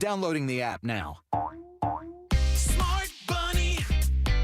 Downloading the app now. Smart Bunny.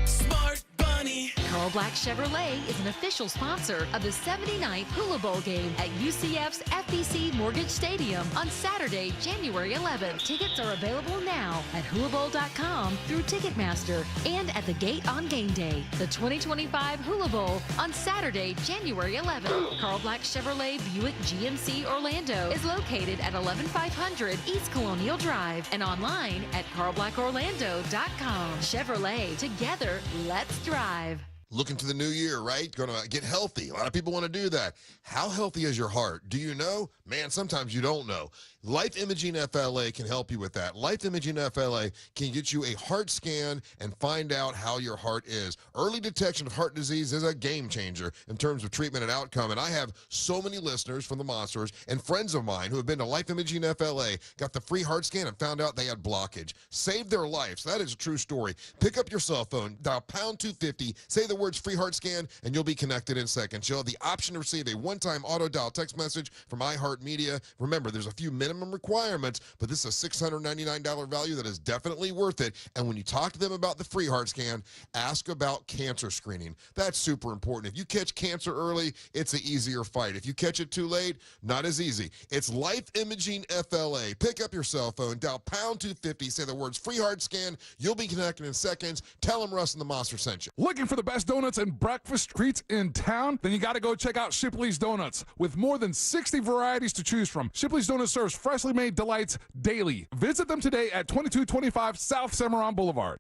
Smart Bunny. Carl Black Chevrolet is an official sponsor of the 79th Hula Bowl game at UCF's FBC Mortgage Stadium on Saturday, January 11th. Tickets are available now at hulabowl.com through Ticketmaster and at the gate on game day. The 2025 Hula Bowl on Saturday, January 11th. Carl Black Chevrolet Buick GMC Orlando is located at 11500 East Colonial Drive and online at carlblackorlando.com. Chevrolet, together, let's drive. Looking to the new year, right? Going to get healthy. A lot of people want to do that. How healthy is your heart? Do you know? Man, sometimes you don't know. Life Imaging FLA can help you with that. Life Imaging FLA can get you a heart scan and find out how your heart is. Early detection of heart disease is a game changer in terms of treatment and outcome. And I have so many listeners from the Monsters and friends of mine who have been to Life Imaging FLA, got the free heart scan, and found out they had blockage. Saved their lives. That is a true story. Pick up your cell phone, dial pound 250, say the words free heart scan, and you'll be connected in seconds. You'll have the option to receive a one-time auto-dial text message from iHeartMedia. Remember, there's a few minimum requirements, but this is a $699 value that is definitely worth it. And when you talk to them about the free heart scan, ask about cancer screening. That's super important. If you catch cancer early, it's an easier fight. If you catch it too late, not as easy. It's Life Imaging FLA. Pick up your cell phone, dial pound 250, say the words free heart scan. You'll be connected in seconds. Tell them Russ and the Monster sent you. Looking for the best donuts and breakfast treats in town? Then you got to go check out Shipley's Donuts. With more than 60 varieties to choose from, Shipley's Donuts serves freshly made delights daily. Visit them today at 2225 South Cimarron Boulevard.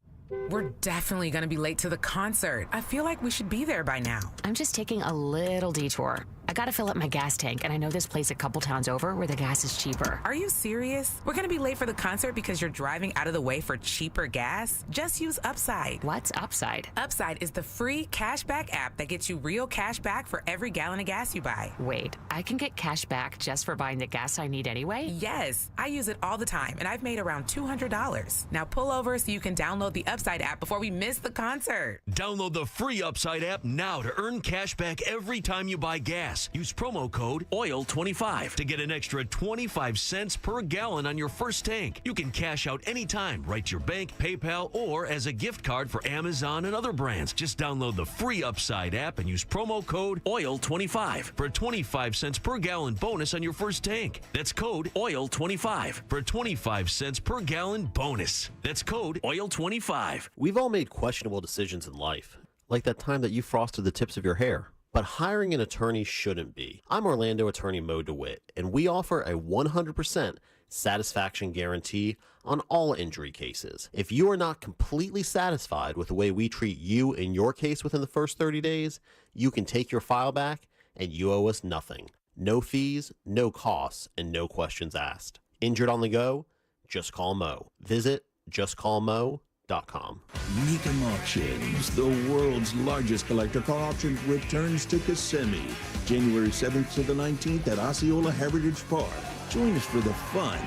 We're definitely going to be late to the concert. I feel like we should be there by now. I'm just taking a little detour. I gotta fill up my gas tank, and I know this place a couple towns over where the gas is cheaper. Are you serious? We're gonna be late for the concert because you're driving out of the way for cheaper gas? Just use Upside. What's Upside? Upside is the free cashback app that gets you real cash back for every gallon of gas you buy. Wait, I can get cash back just for buying the gas I need anyway? Yes, I use it all the time, and I've made around $200. Now pull over so you can download the Upside app before we miss the concert. Download the free Upside app now to earn cash back every time you buy gas. Use promo code OIL25 to get an extra 25 cents per gallon on your first tank. You can cash out anytime, right to your bank, PayPal, or as a gift card for Amazon and other brands. Just download the free Upside app and use promo code OIL25 for a 25 cents per gallon bonus on your first tank. That's code OIL25 for a 25 cents per gallon bonus. That's code OIL25. We've all made questionable decisions in life, like that time that you frosted the tips of your hair. But hiring an attorney shouldn't be. I'm Orlando attorney Mo DeWitt, and we offer a 100% satisfaction guarantee on all injury cases. If you are not completely satisfied with the way we treat you in your case within the first 30 days, you can take your file back and you owe us nothing. No fees, no costs, and no questions asked. Injured on the go? Just call Mo. Visit justcallmo.com. Mecum Auctions, the world's largest collector car auction, returns to Kissimmee, January 7th to the 19th at Osceola Heritage Park. Join us for the fun,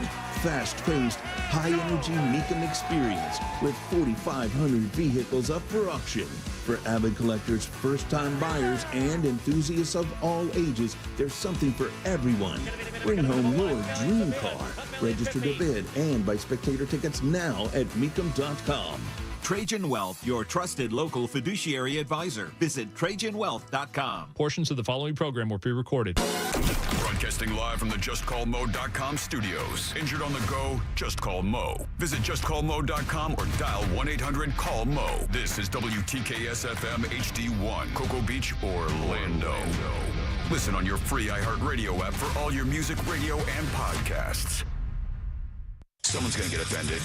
fast-paced, high-energy Mecum experience with 4,500 vehicles up for auction. For avid collectors, first-time buyers, and enthusiasts of all ages, there's something for everyone. Bring home your dream car. Register to bid and buy spectator tickets now at Mecum.com. Trajan Wealth, your trusted local fiduciary advisor. Visit TrajanWealth.com. Portions of the following program were pre-recorded. Broadcasting live from the JustCallMo.com studios. Injured on the go? Just call Mo. Visit JustCallMo.com or dial 1-800-CALL-MO. This is WTKS-FM HD1, Cocoa Beach, Orlando. Listen on your free iHeartRadio app for all your music, radio, and podcasts. Someone's going to get offended.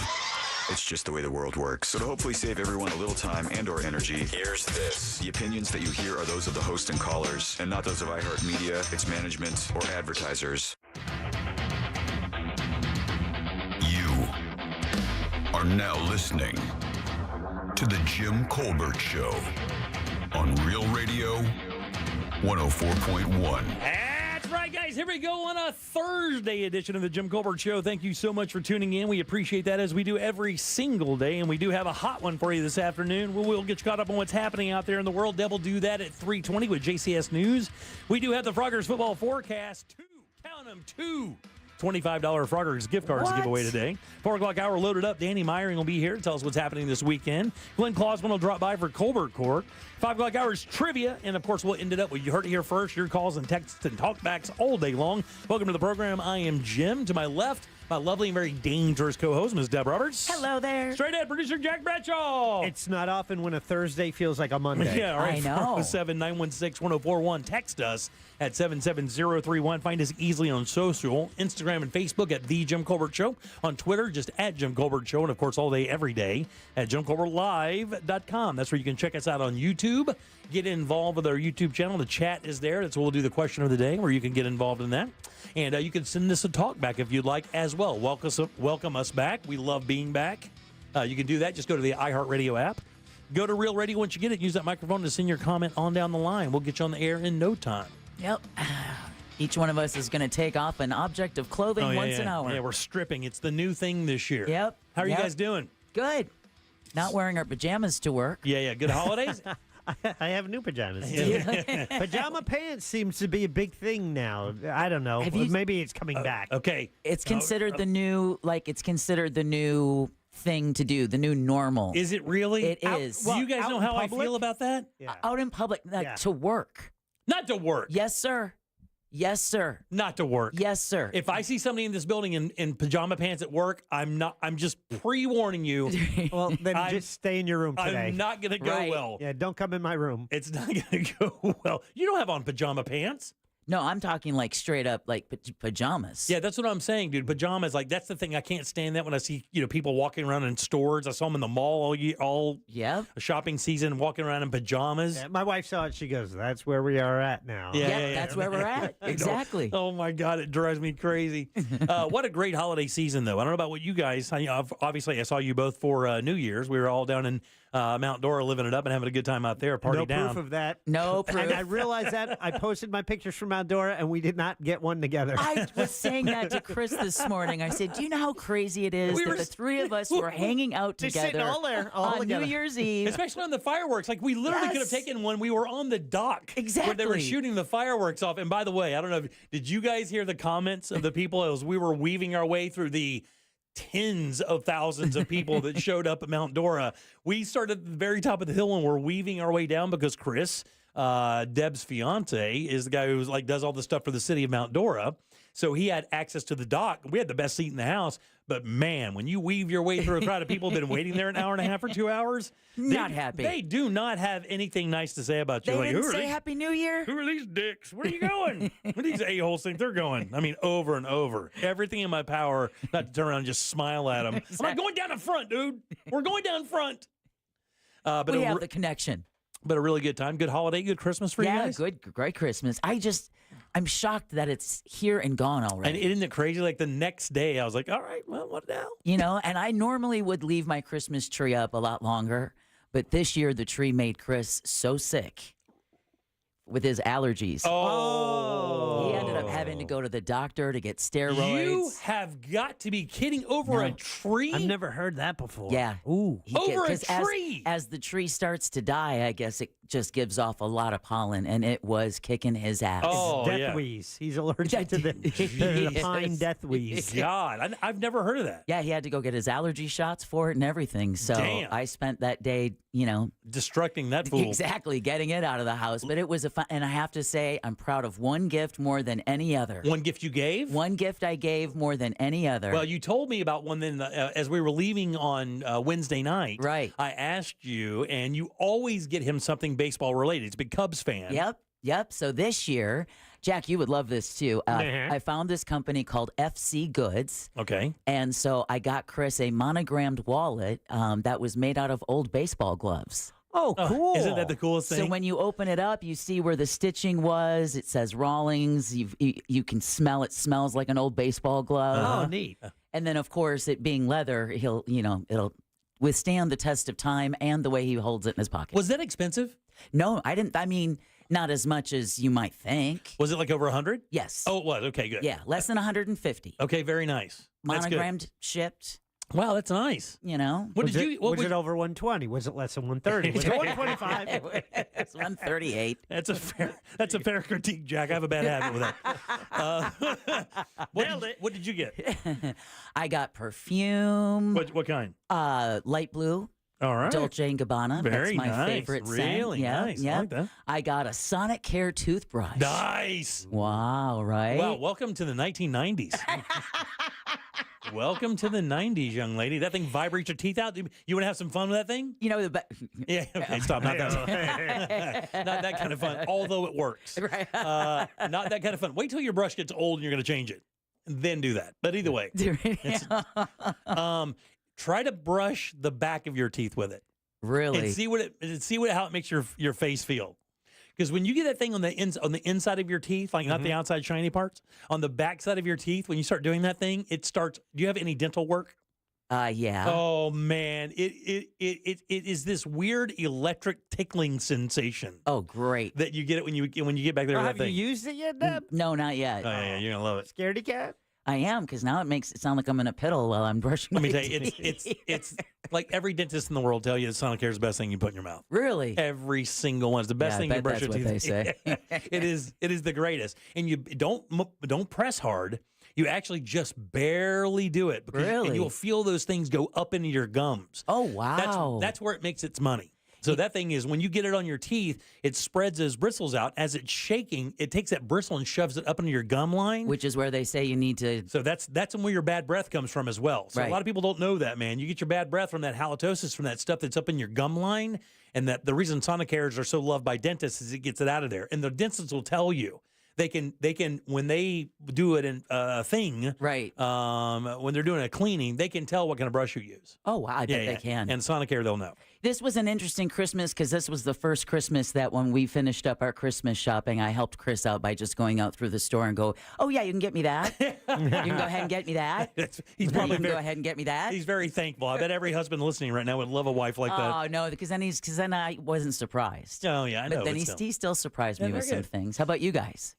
It's just the way the world works. So to hopefully save everyone a little time and or energy, here's this. The opinions that you hear are those of the host and callers, and not those of iHeartMedia, its management, or advertisers. You are now listening to The Jim Colbert Show on Real Radio 104.1. That's right, guys. Here we go on a Thursday edition of the Jim Colbert Show. Thank you so much for tuning in. We appreciate that, as we do every single day, and we do have a hot one for you this afternoon. We'll get you caught up on what's happening out there in the world. Deb will do that at 3:20 with JCS News. We do have the Froggers football forecast. Count them, two $25 Frogger's gift cards to give away today. 4 o'clock hour loaded up. Danny Myring will be here to tell us what's happening this weekend. Glenn Clausman will drop by for Colbert Court. 5 o'clock hours trivia. And, of course, we'll end it up with you heard it here first. Your calls and texts and talkbacks all day long. Welcome to the program. I am Jim. To my left, my lovely and very dangerous co-host, Ms. Deb Roberts. Hello there. Straight ahead, producer Jack Bradshaw. It's not often when a Thursday feels like a Monday. Yeah, all right. I know. 407-916-1041. Text us at 77031. Find us easily on social, Instagram and Facebook at The Jim Colbert Show. On Twitter, just at Jim Colbert Show. And, of course, all day, every day at JimColbertLive.com. That's where you can check us out on YouTube. Get involved with our YouTube channel. The chat is there. That's where we'll do the question of the day, where you can get involved in that. And you can send us a talk back if you'd like as well. Welcome us back. We love being back. You can do that. Just go to the iHeartRadio app. Go to Real Radio once you get it. Use that microphone to send your comment on down the line. We'll get you on the air in no time. Yep. Each one of us is going to take off an object of clothing once an hour. Yeah, we're stripping. It's the new thing this year. Yep. How are you guys doing? Good. Not wearing our pajamas to work. Yeah. Good holidays? I have new pajamas. Pajama pants seems to be a big thing now. I don't know. Maybe it's coming back. Okay. It's considered the new, it's considered the new thing to do, the new normal. Is it really? It is. Do you guys know how I feel about that? Yeah. Out in public, to work. Not to work. Yes, sir. Yes, sir. Not to work. Yes, sir. If I see somebody in this building in pajama pants at work, I'm just pre-warning you. Well, then just stay in your room today. I'm not going to go well. Yeah, don't come in my room. It's not going to go well. You don't have on pajama pants. No, I'm talking straight up pajamas. Yeah, that's what I'm saying, dude. Pajamas, that's the thing. I can't stand that when I see people walking around in stores. I saw them in the mall all shopping season, walking around in pajamas. Yeah, my wife saw it. She goes, "That's where we are at now." Yeah, that's where we're at. Exactly. Oh my God, it drives me crazy. What a great holiday season, though. I don't know about what you guys. Obviously, I saw you both for New Year's. We were all down in Mount Dora, living it up and having a good time out there. Party down. No proof of that. No proof. And I realized that. I posted my pictures from Mount Dora, and we did not get one together. I was saying that to Chris this morning. I said, do you know how crazy it is that the three of us were hanging out together all there, on together. New Year's Eve? Especially on the fireworks. We literally could have taken one. We were on the dock. Exactly. Where they were shooting the fireworks off. And by the way, I don't know, did you guys hear the comments of the people as we were weaving our way through the tens of thousands of people that showed up at Mount Dora? We started at the very top of the hill and we're weaving our way down because Chris, Deb's fiance, is the guy who's does all the stuff for the city of Mount Dora. So he had access to the dock. We had the best seat in the house. But man, when you weave your way through a crowd of people who've been waiting there an hour and a half or 2 hours, not happy. They do not have anything nice to say about you. They didn't say Happy New Year? Who are these dicks? Where are you going? Where do these a-holes think they're going? I mean, over and over. Everything in my power not to turn around and just smile at them. Exactly. I'm going down the front, dude. We're going down front. But we have the connection. But a really good time. Good holiday, good Christmas for you guys? Yeah, great Christmas. I'm shocked that it's here and gone already. And isn't it crazy? The next day, I was like, all right, well, what now? And I normally would leave my Christmas tree up a lot longer, but this year the tree made Chris so sick with his allergies. Oh. He ended up having to go to the doctor to get steroids. You have got to be kidding. Over a tree? I've never heard that before. Yeah. Ooh. Over a tree? As the tree starts to die, I guess it just gives off a lot of pollen, and it was kicking his ass. Oh, death wheeze. He's allergic to the pine death wheeze. God, I've never heard of that. Yeah, he had to go get his allergy shots for it and everything. So Damn. I spent that day, destructing that fool. Exactly, getting it out of the house. But it was and I have to say, I'm proud of one gift more than any other. One gift you gave? One gift I gave more than any other. Well, you told me about one then as we were leaving on Wednesday night. Right. I asked you, and you always get him something baseball related. He's a big Cubs fan. Yep. So this year, Jack, you would love this too. I found this company called FC Goods. Okay. And so I got Chris a monogrammed wallet that was made out of old baseball gloves. Oh, cool. Isn't that the coolest thing? So when you open it up, you see where the stitching was. It says Rawlings. You can smell it. Smells like an old baseball glove. Oh, neat. And then, of course, it being leather, it'll withstand the test of time and the way he holds it in his pocket. Was that expensive? No, I didn't. I mean, not as much as you might think. Was it over 100? Yes. Oh, it was. Okay, good. Yeah, less than 150. Okay, very nice. That's good. Monogrammed, shipped. Wow, that's nice. You know, What was did it, you? What was would it over 120? Was it less than 130? Was it 125? It's 138. That's a fair critique, Jack. I have a bad habit with that. What did you get? I got perfume. What kind? Light blue. All right. Dolce & Gabbana. Very That's my nice. favorite scent. Really Yeah, nice. I yeah. like that. I got a Sonic Care toothbrush. Nice. Wow, right? Wow, welcome to the 1990s. Welcome to the 90s, young lady. That thing vibrates your teeth out. You want to have some fun with that thing? You know, Yeah, okay, stop. Not that, not that kind of fun, although it works. Right. Not that kind of fun. Wait till your brush gets old and you're going to change it. Then do that. But either way, try to brush the back of your teeth with it. Really? And see how it makes your face feel. Because when you get that thing on the inside of your teeth, like not the outside shiny parts, on the back side of your teeth, when you start doing that thing, it starts. Do you have any dental work? Yeah. Oh man, it is this weird electric tickling sensation. Oh, great. That you get it when you get back there. With Have that thing. you used it yet, Deb? No, not yet. Oh yeah, you're gonna love it. Scaredy cat? I am, because now it makes it sound like I'm in a piddle while I'm brushing Let me my tell you, teeth. it's like every dentist in the world tell you that Sonicare is the best thing you put in your mouth. Really? Every single one is the best Yeah, I thing you bet brush your that's teeth. what they say. It is the greatest, and you don't press hard. You actually just barely do it, because Really? and you'll feel those things go up into your gums. Oh wow! That's where it makes its money. So that thing is, when you get it on your teeth, it spreads those bristles out. As it's shaking, it takes that bristle and shoves it up into your gum line. Which is where they say you need to. So that's where your bad breath comes from as well. So Right. a lot of people don't know that, man. You get your bad breath from that halitosis, from that stuff that's up in your gum line. And that the reason Sonicares are so loved by dentists is it gets it out of there. And the dentists will tell you. They can when they do it in a thing, right? When they're doing a cleaning, they can tell what kind of brush you use. Oh, wow, I bet they can. And Sonicare, they'll know. This was an interesting Christmas because this was the first Christmas that when we finished up our Christmas shopping, I helped Chris out by just going out through the store and go, oh, yeah, you can get me that. You can go ahead and get me that. He's probably you can go ahead and get me that. He's very thankful. I bet every husband listening right now would love a wife like that. Oh, no, because then I wasn't surprised. Oh, yeah, I know. But then but he still surprised me Yeah, with very some good. things. How about you guys?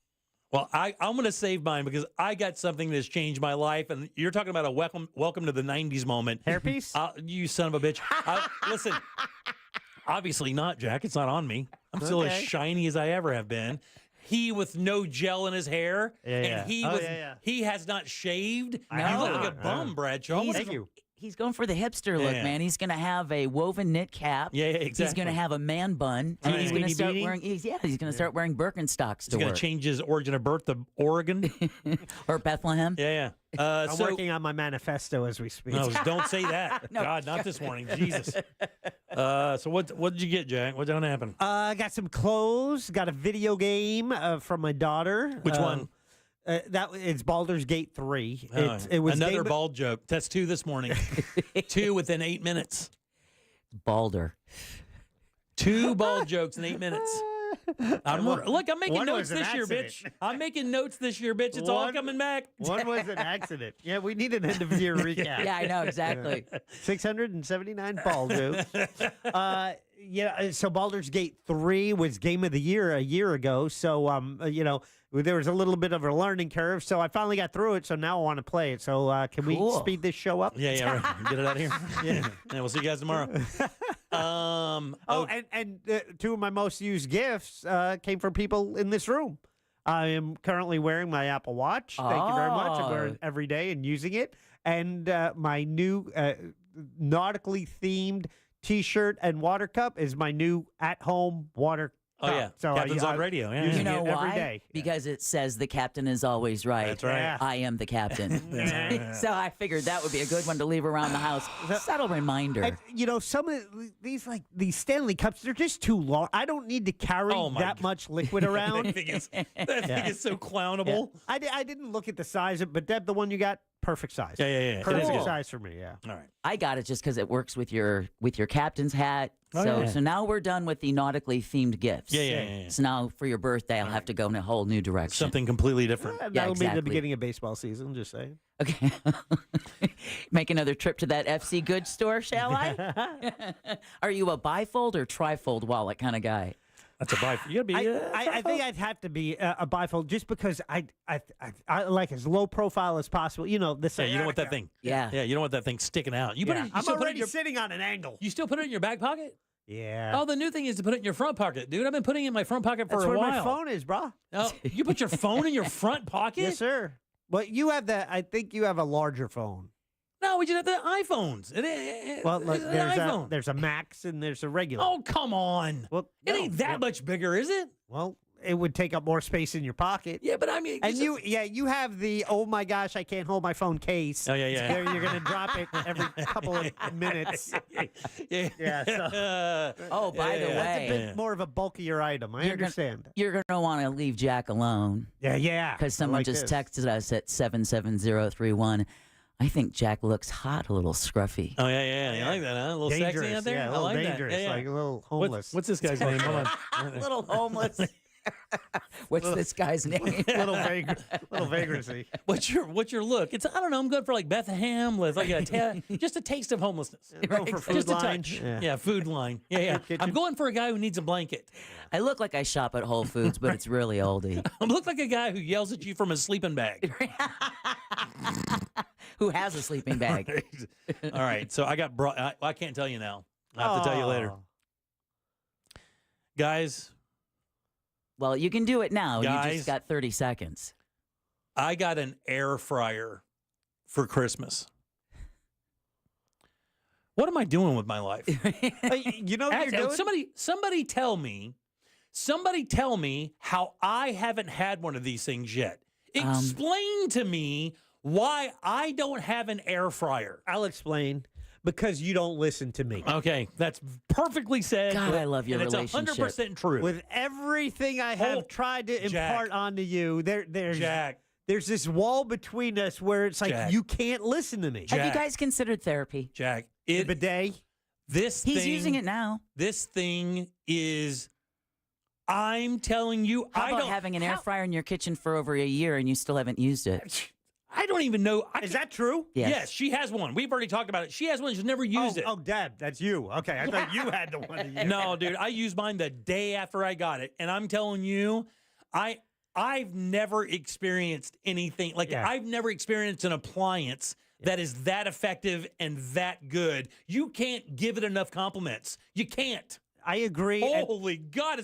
Well, I'm going to save mine because I got something that's changed my life. And you're talking about a welcome to the 90s moment. Hairpiece? You son of a bitch. Listen, obviously not, Jack. It's not on me. I'm still as shiny as I ever have been. He with no gel in his hair. And he has not shaved. No. You look like a bum, Bradshaw. Thank you. He's going for the hipster look, Yeah. man. He's going to have a woven knit cap. Yeah, He's exactly. going to have a man bun. And Right. he's going to Weenie start beanie? wearing. He's going to start wearing Birkenstocks He's to going work. to change his origin of birth to Oregon. Or Bethlehem. Yeah. I'm working on my manifesto as we speak. No, don't say that. No. God, not this morning. Jesus. So what did you get, Jack? What's going to happen? I got some clothes. Got a video game from my daughter. Which one? It's Baldur's Gate 3. Oh, It was another Game- bald joke. That's 2 this morning. 2 within 8 minutes. Balder. 2 bald jokes in 8 minutes. I'm making One notes was an this year, bitch. accident. I'm making notes this year, bitch. It's all One- coming back. One was an accident. Yeah, we need an end of year recap. Yeah, I know, exactly. 679 ball jokes. So Baldur's Gate 3 was Game of the Year a year ago. So, there was a little bit of a learning curve. So I finally got through it. So now I want to play it. So can we Cool. speed this show up? Yeah, right. Get it out of here. Yeah. We'll see you guys tomorrow. And 2 of my most used gifts came from people in this room. I am currently wearing my Apple Watch. Thank you very much. I wear it every day and using it. And my new nautically themed T-shirt and water cup is my new at-home water Oh, cup. yeah. So Captain's on radio. Yeah. using You know it every why? day. Because it says the captain is always right. That's right. Yeah. I am the captain. So I figured that would be a good one to leave around the house. Subtle reminder. And, some of these Stanley Cups, they're just too long. I don't need to carry Oh, my that God. much liquid around. That thing is so clownable. I didn't look at the size of, but Deb, the one you got, perfect size. Yeah. It is Perfect good. size for me. Yeah. All right. I got it just because it works with your captain's hat. Oh, so yeah. so now we're done with the nautically themed gifts. Yeah. So now for your birthday, I'll have to go in a whole new direction. Something completely different. That'll Yeah, be exactly. the beginning of baseball season. Just saying. Okay. Make another trip to that FC Goods store, shall I? Are you a bifold or trifold wallet kind of guy? That's a bifold. You gotta be. I think I'd have to be a bifold just because I like as low profile as possible. You know, this. Yeah, you don't want that thing. Yeah. Yeah, you don't want that thing sticking out. You put it. You I'm still put it in already your, sitting on an angle. You still put it in your back pocket? Yeah. Oh, the new thing is to put it in your front pocket, dude. I've been putting it in my front pocket for That's a where while. my phone is, bro. Oh, you put your phone in your front pocket? Yes, sir. But you have that. I think you have a larger phone. No, we just have the iPhones. Well, look, it's an iPhone. there's a Max and there's a regular. Oh, come on. Well, it ain't that much bigger, is it? Well, it would take up more space in your pocket. Yeah, but I mean, and you have the oh my gosh, I can't hold my phone case. Oh yeah. There, you're gonna drop it every couple of minutes. Yeah. So, Oh, by the that's a way, bit more of a bulkier item. I understand. you're going to want to leave Jack alone. Yeah. Because someone like just this. texted us at 77031. I think Jack looks hot, a little scruffy. Oh yeah. You like that, huh? A little dangerous, sexy out there. Yeah, a I little like dangerous, that. Yeah. like a little homeless. What's this guy's name? Hold on. A little homeless. What's this guy's name? little vagrancy. What's your look? It's I don't know. I'm good for like Bethlehem, like just a taste of homelessness. Go for food just line. a touch. Yeah, food line. Yeah. I'm going for a guy who needs a blanket. I look like I shop at Whole Foods, but it's really oldie. I look like a guy who yells at you from a sleeping bag. Who has a sleeping bag? All right, so I got I can't tell you now. I have to tell you later, guys. Well, you can do it now. You Guys. just got 30 seconds. I got an air fryer for Christmas. What am I doing with my life? You know what you're doing? Somebody tell me how I haven't had one of these things yet. Explain to me why I don't have an air fryer. I'll explain. Because you don't listen to me. Okay, that's perfectly said. God, I love your and relationship. It's 100% true. With everything I have tried to impart onto you, there's this wall between us where it's like Jack. you can't listen to me. Have you guys considered therapy? Jack, bidet. He's using it now. This thing is. I'm telling you, How about having an air fryer in your kitchen for over a year and you still haven't used it? I don't even know. Is that true? Yes, she has one. We've already talked about it. She has one. She's never used it. Oh, Deb, that's you. Okay, I thought you had the one. To use. No, dude, I used mine the day after I got it, and I'm telling you, I've never experienced anything like I've never experienced an appliance that is that effective and that good. You can't give it enough compliments. You can't. I agree. Holy God,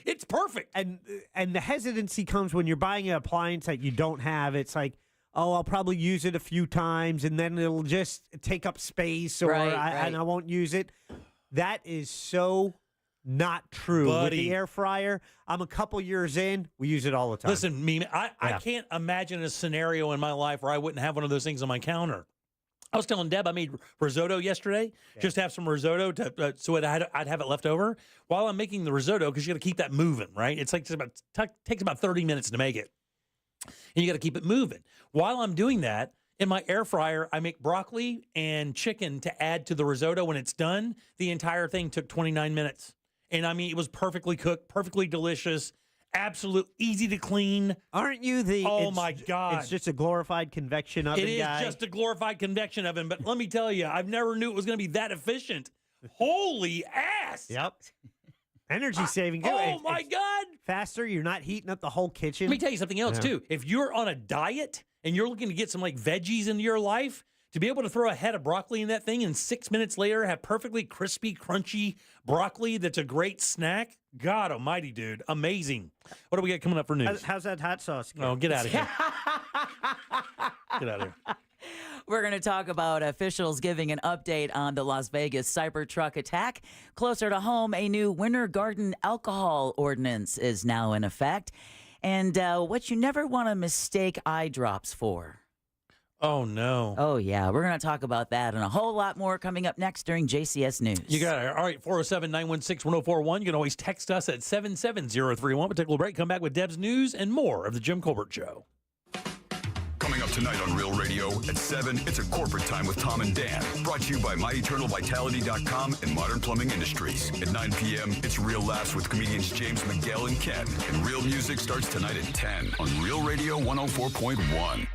it's perfect. And the hesitancy comes when you're buying an appliance that you don't have. It's like, oh, I'll probably use it a few times, and then it'll just take up space, or and I won't use it. That is so not true. Buddy. With the air fryer, I'm a couple years in. We use it all the time. Listen, Mimi, I can't imagine a scenario in my life where I wouldn't have one of those things on my counter. I was telling Deb I made risotto yesterday. Just to have some risotto so I'd have it left over while I'm making the risotto because you got to keep that moving, right? It's like takes about 30 minutes to make it, and you got to keep it moving. While I'm doing that in my air fryer, I make broccoli and chicken to add to the risotto. When it's done, the entire thing took 29 minutes, and I mean it was perfectly cooked, perfectly delicious. Absolute easy to clean. Aren't you the? Oh my God! It's just a glorified convection oven It is guy. just a glorified convection oven. But let me tell you, I've never knew it was going to be that efficient. Holy ass! Yep. Energy saving. Too. Oh my God! Faster. You're not heating up the whole kitchen. Let me tell you something else too. If you're on a diet and you're looking to get some like veggies into your life, to be able to throw a head of broccoli in that thing and 6 minutes later have perfectly crispy, crunchy broccoli that's a great snack. God almighty, dude. Amazing. What do we got coming up for news? How's that hot sauce? Oh, get out of here. Get out of here. We're going to talk about officials giving an update on the Las Vegas Cybertruck attack. Closer to home, a new Winter Garden alcohol ordinance is now in effect. And what you never want to mistake eye drops for. Oh, no. Oh, yeah. We're going to talk about that and a whole lot more coming up next during JCS News. You got it. All right, 407-916-1041. You can always text us at 77031. We'll take a little break, come back with Deb's news and more of The Jim Colbert Show. Coming up tonight on Real Radio at 7, it's a corporate time with Tom and Dan. Brought to you by MyEternalVitality.com and Modern Plumbing Industries. At 9 p.m., it's Real Laughs with comedians James McGill and Ken. And Real Music starts tonight at 10 on Real Radio 104.1.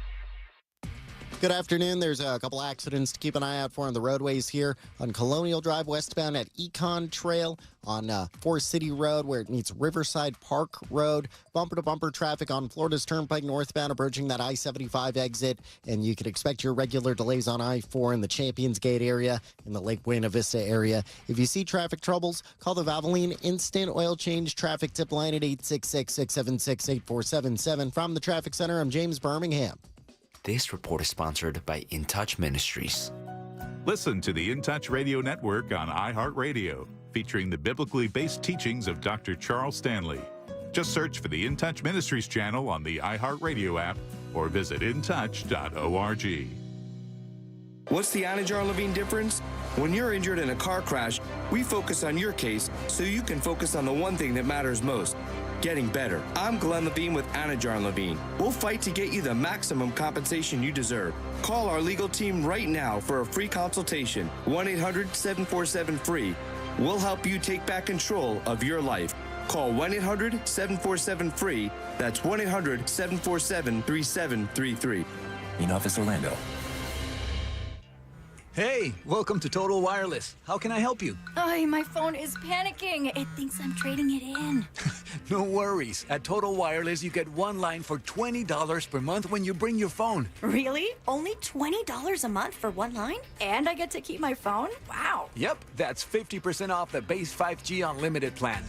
Good afternoon. There's a couple accidents to keep an eye out for on the roadways here on Colonial Drive westbound at Econ Trail, on Forest City Road where it meets Riverside Park Road. Bumper-to-bumper traffic on Florida's Turnpike northbound approaching that I-75 exit. And you could expect your regular delays on I-4 in the Champions Gate area in the Lake Buena Vista area. If you see traffic troubles, call the Valvoline Instant Oil Change Traffic Tip Line at 866-676-8477. From the Traffic Center, I'm James Birmingham. This report is sponsored by In Touch Ministries. Listen to the In Touch Radio Network on iHeartRadio, featuring the biblically based teachings of Dr. Charles Stanley. Just search for the In Touch Ministries channel on the iHeartRadio app or visit intouch.org. What's the Anajar Levine difference? When you're injured in a car crash, we focus on your case so you can focus on the one thing that matters most. Getting better. I'm Glenn Levine with Anajar Levine. We'll fight to get you the maximum compensation you deserve. Call our legal team right now for a free consultation. 1-800-747-FREE. We'll help you take back control of your life. Call 1-800-747-FREE. That's 1-800-747-3733. In Office Orlando. Hey, welcome to Total Wireless. How can I help you? Oh, my phone is panicking. It thinks I'm trading it in. No worries. At Total Wireless, you get one line for $20 per month when you bring your phone. Really? Only $20 a month for one line? And I get to keep my phone? Wow. Yep, that's 50% off the base 5G unlimited plan.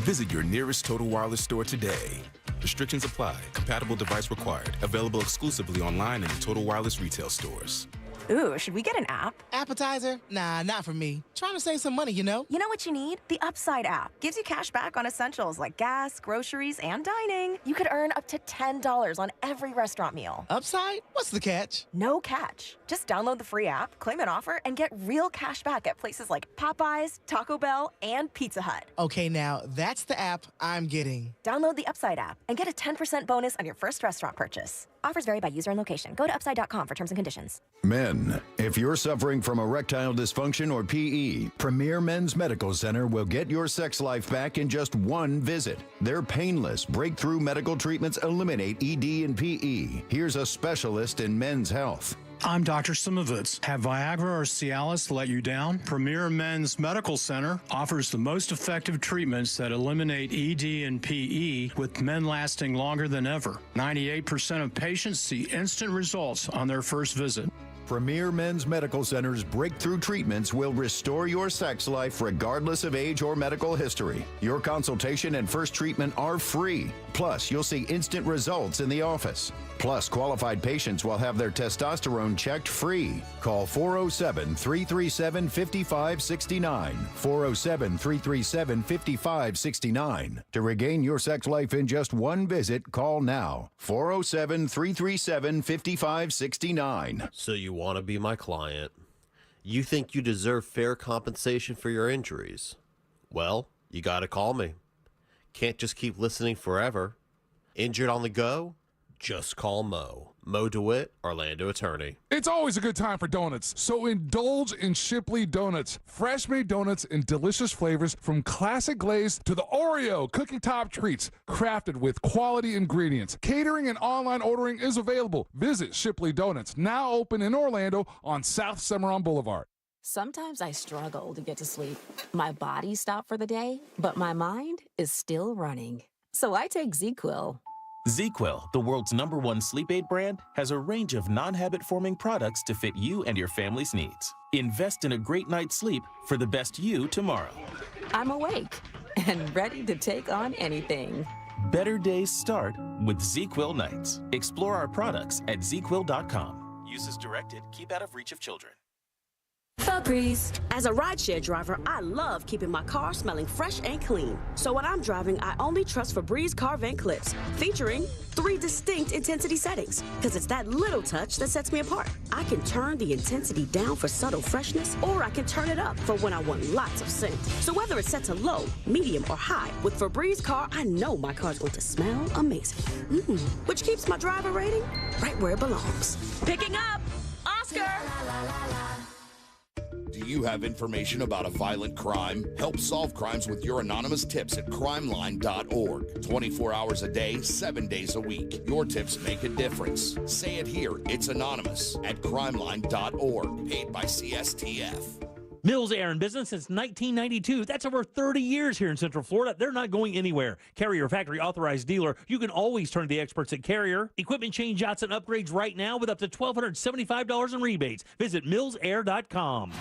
Visit your nearest Total Wireless store today. Restrictions apply. Compatible device required. Available exclusively online and in Total Wireless retail stores. Ooh, should we get an app? Appetizer? Nah, not for me. Trying to save some money, you know? You know what you need? The Upside app. Gives you cash back on essentials like gas, groceries, and dining. You could earn up to $10 on every restaurant meal. Upside? What's the catch? No catch. Just download the free app, claim an offer, and get real cash back at places like Popeyes, Taco Bell, and Pizza Hut. Okay, now that's the app I'm getting. Download the Upside app and get a 10% bonus on your first restaurant purchase. Offers vary by user and location. Go to upside.com for terms and conditions. Men, if you're suffering from erectile dysfunction or PE, Premier Men's Medical Center will get your sex life back in just one visit. Their painless, breakthrough medical treatments eliminate ED and PE. Here's a specialist in men's health. I'm Dr. Simovitz. Have Viagra or Cialis let you down? Premier Men's Medical Center offers the most effective treatments that eliminate ED and PE, with men lasting longer than ever. 98% of patients see instant results on their first visit. Premier Men's Medical Center's breakthrough treatments will restore your sex life regardless of age or medical history. Your consultation and first treatment are free. Plus, you'll see instant results in the office. Plus, qualified patients will have their testosterone checked free. Call 407-337-5569. 407-337-5569. To regain your sex life in just one visit, call now. 407-337-5569. So you want to be my client. You think you deserve fair compensation for your injuries. Well, you got to call me. Can't just keep listening forever. Injured on the go? Just call Mo. Mo DeWitt, Orlando attorney. It's always a good time for donuts, so indulge in Shipley Donuts. Fresh-made donuts in delicious flavors, from classic glaze to the Oreo cookie top treats, crafted with quality ingredients. Catering and online ordering is available. Visit Shipley Donuts, now open in Orlando on South Cimarron Boulevard. Sometimes I struggle to get to sleep. My body stopped for the day, but my mind is still running. So I take ZzzQuil. ZzzQuil, the world's #1 sleep aid brand, has a range of non-habit-forming products to fit you and your family's needs. Invest in a great night's sleep for the best you tomorrow. I'm awake and ready to take on anything. Better days start with ZzzQuil nights. Explore our products at ZzzQuil.com. Use as directed. Keep out of reach of children. Febreze. As a rideshare driver, I love keeping my car smelling fresh and clean. So when I'm driving, I only trust Febreze car vent clips, featuring 3 distinct intensity settings, because it's that little touch that sets me apart. I can turn the intensity down for subtle freshness, or I can turn it up for when I want lots of scent. So whether it's set to low, medium, or high, with Febreze car, I know my car's going to smell amazing. Which keeps my driver rating right where it belongs. Picking up Oscar! Do you have information about a violent crime? Help solve crimes with your anonymous tips at crimeline.org. 24 hours a day, 7 days a week. Your tips make a difference. Say it here. It's anonymous at crimeline.org. Paid by CSTF. Mills Air in business since 1992. That's over 30 years here in Central Florida. They're not going anywhere. Carrier factory authorized dealer. You can always turn to the experts at Carrier. Equipment changeouts and upgrades right now with up to $1,275 in rebates. Visit millsair.com.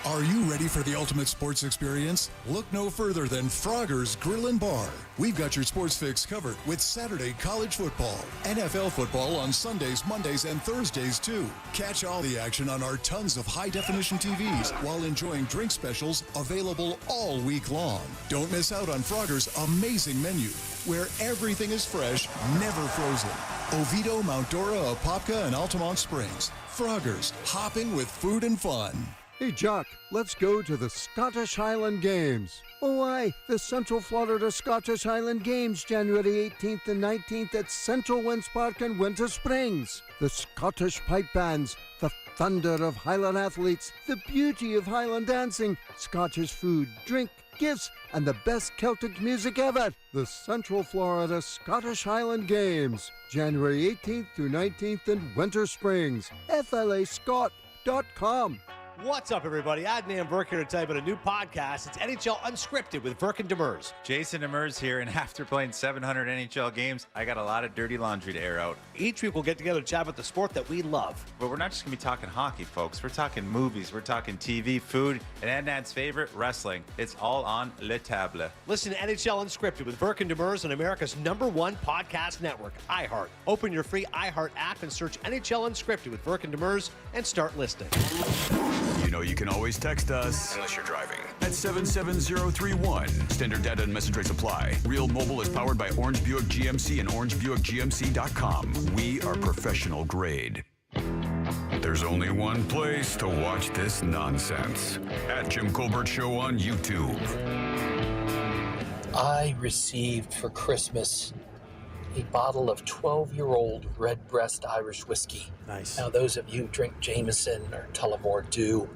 Are you ready for the ultimate sports experience? Look no further than Frogger's Grill and Bar. We've got your sports fix covered with Saturday college football, NFL football on Sundays, Mondays, and Thursdays too. Catch all the action on our tons of high-definition TVs while enjoying drink specials available all week long. Don't miss out on Frogger's amazing menu, where everything is fresh, never frozen. Oviedo, Mount Dora, Apopka, and Altamont Springs. Frogger's, hop in with food and fun. Hey, Jock, let's go to the Scottish Highland Games. Oh, aye, the Central Florida Scottish Highland Games, January 18th and 19th at Central Winds Park in Winter Springs. The Scottish pipe bands, the thunder of Highland athletes, the beauty of Highland dancing, Scottish food, drink, gifts, and the best Celtic music ever. The Central Florida Scottish Highland Games, January 18th through 19th in Winter Springs. FLAScott.com. What's up, everybody? Adnan Burke here to tell you about a new podcast. It's NHL Unscripted with Burke and Demers. Jason Demers here, and after playing 700 NHL games, I got a lot of dirty laundry to air out. Each week we'll get together to chat about the sport that we love. But we're not just going to be talking hockey, folks. We're talking movies, we're talking TV, food, and Adnan's favorite, wrestling. It's all on Le Table. Listen to NHL Unscripted with Burke and Demers on America's #1 podcast network, iHeart. Open your free iHeart app and search NHL Unscripted with Burke and Demers and start listening. You know you can always text us, unless you're driving, at 77031. Standard data and message rates apply. Real Mobile is powered by Orange Buick GMC and OrangeBuickGMC.com. We are professional grade. There's only one place to watch this nonsense. At Jim Colbert Show on YouTube. I received for Christmas a bottle of 12-year-old Redbreast Irish whiskey. Nice. Now, those of you who drink Jameson or Tullamore Dew,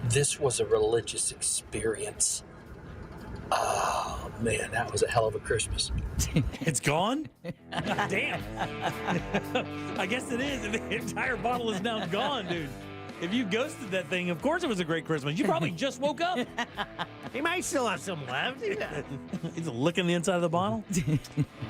this was a religious experience. Oh, man, that was a hell of a Christmas. It's gone? Damn. I guess it is. The entire bottle is now gone, dude. If you ghosted that thing, of course it was a great Christmas. You probably just woke up. He might still have some left. He's licking the inside of the bottle.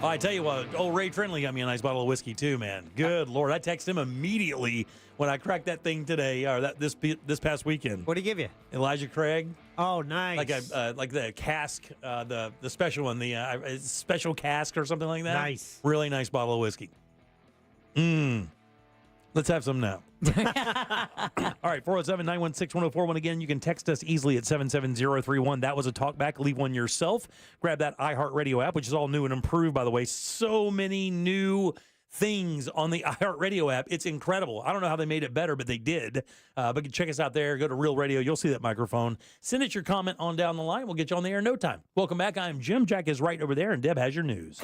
Oh, I tell you what, old Ray Trindley got me a nice bottle of whiskey too, man. Good Lord. I texted him immediately when I cracked that thing today, or this past weekend. What'd he give you? Elijah Craig. Oh, nice. Like the cask, the special one, the special cask or something like that. Nice. Really nice bottle of whiskey. Let's have some now. All right, 407-916-1041. Again, you can text us easily at 77031. That was a talkback. Leave one yourself. Grab that iHeartRadio app, which is all new and improved, by the way. So many new things on the iHeartRadio app. It's incredible. I don't know how they made it better, but they did. But check us out there. Go to Real Radio. You'll see that microphone. Send us your comment on down the line. We'll get you on the air in no time. Welcome back. I'm Jim. Jack is right over there, and Deb has your news.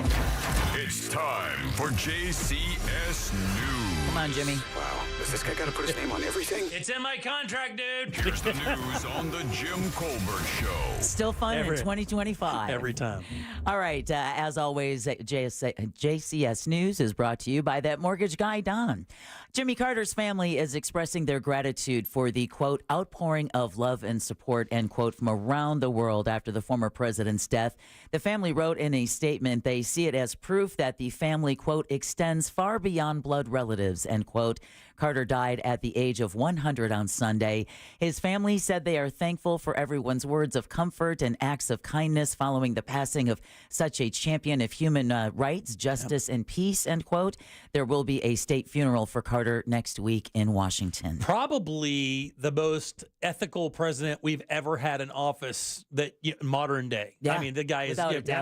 It's time for JCS News. Come on, Jimmy. Wow, does this guy got to put his name on everything? It's in my contract, dude. Here's the news on the Jim Colbert Show. Still fun in 2025. Every time. All right. As always, JCS News is brought to you by that mortgage guy, Don. Jimmy Carter's family is expressing their gratitude for the, quote, outpouring of love and support, end quote, from around the world after the former president's death. The family wrote in a statement they see it as proof that the family, quote, extends far beyond blood relatives, end quote. Carter died at the age of 100 on Sunday. His family said they are thankful for everyone's words of comfort and acts of kindness following the passing of such a champion of human rights, justice, and peace, end quote. There will be a state funeral for Carter next week in Washington. Probably the most ethical president we've ever had in office modern day. Yeah, I mean, the guy is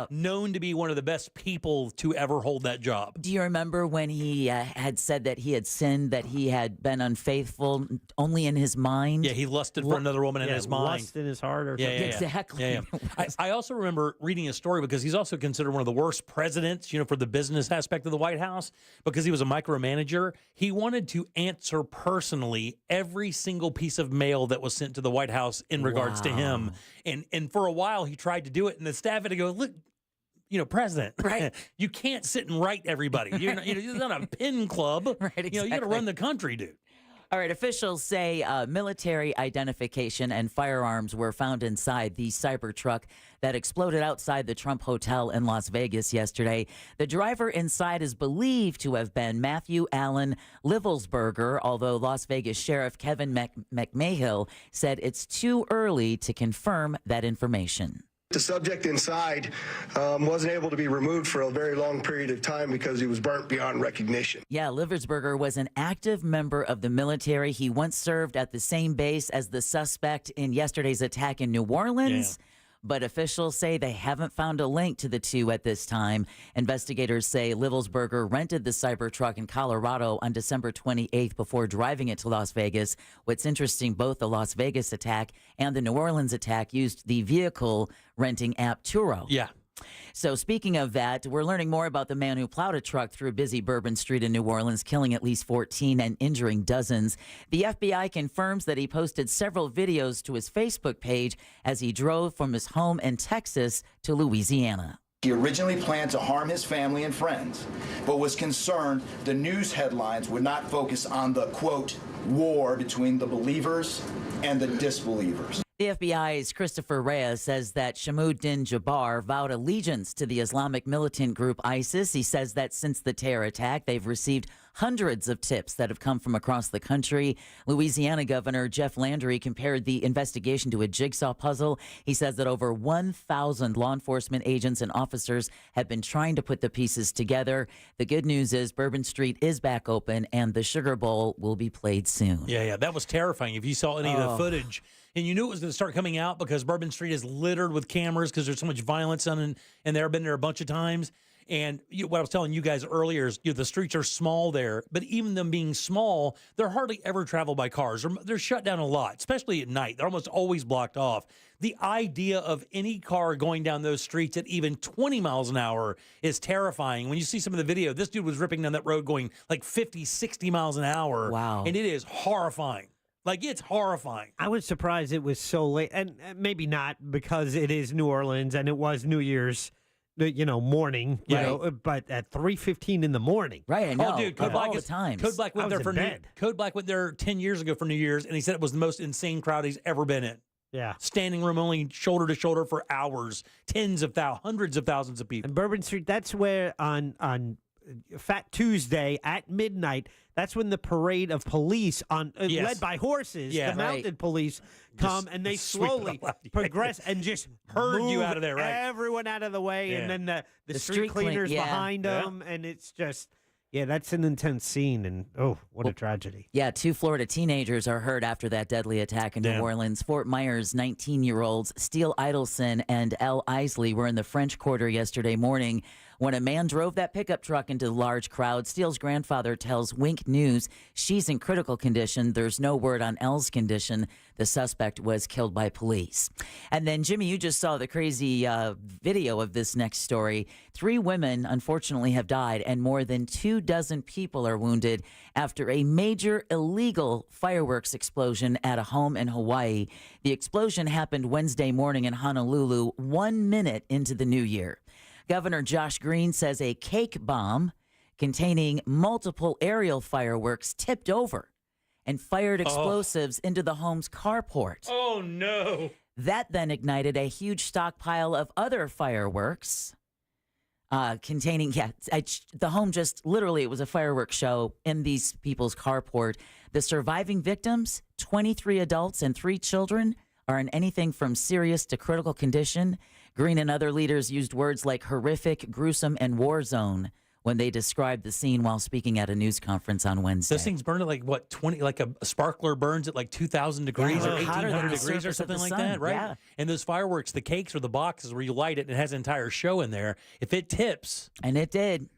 known to be one of the best people to ever hold that job. Do you remember when he had said that he had sinned, that he had been unfaithful only in his mind? Yeah, he lusted for another woman in his mind. Lust in his heart or something. Exactly. Yeah. I also remember reading a story because he's also considered one of the worst presidents, for the business aspect of the White House, because he was a micromanager. He wanted wanted to answer personally every single piece of mail that was sent to the White House in regards to him. And for a while, he tried to do it, and the staff had to go, look, President, right? You can't sit and write everybody. You're not a pen club. Right, exactly. You got to run the country, dude. All right, officials say military identification and firearms were found inside the Cybertruck that exploded outside the Trump Hotel in Las Vegas yesterday. The driver inside is believed to have been Matthew Allen Livelsberger, although Las Vegas Sheriff Kevin McMahill said it's too early to confirm that information. The subject inside wasn't able to be removed for a very long period of time because he was burnt beyond recognition. Yeah, Livelsberger was an active member of the military. He once served at the same base as the suspect in yesterday's attack in New Orleans. Yeah. But officials say they haven't found a link to the two at this time. Investigators say Livelsberger rented the Cybertruck in Colorado on December 28th before driving it to Las Vegas. What's interesting, both the Las Vegas attack and the New Orleans attack used the vehicle renting app Turo. Yeah. So speaking of that, we're learning more about the man who plowed a truck through busy Bourbon Street in New Orleans, killing at least 14 and injuring dozens. The FBI confirms that he posted several videos to his Facebook page as he drove from his home in Texas to Louisiana. He originally planned to harm his family and friends, but was concerned the news headlines would not focus on the, quote, war between the believers and the disbelievers. The FBI's Christopher Reyes says that Shamuddin Jabbar vowed allegiance to the Islamic militant group ISIS. He says that since the terror attack, they've received hundreds of tips that have come from across the country. Louisiana Governor Jeff Landry compared the investigation to a jigsaw puzzle. He says that over 1,000 law enforcement agents and officers have been trying to put the pieces together. The good news is Bourbon Street is back open and the Sugar Bowl will be played soon. Yeah, that was terrifying. If you saw any of the footage, and you knew it was going to start coming out because Bourbon Street is littered with cameras because there's so much violence on, and they've been there a bunch of times. And what I was telling you guys earlier is the streets are small there, but even them being small, they're hardly ever traveled by cars. They're shut down a lot, especially at night. They're almost always blocked off. The idea of any car going down those streets at even 20 miles an hour is terrifying. When you see some of the video, this dude was ripping down that road going like 50, 60 miles an hour. Wow. And it is horrifying. Like, it's horrifying. I was surprised it was so late, and maybe not because it is New Orleans and it was New Year's, morning, but at 3:15 in the morning. Right, I know. Oh, dude, Code Black went there for Code Black went there 10 years ago for New Year's, and he said it was the most insane crowd he's ever been in. Yeah. Standing room only, shoulder to shoulder for hours, hundreds of thousands of people. And Bourbon Street, that's where on Fat Tuesday at midnight, that's when the parade of police led by horses, the mounted police, come and they slowly progress and just herd you out of there, right? Everyone out of the way, and then the street cleaners behind them, and it's just... Yeah, that's an intense scene, and what a tragedy. Yeah, 2 Florida teenagers are hurt after that deadly attack in New Orleans. Fort Myers 19-year-olds Steele Idelson and Elle Isley were in the French Quarter yesterday morning when a man drove that pickup truck into the large crowd. Steele's grandfather tells Wink News she's in critical condition. There's no word on Elle's condition. The suspect was killed by police. And then, Jimmy, you just saw the crazy video of this next story. 3 women, unfortunately, have died, and more than 24 people are wounded after a major illegal fireworks explosion at a home in Hawaii. The explosion happened Wednesday morning in Honolulu, 1 minute into the new year. Governor Josh Green says a cake bomb containing multiple aerial fireworks tipped over and fired explosives into the home's carport. Oh, no. That then ignited a huge stockpile of other fireworks containing, the home just literally, it was a fireworks show in these people's carport. The surviving victims, 23 adults and 3 children, are in anything from serious to critical condition. Green and other leaders used words like horrific, gruesome, and war zone when they described the scene while speaking at a news conference on Wednesday. Those things burn at like, 20, like a sparkler burns at like 2,000 degrees or 1,800 degrees or something like that, right? Yeah. And those fireworks, the cakes or the boxes where you light it, and it has an entire show in there. If it tips. And it did.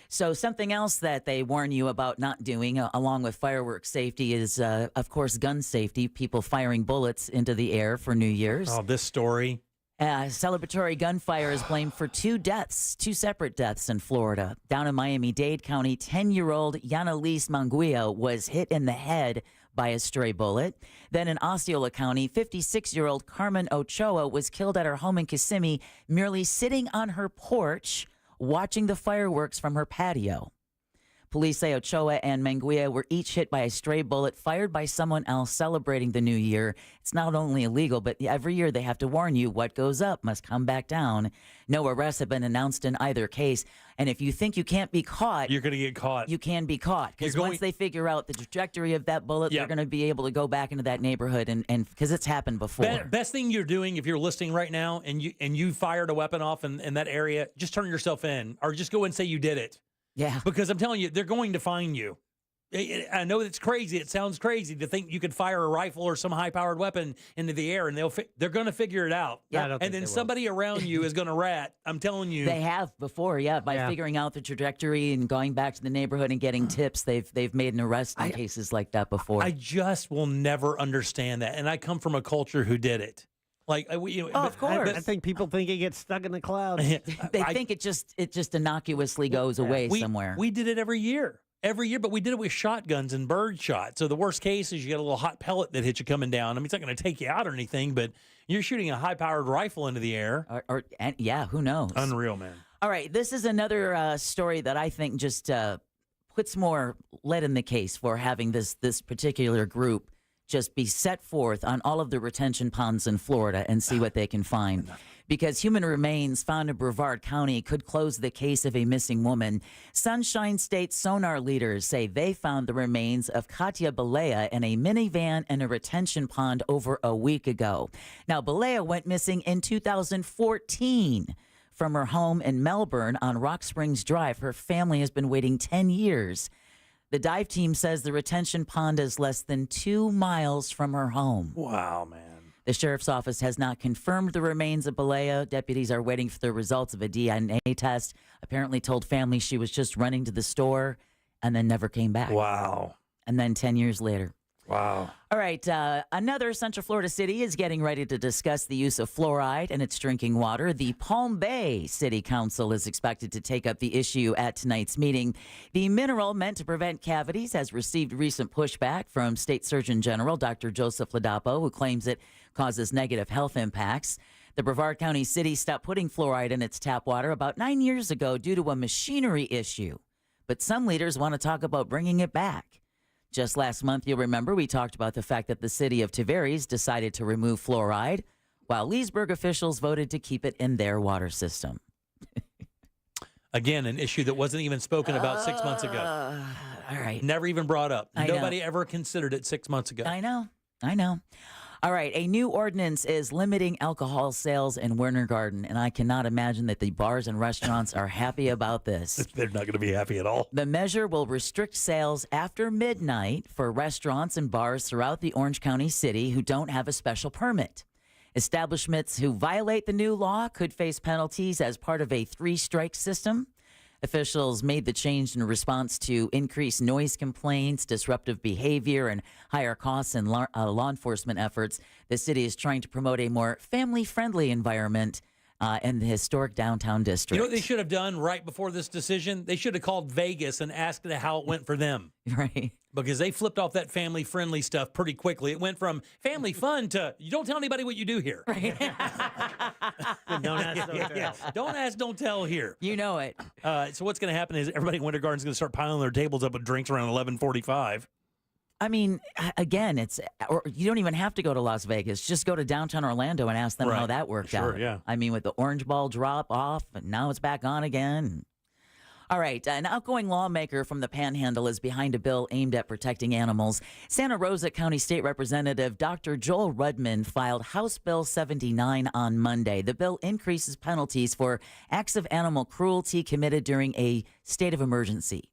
So something else that they warn you about not doing, along with fireworks safety, is, of course, gun safety, people firing bullets into the air for New Year's. Oh, this story. Celebratory gunfire is blamed for two separate deaths in Florida. Down in Miami-Dade County, 10-year-old Yanalise Manguia was hit in the head by a stray bullet. Then in Osceola County, 56-year-old Carmen Ochoa was killed at her home in Kissimmee, merely sitting on her porch watching the fireworks from her patio. Police say Ochoa and Manguia were each hit by a stray bullet fired by someone else celebrating the new year. It's not only illegal, but every year they have to warn you what goes up must come back down. No arrests have been announced in either case. And if you think you can't be caught, you're going to get caught. You can be caught. Because once they figure out the trajectory of that bullet, they're going to be able to go back into that neighborhood and because it's happened before. Best thing you're doing if you're listening right now and you fired a weapon off in that area, just turn yourself in or just go and say you did it. Yeah. Because I'm telling you, they're going to find you. I know it's crazy. It sounds crazy to think you could fire a rifle or some high-powered weapon into the air, and they're going to figure it out. Yeah. And then somebody around you is going to rat. I'm telling you. They have before, by figuring out the trajectory and going back to the neighborhood and getting tips. They've made an arrest in cases like that before. I just will never understand that. And I come from a culture who did it. Of course. I think people think it gets stuck in the clouds. They think it just innocuously goes away somewhere. We did it every year, but we did it with shotguns and bird shot. So the worst case is you get a little hot pellet that hits you coming down. I mean, it's not going to take you out or anything, but you're shooting a high-powered rifle into the air. Who knows? Unreal, man. All right, this is another story that I think just puts more lead in the case for having this particular group just be set forth on all of the retention ponds in Florida and see what they can find. Because human remains found in Brevard County could close the case of a missing woman. Sunshine State sonar leaders say they found the remains of Katia Balea in a minivan in a retention pond over a week ago. Now, Balea went missing in 2014 from her home in Melbourne on Rock Springs Drive. Her family has been waiting 10 years. The dive team says the retention pond is less than 2 miles from her home. Wow, man. The sheriff's office has not confirmed the remains of Balea. Deputies are waiting for the results of a DNA test. Apparently told families she was just running to the store and then never came back. Wow. And then 10 years later. Wow. All right. Another Central Florida city is getting ready to discuss the use of fluoride in its drinking water. The Palm Bay City Council is expected to take up the issue at tonight's meeting. The mineral meant to prevent cavities has received recent pushback from State Surgeon General Dr. Joseph Ladapo, who claims it causes negative health impacts. The Brevard County City stopped putting fluoride in its tap water about 9 years ago due to a machinery issue. But some leaders want to talk about bringing it back. Just last month, you'll remember, we talked about the fact that the city of Tavares decided to remove fluoride, while Leesburg officials voted to keep it in their water system. Again, an issue that wasn't even spoken about 6 months ago. All right. Never even brought up. I Nobody know. ever considered it 6 months ago. I know. All right, a new ordinance is limiting alcohol sales in Winter Garden, and I cannot imagine that the bars and restaurants are happy about this. They're not going to be happy at all. The measure will restrict sales after midnight for restaurants and bars throughout the Orange County city who don't have a special permit. Establishments who violate the new law could face penalties as part of a 3-strike system. Officials made the change in response to increased noise complaints, disruptive behavior, and higher costs in law enforcement efforts. The city is trying to promote a more family-friendly environment in the historic downtown district. You know what they should have done right before this decision? They should have called Vegas and asked how it went for them. Right. Because they flipped off that family-friendly stuff pretty quickly. It went from family fun to, you don't tell anybody what you do here. Right. Don't ask, don't tell. Don't ask, don't tell here. You know it. So what's going to happen is everybody in Winter Garden is going to start piling their tables up with drinks around 11:45. I mean, again, or you don't even have to go to Las Vegas. Just go to downtown Orlando and ask them how that worked out. Sure, yeah. I mean, with the orange ball drop off, and now it's back on again. All right, an outgoing lawmaker from the Panhandle is behind a bill aimed at protecting animals. Santa Rosa County State Representative Dr. Joel Rudman filed House Bill 79 on Monday. The bill increases penalties for acts of animal cruelty committed during a state of emergency.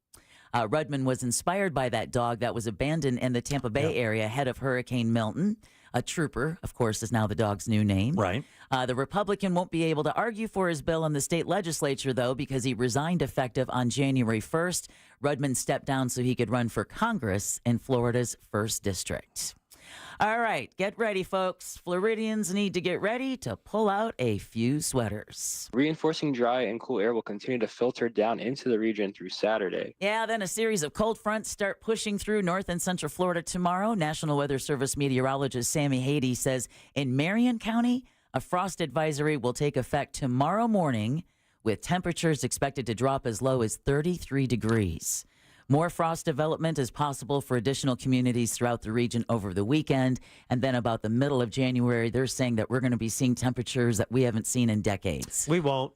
Rudman was inspired by that dog that was abandoned in the Tampa Bay area ahead of Hurricane Milton. A Trooper, of course, is now the dog's new name. Right. The Republican won't be able to argue for his bill in the state legislature, though, because he resigned effective on January 1st. Rudman stepped down so he could run for Congress in Florida's 1st District. All right, get ready, folks. Floridians need to get ready to pull out a few sweaters. Reinforcing dry and cool air will continue to filter down into the region through Saturday. Yeah, then a series of cold fronts start pushing through North and Central Florida tomorrow. National Weather Service meteorologist Sammy Haiti says in Marion County, a frost advisory will take effect tomorrow morning, with temperatures expected to drop as low as 33 degrees. More frost development is possible for additional communities throughout the region over the weekend. And then about the middle of January, they're saying that we're going to be seeing temperatures that we haven't seen in decades. We won't.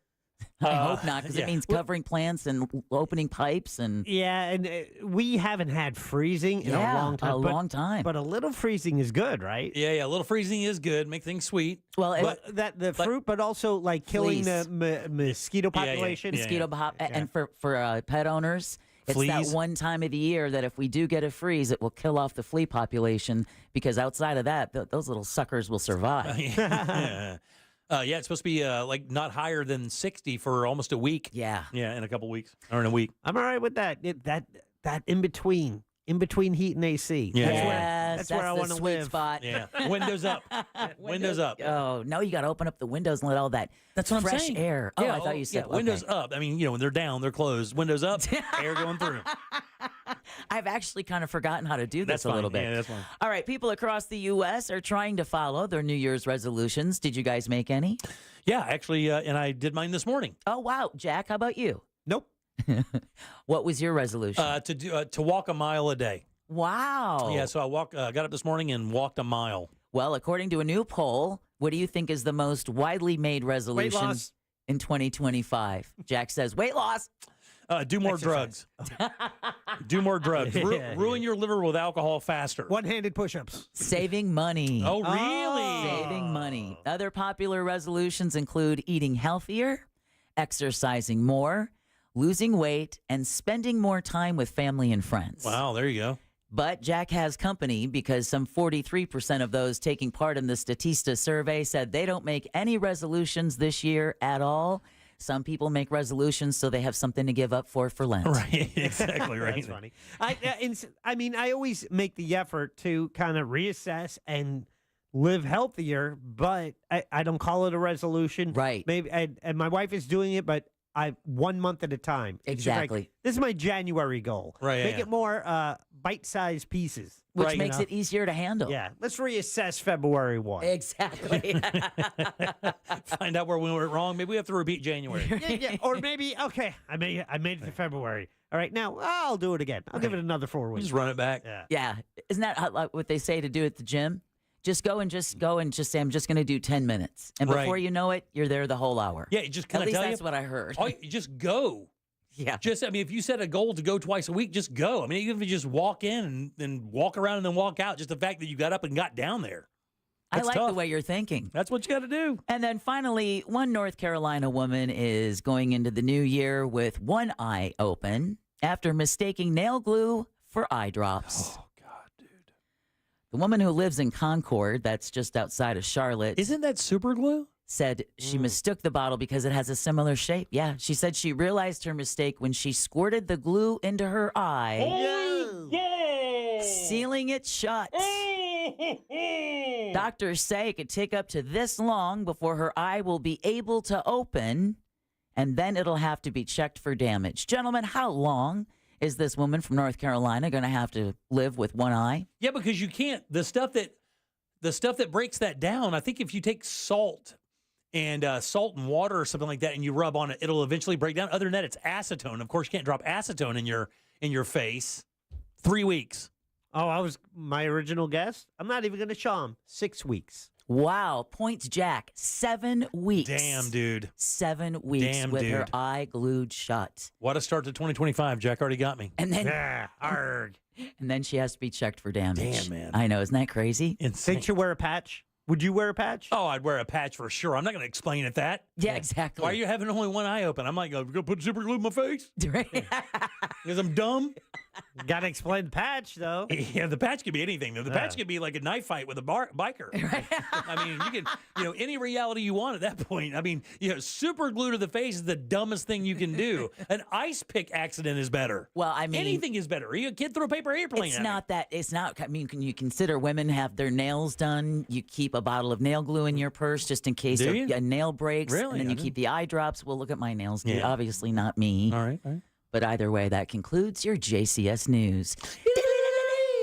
I hope not, because it means covering plants and opening pipes. And yeah, and we haven't had freezing in a long time. long time. But a little freezing is good, right? Yeah, a little freezing is good. Make things sweet. Well, the fruit, but also like killing the mosquito population. And for pet owners, it's that one time of the year that if we do get a freeze, it will kill off the flea population, because outside of that, those little suckers will survive. Yeah, it's supposed to be like not higher than 60 for almost a week. Yeah, in a couple weeks or in a week. I'm all right with that. That in between heat and AC. Yeah, that's where I want to live. Spot. Yeah, windows up. Windows up. Oh no, you got to open up the windows and let all that That's what I'm fresh saying. air. Oh, I thought you said windows up. I mean, when they're down, they're closed. Windows up, air going through. I've actually kind of forgotten how to do this That's a little fine. bit. Yeah, that's fine. All right, people across the U.S. are trying to follow their New Year's resolutions. Did you guys make any? Yeah, actually, and I did mine this morning. Oh, wow. Jack, how about you? Nope. What was your resolution? To walk a mile a day. Wow. Yeah, so I got up this morning and walked a mile. Well, according to a new poll, what do you think is the most widely made resolution in 2025? Jack says weight loss. Do more drugs. Do more drugs. Ruin your liver with alcohol faster. One-handed push-ups. Saving money. Oh, really? Saving money. Other popular resolutions include eating healthier, exercising more, losing weight, and spending more time with family and friends. Wow, there you go. But Jack has company, because some 43% of those taking part in the Statista survey said they don't make any resolutions this year at all. Some people make resolutions so they have something to give up for Lent. Right, exactly right. That's funny. I mean, I always make the effort to kind of reassess and live healthier, but I don't call it a resolution. Right. Maybe, and my wife is doing it, but 1 month at a time. It's just like, Exactly. this is my January goal. Right. Make it more bite-sized pieces. Which right, makes it easier to handle. Yeah. Let's reassess February 1. Exactly. Find out where we went wrong. Maybe we have to repeat January. Yeah, or maybe, okay, I made it to February. All right, now I'll do it again. I'll give it another 4 weeks. Just run it back. Yeah. Isn't that like what they say to do at the gym? Just go and just say, I'm just going to do 10 minutes. And before Right. you know it, you're there the whole hour. Yeah, just At least that's what I heard. You just go. Yeah. If you set a goal to go twice a week, just go. I mean, even if you just walk in and then walk around and then walk out, just the fact that you got up and got down there. I That's like tough. the way you're thinking. That's what you got to do. And then finally, one North Carolina woman is going into the new year with one eye open after mistaking nail glue for eye drops. Oh, God, dude. The woman who lives in Concord, that's just outside of Charlotte. Isn't that super glue? Said she mistook the bottle because it has a similar shape. Yeah, she said she realized her mistake when she squirted the glue into her eye, sealing it shut. Doctors say it could take up to this long before her eye will be able to open, and then it'll have to be checked for damage. Gentlemen, how long is this woman from North Carolina going to have to live with one eye? Yeah, because you can't. The stuff that breaks that down, I think if you take salt and water or something like that and you rub on it, it'll eventually break down. Other than that, it's acetone. Of course, you can't drop acetone in your face. 3 weeks. Oh, my original guess. I'm not even going to show him. 6 weeks. Wow. Points Jack. 7 weeks. Damn, dude. 7 weeks with her eye glued shut. What a start to 2025. Jack already got me. And then, arg. And then she has to be checked for damage. Damn, man. I know. Isn't that crazy? Insane. Think she'll wear a patch? Would you wear a patch? Oh, I'd wear a patch for sure. I'm not going to explain it that. Yeah, exactly. Why are you having only one eye open? I'm like, going to put super glue in my face? Because I'm dumb? Got to explain the patch, though. Yeah, the patch could be anything. The patch could be like a knife fight with a biker. I mean, you can, any reality you want at that point. I mean, super glue to the face is the dumbest thing you can do. An ice pick accident is better. Well, I mean, anything is better. A kid throw a paper airplane. It's not. I mean, can you consider women have their nails done? You keep a bottle of nail glue in your purse just in case a nail breaks. Really? And then you keep the eye drops. Well, look at my nails. Yeah. Obviously not me. All right. But either way, that concludes your JCS News.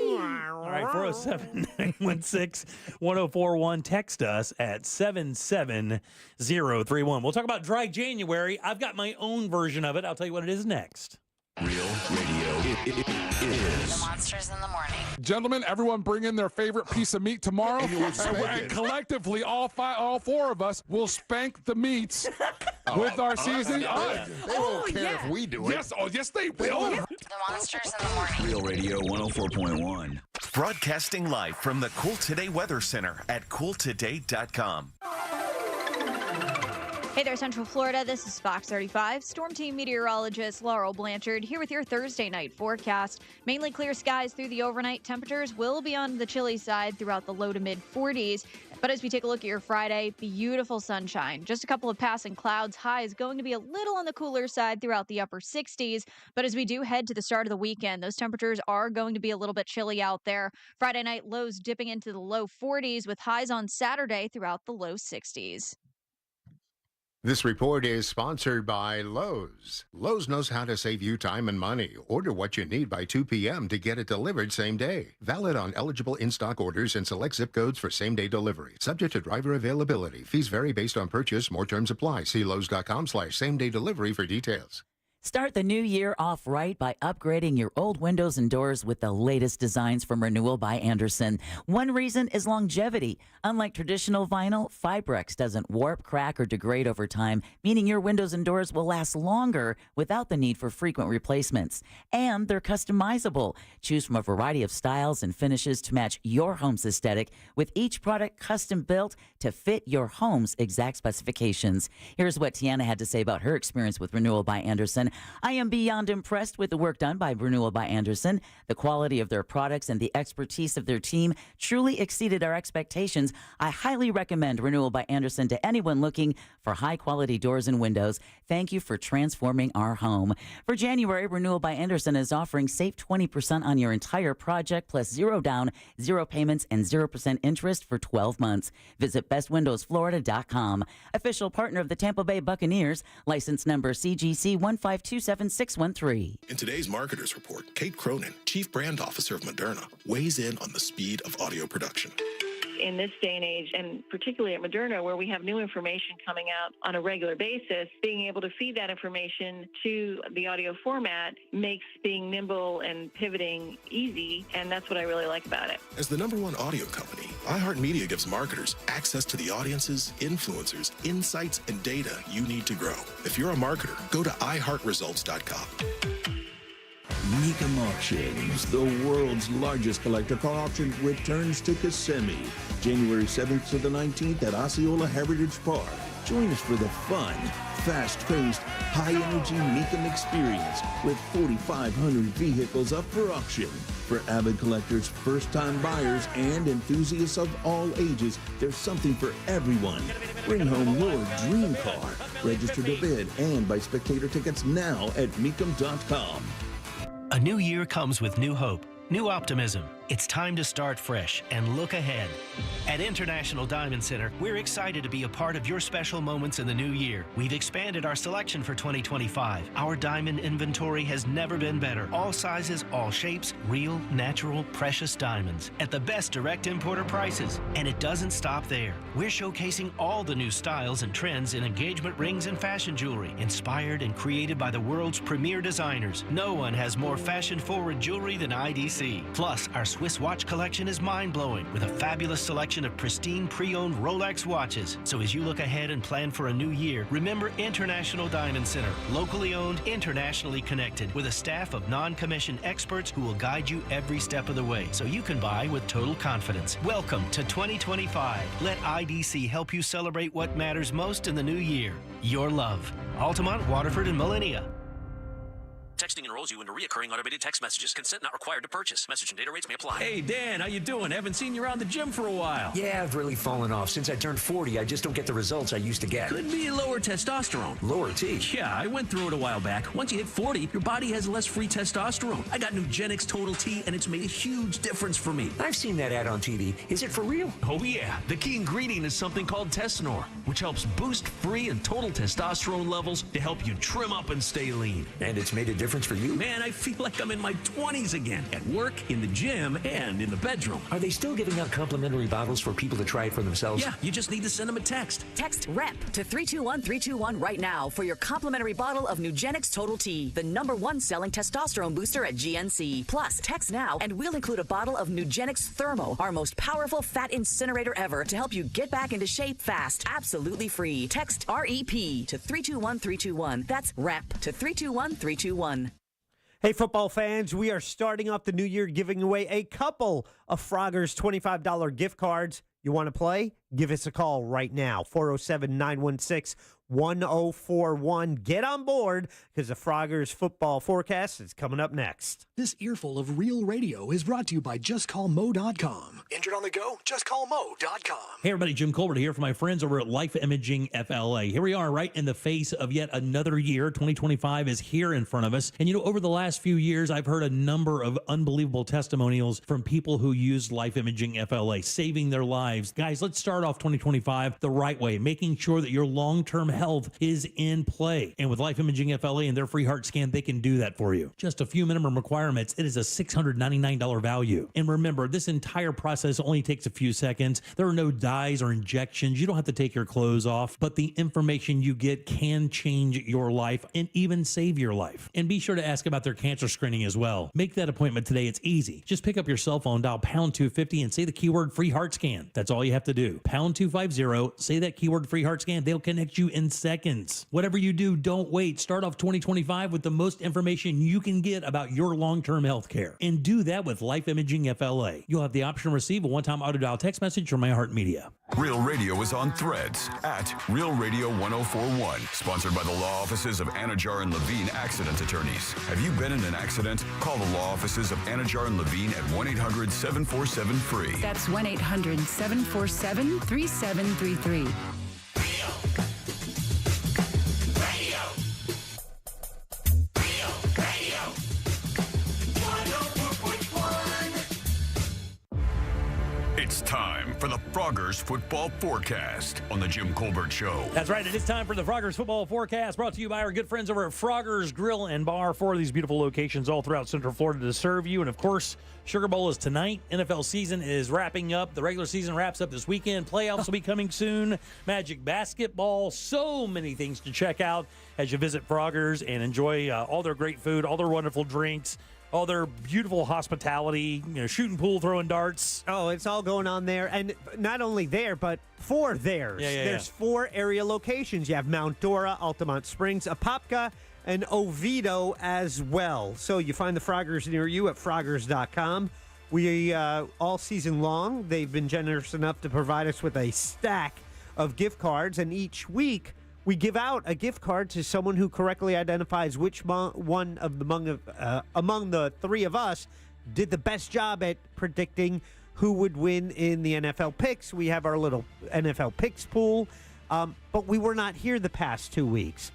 All right, 407-916-1041. Text us at 77031. We'll talk about Dry January. I've got my own version of it. I'll tell you what it is next. Real Radio is The Monsters in the Morning. Gentlemen, everyone bring in their favorite piece of meat tomorrow. And collectively, all four of us will spank the meats with our seasoning. They won't care if we do it. Yes, they will. The Monsters in the Morning. Real Radio 104.1. Broadcasting live from the Cool Today Weather Center at cooltoday.com. Hey there, Central Florida. This is Fox 35. Storm Team meteorologist Laurel Blanchard here with your Thursday night forecast. Mainly clear skies through the overnight. Temperatures will be on the chilly side throughout the low to mid 40s. But as we take a look at your Friday, beautiful sunshine. Just a couple of passing clouds. High is going to be a little on the cooler side throughout the upper 60s. But as we do head to the start of the weekend, those temperatures are going to be a little bit chilly out there. Friday night lows dipping into the low 40s with highs on Saturday throughout the low 60s. This report is sponsored by Lowe's. Lowe's knows how to save you time and money. Order what you need by 2 p.m. to get it delivered same day. Valid on eligible in-stock orders and select zip codes for same-day delivery. Subject to driver availability. Fees vary based on purchase. More terms apply. See Lowe's.com/same-day delivery for details. Start the new year off right by upgrading your old windows and doors with the latest designs from Renewal by Andersen. One reason is longevity. Unlike traditional vinyl, Fibrex doesn't warp, crack, or degrade over time, meaning your windows and doors will last longer without the need for frequent replacements. And they're customizable. Choose from a variety of styles and finishes to match your home's aesthetic, with each product custom built to fit your home's exact specifications. Here's what Tiana had to say about her experience with Renewal by Andersen. I am beyond impressed with the work done by Renewal by Andersen. The quality of their products and the expertise of their team truly exceeded our expectations. I highly recommend Renewal by Andersen to anyone looking for high-quality doors and windows. Thank you for transforming our home. For January, Renewal by Andersen is offering save 20% on your entire project, plus 0 down, 0 payments, and 0% interest for 12 months. Visit bestwindowsflorida.com. Official partner of the Tampa Bay Buccaneers. License number CGC 1527613. In today's Marketers Report, Kate Cronin, Chief Brand Officer of Moderna, weighs in on the speed of audio production. In this day and age, and particularly at Moderna, where we have new information coming out on a regular basis, being able to feed that information to the audio format makes being nimble and pivoting easy, and that's what I really like about it. As the #1 audio company, iHeartMedia gives marketers access to the audiences, influencers, insights, and data you need to grow. If you're a marketer, go to iHeartResults.com. Mecum Auctions, the world's largest collector car auction, returns to Kissimmee, January 7th to the 19th at Osceola Heritage Park. Join us for the fun, fast-paced, high-energy Mecum experience with 4,500 vehicles up for auction. For avid collectors, first-time buyers, and enthusiasts of all ages, there's something for everyone. Bring home your dream car. Register to bid and buy spectator tickets now at Mecum.com. A new year comes with new hope, new optimism. It's time to start fresh and look ahead. At International Diamond Center, we're excited to be a part of your special moments in the new year. We've expanded our selection for 2025. Our diamond inventory has never been better. All sizes, all shapes, real, natural, precious diamonds at the best direct importer prices. And it doesn't stop there. We're showcasing all the new styles and trends in engagement rings and fashion jewelry, inspired and created by the world's premier designers. No one has more fashion-forward jewelry than IDC. Plus, our Swiss watch collection is mind-blowing with a fabulous selection of pristine pre-owned Rolex watches. So as you look ahead and plan for a new year, remember International Diamond Center, locally owned, internationally connected, with a staff of non-commissioned experts who will guide you every step of the way so you can buy with total confidence. Welcome to 2025. Let IDC help you celebrate what matters most in the new year. Your love. Altamont, Waterford, and Millenia. Texting enrolls you into reoccurring automated text messages. Consent not required to purchase. Message and data rates may apply. Hey, Dan, how you doing? Haven't seen you around the gym for a while. Yeah, I've really fallen off. Since I turned 40, I just don't get the results I used to get. Could be lower testosterone. Lower T? Yeah, I went through it a while back. Once you hit 40, your body has less free testosterone. I got Nugenix Total T, and it's made a huge difference for me. I've seen that ad on TV. Is it for real? Oh, yeah. The key ingredient is something called Tesnor, which helps boost free and total testosterone levels to help you trim up and stay lean. And it's made a difference for you? Man, I feel like I'm in my 20s again. At work, in the gym, and in the bedroom. Are they still giving out complimentary bottles for people to try it for themselves? Yeah, you just need to send them a text. Text REP to 321-321 right now for your complimentary bottle of Nugenix Total T, the #1 selling testosterone booster at GNC. Plus, text now and we'll include a bottle of Nugenix Thermo, our most powerful fat incinerator ever, to help you get back into shape fast, absolutely free. Text REP to 321-321. That's REP to 321-321. Hey, football fans, we are starting off the new year giving away a couple of Frogger's $25 gift cards. You want to play? Give us a call right now, 407-916-1041. Get on board because the Frogger's football forecast is coming up next. This earful of real radio is brought to you by JustCallMo.com. Injured on the go? JustCallMo.com. Hey, everybody, Jim Colbert here for my friends over at Life Imaging FLA. Here we are right in the face of yet another year. 2025 is here in front of us. And, over the last few years, I've heard a number of unbelievable testimonials from people who used Life Imaging FLA, saving their lives. Guys, let's start off 2025 the right way, making sure that your long-term health is in play. And with Life Imaging FLA and their free heart scan, they can do that for you. Just a few minimum requirements. It is a $699 value. And remember, this entire process only takes a few seconds. There are no dyes or injections. You don't have to take your clothes off, but the information you get can change your life and even save your life. And be sure to ask about their cancer screening as well. Make that appointment today. It's easy. Just pick up your cell phone, dial pound 250 and say the keyword free heart scan. That's all you have to do. Pound 250, say that keyword free heart scan. They'll connect you in seconds. Whatever you do, don't wait. Start off 2025 with the most information you can get about your long-term health care. And do that with Life Imaging FLA. You'll have the option to receive a one-time auto-dial text message from iHeartMedia. Real Radio is on Threads at Real Radio 1041. Sponsored by the law offices of Anajar and Levine Accident Attorneys. Have you been in an accident? Call the law offices of Anajar and Levine at 1-800-747-FREE. That's 1-800-747-3733. It's time for the Froggers Football Forecast on the Jim Colbert Show. That's right. It is time for the Froggers Football Forecast, brought to you by our good friends over at Froggers Grill and Bar. 4 of these beautiful locations all throughout Central Florida to serve you. And, of course, Sugar Bowl is tonight. NFL season is wrapping up. The regular season wraps up this weekend. Playoffs will be coming soon. Magic basketball. So many things to check out as you visit Froggers and enjoy all their great food, all their wonderful drinks, all their beautiful hospitality, shooting pool, throwing darts. Oh, it's all going on there. And not only there, but 4 theirs. There's 4 area locations. You have Mount Dora, Altamont Springs, Apopka, and Oviedo as well. So you find the Froggers near you at Froggers.com. We, all season long, they've been generous enough to provide us with a stack of gift cards. And each week, we give out a gift card to someone who correctly identifies which one of among the 3 of us did the best job at predicting who would win in the NFL picks. We have our little NFL picks pool, but we were not here the past 2 weeks.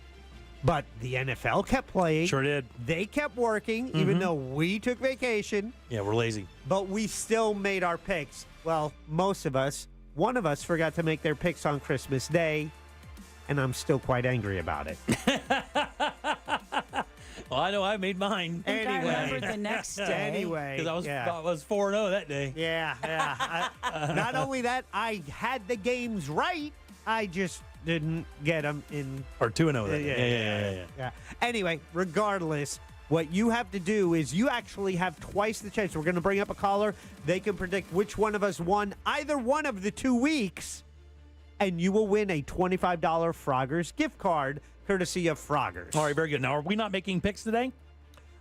But the NFL kept playing. Sure did. They kept working, even though we took vacation. Yeah, we're lazy. But we still made our picks. Well, most of us. One of us forgot to make their picks on Christmas Day. And I'm still quite angry about it. Well, I know I made mine. Anyway. I remember the next day. Anyway. Because I was 4-0 that day. Yeah. Not only that, I had the games right. I just didn't get them in. Or 2-0 that day. Yeah. Anyway, regardless, what you have to do is you actually have twice the chance. We're going to bring up a caller. They can predict which one of us won either one of the 2 weeks. And you will win a $25 Froggers gift card, courtesy of Froggers. All right, very good. Now, are we not making picks today?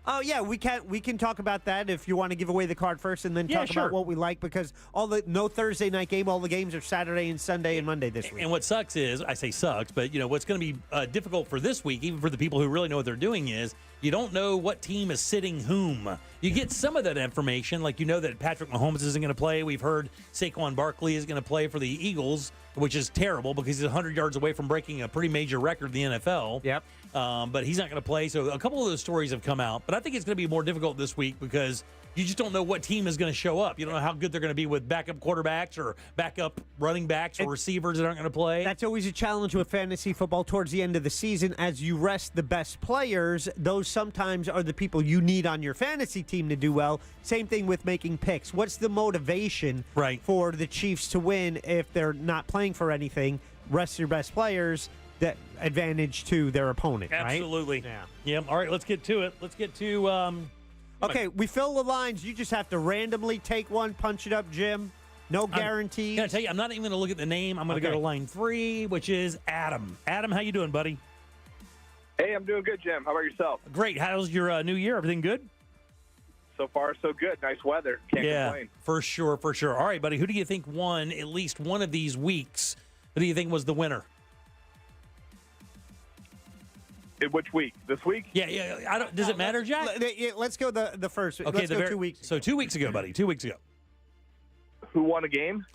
Oh, yeah, we can talk about that if you want to give away the card first and then talk about what we like, because no Thursday night game. All the games are Saturday and Sunday and Monday this week. And what sucks is, I say sucks, but what's going to be difficult for this week, even for the people who really know what they're doing, is you don't know what team is sitting whom. You get some of that information, like you know that Patrick Mahomes isn't going to play. We've heard Saquon Barkley is going to play for the Eagles, which is terrible because he's 100 yards away from breaking a pretty major record in the NFL. Yep. But he's not going to play. So a couple of those stories have come out. But I think it's going to be more difficult this week because you just don't know what team is going to show up. You don't know how good they're going to be with backup quarterbacks or backup running backs or receivers that aren't going to play. That's always a challenge with fantasy football towards the end of the season. As you rest the best players, those sometimes are the people you need on your fantasy team to do well. Same thing with making picks. What's the motivation for the Chiefs to win if they're not playing for anything? Rest your best players. That advantage to their opponent, right? Absolutely. Yeah. Yep. All right, let's get to it. Let's get to okay, we fill the lines. You just have to randomly take one, punch it up, Jim. No guarantees. Can I tell you, I'm not even going to look at the name. I'm going to go to line 3, which is Adam. Adam, how you doing, buddy? Hey, I'm doing good, Jim. How about yourself? Great. How's your new year? Everything good? So far, so good. Nice weather. Can't complain. For sure, for sure. All right, buddy, who do you think won at least one of these weeks? Who do you think was the winner? In which week? This week? Yeah. Does it matter, Jack? Let's go the first. Okay, let's go 2 weeks. So 2 weeks ago, buddy. 2 weeks ago. Who won a game?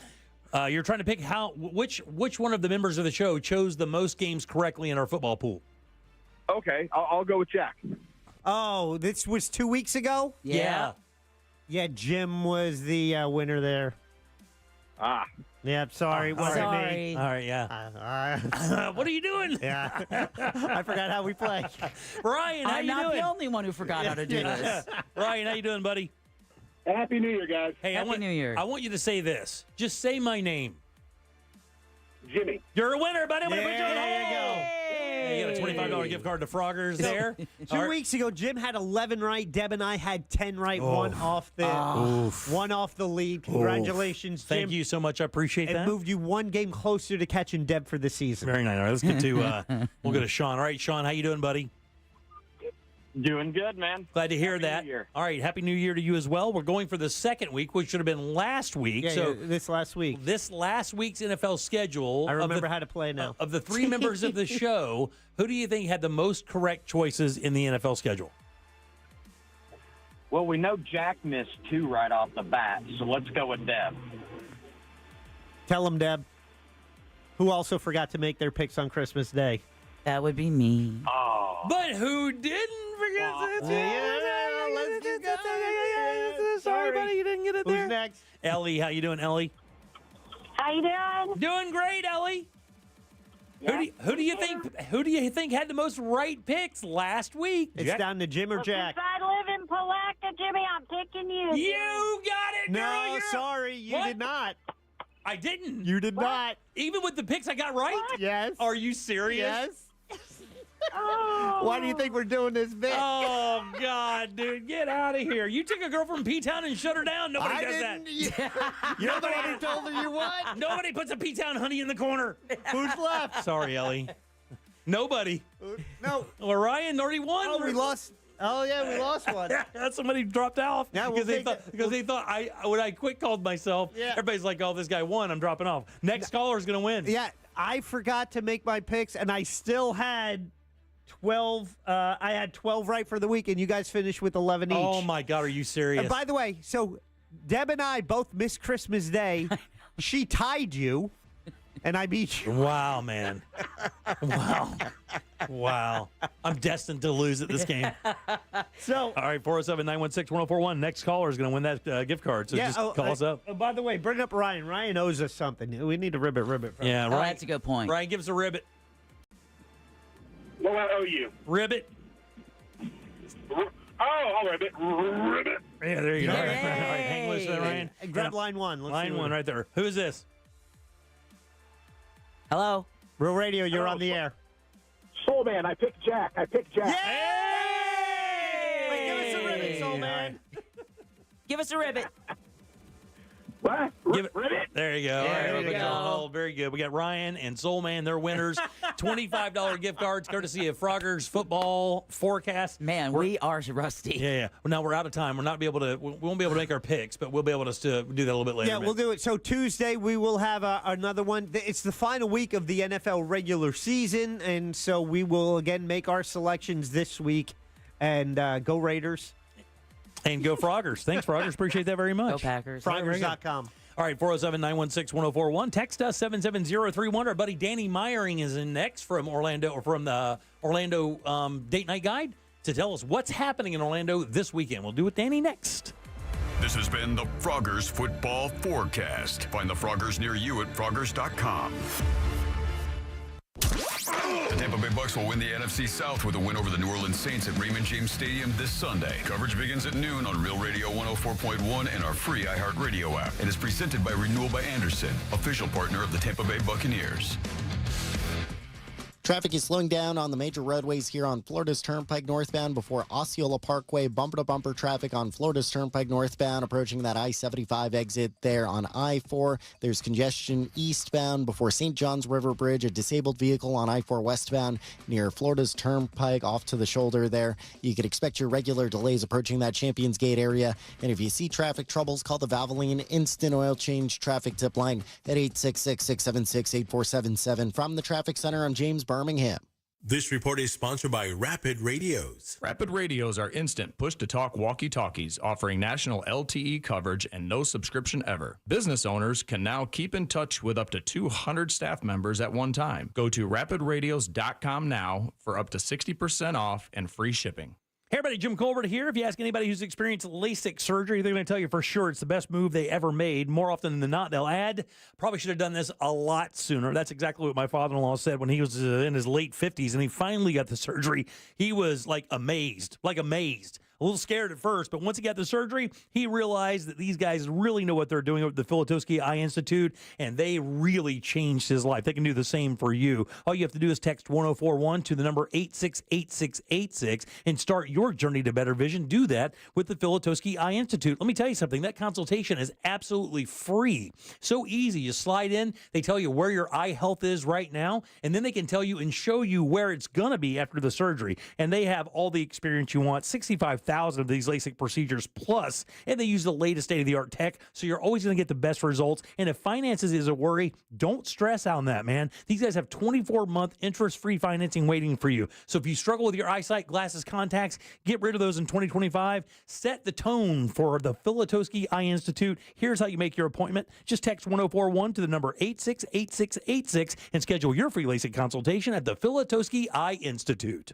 You're trying to pick which one of the members of the show chose the most games correctly in our football pool. Okay, I'll go with Jack. Oh, this was 2 weeks ago? Yeah. Yeah, Jim was the winner there. Ah. Yeah, sorry. It wasn't me. All right, yeah. What are you doing? Yeah. I forgot how we play. Ryan, how I'm you not doing? the only one who forgot how to do this. Ryan, how you doing, buddy? Happy New Year, guys. Hey, Happy New Year. I want you to say this. Just say my name. Jimmy. You're a winner, buddy. I'm going to put you on There you go. You got a $25 gift card to Froggers there. 2 weeks ago, Jim had 11 right. Deb and I had 10 right. One off the lead. Congratulations, Jim. Thank you so much. I appreciate that. It moved you one game closer to catching Deb for the season. Very nice. All right, let's get to we'll go to Sean. All right, Sean, how you doing, buddy? Doing good, man. Glad to hear Happy that. New Year. All right, Happy New Year to you as well. We're going for the second week, which should have been last week. This last week. This last week's NFL schedule. I remember how to play now. Of the 3 members of the show, who do you think had the most correct choices in the NFL schedule? Well, we know Jack missed 2 right off the bat, so let's go with Deb. Tell them, Deb. Who also forgot to make their picks on Christmas Day? That would be me. Oh. But who didn't forget Sorry, buddy, you didn't get it there. Who's next? Ellie, how you doing, Ellie? How you doing? Doing great, Ellie. Who do you think had the most right picks last week? It's down to Jim or Jack. Since I live in Palatka, Jimmy, I'm picking you. You got it, girl. No, sorry, you did not. I didn't. You did not. Even with the picks I got right? Yes. Are you serious? Yes. Oh. Why do you think we're doing this bit? Oh, God, dude. Get out of here. You took a girl from P-Town and shut her down. Nobody does that. You're the one who told her you what? Nobody puts a P-Town honey in the corner. Who's left? Sorry, Ellie. Nobody. No. Well, Ryan already won. Oh, we lost. Oh, yeah, we lost one. Somebody dropped off Yeah, because they thought when I quick called myself, everybody's like, oh, this guy won. I'm dropping off. Next caller's going to win. Yeah, I forgot to make my picks, and I still had 12. I had 12 right for the week, and you guys finished with 11 each. Oh, my God. Are you serious? And by the way, so Deb and I both missed Christmas Day. She tied you, and I beat you. Wow, man. Wow. I'm destined to lose at this game. So, all right, 407-916-1041. Next caller is going to win that gift card, so just call us up. By the way, bring up Ryan. Ryan owes us something. We need a ribbit. Yeah, Ryan, that's a good point. Ryan, give us a ribbit. What do I owe you? Ribbit. Oh, ribbit. Ribbit. Yeah, there you go. All right, hang loose there, Ryan. Grab line 1. Line 1 right there. Who is this? Hello? Real Radio, you're on the air. Soul Man, I picked Jack. Wait, give us a ribbit, Soul Man. Give us a ribbit. What? Ribbit? There you go. All right, we'll put you on hold. Very good. We got Ryan and Soul Man. They're winners. $25 gift cards courtesy of Froggers Football Forecast. Man, we are rusty. Yeah. Well, now we're out of time. We won't be able to make our picks, but we'll be able to do that a little bit later. Yeah, we'll do it. So Tuesday we will have another one. It's the final week of the NFL regular season, and so we will again make our selections this week. And go Raiders. And go Froggers. Thanks, Froggers. Appreciate that very much. Go Packers. Froggers.com. All right, 407-916-1041. Text us 77031. Our buddy Danny Meyering is in next from Orlando, or from the Orlando Date Night Guide, to tell us what's happening in Orlando this weekend. We'll do it, Danny, next. This has been the Froggers Football Forecast. Find the Froggers near you at Froggers.com. The Tampa Bay Bucks will win the NFC South with a win over the New Orleans Saints at Raymond James Stadium this Sunday. Coverage begins at noon on Real Radio 104.1 and our free iHeartRadio app. And is presented by Renewal by Anderson, official partner of the Tampa Bay Buccaneers. Traffic is slowing down on the major roadways here on Florida's Turnpike northbound before Osceola Parkway. Bumper-to-bumper traffic on Florida's Turnpike northbound approaching that I-75 exit there on I-4. There's congestion eastbound before St. John's River Bridge. A disabled vehicle on I-4 westbound near Florida's Turnpike off to the shoulder there. You could expect your regular delays approaching that Champions Gate area. And if you see traffic troubles, call the Valvoline Instant Oil Change traffic tip line at 866-676-8477 from the Traffic Center on James Birmingham. This report is sponsored by Rapid Radios. Rapid Radios are instant push-to-talk walkie-talkies offering national LTE coverage and no subscription ever. Business owners can now keep in touch with up to 200 staff members at one time. Go to rapidradios.com now for up to 60% off and free shipping. Hey everybody, Jim Colbert here. If you ask anybody who's experienced LASIK surgery, they're going to tell you for sure it's the best move they ever made. More often than not, they'll add, probably should have done this a lot sooner. That's exactly what my father-in-law said when he was in his late 50s and he finally got the surgery. He was amazed. A little scared at first, but once he got the surgery, he realized that these guys really know what they're doing at the Filatowski Eye Institute, and they really changed his life. They can do the same for you. All you have to do is text 1041 to the number 868686 and start your journey to better vision. Do that with the Filatowski Eye Institute. Let me tell you something. That consultation is absolutely free. So easy. You slide in, they tell you where your eye health is right now, and then they can tell you and show you where it's going to be after the surgery. And they have all the experience you want, 65,000 of these LASIK procedures plus, and they use the latest state-of-the-art tech, so you're always going to get the best results. And if finances is a worry, don't stress on that, man. These guys have 24-month interest-free financing waiting for you. So if you struggle with your eyesight, glasses, contacts, get rid of those in 2025. Set the tone for the Filatowski Eye Institute. Here's how you make your appointment. Just text 1041 to the number 868686 and schedule your free LASIK consultation at the Filatowski Eye Institute.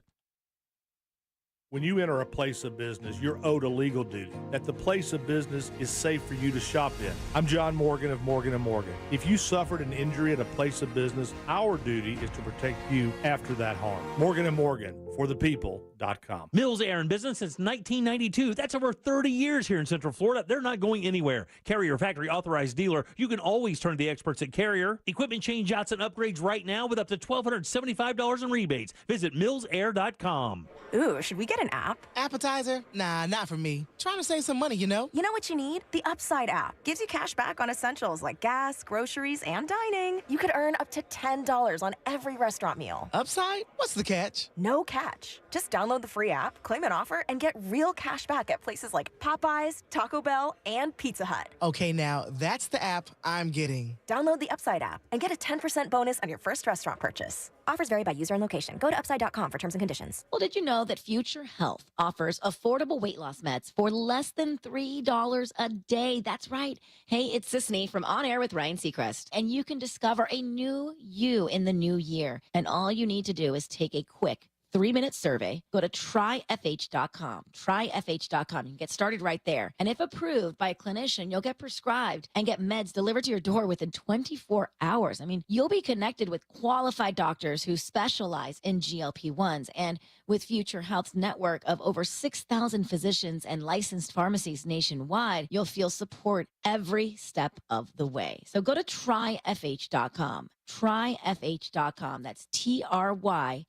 When you enter a place of business, you're owed a legal duty that the place of business is safe for you to shop in. I'm John Morgan of Morgan & Morgan. If you suffered an injury at a place of business, our duty is to protect you after that harm. Morgan & Morgan, for the people.com. Mills Air in business since 1992. That's over 30 years here in Central Florida. They're not going anywhere. Carrier factory authorized dealer. You can always turn to the experts at Carrier. Equipment change outs and upgrades right now with up to $1,275 in rebates. Visit millsair.com. Ooh, should we get an app? Appetizer? Nah, not for me. Trying to save some money, you know? You know what you need? The Upside app. Gives you cash back on essentials like gas, groceries, and dining. You could earn up to $10 on every restaurant meal. Upside? What's the catch? No catch. Just download the free app, claim an offer, and get real cash back at places like Popeyes, Taco Bell, and Pizza Hut. Okay, now that's the app I'm getting. Download the Upside app and get a 10% bonus on your first restaurant purchase. Offers vary by user and location. Go to upside.com for terms and conditions. Well, did you know that Future Health offers affordable weight loss meds for less than $3 a day? That's right. Hey, it's Sisney from On Air with Ryan Seacrest, and you can discover a new you in the new year. And all you need to do is take a quick 3-minute survey. Go to tryfh.com. Tryfh.com. You can get started right there. And if approved by a clinician, you'll get prescribed and get meds delivered to your door within 24 hours. I mean, you'll be connected with qualified doctors who specialize in GLP-1s. And with Future Health's network of over 6,000 physicians and licensed pharmacies nationwide, you'll feel support every step of the way. So go to tryfh.com. Tryfh.com. That's tryfh.com.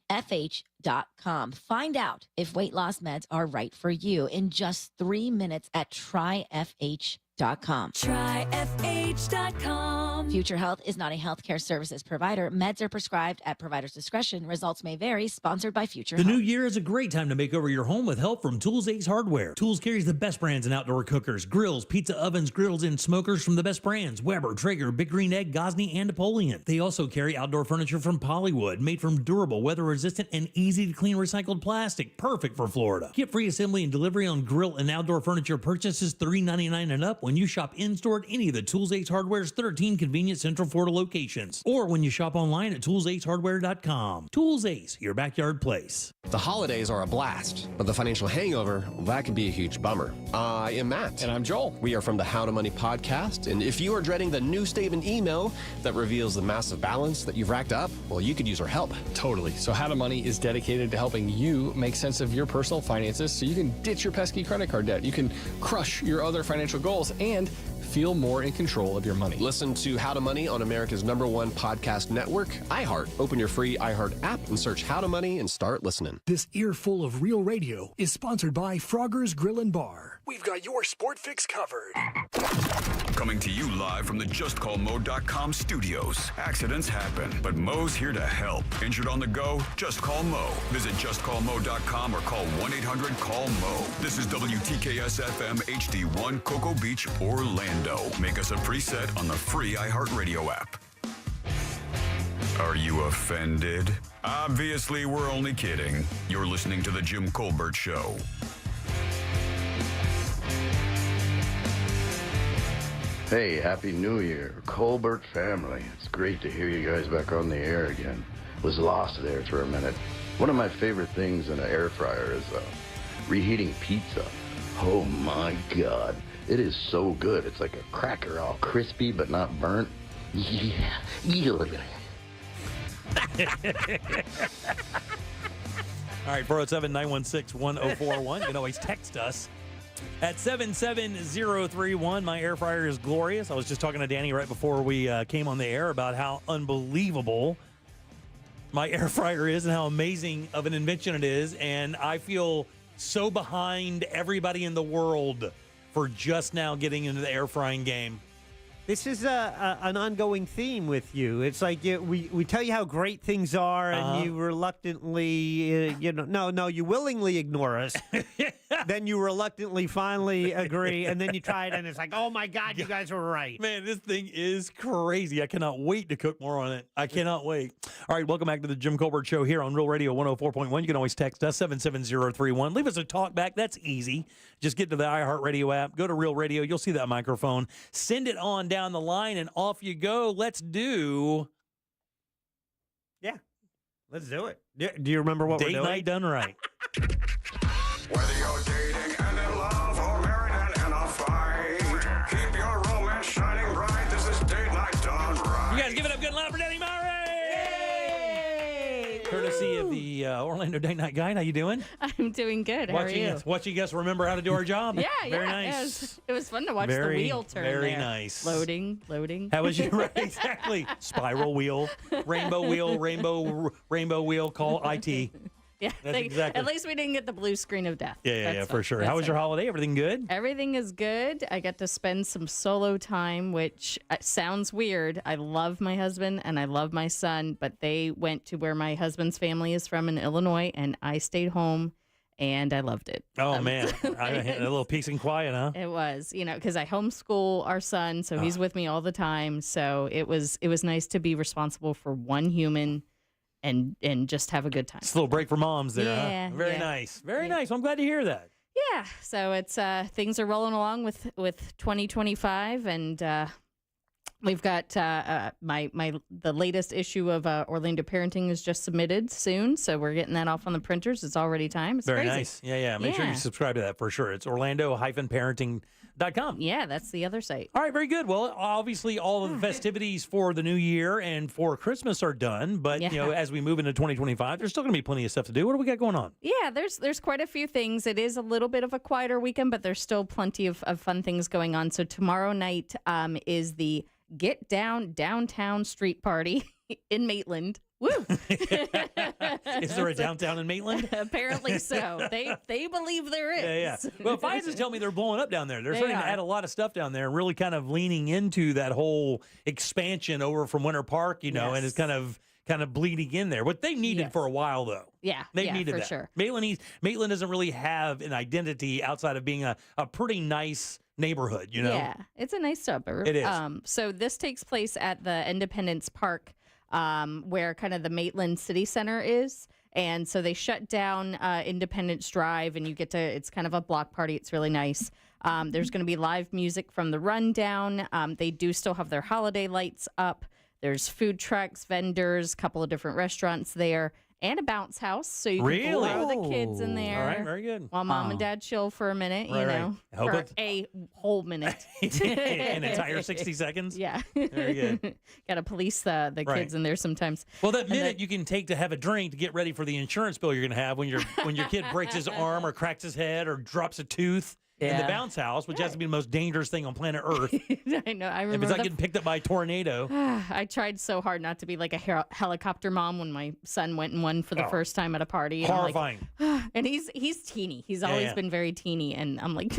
Find out if weight loss meds are right for you in just 3 minutes at tryfh.com. TryFH.com. TryFH.com. Future Health is not a healthcare services provider. Meds are prescribed at provider's discretion. Results may vary. Sponsored by Future The Health. new year is a great time to make over your home with help from Tools Ace Hardware. Tools carries the best brands in outdoor cookers, grills, pizza ovens, grills, and smokers from the best brands: Weber, Traeger, Big Green Egg, Gosney, and Napoleon. They also carry outdoor furniture from Polywood, made from durable, weather-resistant, and easy-to-clean recycled plastic, perfect for Florida. Get free assembly and delivery on grill and outdoor furniture purchases $3.99 and up when you shop in-store at any of the Tools Ace Hardware's 13 convenient Central Florida locations, or when you shop online at toolsacehardware.com. Tools Ace, your backyard place. The holidays are a blast, but the financial hangover, well, that can be a huge bummer. I am Matt. And I'm Joel. We are from the How to Money podcast, and if you are dreading the new statement email that reveals the massive balance that you've racked up, well, you could use our help. Totally. So How to Money is dedicated to helping you make sense of your personal finances so you can ditch your pesky credit card debt, you can crush your other financial goals, and feel more in control of your money. Listen to How to Money on America's #1 podcast network, iHeart. Open your free iHeart app and search How to Money and start listening. This earful of real radio is sponsored by Frogger's Grill and Bar. We've got your sport fix covered. Coming to you live from the JustCallMo.com studios. Accidents happen, but Mo's here to help. Injured on the go? Just call Mo. Visit JustCallMo.com or call 1-800-CALL-MO. This is WTKS-FM HD1 Cocoa Beach, Orlando. Make us a preset on the free iHeartRadio app. Are you offended? Obviously, we're only kidding. You're listening to The Jim Colbert Show. Hey, Happy New Year, Colbert family. It's great to hear you guys back on the air again. Was lost there for a minute. One of my favorite things in an air fryer is reheating pizza. Oh my God, it is so good. It's like a cracker, all crispy but not burnt. Yeah, All right, 407-916-1041. You can always text us at 77031. My air fryer is glorious. I was just talking to Danny right before we came on the air about how unbelievable my air fryer is and how amazing of an invention it is. And I feel so behind everybody in the world for just now getting into the air frying game. This is an ongoing theme with you. It's like we tell you how great things are, and you reluctantly, you willingly ignore us. Then you reluctantly finally agree, and then you try it, and it's like, oh my God, you guys were right. Man, this thing is crazy. I cannot wait to cook more on it. I cannot wait. All right, welcome back to the Jim Colbert Show here on Real Radio 104.1. You can always text us, 77031. Leave us a talk back. That's easy. Just get to the iHeartRadio app. Go to Real Radio. You'll see that microphone. Send it on down the line, and off you go. Let's do... Yeah, let's do it. Do you remember what we're doing? Date night done right. Whether you're dating and in love or married and in a fight, keep your romance shining bright. This is date night done right. You guys give it up good and loud for Danny Murray! Courtesy of the Orlando Date Night Guide. How you doing? I'm doing good. How are you? Watching us remember how to do our job. Very nice. It was fun to watch the wheel turn. Very there. nice. Loading. How was your right? Exactly. Spiral wheel, rainbow wheel. Call IT. Yeah, exactly. At least we didn't get the blue screen of death. Yeah, for sure. How was your holiday? Everything good? Everything is good. I got to spend some solo time, which sounds weird. I love my husband and I love my son, but they went to where my husband's family is from in Illinois, and I stayed home, and I loved it. Oh, man. A little peace and quiet, huh? It was, because I homeschool our son, so he's with me all the time. So it was nice to be responsible for one human and just have a good time. It's a little break for moms there, huh? Very nice. Very nice. I'm glad to hear that. Yeah. So it's things are rolling along with 2025, and we've got the latest issue of Orlando Parenting is just submitted soon, so we're getting that off on the printers. It's already time. It's very crazy. Nice. Yeah. Make sure you subscribe to that for sure. It's Orlando-parenting.com. Yeah, that's the other site. All right, very good. Well, obviously, all of the festivities for the new year and for Christmas are done. But, as we move into 2025, there's still going to be plenty of stuff to do. What do we got going on? Yeah, there's quite a few things. It is a little bit of a quieter weekend, but there's still plenty of fun things going on. So tomorrow night is the Get Down Downtown Street Party in Maitland. Woo! Is there a downtown in Maitland? Apparently so. They believe there is. Yeah. Well, Pfizer's telling me they're blowing up down there. They're They starting to are. add a lot of stuff down there, really kind of leaning into that whole expansion over from Winter Park, and it's kind of bleeding in there. What they needed for a while, though. Yeah, They needed for that. sure. Maitland doesn't really have an identity outside of being a pretty nice neighborhood, Yeah, it's a nice suburb. It is. So this takes place at the Independence Park, where kind of the Maitland City Center is. And so they shut down Independence Drive, and you get to, it's kind of a block party. It's really nice. There's going to be live music from the Rundown. They do still have their holiday lights up. There's food trucks, vendors, a couple of different restaurants there, and a bounce house. So you can throw the kids in there. All right, very good. While mom and dad chill for a minute, Right, you right. know, Hope for it- a whole minute. An entire 60 seconds? Yeah. Very good. Got to police the Right. kids in there sometimes. Well, that And minute you can take to have a drink to get ready for the insurance bill you're going to have when your kid breaks his arm or cracks his head or drops a tooth in the Yeah. bounce house, which has to be the most dangerous thing on planet Earth. I know. I If remember it's not getting picked up by a tornado. I tried so hard not to be like a helicopter mom when my son went and won for the Oh. first time at a party. And I'm like, Horrifying. and he's teeny. He's Yeah, always yeah. been very teeny, and I'm like,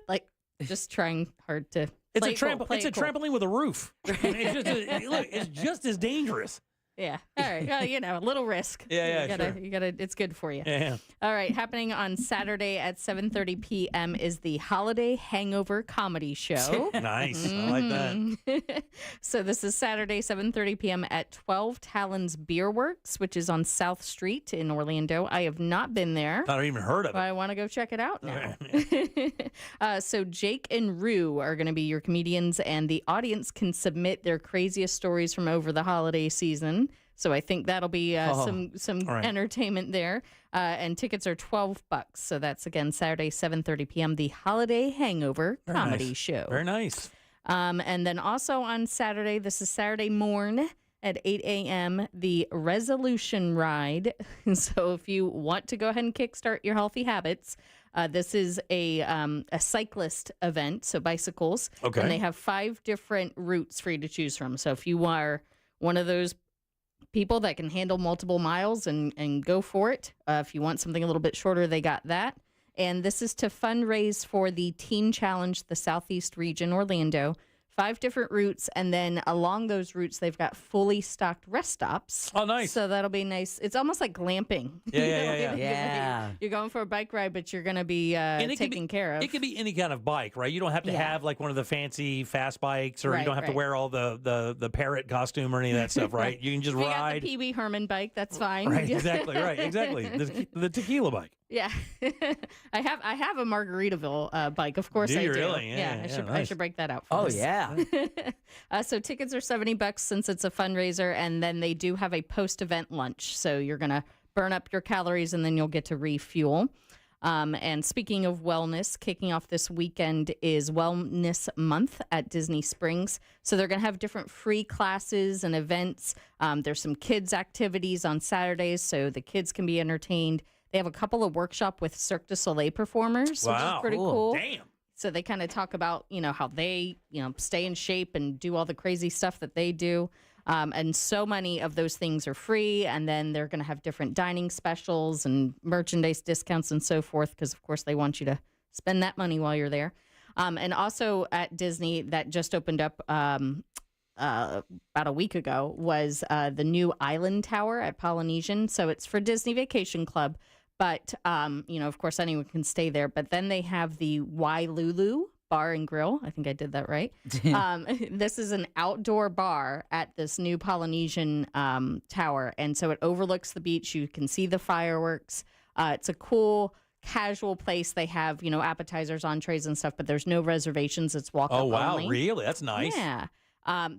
like just trying hard to. It's play a it cool, play It's a it cool. trampoline with a roof. Look, it's just as dangerous. Yeah. All right. A little risk. Yeah, You gotta, sure. you gotta. It's good for you. Yeah. All right. Happening on Saturday at 7:30 p.m. is the Holiday Hangover Comedy Show. Nice. I like that. So this is Saturday, 7:30 p.m. at 12 Talons Beer Works, which is on South Street in Orlando. I have not been there. I don't even heard of But it. I want to go check it out now. So Jake and Rue are going to be your comedians, and the audience can submit their craziest stories from over the holiday season. So I think that'll be some All right. entertainment there. And tickets are $12. So that's again Saturday, 7:30 p.m. The Holiday Hangover Very Comedy nice. Show. Very nice. And then also on Saturday, this is Saturday morn at 8 a.m., the Resolution Ride. So if you want to go ahead and kickstart your healthy habits, this is a cyclist event, so bicycles. Okay. And they have 5 different routes for you to choose from. So if you are one of those people that can handle multiple miles and go for it, if you want something a little bit shorter, they got that. And this is to fundraise for the Teen Challenge, the Southeast Region, Orlando. 5 different routes, and then along those routes, they've got fully stocked rest stops. Oh, nice. So that'll be nice. It's almost like glamping. Yeah. You're going for a bike ride, but you're going to be And it could taken care of. It could be any kind of bike, right? You don't have to have like one of the fancy fast bikes, or you Right, don't have to right. wear all the parrot costume or any of that stuff, right? You can just If you ride. got the Pee Wee Herman bike, that's fine. Right, exactly, right, exactly. The tequila bike. Yeah, I have a Margaritaville bike. Of course, Do I you do. really? Yeah, I yeah, should nice. break that out. Oh, For us. yeah. So tickets are $70 since it's a fundraiser, and then they do have a post-event lunch. So you're gonna burn up your calories, and then you'll get to refuel. And speaking of wellness, kicking off this weekend is Wellness Month at Disney Springs. So they're going to have different free classes and events. There's some kids' activities on Saturdays, so the kids can be entertained. They have a couple of workshops with Cirque du Soleil performers, which is Wow. pretty cool. Damn. So they kind of talk about, how they, stay in shape and do all the crazy stuff that they do. And so many of those things are free. And then they're going to have different dining specials and merchandise discounts and so forth, because, of course, they want you to spend that money while you're there. And also at Disney, that just opened up about a week ago, was the new Island Tower at Polynesian. So it's for Disney Vacation Club. But, of course, anyone can stay there. But then they have the Wailulu Bar and Grill. I think I did that right. This is an outdoor bar at this new Polynesian tower. And so it overlooks the beach. You can see the fireworks. It's a cool, casual place. They have, appetizers, entrees, and stuff, but there's no reservations. It's walk-up Oh, wow. only. Really? That's nice. Yeah.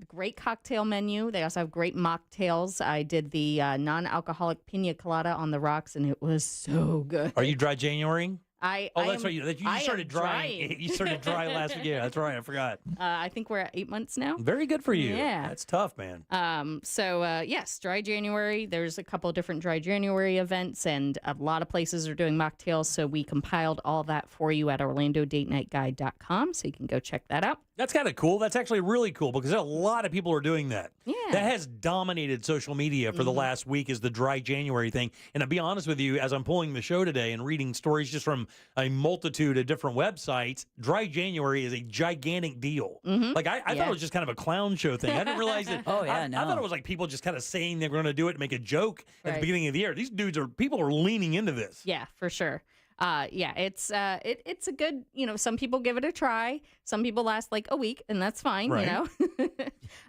Great cocktail menu. They also have great mocktails. I did the non-alcoholic pina colada on the rocks, and it was so good. Are you dry January? That's right. You just started drying. You started dry last week. Yeah, that's right. I forgot. I think we're at 8 months now. Very good for you. Yeah. That's tough, man. Yes, Dry January. There's a couple of different Dry January events, and a lot of places are doing mocktails. So we compiled all that for you at OrlandoDateNightGuide.com, so you can go check that out. That's kind of cool. That's actually really cool because a lot of people are doing that. Yeah. That has dominated social media for the last week is the Dry January thing. And to be honest with you, as I'm pulling the show today and reading stories just from a multitude of different websites, Dry January is a gigantic deal. Like I thought it was just kind of a clown show thing. I didn't realize that. I thought it was like people just kind of saying they're going to do it to make a joke at the beginning of the year. These people are leaning into this. Yeah, for sure. It's a good, some people give it a try. Some people last like a week, and that's fine,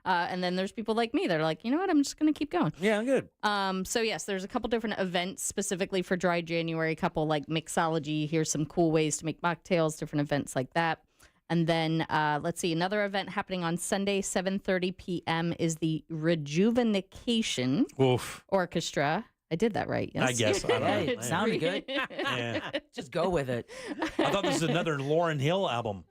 and then there's people like me that are like, you know what, I'm just going to keep going. Yeah, I'm good. So yes, there's a couple different events specifically for Dry January, a couple like mixology. Here's some cool ways to make mocktails, different events like that. And then let's see, another event happening on Sunday, 7:30 p.m. is the Rejuvenation Orchestra. I did that right. Yes. I guess. I don't know. It sounded good. Yeah. Just go with it. I thought this was another Lauryn Hill album.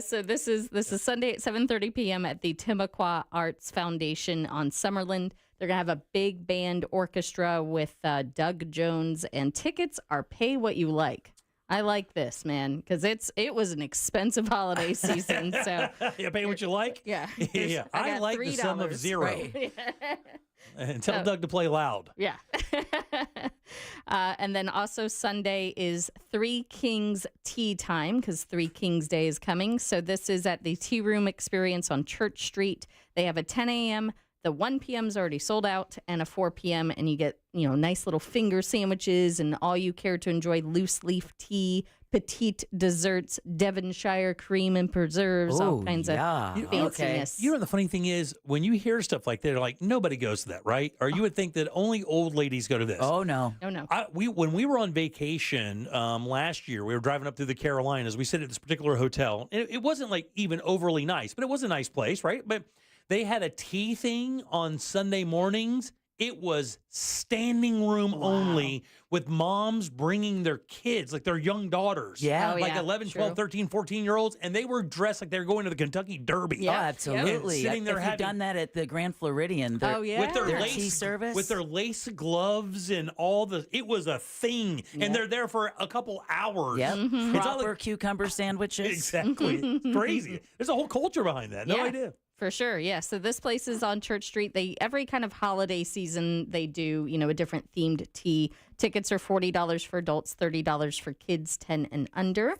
So this is Sunday at 7:30 p.m. at the Timucua Arts Foundation on Summerlin. They're gonna have a big band orchestra with Doug Jones, and tickets are pay what you like. I like this, man, because it was an expensive holiday season. So you pay what you like. Yeah. Yeah. I like the sum of zero. Right. And tell Doug to play loud. Yeah. And then also Sunday is Three Kings Tea Time because Three Kings Day is coming. So this is at the Tea Room Experience on Church Street. They have a 10 a.m. The 1 p.m. is already sold out, and a 4 p.m. and you get nice little finger sandwiches and all you care to enjoy: loose leaf tea, petite desserts, Devonshire cream and preserves, all kinds of fanciness. You know, the funny thing is, when you hear stuff like that, like nobody goes to that, right? Or you would think that only old ladies go to this. Oh no, no. When we were on vacation last year, we were driving up through the Carolinas. We stayed at this particular hotel. It wasn't like even overly nice, but it was a nice place, right? But they had a tea thing on Sunday mornings. It was standing room only with moms bringing their kids, like their young daughters. Yeah. Like 11, 12, 13, 14-year-olds. And they were dressed like they were going to the Kentucky Derby. Yeah, absolutely. Sitting there you've done that at the Grand Floridian. With their their lace tea service. With their lace gloves and all it was a thing. Yep. And they're there for a couple hours. Yep. Mm-hmm. It's all Proper cucumber sandwiches. Exactly. It's crazy. There's a whole culture behind that. No idea. For sure, yeah. So this place is on Church Street. Every kind of holiday season, they do, a different themed tea. Tickets are $40 for adults, $30 for kids 10 and under.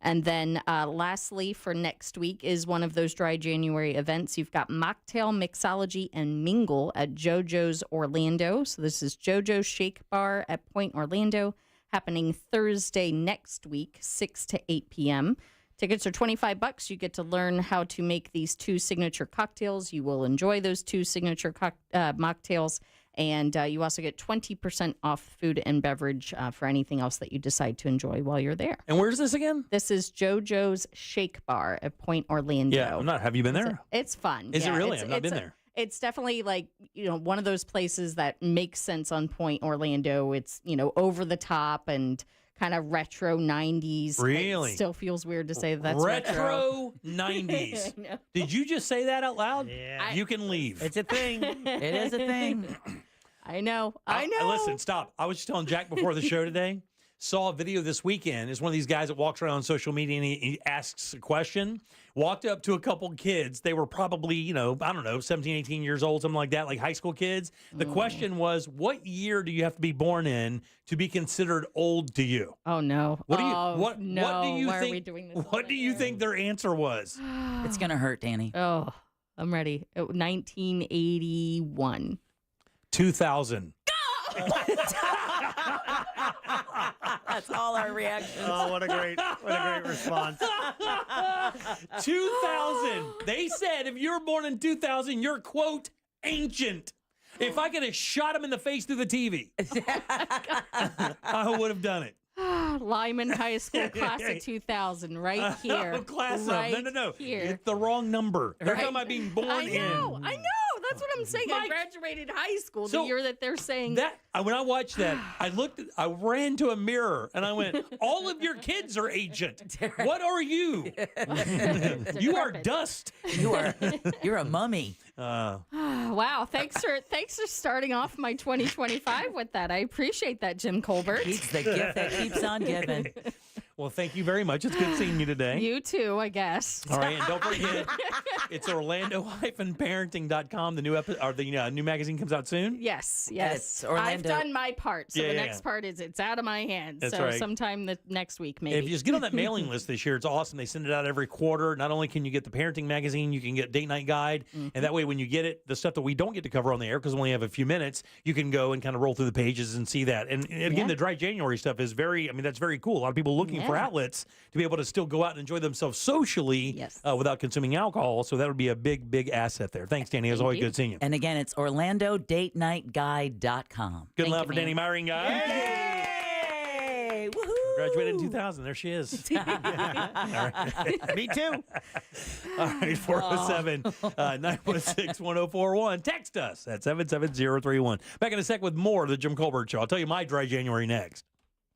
And then lastly, for next week is one of those Dry January events. You've got Mocktail, Mixology, and Mingle at JoJo's Orlando. So this is JoJo's Shake Bar at Point Orlando, happening Thursday next week, 6 to 8 p.m. Tickets are $25. You get to learn how to make these 2 signature cocktails. You will enjoy those 2 signature mocktails. And you also get 20% off food and beverage for anything else that you decide to enjoy while you're there. And where's this again? This is JoJo's Shake Bar at Point Orlando. Yeah, have you been there? It's fun. Is it really? I've not been there. It's definitely like, one of those places that makes sense on Point Orlando. It's, over the top and kind of retro 90s. Really? It still feels weird to say that's retro 90s. Did you just say that out loud? Yeah. You can leave. It's a thing. It is a thing. I know. Listen, stop. I was just telling Jack before the show today. Saw a video this weekend. It's one of these guys that walks around on social media and he asks a question. Walked up to a couple kids. They were probably, 17, 18 years old, something like that, like high school kids. The question was, what year do you have to be born in to be considered old to you? Oh no. What do you Why think? are we doing this? What do you think their answer was? It's gonna hurt, Danny. Oh, I'm ready. 1981. 2000. That's all our reactions. Oh, what a great response. 2000. They said if you were born in 2000, you're, quote, ancient. If I could have shot him in the face through the TV, I would have done it. Lyman High School class of 2000, right here. Class right of. No. Here. It's the wrong number. They're talking about being born in. I know. That's what I'm saying. I graduated high school So the year that they're saying That when I watched that, I ran to a mirror and I went, all of your kids are ancient. What are you? You are dust. You're a mummy. Wow, thanks for starting off my 2025 with that. I appreciate that, Jim Colbert. It's the gift that keeps on giving. Well, thank you very much. It's good seeing you today. You too, I guess. All right, and don't forget, it's Orlando-parenting.com. The new magazine comes out soon. Yes. It's I've done my part, so Yeah, the yeah, next part is it's out of my hands. That's so right. sometime next week, maybe. If you just get on that mailing list this year, it's awesome. They send it out every quarter. Not only can you get the parenting magazine, you can get Date Night Guide, and that way when you get it, the stuff that we don't get to cover on the air because we only have a few minutes, you can go and kind of roll through the pages and see that. And again, the Dry January stuff is that's very cool. A lot of people looking for outlets to be able to still go out and enjoy themselves socially without consuming alcohol. So that would be a big, big asset there. Thanks, Danny. It was always good seeing you. And again, it's OrlandoDateNightGuide.com. Good luck for Danny Myring, guys. Yay! Woohoo! Graduated in 2000. There she is. All right. Me too. All right, 407-916-1041. Text us at 77031. Back in a sec with more of the Jim Colbert Show. I'll tell you my Dry January next.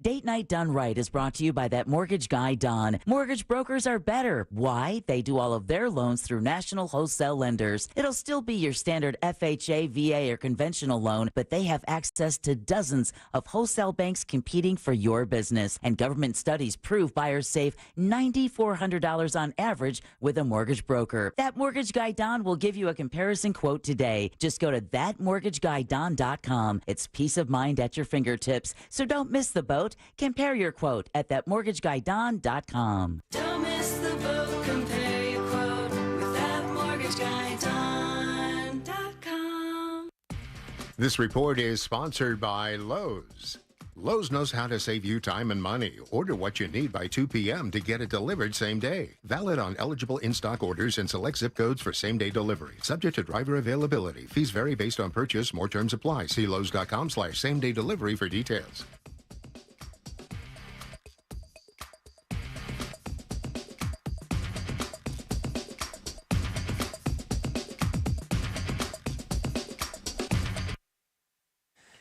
Date Night Done Right is brought to you by that mortgage guy, Don. Mortgage brokers are better. Why? They do all of their loans through national wholesale lenders. It'll still be your standard FHA, VA, or conventional loan, but they have access to dozens of wholesale banks competing for your business. And government studies prove buyers save $9,400 on average with a mortgage broker. That mortgage guy, Don, will give you a comparison quote today. Just go to thatmortgageguyDon.com. It's peace of mind at your fingertips, so don't miss the boat. Compare your quote at thatmortgageguyDon.com. Don't miss the boat. Compare your quote with thatmortgageguyDon.com. This report is sponsored by Lowe's. Lowe's knows how to save you time and money. Order what you need by 2 p.m. to get it delivered same day. Valid on eligible in-stock orders and select zip codes for same-day delivery. Subject to driver availability. Fees vary based on purchase. More terms apply. See Lowe's.com/same-day delivery for details.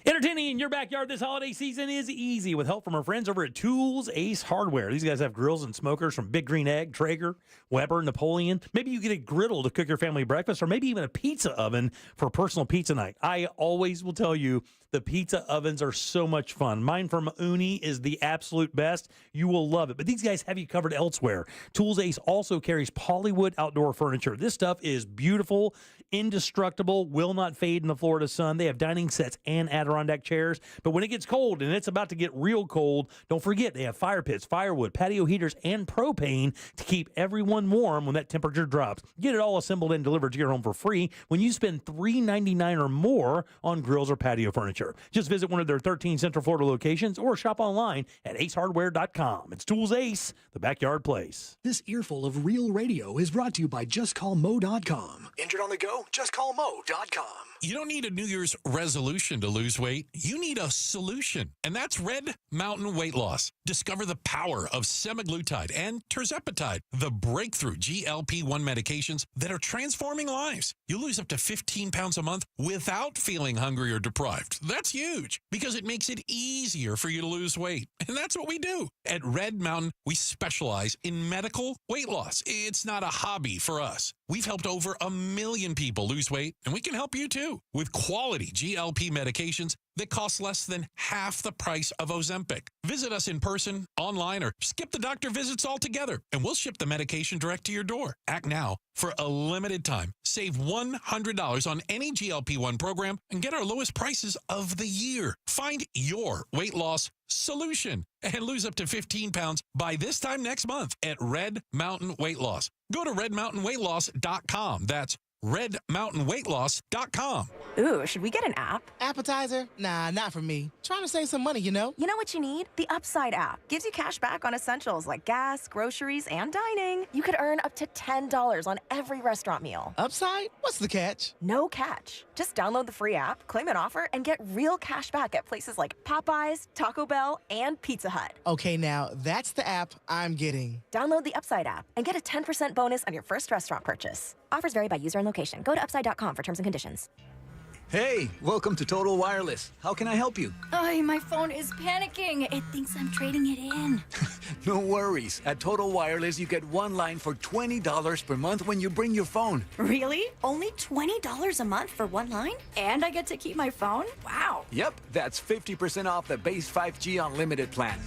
Entertaining in your backyard this holiday season is easy with help from our friends over at Tools Ace Hardware. These guys have grills and smokers from Big Green Egg, Traeger, Weber, Napoleon. Maybe you get a griddle to cook your family breakfast, or maybe even a pizza oven for personal pizza night. I always will tell you the pizza ovens are so much fun. Mine from Uni is the absolute best. You will love it. But these guys have you covered elsewhere. Tools Ace also carries Polywood outdoor furniture. This stuff is beautiful, indestructible, will not fade in the Florida sun. They have dining sets and Adirondack chairs. But when it gets cold, and it's about to get real cold, don't forget they have fire pits, firewood, patio heaters, and propane to keep everyone warm when that temperature drops. Get it all assembled and delivered to your home for free when you spend $3.99 or more on grills or patio furniture. Just visit one of their 13 Central Florida locations or shop online at acehardware.com. It's Tools Ace, the backyard place. This earful of real radio is brought to you by JustCallMo.com. Injured on the go? JustCallMo.com. You don't need a New Year's resolution to lose weight. You need a solution, and that's Red Mountain Weight Loss. Discover the power of semaglutide and tirzepatide, the breakthrough GLP-1 medications that are transforming lives. You lose up to 15 pounds a month without feeling hungry or deprived. That's huge because it makes it easier for you to lose weight, and that's what we do. At Red Mountain, we specialize in medical weight loss. It's not a hobby for us. We've helped over 1 million people lose weight, and we can help you too with quality GLP medications that cost less than half the price of Ozempic. Visit us in person, online, or skip the doctor visits altogether, and we'll ship the medication direct to your door. Act now for a limited time. Save $100 on any GLP-1 program and get our lowest prices of the year. Find your weight loss solution and lose up to 15 pounds by this time next month at Red Mountain Weight Loss. Go to redmountainweightloss.com. That's redmountainweightloss.com. Ooh, should we get an app? Appetizer? Nah, not for me. Trying to save some money, you know? You know what you need? The Upside app. Gives you cash back on essentials like gas, groceries, and dining. You could earn up to $10 on every restaurant meal. Upside? What's the catch? No catch. Just download the free app, claim an offer, and get real cash back at places like Popeyes, Taco Bell, and Pizza Hut. Okay, now that's the app I'm getting. Download the Upside app and get a 10% bonus on your first restaurant purchase. Offers vary by user and location. Go to upside.com for terms and conditions. Hey, welcome to Total Wireless. How can I help you? Oh, my phone is panicking. It thinks I'm trading it in. No worries. At Total Wireless, you get one line for $20 per month when you bring your phone. Really? Only $20 a month for one line? And I get to keep my phone? Wow. Yep, that's 50% off the base 5G unlimited plan.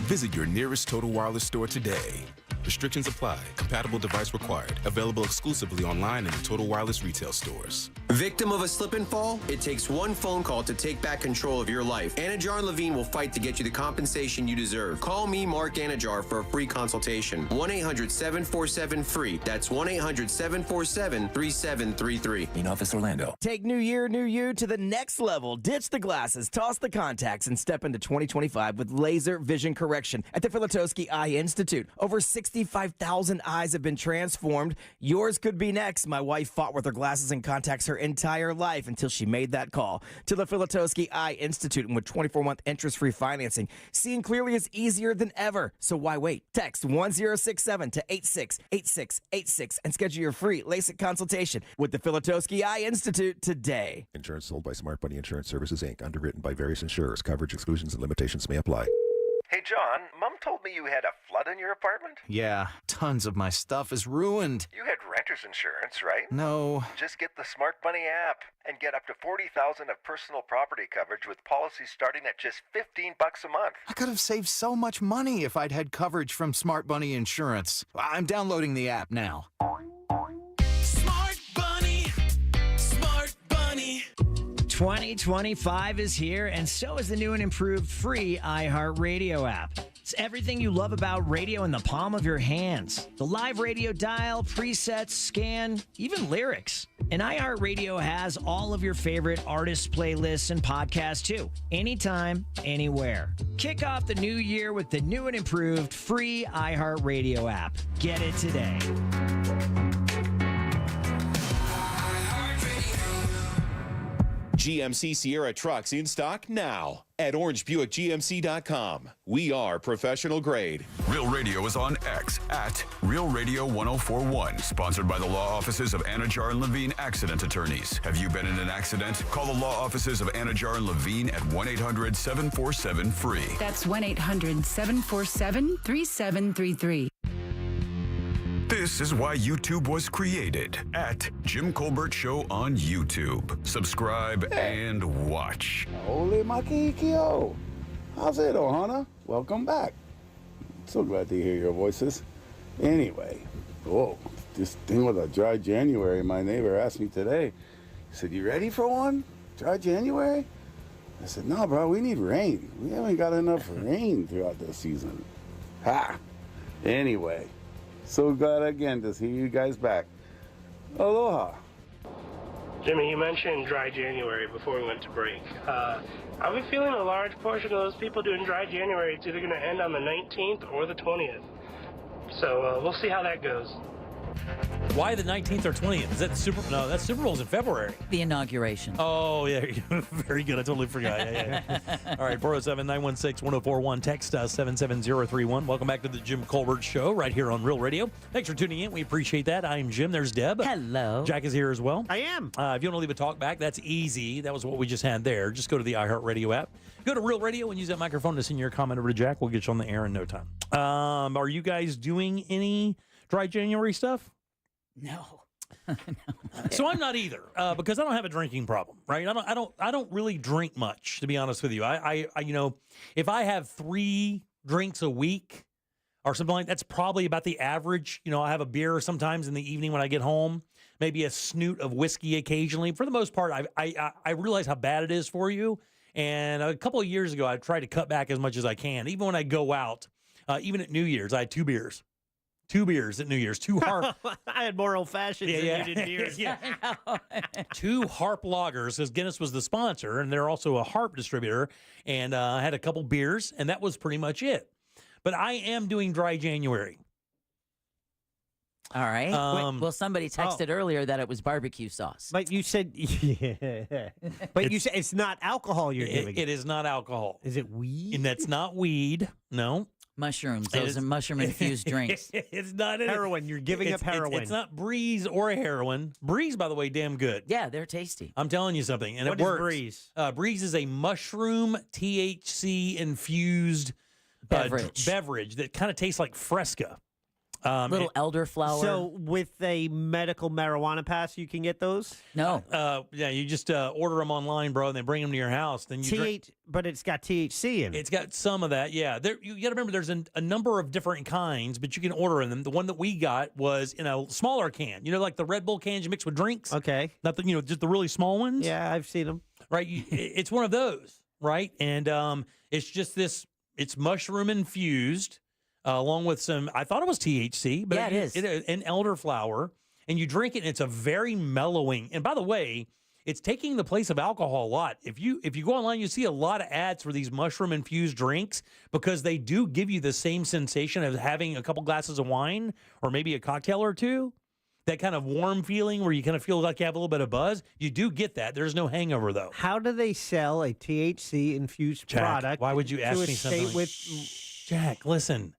Visit your nearest Total Wireless store today. Restrictions apply. Compatible device required. Available exclusively online in the Total Wireless retail stores. Victim of a slip and fall? It takes one phone call to take back control of your life. Anajar and Levine will fight to get you the compensation you deserve. Call me, Mark Anajar, for a free consultation. 1-800-747-FREE. That's 1-800-747-3733. In office, Orlando. Take New Year, New You to the next level. Ditch the glasses, toss the contacts, and step into 2025 with laser vision correction at the Filatowski Eye Institute. Over 65,000 eyes have been transformed. Yours could be next. My wife fought with her glasses and contacts her entire life until she made that call to the Filatowski Eye Institute, and with 24-month interest-free financing, seeing clearly is easier than ever. So why wait? Text 1067 to 868686 and schedule your free LASIK consultation with the Filatowski Eye Institute today. Insurance sold by Smart Money Insurance Services, Inc., underwritten by various insurers. Coverage exclusions and limitations may apply. Hey, John, Mom told me you had a flood in your apartment? Yeah, tons of my stuff is ruined. You had renter's insurance, right? No. Just get the Smart Money app and get up to $40,000 of personal property coverage with policies starting at just $15 a month. I could have saved so much money if I'd had coverage from Smart Money Insurance. I'm downloading the app now. Smart Bunny, Smart Bunny. 2025 is here, and so is the new and improved free iHeartRadio app. It's everything you love about radio in the palm of your hands. The live radio dial, presets, scan, even lyrics. And iHeartRadio has all of your favorite artists' playlists and podcasts too, anytime, anywhere. Kick off the new year with the new and improved free iHeartRadio app. Get it today. GMC Sierra trucks in stock now at orangebuickgmc.com. We are professional grade. Real Radio is on X at Real Radio 1041. Sponsored by the law offices of Anajar and Levine Accident Attorneys. Have you been in an accident? Call the law offices of Anajar and Levine at 1-800-747-FREE. That's 1-800-747-3733. This is why YouTube was created at Jim Colbert Show on YouTube. Subscribe and watch. Holy Makikio. How's it, Ohana? Welcome back. So glad to hear your voices. Anyway, this thing with a dry January, my neighbor asked me today. He said, you ready for one? Dry January? I said, no, bro, we need rain. We haven't got enough rain throughout the season. Ha! Anyway. So glad again to see you guys back. Aloha. Jimmy, you mentioned dry January before we went to break. I've been feeling a large portion of those people doing dry January. It's either going to end on the 19th or the 20th. So we'll see how that goes. Why the 19th or 20th? Is that the Super? No, that Super Bowl's in February. The inauguration. Oh, yeah. Very good. I totally forgot. Yeah. All right, 407-916-1041. Text us 77031. Welcome back to the Jim Colbert Show right here on Real Radio. Thanks for tuning in. We appreciate that. I'm Jim. There's Deb. Hello. Jack is here as well. I am. If you want to leave a talk back, that's easy. That was what we just had there. Just go to the iHeartRadio app. Go to Real Radio and use that microphone to send your comment over to Jack. We'll get you on the air in no time. Are you guys doing any dry January stuff? No. So I'm not either, because I don't have a drinking problem, right? I don't really drink much, to be honest with you. I if I have 3 drinks a week or something like that's probably about the average. I have a beer sometimes in the evening when I get home, maybe a snoot of whiskey occasionally. For the most part, I realize how bad it is for you. And a couple of years ago, I tried to cut back as much as I can. Even when I go out, even at New Year's, I had 2 beers. 2 beers at New Year's. 2 harp. I had more old fashions than you did beers. Yeah. 2 harp lagers, because Guinness was the sponsor, and they're also a harp distributor. And I had a couple beers, and that was pretty much it. But I am doing dry January. All right. Well, somebody texted earlier that it was barbecue sauce. But you said, but you said it's not alcohol you're giving. It is not alcohol. Is it weed? And that's not weed. No. Mushrooms. Those are mushroom-infused drinks. It's not heroin. You're giving up heroin. It's not Breeze or heroin. Breeze, by the way, damn good. Yeah, they're tasty. I'm telling you something, and What it is works. Breeze? Breeze is a mushroom THC-infused beverage that kind of tastes like Fresca. Little elderflower. So with a medical marijuana pass, you can get those? No. Yeah, you just order them online, bro, and they bring them to your house. Then you drink. But it's got THC in it. It's got some of that, yeah. You got to remember, there's a number of different kinds, but you can order them. The one that we got was in a smaller can. You know, like the Red Bull cans you mix with drinks? Okay. Not the, just the really small ones? Yeah, I've seen them. Right? It's one of those, right? And it's just this, it's mushroom infused. Along with some, I thought it was THC, but yeah, it is. An elderflower, and you drink it, and it's a very mellowing. And by the way, it's taking the place of alcohol a lot. If you go online, you see a lot of ads for these mushroom infused drinks because they do give you the same sensation of having a couple glasses of wine or maybe a cocktail or two. That kind of warm feeling where you kind of feel like you have a little bit of buzz. You do get that. There's no hangover though. How do they sell a THC infused product? Why would you ask me something? With Jack, listen.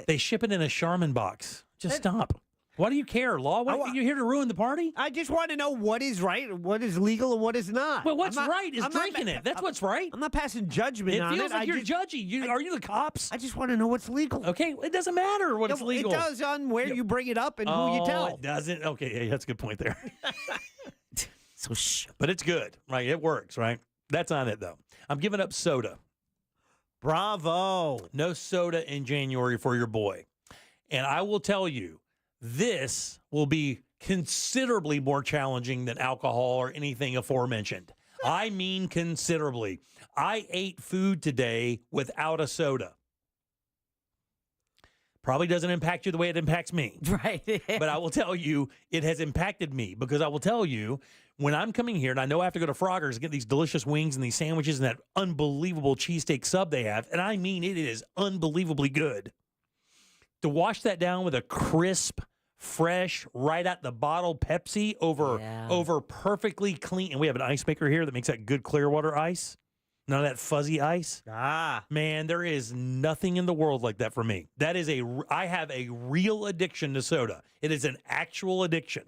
They ship it in a Charmin box. Just stop. Why do you care, Law? Are you here to ruin the party? I just want to know what is right, what is legal, and what is not. Well, what's right is drinking it. That's what's right. I'm not passing judgment on it. It feels like you're judgy. Are you the cops? I just want to know what's legal. Okay, it doesn't matter what's legal. It does on where you bring it up and who you tell. It doesn't? Okay, yeah, that's a good point there. So shh. But it's good, right? It works, right? That's on it, though. I'm giving up soda. Bravo. No soda in January for your boy. And I will tell you, this will be considerably more challenging than alcohol or anything aforementioned. I mean considerably. I ate food today without a soda. Probably doesn't impact you the way it impacts me. Right. But I will tell you, it has impacted me because I will tell you, when I'm coming here, and I know I have to go to Frogger's to get these delicious wings and these sandwiches and that unbelievable cheesesteak sub they have, and I mean it is unbelievably good. To wash that down with a crisp, fresh, right out the bottle Pepsi over perfectly clean, and we have an ice maker here that makes that good Clearwater ice. None of that fuzzy ice. Man, there is nothing in the world like that for me. I have a real addiction to soda. It is an actual addiction.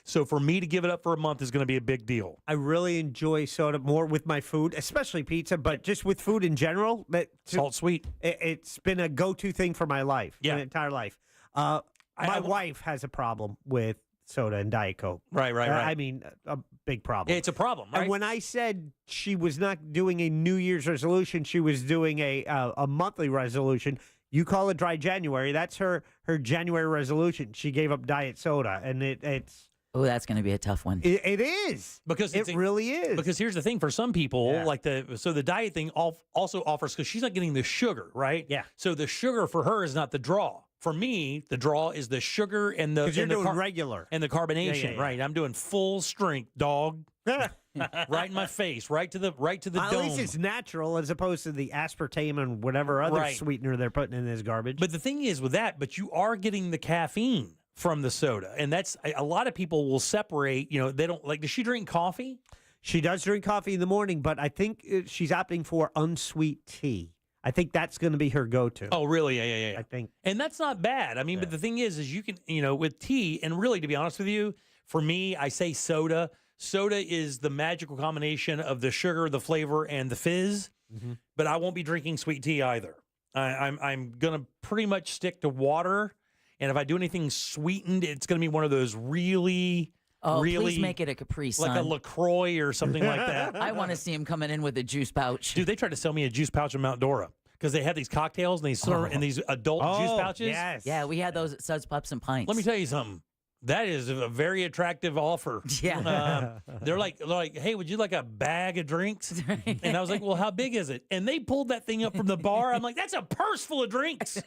So for me to give it up for a month is going to be a big deal. I really enjoy soda more with my food, especially pizza, but just with food in general. Salt sweet. It's been a go-to thing for my life, my entire life. My wife has a problem with soda and Diet Coke. Right. I mean, a big problem. It's a problem, right? And when I said she was not doing a New Year's resolution, she was doing a monthly resolution. You call it dry January. That's her January resolution. She gave up diet soda, and it's... Oh, that's going to be a tough one. It is. Because it really is. Because here's the thing, for some people, the diet thing also offers, because she's not getting the sugar, right? Yeah. So the sugar for her is not the draw. For me, the draw is the sugar and the... Because you're doing regular. And the carbonation, Yeah. right? I'm doing full strength, dog. Right in my face, right to the dome. At least it's natural as opposed to the aspartame and whatever other sweetener they're putting in this garbage. But the thing is with that, you are getting the caffeine from the soda. And that's, a lot of people will separate, they don't, like, does she drink coffee? She does drink coffee in the morning, but I think she's opting for unsweet tea. I think that's going to be her go-to. Oh, really? Yeah. I think. And that's not bad. I mean, but the thing is you can, with tea, and really, to be honest with you, for me, I say soda. Soda is the magical combination of the sugar, the flavor, and the fizz. Mm-hmm. But I won't be drinking sweet tea either. I'm going to pretty much stick to water. And if I do anything sweetened, it's going to be one of those really... please make it a Capri Sun. Like a LaCroix or something like that. I want to see him coming in with a juice pouch. Dude, they tried to sell me a juice pouch in Mount Dora because they had these cocktails and they serve in these adult juice pouches. Yes. Yeah, we had those at Suds, Pups, and Pints. Let me tell you something. That is a very attractive offer. Yeah. They're like, hey, would you like a bag of drinks? And I was like, well, how big is it? And they pulled that thing up from the bar. I'm like, that's a purse full of drinks.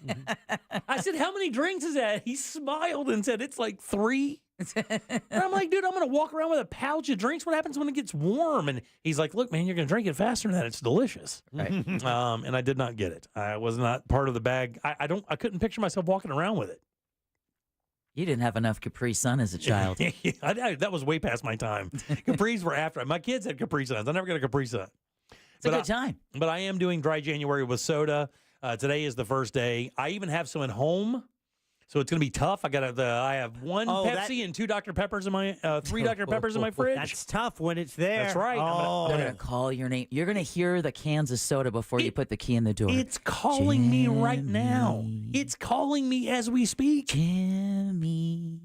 I said, how many drinks is that? He smiled and said, it's like 3. And I'm like, dude, I'm going to walk around with a pouch of drinks. What happens when it gets warm? And he's like, look, man, you're going to drink it faster than that. It's delicious. Right. And I did not get it. I was not part of the bag. I couldn't picture myself walking around with it. You didn't have enough Capri Sun as a child. That was way past my time. Capris were after. My kids had Capri Suns. I never got a Capri Sun. It's a good time. But I am doing dry January with soda. Today is the first day. I even have some at home. So it's going to be tough. I have one Pepsi and 2 Dr. Peppers in my 3 Dr. Peppers in my fridge. That's tough when it's there. That's right. They're going to call your name. You're going to hear the cans of soda before you put the key in the door. It's calling me right now. It's calling me as we speak. Jimmy.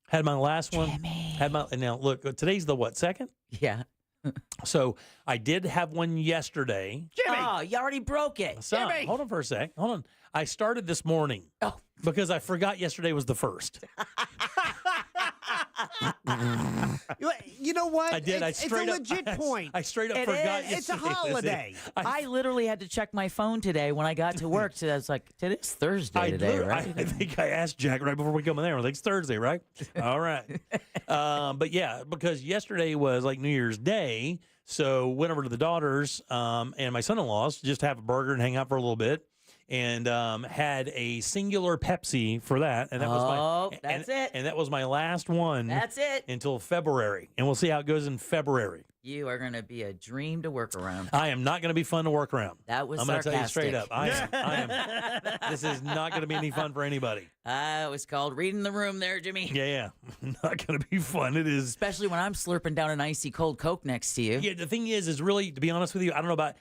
Had my last one. Now look, today's the what, 2nd? Yeah. So I did have one yesterday. Jimmy! Oh, you already broke it. So, hold on for a sec. Hold on. I started this morning because I forgot yesterday was the 1st. You know what? I did. It's a legit point. I straight up forgot yesterday. It's a holiday. I literally had to check my phone today when I got to work. So I was like, today's Thursday today, right? I think I asked Jack right before we come in there. I was like, it's Thursday, right? All right. But yeah, because yesterday was like New Year's Day. So went over to the daughters and my son-in-law's just have a burger and hang out for a little bit. And had a singular Pepsi for that, and that was my it. And that was my last one. That's it until February, and we'll see how it goes in February. You are going to be a dream to work around. I am not going to be fun to work around. That was I'm going to tell you sarcastic. straight up. I am. This is not going to be any fun for anybody. It was called reading the room there, Jimmy. Yeah. Not going to be fun. It is. Especially when I'm slurping down an icy cold Coke next to you. Yeah, the thing is really, to be honest with you, I don't know about,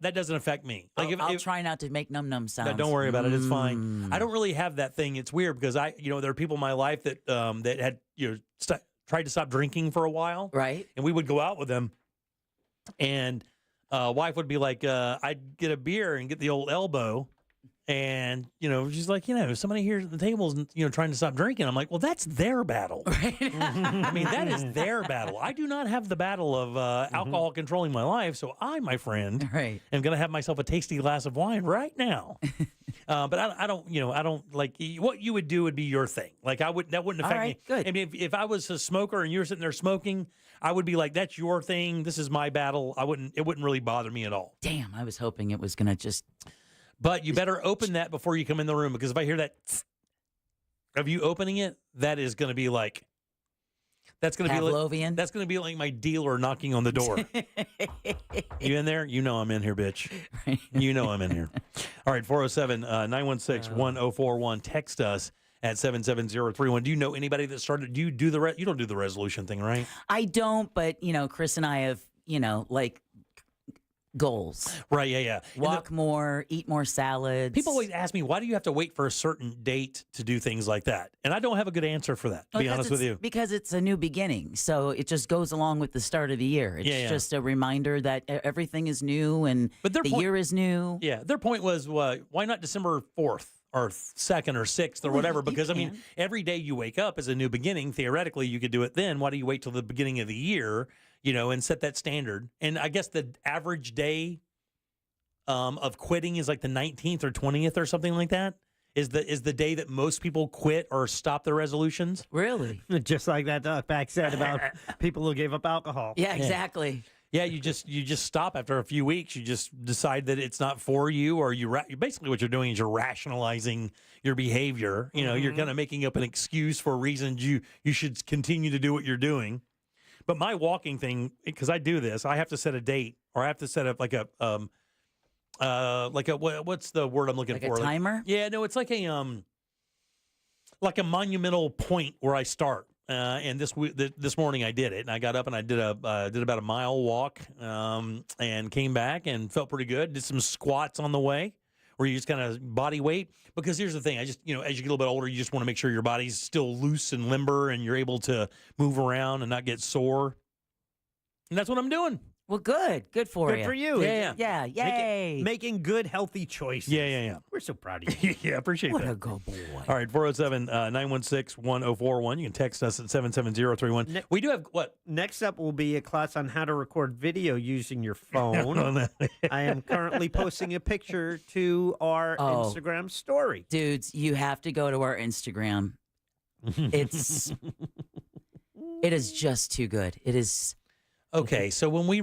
that doesn't affect me. Like I'll try not to make num-num sounds. No, don't worry about it. It's fine. I don't really have that thing. It's weird because there are people in my life that that had, tried to stop drinking for a while. Right. And we would go out with them. And wife would be like, I'd get a beer and get the old elbow. And, she's like, somebody here at the table is, trying to stop drinking. I'm like, well, that's their battle. Right. I mean, that is their battle. I do not have the battle of alcohol controlling my life. So I, my friend, am going to have myself a tasty glass of wine right now. But I don't like what you would do would be your thing. Like that wouldn't affect me. Good. I mean, if I was a smoker and you were sitting there smoking, I would be like, that's your thing. This is my battle. It wouldn't really bother me at all. Damn, I was hoping it was going to just. But you better open that before you come in the room, because if I hear that of you opening it, that is going to be like, that's going to Pavlovian? be that's going to be like my dealer knocking on the door. You in there? You know I'm in here, bitch. Right. You know I'm in here. All right, 407-916-1041. Text us at 77031. Do you know anybody that started? You don't do the resolution thing, right? I don't, but Chris and I have like goals. Right, yeah. Walk more, eat more salads. People always ask me, why do you have to wait for a certain date to do things like that? And I don't have a good answer for that, to be honest with you. Because it's a new beginning. So it just goes along with the start of the year. It's just a reminder that everything is new and year is new. Yeah, their point was, why not December 4th? Or 2nd or 6th or whatever, because I mean, every day you wake up is a new beginning. Theoretically, you could do it then. Why do you wait till the beginning of the year, and set that standard? And I guess the average day of quitting is like the 19th or 20th or something like that. Is the day that most people quit or stop their resolutions? Really? Just like that Duckback said about people who gave up alcohol. Yeah, exactly. Yeah, you just stop after a few weeks. You just decide that it's not for you, or basically what you're doing is you're rationalizing your behavior. You're kind of making up an excuse for reasons you should continue to do what you're doing. But my walking thing, because I do this, I have to set a date, or I have to set up like a what's the word I'm looking for? A timer? Yeah, no, it's like a monumental point where I start. And this morning I did it, and I got up and I did about a mile walk, and came back and felt pretty good. Did some squats on the way, where you just kind of body weight. Because here's the thing, I just as you get a little bit older, you just want to make sure your body's still loose and limber, and you're able to move around and not get sore. And that's what I'm doing. Well, good. Good for you. Good for you. Yeah. Yay. Making good, healthy choices. Yeah. We're so proud of you. Yeah, appreciate What that. a good boy. All right, 407-916-1041. You can text us at 77031. We do have what? Next up will be a class on how to record video using your phone. I am currently posting a picture to our Instagram story. Dudes, you have to go to our Instagram. It is just too good. It is. Okay, so when we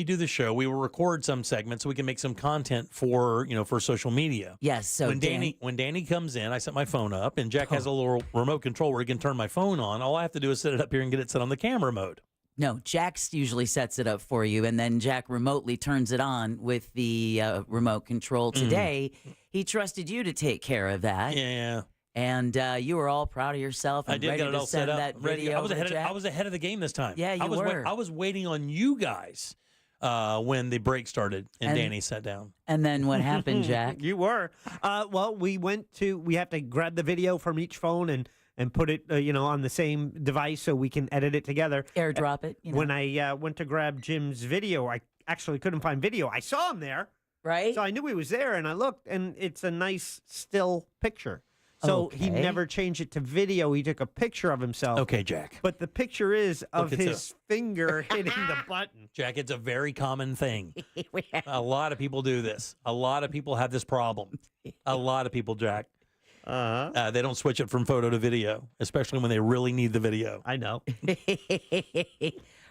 do the show, we will record some segments so we can make some content for social media. Yes. So when Danny comes in, I set my phone up, and Jack has a little remote control where he can turn my phone on. All I have to do is set it up here and get it set on the camera mode. No, Jack usually sets it up for you, and then Jack remotely turns it on with the remote control. Today, he trusted you to take care of that. Yeah. And you were all proud of yourself and I did ready get it to all send set up. that video I was over to Jack. I was ahead of the game this time. Yeah, you were. I was waiting on you guys when the break started and Danny sat down. And then what happened, Jack? You were. Well, we have to grab the video from each phone and put it, on the same device so we can edit it together. AirDrop it. When I went to grab Jim's video, I actually couldn't find video. I saw him there. Right. So I knew he was there, and I looked, and it's a nice still picture. So he never changed it to video. He took a picture of himself. Okay, Jack. But the picture is of his finger hitting the button. Jack, it's a very common thing. A lot of people do this. A lot of people have this problem. A lot of people, Jack. They don't switch it from photo to video, especially when they really need the video. I know.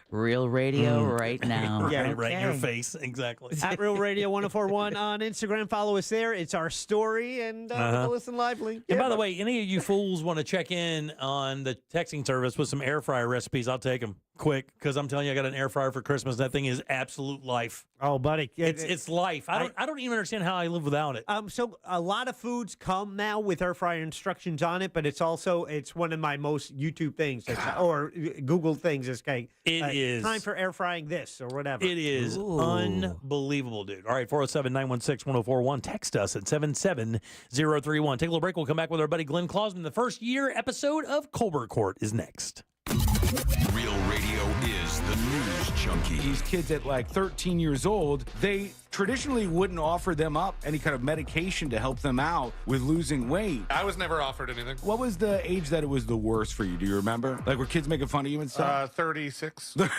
Real radio right now. Yeah, right in your face. Exactly. At Real Radio 1041 on Instagram. Follow us there. It's our story, and listen lively. And by the way, any of you fools want to check in on the texting service with some air fryer recipes, I'll take them quick, because I'm telling you, I got an air fryer for Christmas. That thing is absolute life. Oh, buddy. It's life. I don't even understand how I live without it. So a lot of foods come now with air fryer instructions on it, but it's one of my most YouTube things or Google things. It is time for air frying this or whatever. It is unbelievable, dude. All right, 407-916-1041. Text us at 77031. Take a little break. We'll come back with our buddy Glenn Clausman. The first year episode of Colbert Court is next. Real Radio is the news junkie. These kids at like 13 years old, they traditionally wouldn't offer them up any kind of medication to help them out with losing weight. I was never offered anything. What was the age that it was the worst for you? Do you remember? Like, were kids making fun of you and stuff? 36. The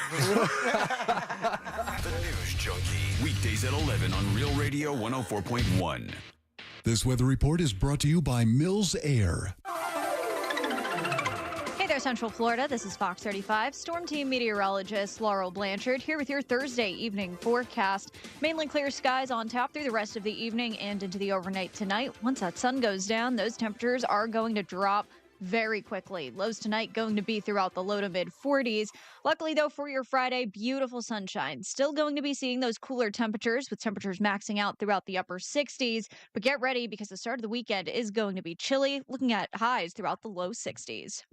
News Junkie. Weekdays at 11 on Real Radio 104.1. This weather report is brought to you by Mills Air. Central Florida. This is Fox 35. Storm Team meteorologist Laurel Blanchard here with your Thursday evening forecast. Mainly clear skies on tap through the rest of the evening and into the overnight tonight. Once that sun goes down, those temperatures are going to drop very quickly. Lows tonight going to be throughout the low to mid 40s. Luckily, though, for your Friday, beautiful sunshine. Still going to be seeing those cooler temperatures with temperatures maxing out throughout the upper 60s. But get ready because the start of the weekend is going to be chilly, looking at highs throughout the low 60s.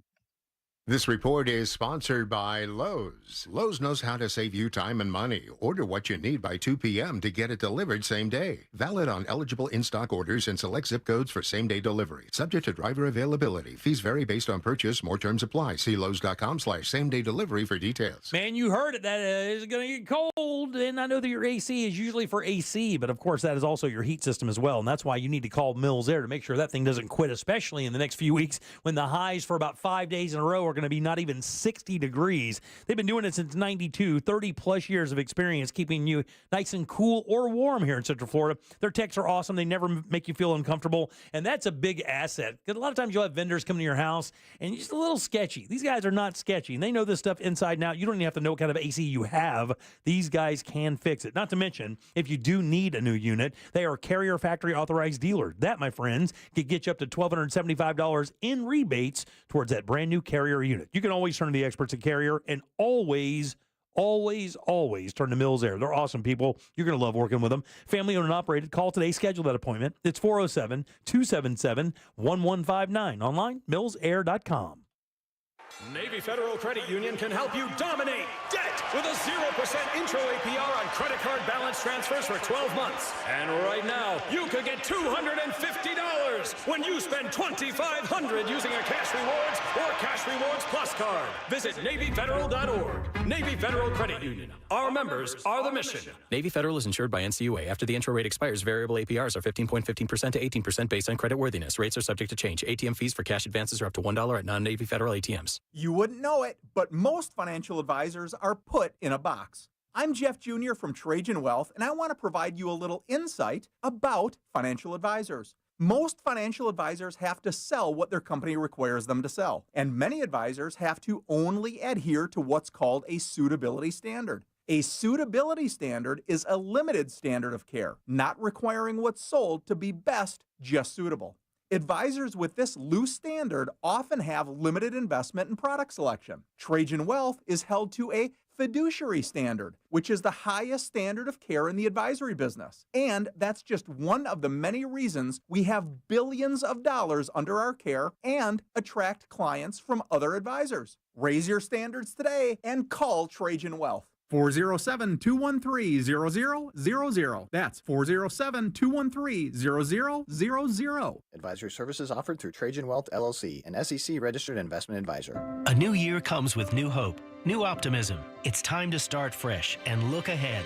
This report is sponsored by Lowe's. Lowe's knows how to save you time and money. Order what you need by 2 p.m. to get it delivered same day. Valid on eligible in-stock orders and select zip codes for same-day delivery. Subject to driver availability. Fees vary based on purchase. More terms apply. See Lowe's.com/same-day delivery for details. Man, you heard it. That is going to get cold. And I know that your AC is usually for AC, but of course that is also your heat system as well. And that's why you need to call Mills Air to make sure that thing doesn't quit, especially in the next few weeks when the highs for about 5 days in a row are going to be not even 60 degrees. They've been doing it since 92, 30 plus years of experience keeping you nice and cool or warm here in Central Florida. Their techs are awesome. They never make you feel uncomfortable, and that's a big asset because a lot of times you'll have vendors come to your house and you're just a little sketchy. These guys are not sketchy, and they know this stuff inside and out. You don't even have to know what kind of AC you have. These guys can fix it. Not to mention, if you do need a new unit, they are Carrier Factory authorized dealer. That, my friends, could get you up to $1,275 in rebates towards that brand new Carrier unit. You can always turn to the experts at Carrier and always turn to Mills Air. They're awesome people. You're going to love working with them. Family owned and operated. Call today. Schedule that appointment. It's 407-277-1159. Online, millsair.com. Navy Federal Credit Union can help you dominate debt with a 0% intro APR on credit card balance transfers for 12 months. And right now, you could get $250 when you spend $2,500 using a Cash Rewards or Cash Rewards Plus card. Visit NavyFederal.org. Navy Federal Credit Union. Our members are the mission. Navy Federal is insured by NCUA. After the intro rate expires, variable APRs are 15.15% to 18% based on credit worthiness. Rates are subject to change. ATM fees for cash advances are up to $1 at non-Navy Federal ATMs. You wouldn't know it, but most financial advisors are put in a box. I'm Jeff Jr. from Trajan Wealth, and I want to provide you a little insight about financial advisors. Most financial advisors have to sell what their company requires them to sell, and many advisors have to only adhere to what's called a suitability standard. A suitability standard is a limited standard of care, not requiring what's sold to be best, just suitable. Advisors with this loose standard often have limited investment and product selection. Trajan Wealth is held to a fiduciary standard, which is the highest standard of care in the advisory business. And that's just one of the many reasons we have billions of dollars under our care and attract clients from other advisors. Raise your standards today and call Trajan Wealth. 407-213-0000. That's 407-213-0000. Advisory services offered through Trajan Wealth, LLC, an SEC-registered investment advisor. A new year comes with new hope, new optimism. It's time to start fresh and look ahead.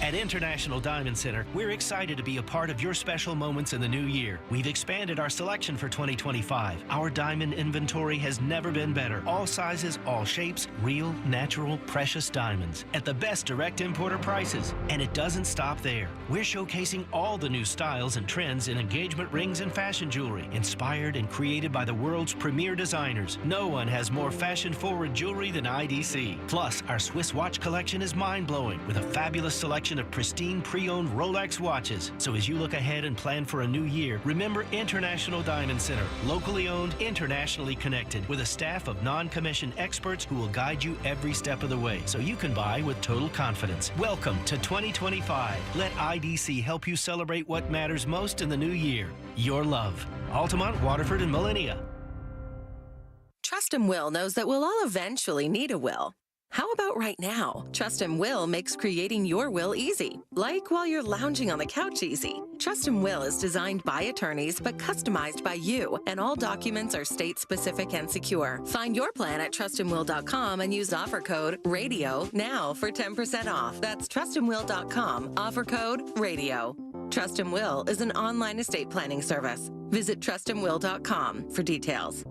At International Diamond Center, we're excited to be a part of your special moments in the new year. We've expanded our selection for 2025. Our diamond inventory has never been better. All sizes, all shapes, real, natural, precious diamonds at the best direct importer prices. And it doesn't stop there. We're showcasing all the new styles and trends in engagement rings and fashion jewelry, inspired and created by the world's premier designers. No one has more fashion-forward jewelry than IDC. Plus, our Swiss watch collection is mind-blowing with a fabulous selection of pristine pre-owned Rolex watches. So as you look ahead and plan for a new year, remember International Diamond Center, locally owned, internationally connected, with a staff of non-commissioned experts who will guide you every step of the way so you can buy with total confidence. Welcome to 2025. Let IDC help you celebrate what matters most in the new year. Your love. Altamont, Waterford, and Millennia. Trust and Will knows that we'll all eventually need a will. How about right now? Trust and Will makes creating your will easy, like while you're lounging on the couch easy. Trust and Will is designed by attorneys but customized by you, and all documents are state-specific and secure. Find your plan at trustandwill.com and use offer code RADIO now for 10% off. That's trustandwill.com, offer code RADIO. Trust and Will is an online estate planning service. Visit trustandwill.com for details.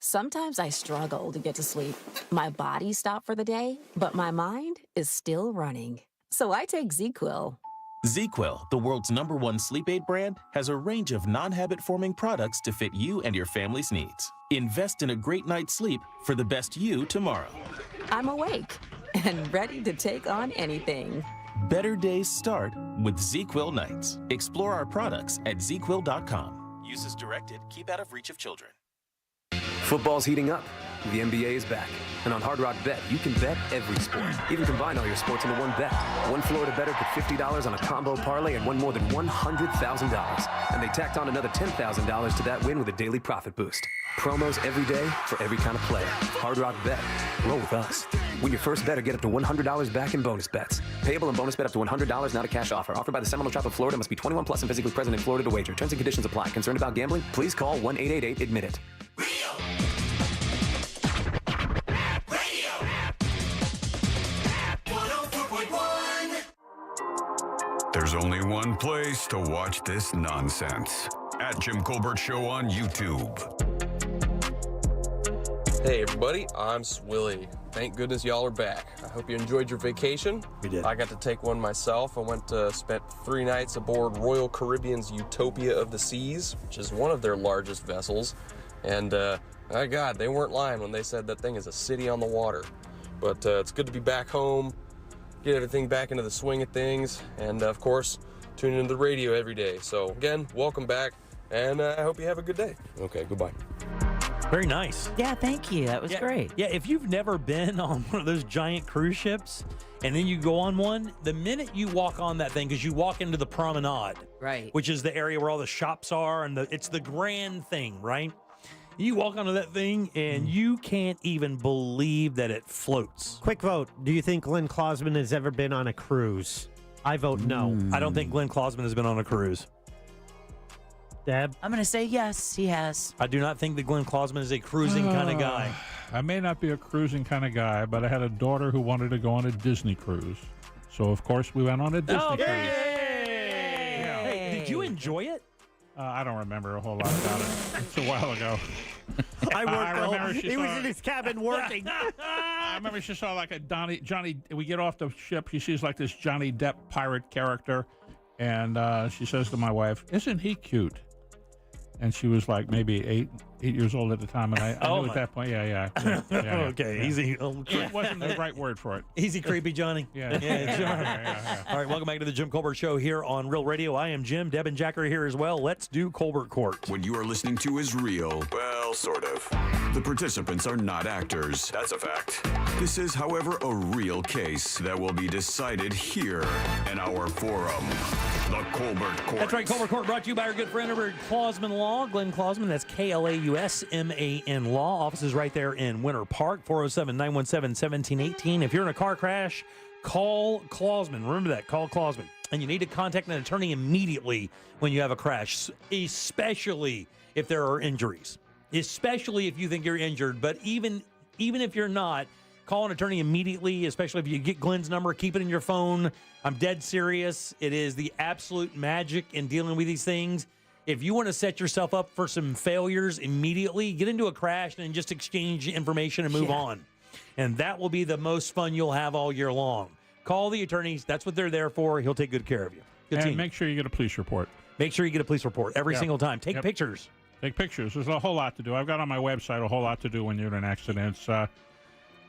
Sometimes I struggle to get to sleep. My body stopped for the day, but my mind is still running. So I take ZzzQuil. ZzzQuil, the world's #1 sleep aid brand, has a range of non-habit-forming products to fit you and your family's needs. Invest in a great night's sleep for the best you tomorrow. I'm awake and ready to take on anything. Better days start with ZzzQuil nights. Explore our products at ZzzQuil.com. Use as directed. Keep out of reach of children. Football's heating up. The NBA is back. And on Hard Rock Bet, you can bet every sport. Even combine all your sports into one bet. One Florida bettor put $50 on a combo parlay and won more than $100,000. And they tacked on another $10,000 to that win with a daily profit boost. Promos every day for every kind of player. Hard Rock Bet. Roll with us. Win your first bet or get up to $100 back in bonus bets. Payable in bonus bet up to $100, not a cash offer. Offered by the Seminole Tribe of Florida. Must be 21 plus and physically present in Florida to wager. Terms and conditions apply. Concerned about gambling? Please call 1-888-ADMIT-IT. There's only one place to watch this nonsense. At Jim Colbert Show on YouTube. Hey everybody, I'm Swilly. Thank goodness y'all are back. I hope you enjoyed your vacation. We did. I got to take one myself. I spent 3 nights aboard Royal Caribbean's Utopia of the Seas, which is one of their largest vessels. And my God, they weren't lying when they said that thing is a city on the water. But it's good to be back home, get everything back into the swing of things, and of course, tune into the radio every day. So again, welcome back, and I hope you have a good day. Okay, goodbye. Very nice. Yeah, thank you. That was great. Yeah, if you've never been on one of those giant cruise ships and then you go on one, the minute you walk on that thing, because you walk into the promenade, right, which is the area where all the shops are, and it's the grand thing, right? You walk onto that thing and you can't even believe that it floats. Quick vote. Do you think Glenn Klausman has ever been on a cruise? I vote no. I don't think Glenn Klausman has been on a cruise. Deb? I'm going to say yes, he has. I do not think that Glenn Klausman is a cruising kind of guy. I may not be a cruising kind of guy, but I had a daughter who wanted to go on a Disney cruise. So, of course, we went on a Disney cruise. Hey, did you enjoy it? I don't remember a whole lot about it. It's a while ago. I remember worked. He was in his cabin working. I remember she saw like a Johnny. We get off the ship. She sees like this Johnny Depp pirate character, and she says to my wife, "Isn't he cute?" And she was like maybe eight years old at the time, and I knew at that point, yeah. Okay, easy. It wasn't the right word for it. Easy, creepy Johnny. Yeah. Sure. All right, welcome back to the Jim Colbert Show here on Real Radio. I am Jim. Deb and Jack are here as well. Let's do Colbert Court. What you are listening to is real. Well, sort of. The participants are not actors. That's a fact. This is, however, a real case that will be decided here in our forum, the Colbert Court. That's right, Colbert Court brought to you by our good friend over at Klausman Law. Glenn Klausman, that's KLAUSMAN Law. Office is right there in Winter Park, 407-917-1718. If you're in a car crash, call Klausman. Remember that, call Klausman. And you need to contact an attorney immediately when you have a crash, especially if there are injuries. Especially if you think you're injured, but even if you're not, call an attorney immediately, especially if you get Glenn's number, keep it in your phone. I'm dead serious. It is the absolute magic in dealing with these things. If you want to set yourself up for some failures immediately, get into a crash and just exchange information and move on. And that will be the most fun you'll have all year long. Call the attorneys. That's what they're there for. He'll take good care of you. Good And team. make sure you get a police report. Make sure you get a police report every single time. Take pictures. Take pictures. There's a whole lot to do. I've got on my website a whole lot to do when you're in an accident. It's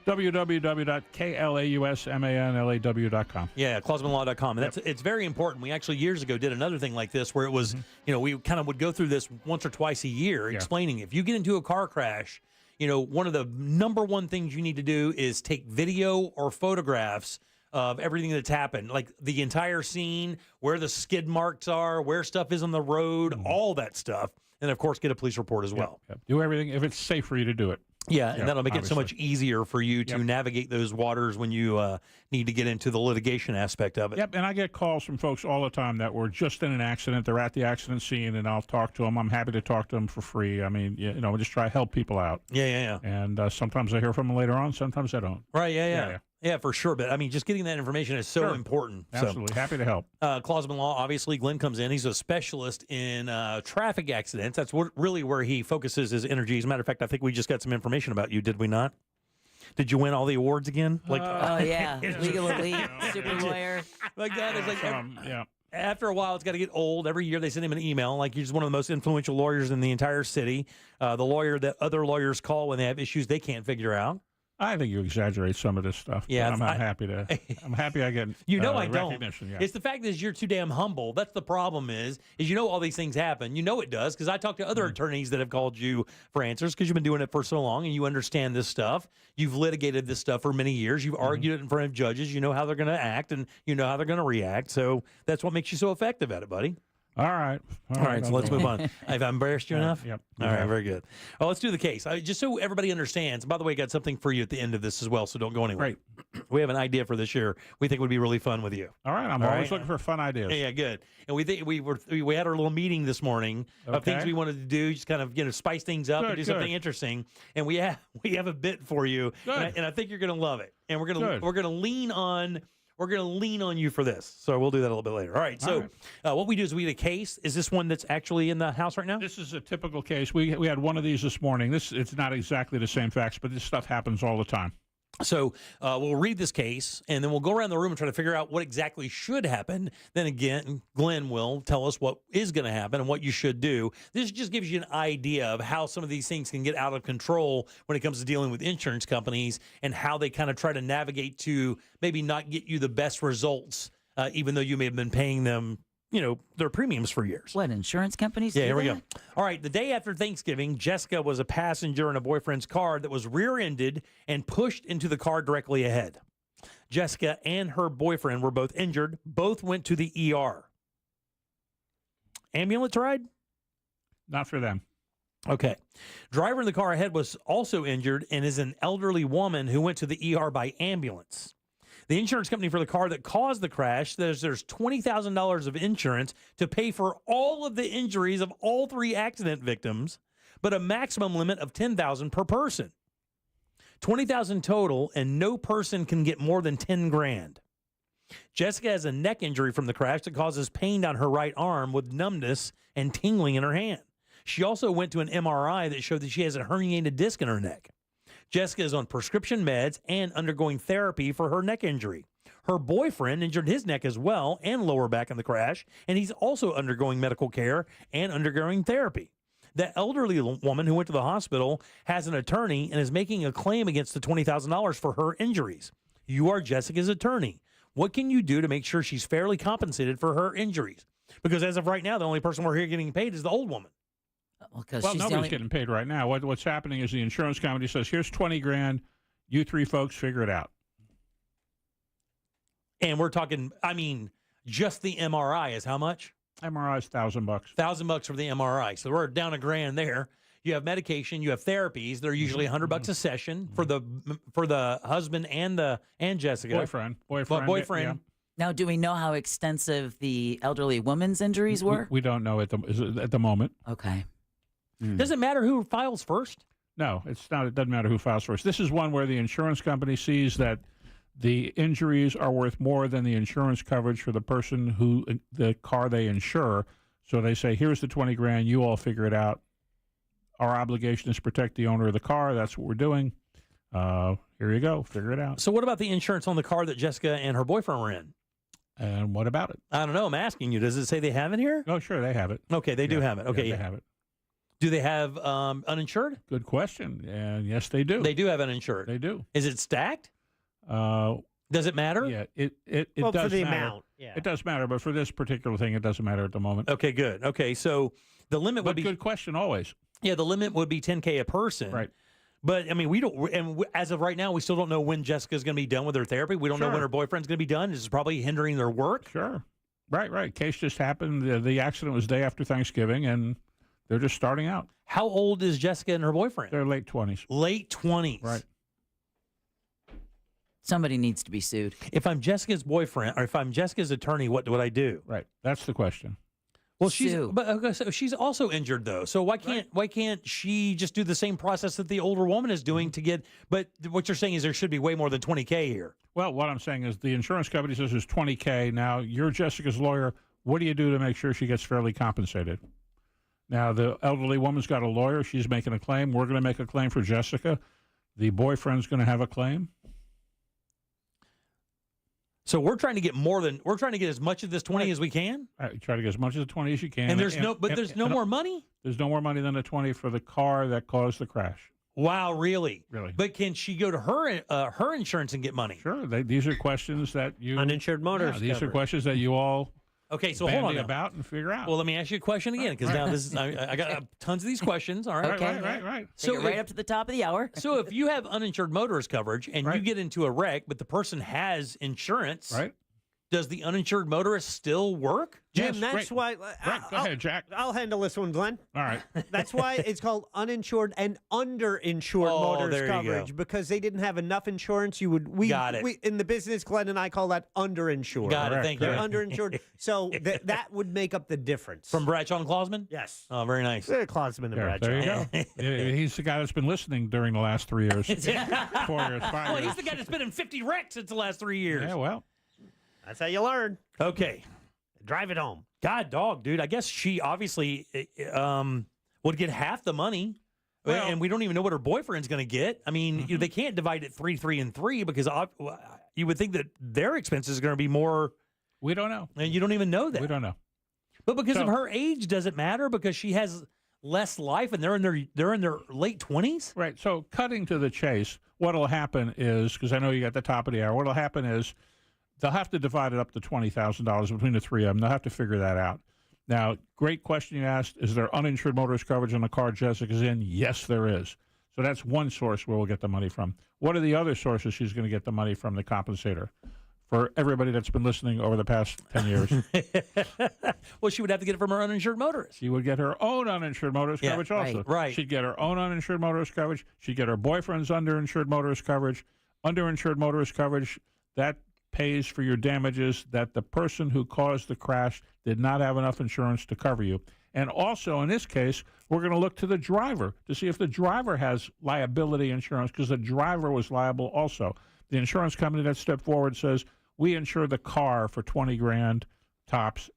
www.klausmanlaw.com. Yeah, klausmanlaw.com. And it's very important. We actually years ago did another thing like this where it was, we kind of would go through this once or twice a year explaining if you get into a car crash, one of the number one things you need to do is take video or photographs of everything that's happened, like the entire scene, where the skid marks are, where stuff is on the road, all that stuff. And, of course, get a police report as well. Do everything if it's safe for you to do it. Yeah, and that'll make it so much easier for you to navigate those waters when you need to get into the litigation aspect of it. Yep, and I get calls from folks all the time that were just in an accident. They're at the accident scene, and I'll talk to them. I'm happy to talk to them for free. I mean, we just try to help people out. Yeah. And sometimes I hear from them later on. Sometimes I don't. Right, yeah. Yeah, for sure. But, I mean, just getting that information is so important. Absolutely. Happy to help. Klausman Law, obviously, Glenn comes in. He's a specialist in traffic accidents. That's really where he focuses his energy. As a matter of fact, I think we just got some information about you, did we not? Did you win all the awards again? Oh, yeah. Legal Elite, Super Lawyer. Like that. It's like, after a while, it's got to get old. Every year they send him an email. Like, you're just one of the most influential lawyers in the entire city. The lawyer that other lawyers call when they have issues they can't figure out. I think you exaggerate some of this stuff. Yeah, I'm happy I get I don't. recognition. Yeah. It's the fact that you're too damn humble. That's the problem is all these things happen. You know it does because I talk to other attorneys that have called you for answers because you've been doing it for so long and you understand this stuff. You've litigated this stuff for many years. You've argued it in front of judges. You know how they're going to act and you know how they're going to react. So that's what makes you so effective at it, buddy. All right. All right, so let's move on. I've embarrassed you enough? Yep. All right, very good. Oh, let's do the case. Just so everybody understands, by the way, I got something for you at the end of this as well, so don't go anywhere. Great. We have an idea for this year we think would be really fun with you. All right. I'm always looking for fun ideas. Yeah, good. And we think we had our little meeting this morning of things we wanted to do, just kind of spice things up and do something interesting. And we have a bit for you, and I think you're going to love it. And we're going to lean on. We're going to lean on you for this, so we'll do that a little bit later. All right, so what we do is we get a case. Is this one that's actually in the house right now? This is a typical case. We had one of these this morning. It's not exactly the same facts, but this stuff happens all the time. So we'll read this case, and then we'll go around the room and try to figure out what exactly should happen. Then again, Glenn will tell us what is going to happen and what you should do. This just gives you an idea of how some of these things can get out of control when it comes to dealing with insurance companies and how they kind of try to navigate to maybe not get you the best results, even though you may have been paying them their premiums for years. What, insurance companies? Yeah, here we go. All right, the day after Thanksgiving, Jessica was a passenger in a boyfriend's car that was rear-ended and pushed into the car directly ahead. Jessica and her boyfriend were both injured. Both went to the ER. Ambulance ride? Not for them. Okay. Driver in the car ahead was also injured and is an elderly woman who went to the ER by ambulance. The insurance company for the car that caused the crash says there's $20,000 of insurance to pay for all of the injuries of all three accident victims, but a maximum limit of $10,000 per person. $20,000 total, and no person can get more than $10,000. Jessica has a neck injury from the crash that causes pain down her right arm with numbness and tingling in her hand. She also went to an MRI that showed that she has a herniated disc in her neck. Jessica is on prescription meds and undergoing therapy for her neck injury. Her boyfriend injured his neck as well and lower back in the crash, and he's also undergoing medical care and undergoing therapy. The elderly woman who went to the hospital has an attorney and is making a claim against the $20,000 for her injuries. You are Jessica's attorney. What can you do to make sure she's fairly compensated for her injuries? Because as of right now, the only person we're here getting paid is the old woman. Well, nobody's getting paid right now. What's happening is the insurance company says, here's $20,000. You three folks figure it out. And we're talking, just the MRI is how much? MRI is $1,000. $1,000 for the MRI. So we're down $1,000 there. You have medication, you have therapies. They're usually $100 a session for the husband and Jessica. Boyfriend. Yeah. Now, do we know how extensive the elderly woman's injuries were? We don't know at the moment. Okay. Does it matter who files first? No, it's not. It doesn't matter who files first. This is one where the insurance company sees that the injuries are worth more than the insurance coverage for the person the car they insure. So they say, here's the $20,000. You all figure it out. Our obligation is to protect the owner of the car. That's what we're doing. Here you go. Figure it out. So what about the insurance on the car that Jessica and her boyfriend were in? And what about it? I don't know. I'm asking you. Does it say they have it here? Oh, sure. They have it. Okay. They do have it. Okay. Yeah, they have it. Do they have uninsured? Good question. And yes, they do. They do have uninsured. They do. Is it stacked? Does it matter? Yeah, it well, does for the matter. amount. Yeah. It does matter, but for this particular thing, it doesn't matter at the moment. Okay, good. Okay, so the limit would be good question always. Yeah, the limit would be $10,000 a person. Right. But we don't, and as of right now, we still don't know when Jessica's going to be done with her therapy. We don't know when her boyfriend's going to be done. This is probably hindering their work. Sure. Right. Case just happened. The accident was day after Thanksgiving, and they're just starting out. How old is Jessica and her boyfriend? They're late 20s. Late 20s. Right. Somebody needs to be sued. If I'm Jessica's boyfriend, or if I'm Jessica's attorney, what would I do? Right. That's the question. Well, she's also injured though. So why can't she just do the same process that the older woman is doing to get? But what you're saying is there should be way more than $20,000 here. Well, what I'm saying is the insurance company says there's $20,000. Now you're Jessica's lawyer. What do you do to make sure she gets fairly compensated? Now the elderly woman's got a lawyer. She's making a claim. We're going to make a claim for Jessica. The boyfriend's going to have a claim. So we're trying to get as much of this 20 as we can. Right, try to get as much of the 20 as you can. And there's no more money. There's no more money than the 20 for the car that caused the crash. Wow, really? Really? But can she go to her insurance and get money? Sure. These are questions that you uninsured motorist. These are questions that you all. Okay, so hold on about and figure out. Well, let me ask you a question again, because now this is I got tons of these questions. All right, right. So right up to the top of the hour. So if you have uninsured motorist coverage and you get into a wreck, but the person has insurance, right? Does the uninsured motorist still work? Jim, that's why. Go ahead, Jack. I'll handle this one, Glenn. All right. That's why it's called uninsured and underinsured motorist coverage, because they didn't have enough insurance. Got it. We, in the business, Glenn and I call that underinsured. Got it. Thank you. They're underinsured. So that would make up the difference. From Bradshaw and Klausman? Yes. Oh, very nice. Klausman and Bradshaw. There you go. He's the guy that's been listening during the last 3 years. 4 years, 5 years. Well, he's the guy that's been in 50 wrecks since the last 3 years. Yeah, well. That's how you learn. Okay. Drive it home. God dog, dude. I guess she obviously would get half the money. Well, and we don't even know what her boyfriend's going to get. I mean, they can't divide it 3, 3, and 3 because you would think that their expenses are going to be more. We don't know. And you don't even know that. We don't know. But because of her age, does it matter? Because she has less life and they're in their late 20s? Right. So cutting to the chase, what'll happen is, because I know you got the top of the hour, what'll happen is they'll have to divide it up to $20,000 between the three of them. They'll have to figure that out. Now, great question you asked. Is there uninsured motorist coverage on the car Jessica's in? Yes, there is. So that's one source where we'll get the money from. What are the other sources she's going to get the money from to compensate her? For everybody that's been listening over the past 10 years. Well, she would have to get it from her uninsured motorist. She would get her own uninsured motorist coverage also. Right. She'd get her own uninsured motorist coverage. She'd get her boyfriend's underinsured motorist coverage. Underinsured motorist coverage, that pays for your damages that the person who caused the crash did not have enough insurance to cover you. And also, in this case, we're going to look to the driver to see if the driver has liability insurance, because the driver was liable also. The insurance company that stepped forward says, we insure the car for $20,000 tops,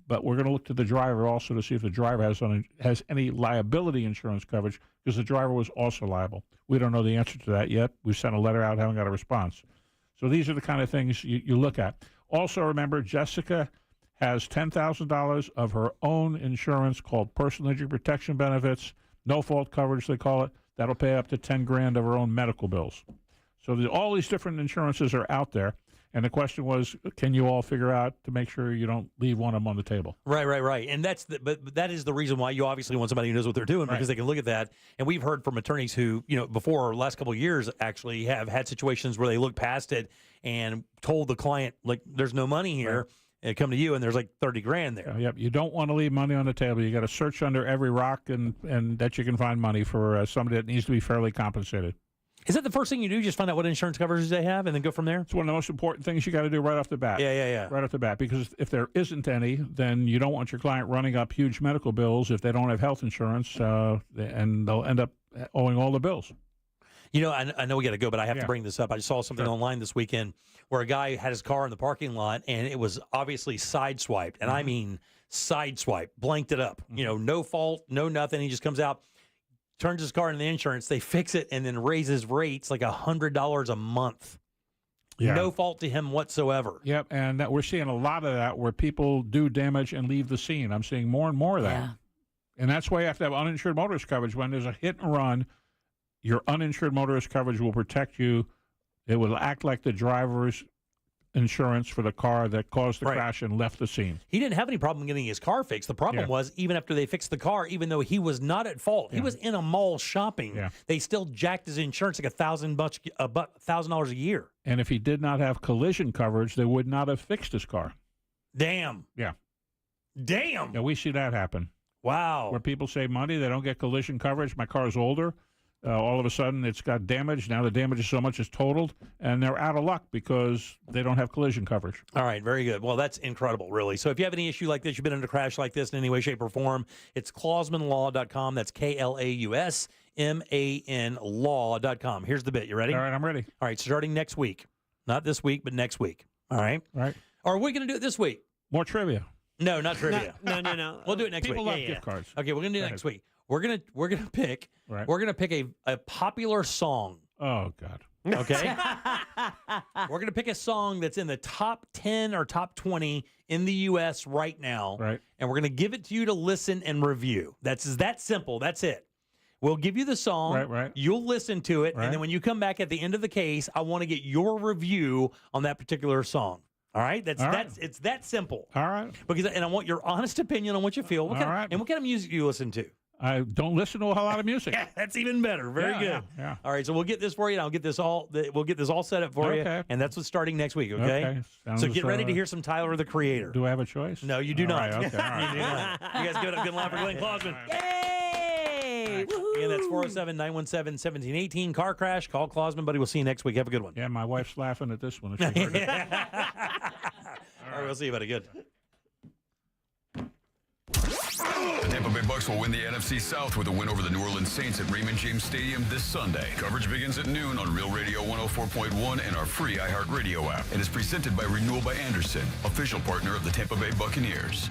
but we're going to look to the driver also to see if the driver has any liability insurance coverage, because the driver was also liable. We don't know the answer to that yet. We've sent a letter out, haven't got a response. So these are the kind of things you look at. Also, remember, Jessica has $10,000 of her own insurance called personal injury protection benefits, no-fault coverage, they call it. That'll pay up to $10,000 of her own medical bills. So all these different insurances are out there. And the question was, can you all figure out to make sure you don't leave one of them on the table? Right. And but that is the reason why you obviously want somebody who knows what they're doing, because they can look at that. And we've heard from attorneys who, before last couple of years actually have had situations where they look past it and told the client, like, there's no money here. And come to you, and there's like $30,000 there. Yep. You don't want to leave money on the table. You got to search under every rock and that you can find money for somebody that needs to be fairly compensated. Is that the first thing you do? Just find out what insurance coverages they have and then go from there? It's one of the most important things you got to do right off the bat. Yeah. Right off the bat, because if there isn't any, then you don't want your client running up huge medical bills if they don't have health insurance, and they'll end up owing all the bills. I know we got to go, but I have to bring this up. I just saw something online this weekend where a guy had his car in the parking lot, and it was obviously sideswiped. And I mean sideswiped, blanked it up. No fault, no nothing. He just comes out, turns his car into the insurance. They fix it and then raises rates like $100 a month. Yeah. No fault to him whatsoever. Yep, and we're seeing a lot of that where people do damage and leave the scene. I'm seeing more and more of that. Yeah. And that's why you have to have uninsured motorist coverage. When there's a hit and run, your uninsured motorist coverage will protect you. It will act like the driver's insurance for the car that caused the crash and left the scene. He didn't have any problem getting his car fixed. The problem was, even after they fixed the car, even though he was not at fault, he was in a mall shopping, they still jacked his insurance like $1,000 a year. And if he did not have collision coverage, they would not have fixed his car. Damn. Yeah. Damn. Yeah, we see that happen. Wow. Where people save money, they don't get collision coverage. My car's older. All of a sudden, it's got damage. Now the damage is so much it's totaled, and they're out of luck because they don't have collision coverage. All right, very good. Well, that's incredible, really. So if you have any issue like this, you've been in a crash like this in any way, shape, or form, it's klausmanlaw.com. That's KLAUSMAN law.com. Here's the bit. You ready? All right, I'm ready. All right, starting next week. Not this week, but next week. All right? All right. Or are we going to do it this week? More trivia. No, not trivia. No. We'll do it next People week. love gift cards. Okay, we're going to do it next week. We're gonna pick a popular song. Oh God. Okay. We're gonna pick a song that's in the top 10 or top 20 in the U.S. right now. Right. And we're gonna give it to you to listen and review. That's that simple. That's it. We'll give you the song. Right. You'll listen to it, and then when you come back at the end of the case, I want to get your review on that particular song. All right. It's that simple. All right. And I want your honest opinion on what you feel. And what kind of music do you listen to? I don't listen to a whole lot of music. Yeah, that's even better. Very good. Yeah. All right, so we'll get this for you, and I'll get this all. We'll get this all set up for you, and that's what's starting next week. Okay. So get ready to hear some Tyler the Creator. Do I have a choice? No, you do not. Right, okay. All right. You do not. You guys give it up. Good line for Glenn Klausman. Yay! Again, that's 407-917-1718. Car crash. Call Klausman, buddy. We'll see you next week. Have a good one. Yeah, my wife's laughing at this one. All right, we'll see you, buddy. Good. The Tampa Bay Bucks will win the NFC South with a win over the New Orleans Saints at Raymond James Stadium this Sunday. Coverage begins at noon on Real Radio 104.1 and our free iHeartRadio app. And is presented by Renewal by Anderson, official partner of the Tampa Bay Buccaneers.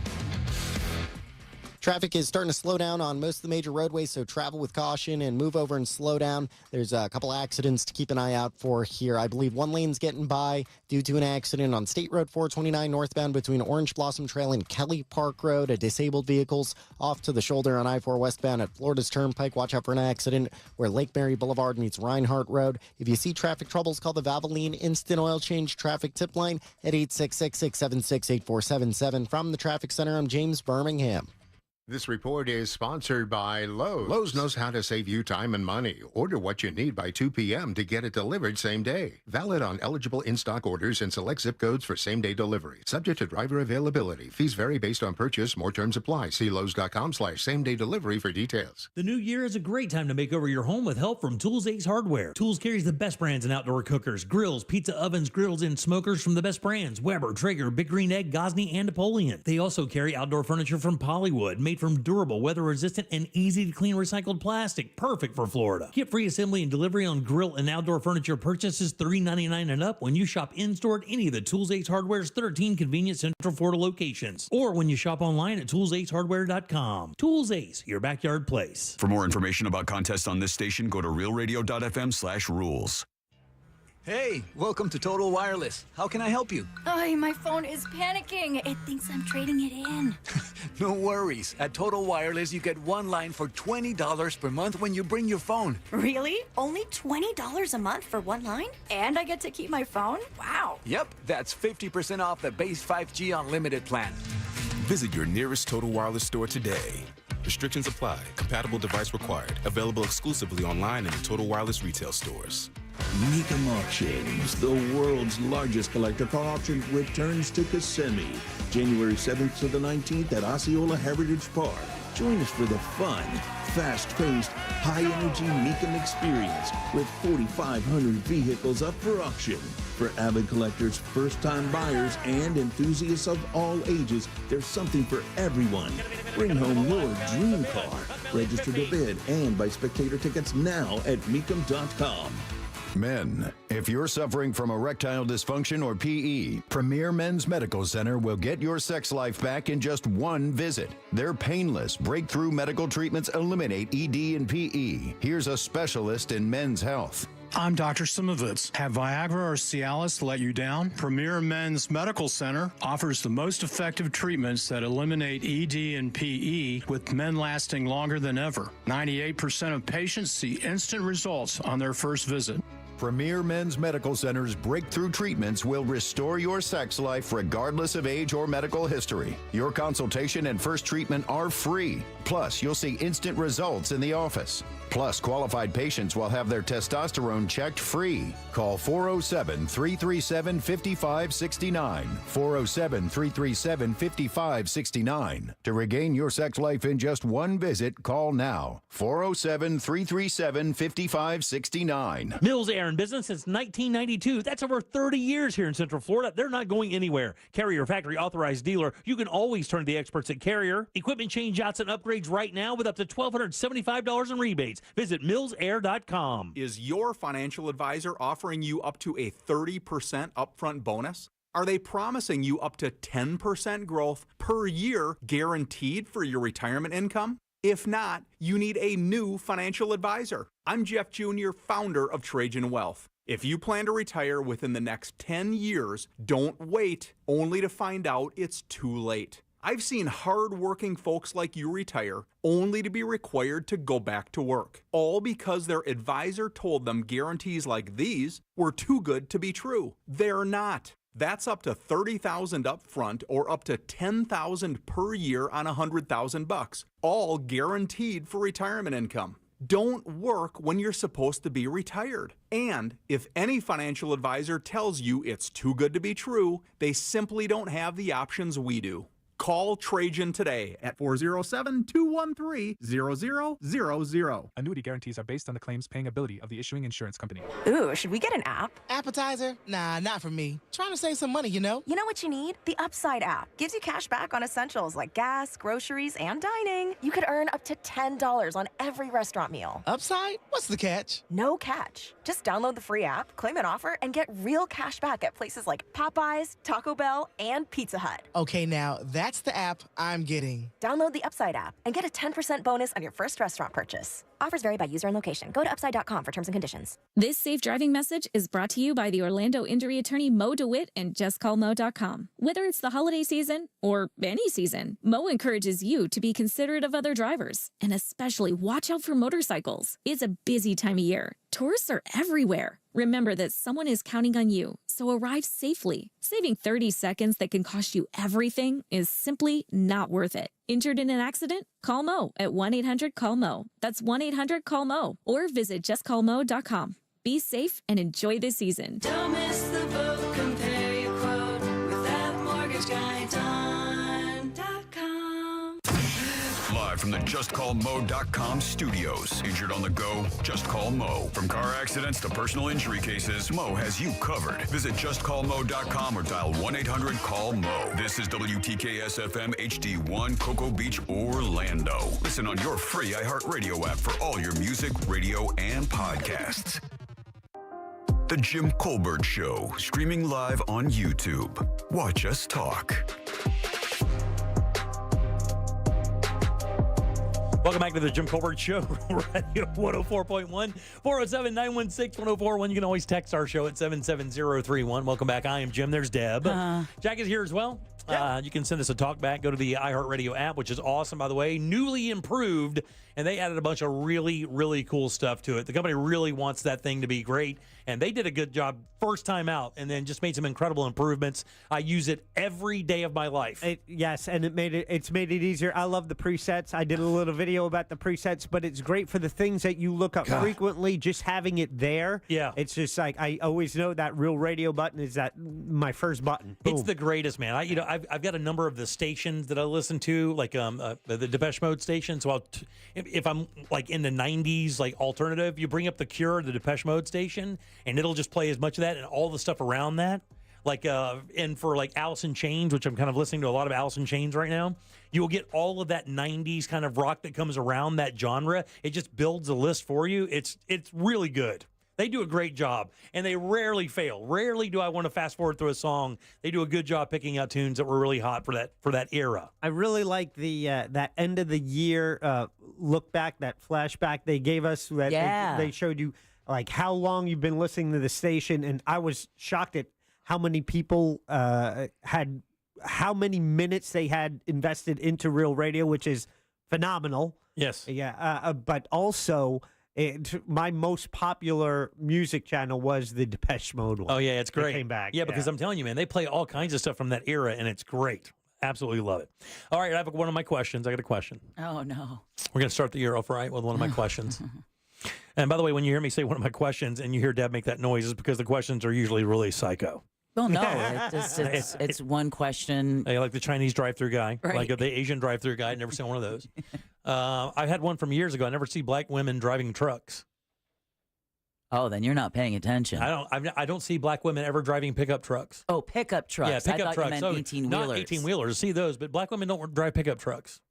Traffic is starting to slow down on most of the major roadways, so travel with caution and move over and slow down. There's a couple accidents to keep an eye out for here. I believe one lane's getting by due to an accident on State Road 429 northbound between Orange Blossom Trail and Kelly Park Road. A disabled vehicle's off to the shoulder on I-4 westbound at Florida's Turnpike. Watch out for an accident where Lake Mary Boulevard meets Reinhardt Road. If you see traffic troubles, call the Valvoline Instant Oil Change Traffic Tip Line at 866-676-8477. From the Traffic Center, I'm James Birmingham. This report is sponsored by Lowe's. Lowe's knows how to save you time and money. Order what you need by 2 p.m. to get it delivered same day. Valid on eligible in-stock orders and select zip codes for same-day delivery. Subject to driver availability. Fees vary based on purchase. More terms apply. See Lowe's.com/same-day delivery for details. The new year is a great time to make over your home with help from Tools Ace Hardware. Tools carries the best brands in outdoor cookers, grills, pizza ovens, grills, and smokers from the best brands: Weber, Traeger, Big Green Egg, Gosney, and Napoleon. They also carry outdoor furniture from Polywood, made from durable, weather-resistant, and easy-to-clean recycled plastic, perfect for Florida. Get free assembly and delivery on grill and outdoor furniture purchases $3.99 and up when you shop in-store at any of the Tools Ace Hardware's 13 convenient Central Florida locations, or when you shop online at toolsacehardware.com. Tools Ace, your backyard place. For more information about contests on this station, go to realradio.fm/rules. Hey, welcome to Total Wireless. How can I help you? Oh, my phone is panicking. It thinks I'm trading it in. No worries. At Total Wireless, you get one line for $20 per month when you bring your phone. Really? Only $20 a month for one line? And I get to keep my phone? Wow. Yep, that's 50% off the base 5G unlimited plan. Visit your nearest Total Wireless store today. Restrictions apply. Compatible device required. Available exclusively online and in Total Wireless retail stores. Mecum Auctions, the world's largest collector car auction, returns to Kissimmee, January 7th to the 19th at Osceola Heritage Park. Join us for the fun, fast-paced, high-energy Mecum experience with 4,500 vehicles up for auction. For avid collectors, first-time buyers, and enthusiasts of all ages, there's something for everyone. Bring home your dream car. Register to bid and buy spectator tickets now at Mecum.com. Men, if you're suffering from erectile dysfunction or PE, Premier Men's Medical Center will get your sex life back in just one visit. Their painless, breakthrough medical treatments eliminate ED and PE. Here's a specialist in men's health. I'm Dr. Simovitz. Have Viagra or Cialis let you down? Premier Men's Medical Center offers the most effective treatments that eliminate ED and PE, with men lasting longer than ever. 98% of patients see instant results on their first visit. Premier Men's Medical Center's breakthrough treatments will restore your sex life regardless of age or medical history. Your consultation and first treatment are free. Plus, you'll see instant results in the office. Plus, qualified patients will have their testosterone checked free. Call 407-337-5569. 407-337-5569. To regain your sex life in just one visit, call now. 407-337-5569. Mills Air in business since 1992. That's over 30 years here in Central Florida. They're not going anywhere. Carrier factory authorized dealer. You can always turn to the experts at Carrier. Equipment change outs and upgrades right now with up to $1,275 in rebates. Visit millsair.com. Is your financial advisor offering you up to a 30% upfront bonus? Are they promising you up to 10% growth per year guaranteed for your retirement income? If not, you need a new financial advisor. I'm Jeff Jr., founder of Trajan Wealth. If you plan to retire within the next 10 years, don't wait only to find out it's too late. I've seen hard-working folks like you retire only to be required to go back to work, all because their advisor told them guarantees like these were too good to be true. They're not. That's up to $30,000 up front or up to $10,000 per year on $100,000, all guaranteed for retirement income. Don't work when you're supposed to be retired. And if any financial advisor tells you it's too good to be true, they simply don't have the options we do. Call Trajan today at 407-213-0000. Annuity guarantees are based on the claims paying ability of the issuing insurance company. Ooh, should we get an app? Appetizer? Nah, not for me. Trying to save some money, you know? You know what you need? The Upside app. Gives you cash back on essentials like gas, groceries, and dining. You could earn up to $10 on every restaurant meal. Upside? What's the catch? No catch. Just download the free app, claim an offer, and get real cash back at places like Popeyes, Taco Bell, and Pizza Hut. Okay, now that's the app I'm getting. Download the Upside app and get a 10% bonus on your first restaurant purchase. Offers vary by user and location. Go to upside.com for terms and conditions. This safe driving message is brought to you by the Orlando injury attorney Mo DeWitt and JustCallMo.com. Whether it's the holiday season or any season, Mo encourages you to be considerate of other drivers and especially watch out for motorcycles. It's a busy time of year. Tourists are everywhere. Remember that someone is counting on you, So arrive safely. Saving 30 seconds that can cost you everything is simply not worth it. Injured in an accident? Call Mo at 1-800-CALL-MO. That's 1-800-CALL-MO. Or visit justcallmo.com. Be safe and enjoy this season. Don't miss the boat. Compare your quote with thatmortgageguy.com. Live from the JustCallMo.com studios. Injured on the go? Just call Mo. From car accidents to personal injury cases, Mo has you covered. Visit JustCallMo.com or dial 1-800-CALL-MO. This is WTKS-FM HD1, Cocoa Beach, Orlando. Listen on your free iHeartRadio app for all your music, radio, and podcasts. The Jim Colbert Show, streaming live on YouTube. Watch us talk. Welcome back to the Jim Colbert Show, Radio 104.1, 407-916-1041. You can always text our show at 77031. Welcome back. I am Jim. There's Deb. Jack is here as well. You can send us a talk back. Go to the iHeartRadio app, which is awesome, by the way. Newly improved, and they added a bunch of really, really cool stuff to it. The company really wants that thing to be great, and they did a good job first time out and then just made some incredible improvements. I use it every day of my life. Yes, and it's made it easier. I love the presets. I did a little video about the presets, but it's great for the things that you look up frequently. Just having it there, it's just like I always know that Real Radio button is my first button. Boom. It's the greatest, man. I've got a number of the stations that I listen to, like the Depeche Mode station. So if I'm like in the 90s, like alternative, you bring up The Cure, the Depeche Mode station, and it'll just play as much of that and all the stuff around that. Like, and for like Alice in Chains, which I'm kind of listening to a lot of Alice in Chains right now, you will get all of that 90s kind of rock that comes around that genre. It just builds a list for you. It's really good. They do a great job, and they rarely fail. Rarely do I want to fast forward through a song. They do a good job picking out tunes that were really hot for that era. I really like the that end of the year look back, that flashback they gave us. They showed you like how long you've been listening to the station, and I was shocked at how many people had how many minutes they had invested into Real Radio, which is phenomenal. Yes. Yeah, but also. My most popular music channel was the Depeche Mode one. Oh, yeah, it's great. It came back. Yeah, because I'm telling you, man, they play all kinds of stuff from that era, and it's great. Absolutely love it. All right, I have one of my questions. I got a question. Oh, no. We're going to start the year off right with one of my questions. And by the way, when you hear me say one of my questions and you hear Deb make that noise, it's because the questions are usually really psycho. Well, no, it's one question. Hey, like the Chinese drive-through guy, right. Like the Asian drive-through guy. I've never seen one of those. I had one from years ago. I never see black women driving trucks. Oh, then you're not paying attention. I don't see black women ever driving pickup trucks. Oh, pickup trucks. Yeah, pickup I thought trucks. You meant 18-wheelers. Not 18-wheelers. See those, but black women don't drive pickup trucks.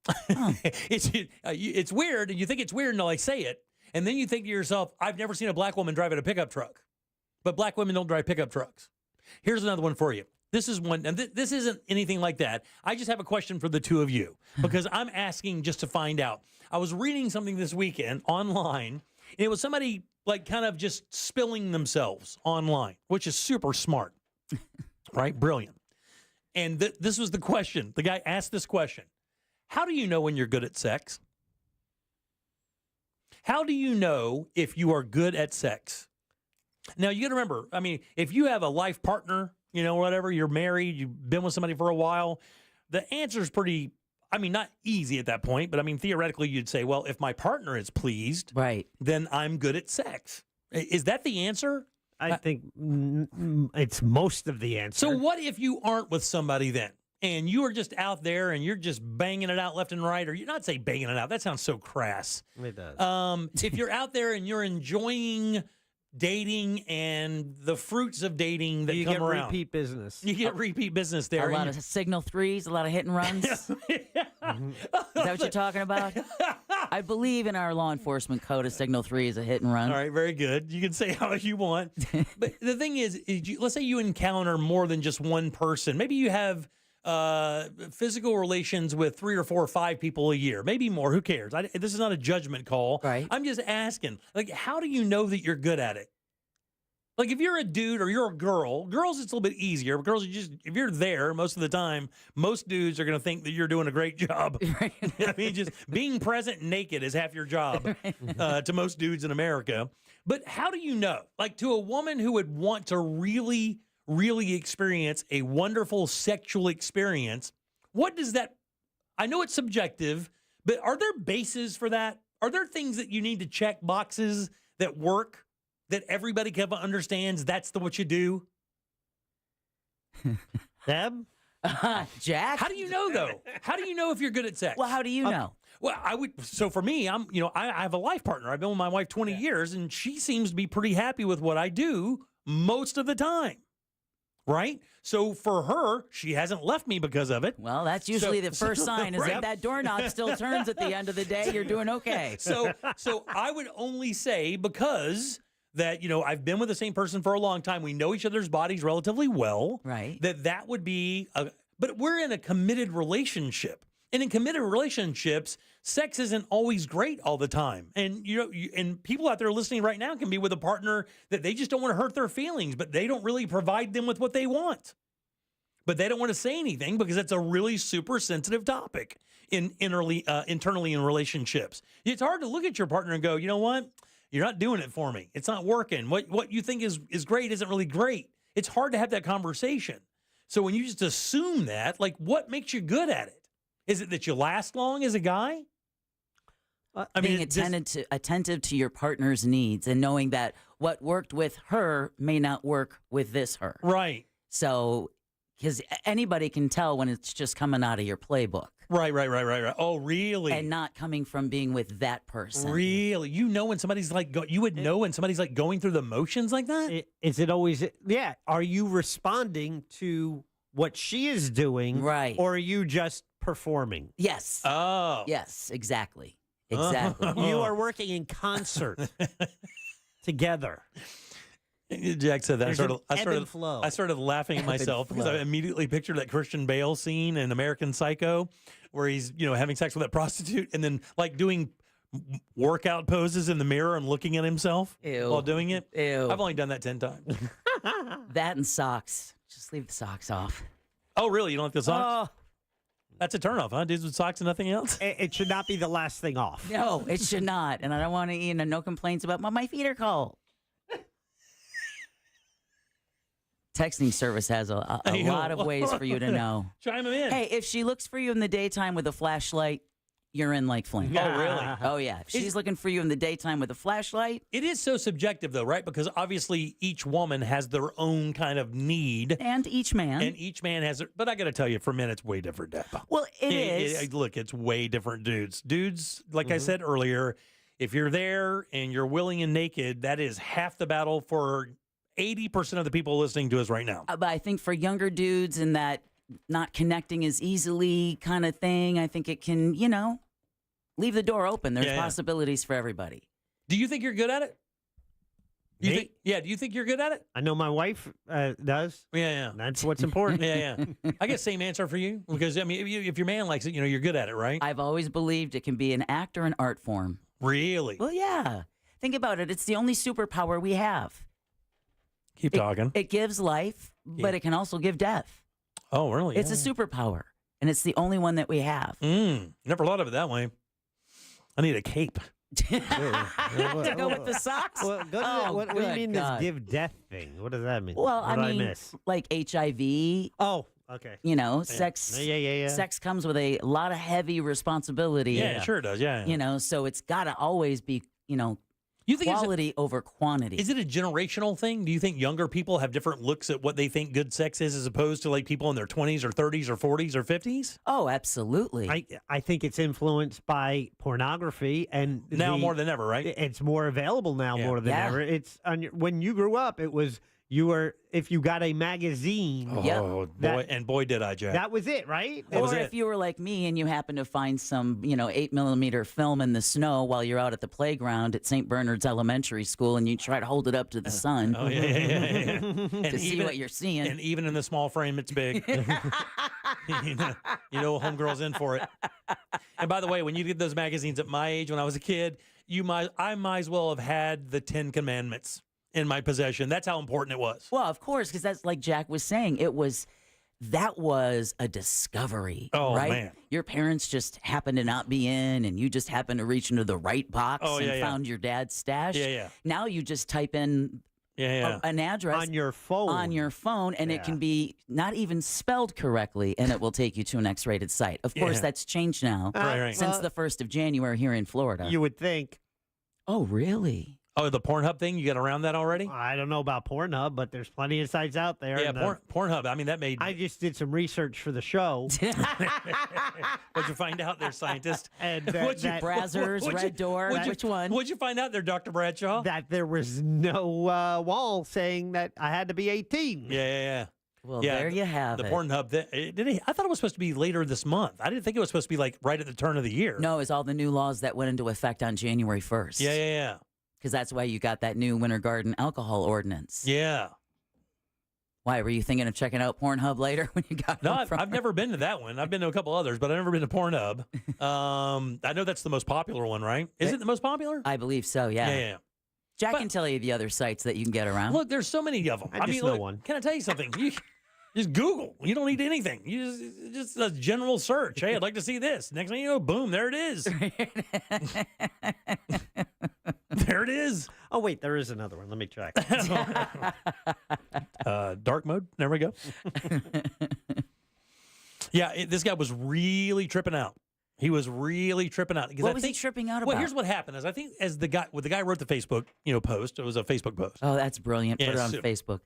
Huh. It's weird, and you think it's weird until I say it, and then you think to yourself, I've never seen a black woman driving a pickup truck. But black women don't drive pickup trucks. Here's another one for you. This is one, and this isn't anything like that. I just have a question for the two of you because I'm asking just to find out. I was reading something this weekend online, and it was somebody like kind of just spilling themselves online, which is super smart, right? Brilliant. And this was the question. The guy asked this question. How do you know when you're good at sex? How do you know if you are good at sex? Now, you got to remember, I mean, if you have a life partner, whatever, you're married, you've been with somebody for a while, the answer is pretty, not easy at that point, but theoretically you'd say, well, if my partner is pleased, right, then I'm good at sex. Is that the answer? I think it's most of the answer. So what if you aren't with somebody then? And you are just out there and you're just banging it out left and right, or you're not say banging it out. That sounds so crass. It does. If you're out there and you're enjoying dating and the fruits of dating that come around. You get repeat business. You get repeat business there. A lot of signal threes, a lot of hit and runs. Is that what you're talking about? I believe in our law enforcement code, a signal 3 is a hit and run. All right, very good. You can say how you want. But the thing is let's say you encounter more than just one person. Maybe you have physical relations with 3 or 4 or 5 people a year, maybe more. Who cares? This is not a judgment call. Right. I'm just asking, like, how do you know that you're good at it? Like if you're a dude or you're a girl, girls it's a little bit easier. But girls, if you're there most of the time, most dudes are going to think that you're doing a great job. I mean, just being present naked is half your job to most dudes in America. But how do you know? Like to a woman who would want to really, really experience a wonderful sexual experience, what does that? I know it's subjective, but are there bases for that? Are there things that you need to check boxes that work? That everybody kind of understands that's what you do? Deb? Jack? How do you know, though? How do you know if you're good at sex? Well, how do you know? Well, so for me, I have a life partner. I've been with my wife 20 years, and she seems to be pretty happy with what I do most of the time. Right? So for her, she hasn't left me because of it. Well, that's usually the first sign is right? if that doorknob still turns at the end of the day, you're doing okay. So I would only say because that, I've been with the same person for a long time. We know each other's bodies relatively well. Right. That would be, but we're in a committed relationship. And in committed relationships, sex isn't always great all the time. And, and people out there listening right now can be with a partner that they just don't want to hurt their feelings, but they don't really provide them with what they want. But they don't want to say anything because it's a really super sensitive topic internally in relationships. It's hard to look at your partner and go, you know what? You're not doing it for me. It's not working. What you think is great isn't really great. It's hard to have that conversation. So when you just assume that, like, what makes you good at it? Is it that you last long as a guy? Being attentive to your partner's needs and knowing that what worked with her may not work with this her. Right. So, because anybody can tell when it's just coming out of your playbook. Right. Oh, really? And not coming from being with that person. Really? You know when somebody's like, you would know when somebody's like going through the motions like that? Is it always, yeah. Are you responding to what she is doing? Right. Or are you just performing? Yes. Oh. Yes, exactly. Exactly. You are working in concert together. Jack said that. I started laughing at myself because I immediately pictured that Christian Bale scene in American Psycho where he's, having sex with that prostitute and then like doing workout poses in the mirror and looking at himself while doing it. Ew. I've only done that 10 times. That and socks. Just leave the socks off. Oh, really? You don't like the socks? That's a turnoff, huh? Dudes with socks and nothing else? It should not be the last thing off. No, it should not. And I don't want to, no complaints about my feet are cold. Texting service has a lot of ways for you to know. Chime them in. Hey, if she looks for you in the daytime with a flashlight, you're in like flame. Oh, really? Oh, yeah. If she's looking for you in the daytime with a flashlight. It is so subjective, though, right? Because obviously each woman has their own kind of need. And each man. And each man has but I got to tell you, for men, it's way different, Deb. Well, it is. Look, it's way different dudes. Dudes, like I said earlier, if you're there and you're willing and naked, that is half the battle for 80% of the people listening to us right now. But I think for younger dudes and that not connecting as easily kind of thing, I think it can, leave the door open. There's possibilities for everybody. Do you think you're good at it? Do you think you're good at it? I know my wife does. Yeah. That's what's important. Yeah. I guess same answer for you because, I mean, if your man likes it, you're good at it, right? I've always believed it can be an act or an art form. Really? Well, yeah. Think about it. It's the only superpower we have. Keep talking. It gives life, but it can also give death. Oh, really? It's a superpower, and it's the only one that we have. Never thought of it that way. I need a cape. To go with the socks? What do you mean this give death thing? What does that mean? Well, what I mean, miss? like HIV. Oh, okay. Sex. Yeah. Sex comes with a lot of heavy responsibility. Yeah, it sure does. Yeah. So it's got to always be, you think quality over quantity. Is it a generational thing? Do you think younger people have different looks at what they think good sex is as opposed to like people in their 20s or 30s or 40s or 50s? Oh, absolutely. I think it's influenced by pornography and now more than ever, right? It's more available now more than ever. It's when you grew up, it was if you got a magazine. Oh, boy, did I, Jack. That was it, right? Or if you were like me and you happened to find some, 8mm film in the snow while you're out at the playground at St. Bernard's Elementary School and you try to hold it up to the sun. Oh, yeah. to see what you're seeing. And even in the small frame, it's big. you know homegirl's in for it. And by the way, when you get those magazines at my age, when I was a kid, I might as well have had the 10 Commandments. in my possession. That's how important it was. Well, of course, because that's like Jack was saying. That was a discovery. Oh, right? man. Your parents just happened to not be in, and you just happened to reach into the right box and found your dad's stash. Yeah. Now you just type in an address on your phone. And it can be not even spelled correctly, and it will take you to an X-rated site. Of course, that's changed now since the 1st of January here in Florida. You would think. Oh, really? Oh, the Pornhub thing? You got around that already? I don't know about Pornhub, but there's plenty of sites out there. Yeah, and, Pornhub. I mean, that made... I just did some research for the show. What'd you find out there, scientist? And Brazzers, Red Door, which one? What'd you find out there, Dr. Bradshaw? That there was no wall saying that I had to be 18. Yeah. Well, there you have the it. Pornhub. I thought it was supposed to be later this month. I didn't think it was supposed to be like right at the turn of the year. No, it's all the new laws that went into effect on January 1st. Yeah. Because that's why you got that new Winter Garden alcohol ordinance. Yeah. Why, were you thinking of checking out Pornhub later when you got No, I've never been to that one. I've been to a couple others, but I've never been to Pornhub. I know that's the most popular one, right? Is it the most popular? I believe so, yeah. Yeah. Jack can tell you the other sites that you can get around. Look, there's so many of them. I just know one. Can I tell you something? You just Google. You don't need anything. You just a general search. Hey, I'd like to see this. Next thing you know, boom, there it is. There it is. Oh, wait, there is another one. Let me check. Dark mode. There we go. Yeah, this guy was really tripping out. He was really tripping out. What was he tripping out about? Well, here's what happened. I think as the guy wrote the Facebook, post. It was a Facebook post. Oh, that's brilliant. Put it on Facebook.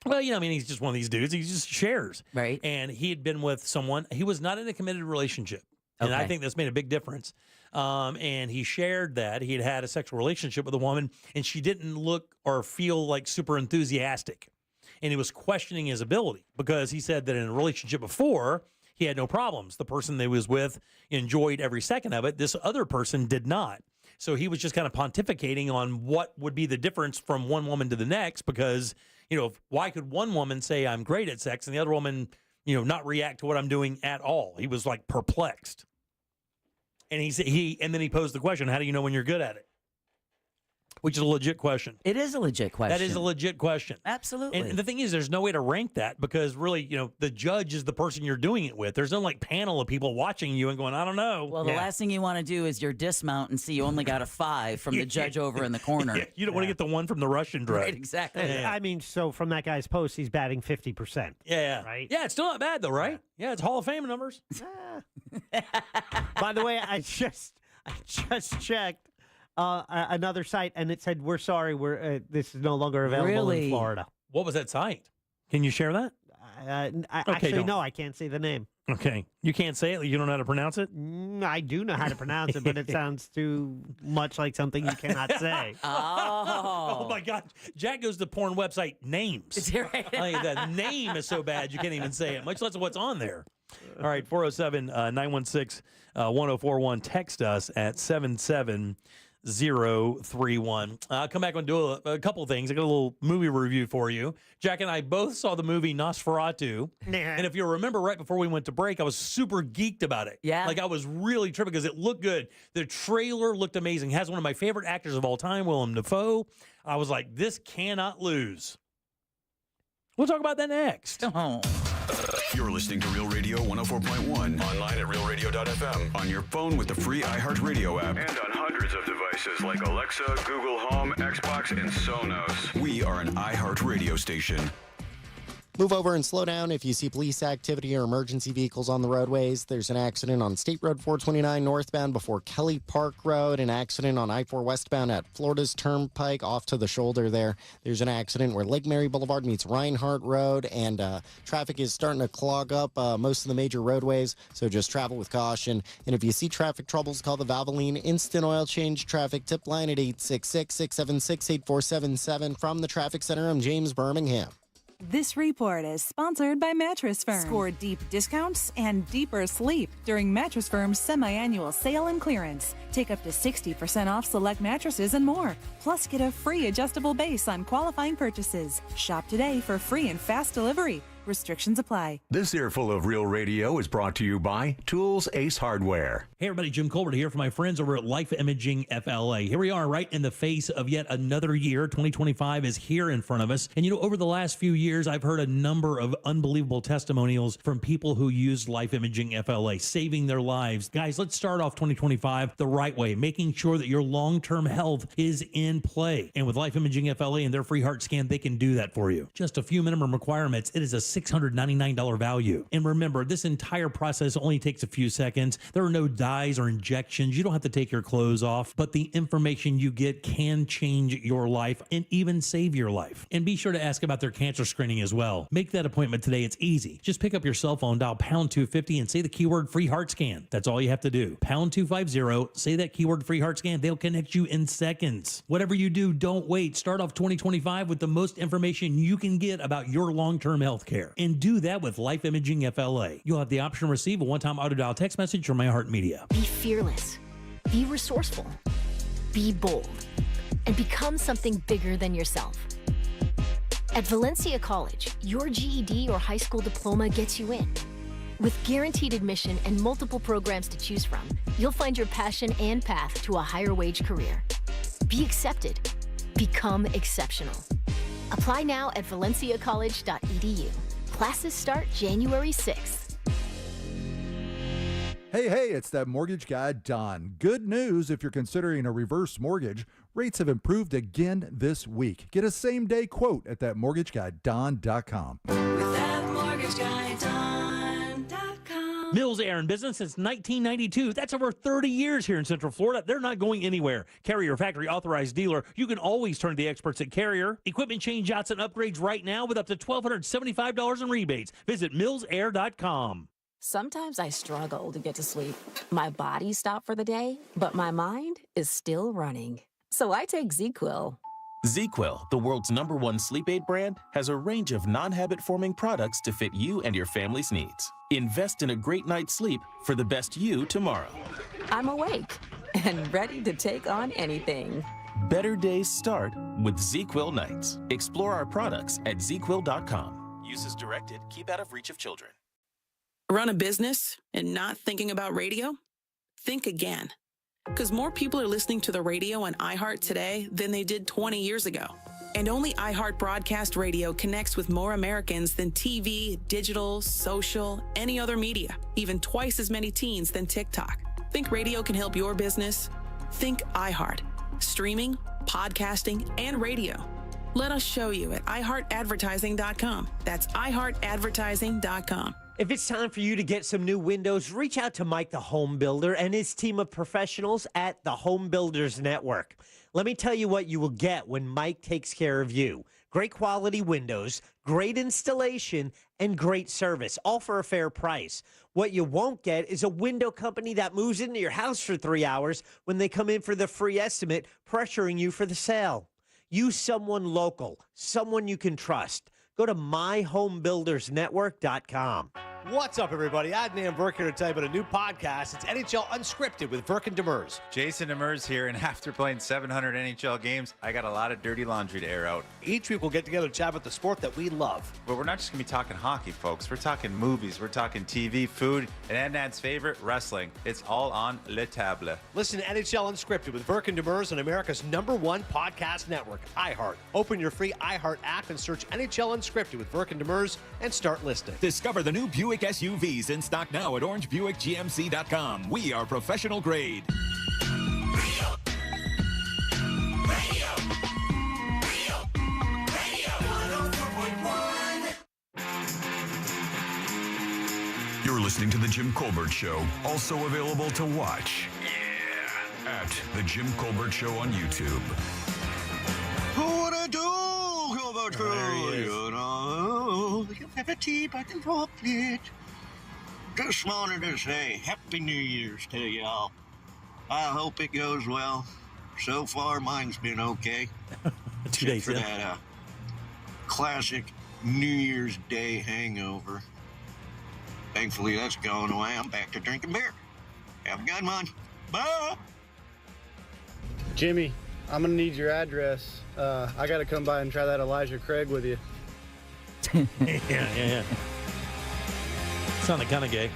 Well, he's just one of these dudes. He just shares. Right. And he had been with someone. He was not in a committed relationship. And I think this made a big difference. And he shared that he had had a sexual relationship with a woman, and she didn't look or feel like super enthusiastic. And he was questioning his ability because he said that in a relationship before, he had no problems. The person that he was with enjoyed every second of it. This other person did not. So he was just kind of pontificating on what would be the difference from one woman to the next because, why could one woman say I'm great at sex and the other woman, not react to what I'm doing at all? He was like perplexed. And and then he posed the question, how do you know when you're good at it? Which is a legit question. It is a legit question. That is a legit question. Absolutely. And the thing is, there's no way to rank that because really, the judge is the person you're doing it with. There's no panel of people watching you and going, I don't know. Well, the last thing you want to do is your dismount and see you only got a 5 from the judge over in the corner. You don't want to get the one from the Russian drug. Right, exactly. Yeah. I mean, so from that guy's post, he's batting 50%. Yeah. Right? Yeah, it's still not bad though, right? Yeah, it's Hall of Fame numbers. By the way, I just checked another site, and it said, "We're sorry, this is no longer available in Florida." What was that site? Can you share that? Actually, no, I can't say the name. Okay, you can't say it. You don't know how to pronounce it. I do know how to pronounce it, but it sounds too much like something you cannot say. Oh my God! Jack goes to porn website names. The name is so bad you can't even say it, much less what's on there. All right, 407-916-1041. Text us at 77031. I'll come back and do a couple of things. I got a little movie review for you. Jack and I both saw the movie Nosferatu. And if you remember right before we went to break, I was super geeked about it. Yeah. I was really tripping because it looked good. The trailer looked amazing. Has one of my favorite actors of all time, Willem Dafoe. I was like, this cannot lose. We'll talk about that next. You're listening to Real Radio 104.1. Online at realradio.fm. On your phone with the free iHeartRadio app. And on hundreds of devices like Alexa, Google Home, Xbox, and Sonos. We are an iHeartRadio station. Move over and slow down if you see police activity or emergency vehicles on the roadways. There's an accident on State Road 429 northbound before Kelly Park Road. An accident on I-4 westbound at Florida's Turnpike off to the shoulder there. There's an accident where Lake Mary Boulevard meets Reinhardt Road, and traffic is starting to clog up most of the major roadways, so just travel with caution. And if you see traffic troubles, call the Valvoline Instant Oil Change Traffic Tip Line at 866-676-8477. From the Traffic Center, I'm James Birmingham. This report is sponsored by Mattress Firm. Score deep discounts and deeper sleep during Mattress Firm's semi-annual sale and clearance. Take up to 60% off select mattresses and more. Plus, get a free adjustable base on qualifying purchases. Shop today for free and fast delivery. Restrictions apply. This earful of Real Radio is brought to you by Tools Ace Hardware. Hey everybody, Jim Colbert here for my friends over at Life Imaging FLA. Here we are right in the face of yet another year. 2025 is here in front of us. And over the last few years, I've heard a number of unbelievable testimonials from people who used Life Imaging FLA, saving their lives. Guys, let's start off 2025 the right way, making sure that your long-term health is in play. And with Life Imaging FLA and their free heart scan, they can do that for you. Just a few minimum requirements. It is a $699 value. And remember, this entire process only takes a few seconds. There are no dyes or injections. You don't have to take your clothes off, but the information you get can change your life and even save your life. And be sure to ask about their cancer screening as well. Make that appointment today. It's easy. Just pick up your cell phone, dial pound 250 and say the keyword free heart scan. That's all you have to do. Pound 250, say that keyword free heart scan. They'll connect you in seconds. Whatever you do, don't wait. Start off 2025 with the most information you can get about your long-term health care. And do that with Life Imaging FLA. You'll have the option to receive a one-time auto dial text message from iHeartMedia. Be fearless. Be resourceful. Be bold. And become something bigger than yourself. At Valencia College, your GED or high school diploma gets you in. With guaranteed admission and multiple programs to choose from, you'll find your passion and path to a higher wage career. Be accepted. Become exceptional. Apply now at valenciacollege.edu. Classes start January 6th. Hey, it's that mortgage guy, Don. Good news if you're considering a reverse mortgage. Rates have improved again this week. Get a same-day quote at thatmortgageguyDon.com. Mills Air in business since 1992. That's over 30 years here in Central Florida. They're not going anywhere. Carrier factory authorized dealer. You can always turn to the experts at Carrier. Equipment changeouts and upgrades right now with up to $1,275 in rebates. Visit millsair.com. Sometimes I struggle to get to sleep. My body stopped for the day, but my mind is still running. So I take ZzzQuil. ZzzQuil, the world's #1 sleep aid brand, has a range of non-habit-forming products to fit you and your family's needs. Invest in a great night's sleep for the best you tomorrow. I'm awake and ready to take on anything. Better days start with ZzzQuil nights. Explore our products at ZzzQuil.com. Use as directed. Keep out of reach of children. Run a business and not thinking about radio? Think again. Because more people are listening to the radio on iHeart today than they did 20 years ago. And only iHeart Broadcast Radio connects with more Americans than TV, digital, social, any other media, even twice as many teens than TikTok. Think radio can help your business? Think iHeart. Streaming, podcasting, and radio. Let us show you at iHeartAdvertising.com. That's iHeartAdvertising.com. If it's time for you to get some new windows, reach out to Mike the Home Builder and his team of professionals at the Home Builders Network. Let me tell you what you will get when Mike takes care of you. Great quality windows, great installation, and great service, all for a fair price. What you won't get is a window company that moves into your house for 3 hours when they come in for the free estimate, pressuring you for the sale. Use someone local, someone you can trust. Go to myhomebuildersnetwork.com. What's up, everybody? Adnan Burke here to tell you about a new podcast. It's NHL Unscripted with Burke and Demers. Jason Demers here, and after playing 700 NHL games, I got a lot of dirty laundry to air out. Each week we'll get together to chat about the sport that we love. But we're not just going to be talking hockey, folks. We're talking movies, we're talking TV, food, and Adnan's favorite, wrestling. It's all on Le Table. Listen to NHL Unscripted with Burke and Demers on America's #1 podcast network, iHeart. Open your free iHeart app and search NHL Unscripted with Burke and Demers and start listening. Discover the new Buick SUVs in stock now at orangebuickgmc.com. We are professional grade. You're listening to The Jim Colbert Show, also available to watch. Yeah. At The Jim Colbert Show on YouTube. What I do, Colbert Show, you know, you have a tea back and forth, please. Just wanted to say Happy New Year's to y'all. I hope it goes well. So far, mine's been okay. 2 days for that classic New Year's Day hangover. Thankfully, that's going away. I'm back to drinking beer. Have a good one. Bye. Jimmy, I'm going to need your address. I got to come by and try that Elijah Craig with you. yeah. Sounded kind of gay.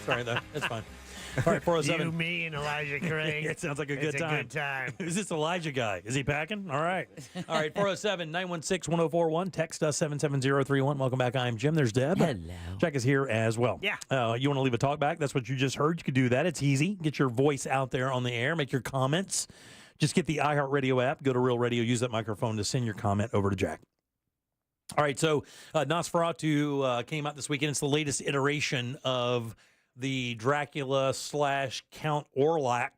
Sorry, though. That's fine. All right, 407. You, me, and Elijah Craig. It sounds like a good It's time. a good time. Who's this Elijah guy? Is he packing? All right. All right, 407-916-1041. Text us 77031. Welcome back. I'm Jim. There's Deb. Hello. Jack is here as well. Yeah. You want to leave a talk back? That's what you just heard. You could do that. It's easy. Get your voice out there on the air. Make your comments. Just get the iHeartRadio app. Go to Real Radio. Use that microphone to send your comment over to Jack. All right, so Nosferatu came out this weekend. It's the latest iteration of the Dracula / Count Orlok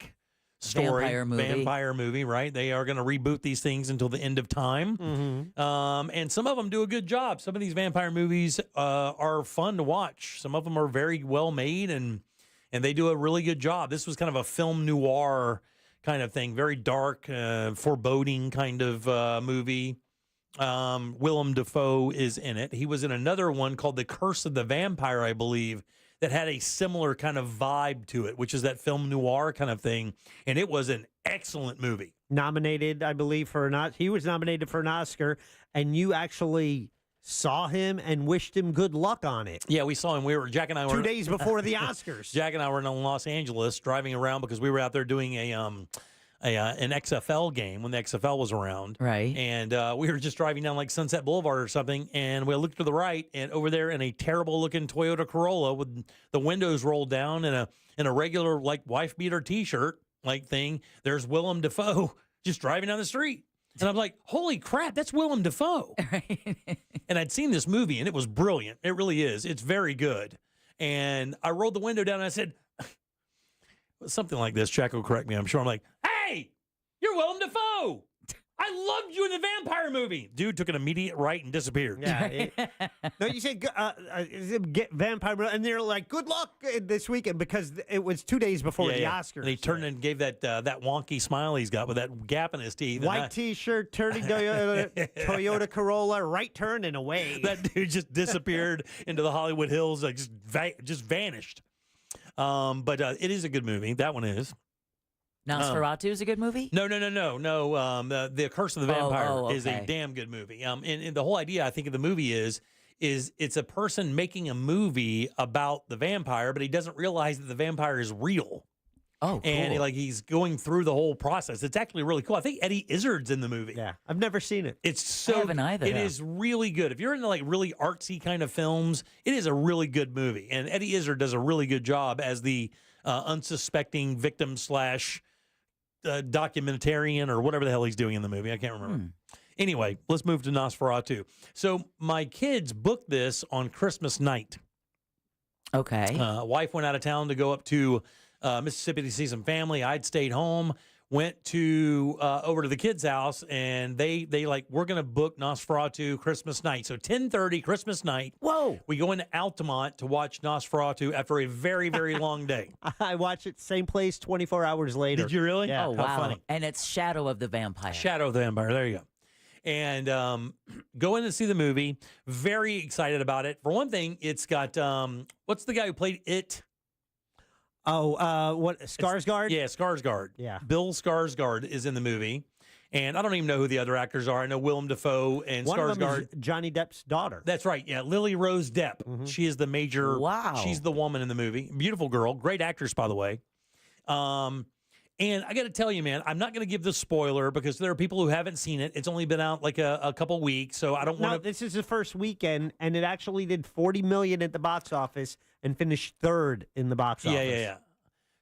story. Vampire movie, right? They are going to reboot these things until the end of time. And some of them do a good job. Some of these vampire movies are fun to watch. Some of them are very well made, and they do a really good job. This was kind of a film noir kind of thing, very dark, foreboding kind of movie. Willem Dafoe is in it. He was in another one called The Curse of the Vampire, I believe, that had a similar kind of vibe to it, which is that film noir kind of thing. And it was an excellent movie. Nominated, I believe, he was nominated for an Oscar, and you actually saw him and wished him good luck on it. Yeah, we saw him. Jack and I were 2 days before the Oscars. Jack and I were in Los Angeles driving around because we were out there doing an XFL game when the XFL was around. Right. And we were just driving down like Sunset Boulevard or something, and we looked to the right, and over there in a terrible looking Toyota Corolla with the windows rolled down and a regular like wife beater T-shirt like thing, there's Willem Dafoe just driving down the street. And I'm like, holy crap, that's Willem Dafoe. And I'd seen this movie, and it was brilliant. It really is. It's very good. And I rolled the window down, and I said, something like this. Jack will correct me, I'm sure. I'm like, hey, you're Willem Dafoe. I loved you in the vampire movie. Dude took an immediate right and disappeared. Yeah. No, you said get vampire, and they're like, good luck this weekend because it was 2 days before the Oscars. And he turned and gave that wonky smile he's got with that gap in his teeth. White T-shirt, turning Toyota Corolla, right turn and away. That dude just disappeared into the Hollywood Hills, like just vanished. But it is a good movie. That one is. Nosferatu is a good movie? No. The Curse of the Vampire is a damn good movie. And the whole idea, I think, of the movie is it's a person making a movie about the vampire, but he doesn't realize that the vampire is real. Oh, cool. And he's going through the whole process. It's actually really cool. I think Eddie Izzard's in the movie. Yeah, I've never seen it. It's so I haven't either. It is really good. If you're into like really artsy kind of films, it is a really good movie. And Eddie Izzard does a really good job as the unsuspecting victim / documentarian or whatever the hell he's doing in the movie. I can't remember. Anyway, let's move to Nosferatu. So my kids booked this on Christmas night. Okay. Wife went out of town to go up to Mississippi to see some family. I'd stayed home, went to over to the kids' house, and they like, we're going to book Nosferatu Christmas night. So 10:30 Christmas night. Whoa. We go into Altamont to watch Nosferatu after a very, very long day. I watched it same place 24 hours later. Did you really? Yeah. Oh, How wow. funny. And it's Shadow of the Vampire. Shadow of the Vampire. There you go. And go in and see the movie. Very excited about it. For one thing, it's got, what's the guy who played It? What, Skarsgård? Yeah, Skarsgård. Yeah. Bill Skarsgård is in the movie. And I don't even know who the other actors are. I know Willem Dafoe and One Skarsgård. of them is Johnny Depp's daughter. That's right. Yeah, Lily Rose Depp. She is the major. Wow. She's the woman in the movie. Beautiful girl. Great actress, by the way. And I got to tell you, man, I'm not going to give the spoiler because there are people who haven't seen it. It's only been out like a couple weeks, so I don't want to. This is the first weekend, and it actually did $40 million at the box office and finished third in the box office. Yeah.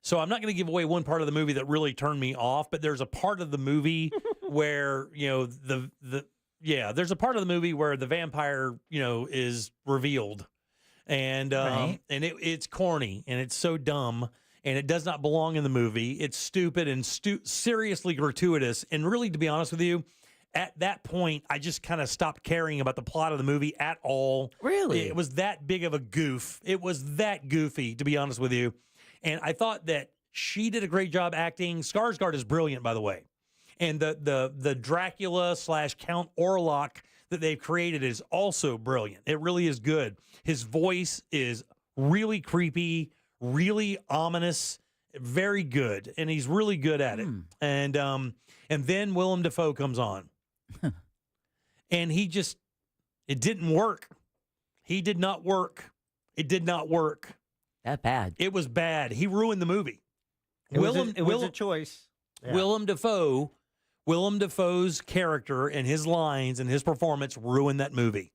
So I'm not going to give away one part of the movie that really turned me off, but there's a part of the movie where, there's a part of the movie where the vampire, is revealed. And Right. and it's corny and it's so dumb and it does not belong in the movie. It's stupid and seriously gratuitous. And really, to be honest with you, at that point, I just kind of stopped caring about the plot of the movie at all. Really? It was that big of a goof. It was that goofy, to be honest with you. And I thought that she did a great job acting. Skarsgård is brilliant, by the way. And the Dracula / Count Orlok that they've created is also brilliant. It really is good. His voice is really creepy, really ominous, very good, and he's really good at it. And then Willem Dafoe comes on, and he just It didn't work. He did not work. It did not work. That bad. It was bad. He ruined the movie. It was a choice. Yeah. Willem Dafoe's character and his lines and his performance ruined that movie.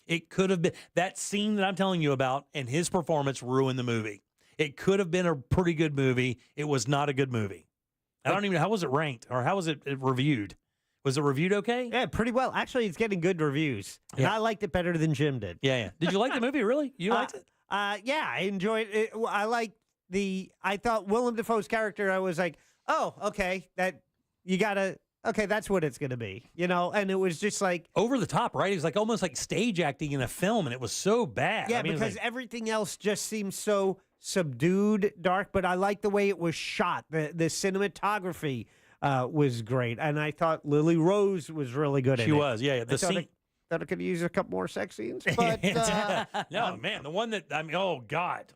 It could have been that scene that I'm telling you about, and his performance ruined the movie. It could have been a pretty good movie. It was not a good movie. I don't even know, how was it ranked or how was it reviewed? Was it reviewed okay? Yeah, pretty well. Actually, it's getting good reviews. And Yeah. I liked it better than Jim did. Yeah. Did you like the movie, really? You liked it? Yeah, I enjoyed it. I thought Willem Dafoe's character, I was like, oh, okay, that's what it's going to be, and it was just like over the top, right? It was like almost like stage acting in a film, and it was so bad. Yeah, I mean, it was because like, everything else just seems so subdued, dark, but I like the way it was shot. The cinematography was great, and I thought Lily Rose was really good in it. She was, yeah. I thought I could use a couple more sex scenes, but no, man, the one that oh God,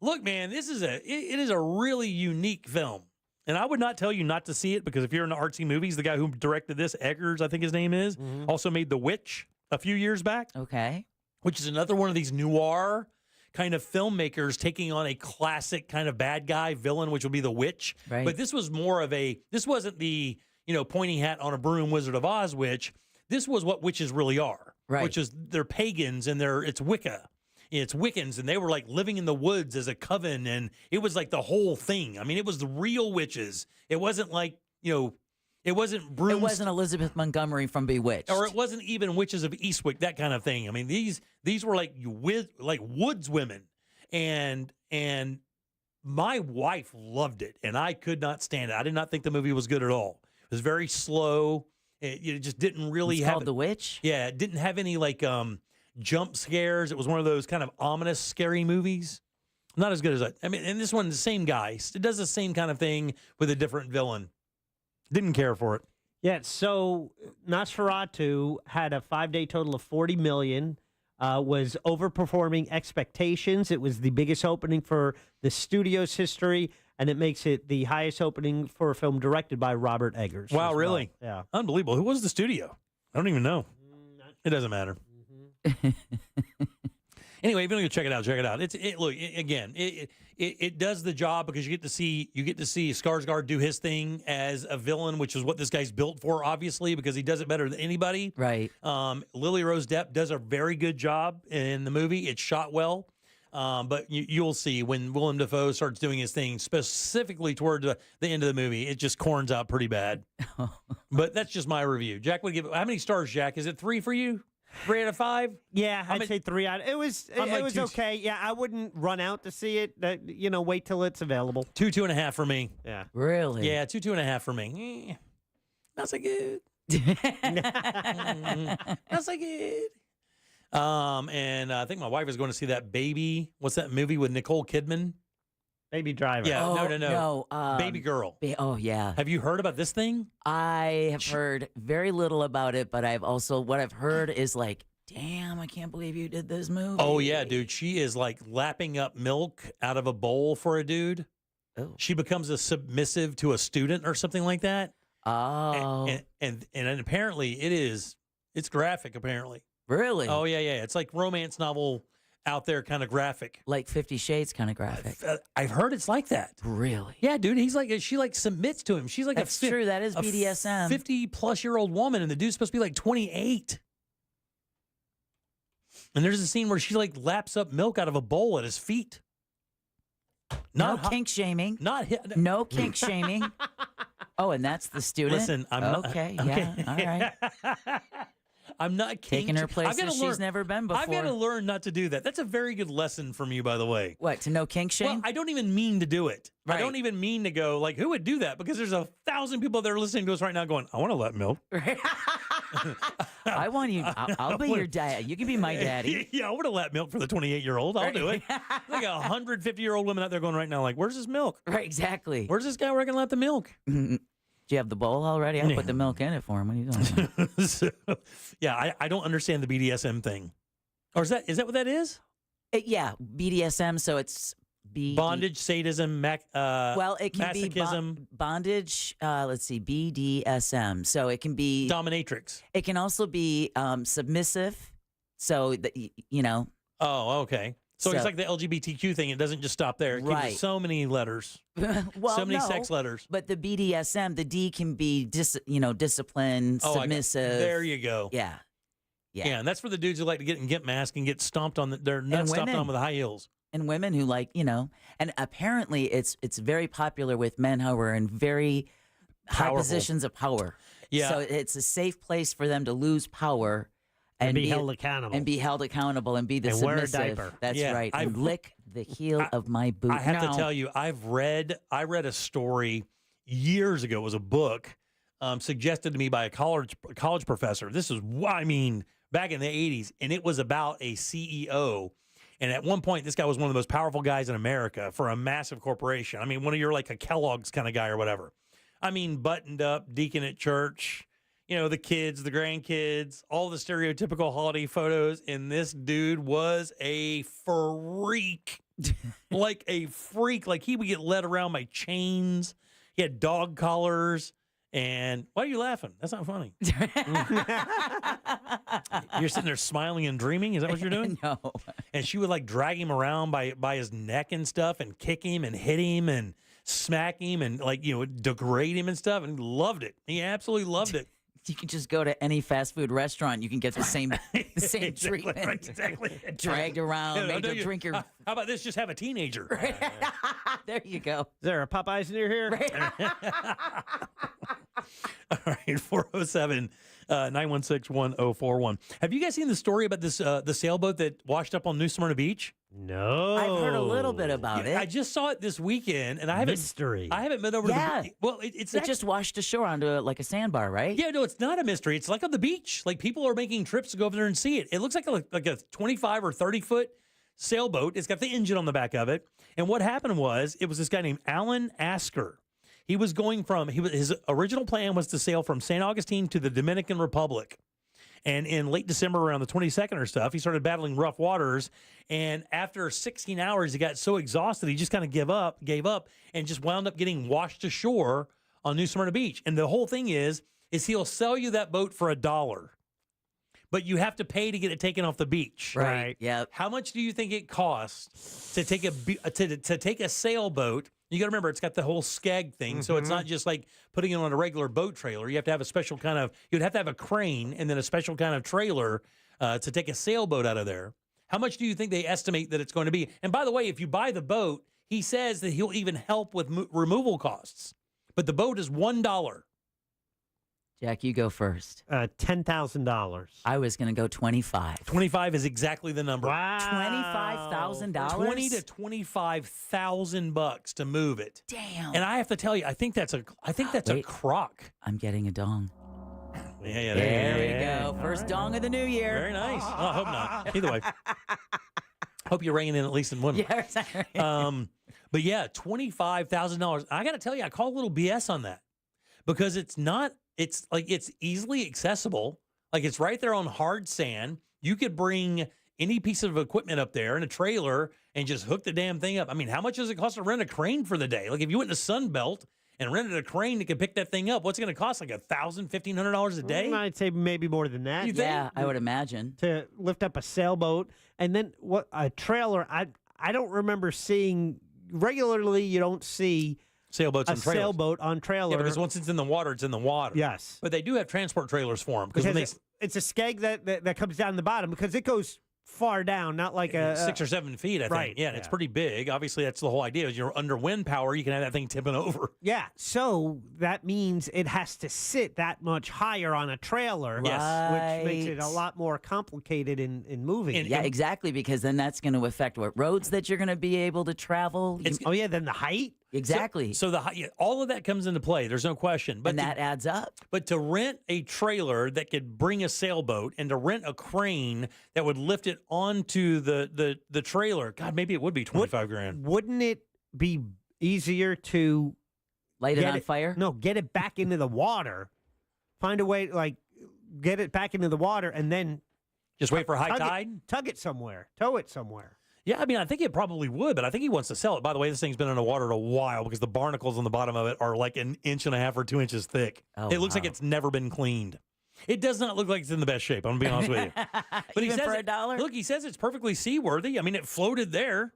look, man, it is a really unique film, and I would not tell you not to see it because if you're into artsy movies, the guy who directed this, Eggers, I think his name is, also made The Witch a few years back. Okay, which is another one of these noir kind of filmmakers taking on a classic kind of bad guy villain, which will be the witch. Right. But this was more of this wasn't the, pointy hat on a broom Wizard of Oz witch. This was what witches really are. Right. Which is they're pagans and it's Wicca. It's Wiccans, and they were like living in the woods as a coven, and it was like the whole thing. I mean, it was the real witches. It wasn't like, it wasn't brooms. It wasn't Elizabeth Montgomery from Bewitched. Or it wasn't even Witches of Eastwick, that kind of thing. I mean, these were like woods women, and my wife loved it, and I could not stand it. I did not think the movie was good at all. It was very slow. It just didn't really It's have called The Witch? Yeah, it didn't have any jump scares. It was one of those kind of ominous, scary movies. Not as good as and this one, the same guy. It does the same kind of thing with a different villain. Didn't care for it. Yeah, so Nosferatu had a 5-day total of 40 million, was overperforming expectations. It was the biggest opening for the studio's history, and it makes it the highest opening for a film directed by Robert Eggers. Wow, as really? well. Yeah. Unbelievable. Who was the studio? I don't even know. It doesn't matter. Anyway, if you want to check it out, check it out. It does the job because you get to see Skarsgård do his thing as a villain, which is what this guy's built for, obviously, because he does it better than anybody. Right. Lily Rose Depp does a very good job in the movie. It's shot well. But you'll see when Willem Dafoe starts doing his thing, specifically toward the end of the movie, it just corns out pretty bad. But that's just my review. Jack would give it, how many stars, Jack? Is it 3 for you? 3 out of 5? Yeah, I'd say 3 out. It was okay. Yeah, I wouldn't run out to see it. Wait till it's available. 2.5 for me. Yeah. Really? Yeah, 2.5 for me. Not so good. Not so good. And I think my wife is going to see that Baby. What's that movie with Nicole Kidman? Baby Driver. Yeah, Oh, no. no, Baby Girl. Oh, yeah. Have you heard about this thing? I have heard very little about it, but what I've heard is like, damn, I can't believe you did this movie. Oh, yeah, dude. She is like lapping up milk out of a bowl for a dude. Oh. She becomes a submissive to a student or something like that. Oh. And apparently it's graphic, apparently. Really? Oh, yeah. It's like romance novel out there kind of graphic. Like 50 Shades kind of graphic. I've heard it's like that. Really? Yeah, dude. She like submits to him. She's like That's true. That is BDSM. 50-plus-year-old woman, and the dude's supposed to be like 28. And there's a scene where she like laps up milk out of a bowl at his feet. No kink shaming. No kink shaming. Oh, and that's the student? Listen, I'm not. Okay, yeah, all right. I'm not taking her places she's never been before. I've got to learn not to do that. That's a very good lesson from you, by the way. What, to no kink shame? Well, I don't even mean to do it. Right. I don't even mean to go, like, who would do that? Because there's 1,000 people that are listening to us right now going, I want to let milk. I want you. I'll be your dad. You can be my daddy. Yeah, I want to let milk for the 28-year-old. I'll do it. Like 150-year-old women out there going right now, like, where's this milk? Right, exactly. Where's this guy where I can let the milk? Do you have the bowl already? I'll put the milk in it for him. What are you doing? Yeah, I don't understand the BDSM thing. Or is that what that is? Yeah, BDSM. So it's bondage, sadism, well, it can masochism. be bondage. Let's see, BDSM. So it can be dominatrix. It can also be submissive. So, Oh, okay. So it's So- like the LGBTQ thing. It doesn't just stop there. It gives you Right. so many letters. well, so many no, sex letters. But the BDSM, the D can be disciplined, Oh, submissive. there you go. Yeah. Yeah, and that's for the dudes who like to get in gimp mask and get stomped on their nuts stomped women. on with high heels. And women who and apparently it's very popular with men who are in very high Powerful. positions of power. Yeah. So it's a safe place for them to lose power And be held accountable. And be held accountable and be the And wear a submissive. diaper. That's Yeah, right. And I've- lick the heel of my boot. I have No. to tell you, I read a story years ago. It was a book suggested to me by a college professor. This is, back in the 80s, and it was about a CEO. And at one point, this guy was one of the most powerful guys in America for a massive corporation. I mean, one of your like a Kellogg's kind of guy or whatever. I mean, buttoned up, deacon at church, the kids, the grandkids, all the stereotypical holiday photos. And this dude was a freak, like a freak. Like he would get led around by chains. He had dog collars. And why are you laughing? That's not funny. You're sitting there smiling and dreaming. Is that what you're doing? No. And she would like drag him around by his neck and stuff and kick him and hit him and smack him and degrade him and stuff. And he loved it. He absolutely loved it. You can just go to any fast food restaurant. You can get the same Exactly, treatment. right, exactly. Dragged around, Yeah, made no, to drink your. How about this? Just have a teenager. There you go. Is there a Popeyes near here? All right, 407 916 1041. Have you guys seen the story about this the sailboat that washed up on New Smyrna Beach? No. I've heard a little bit about it. I just saw it this weekend, and I haven't Mystery. I haven't been over Yeah. to the well. It's It just washed ashore onto like a sandbar, right? yeah, no, it's not a mystery. It's like on the beach. Like people are making trips to go over there and see it. It looks like a 25 or 30-foot sailboat. It's got the engine on the back of it. And what happened was, it was this guy named Alan Asker. He was going his original plan was to sail from St. Augustine to the Dominican Republic. And in late December, around the 22nd or stuff, he started battling rough waters. And after 16 hours, he got so exhausted, he just kind of gave up, and just wound up getting washed ashore on New Smyrna Beach. And the whole thing is he'll sell you that boat for $1, but you have to pay to get it taken off the beach. Right. Yeah. How much do you think it costs to take to take a sailboat? You got to remember, it's got the whole skeg thing, so it's not just like putting it on a regular boat trailer. You have to have a special kind of. You'd have to have a crane and then a special kind of trailer to take a sailboat out of there. How much do you think they estimate that it's going to be? And by the way, if you buy the boat, he says that he'll even help with removal costs. But the boat is $1. Jack, you go first. $10,000. I was going to go 25. 25 is exactly the number. Wow. $25,000? $20,000 to $25,000 to move it. Damn. And I have to tell you, I think that's a Wait. crock. I'm getting a dong. Yeah, There we yeah. go. First dong of the new year. Very nice. Well, I hope not. Either way, hope you're ringing in at least in women. Yeah, sorry. But yeah, $25,000. I got to tell you, I call a little BS on that because it's not. It's like it's easily accessible. Like it's right there on hard sand. You could bring any piece of equipment up there in a trailer and just hook the damn thing up. I mean, how much does it cost to rent a crane for the day? Like if you went to Sunbelt and rented a crane that could pick that thing up, what's it going to cost? Like $1,000, $1,500 a day? I'd say maybe more than that. You think? Yeah, I would imagine. To lift up a sailboat and then what a trailer. I don't remember seeing regularly. You don't see Sailboats a and trailers. sailboat on trailer. Yeah, because once it's in the water, it's in the water. Yes. But they do have transport trailers for them. Because when they, it's a skeg that comes down the bottom because it goes far down, not like a 6 or 7 feet, I think. right, Yeah, and it's pretty big. Obviously, that's the whole idea. Is you're under wind power, you can have that thing tipping over. Yeah, so that means it has to sit that much higher on a trailer, which makes it a lot more complicated in moving. Yeah, exactly, because then that's going to affect what roads that you're going to be able to travel. Then the height. Exactly. So all of that comes into play. There's no question. But and that adds up. But to rent a trailer that could bring a sailboat and to rent a crane that would lift it onto the trailer, God, maybe it would be $25,000. Wouldn't it be easier to light it on fire? No, get it back into the water. Find a way, like get it back into the water, and then just wait for high tide. Tug it somewhere. Tow it somewhere. Yeah, I mean, I think it probably would, but I think he wants to sell it. By the way, this thing's been in the water a while because the barnacles on the bottom of it are like 1.5 or 2 inches thick. Oh, it looks like wow. it's never been cleaned. It does not look like it's in the best shape. I'm gonna be honest with you. But Even he says for $1? Look, he says it's perfectly seaworthy. I mean, it floated there.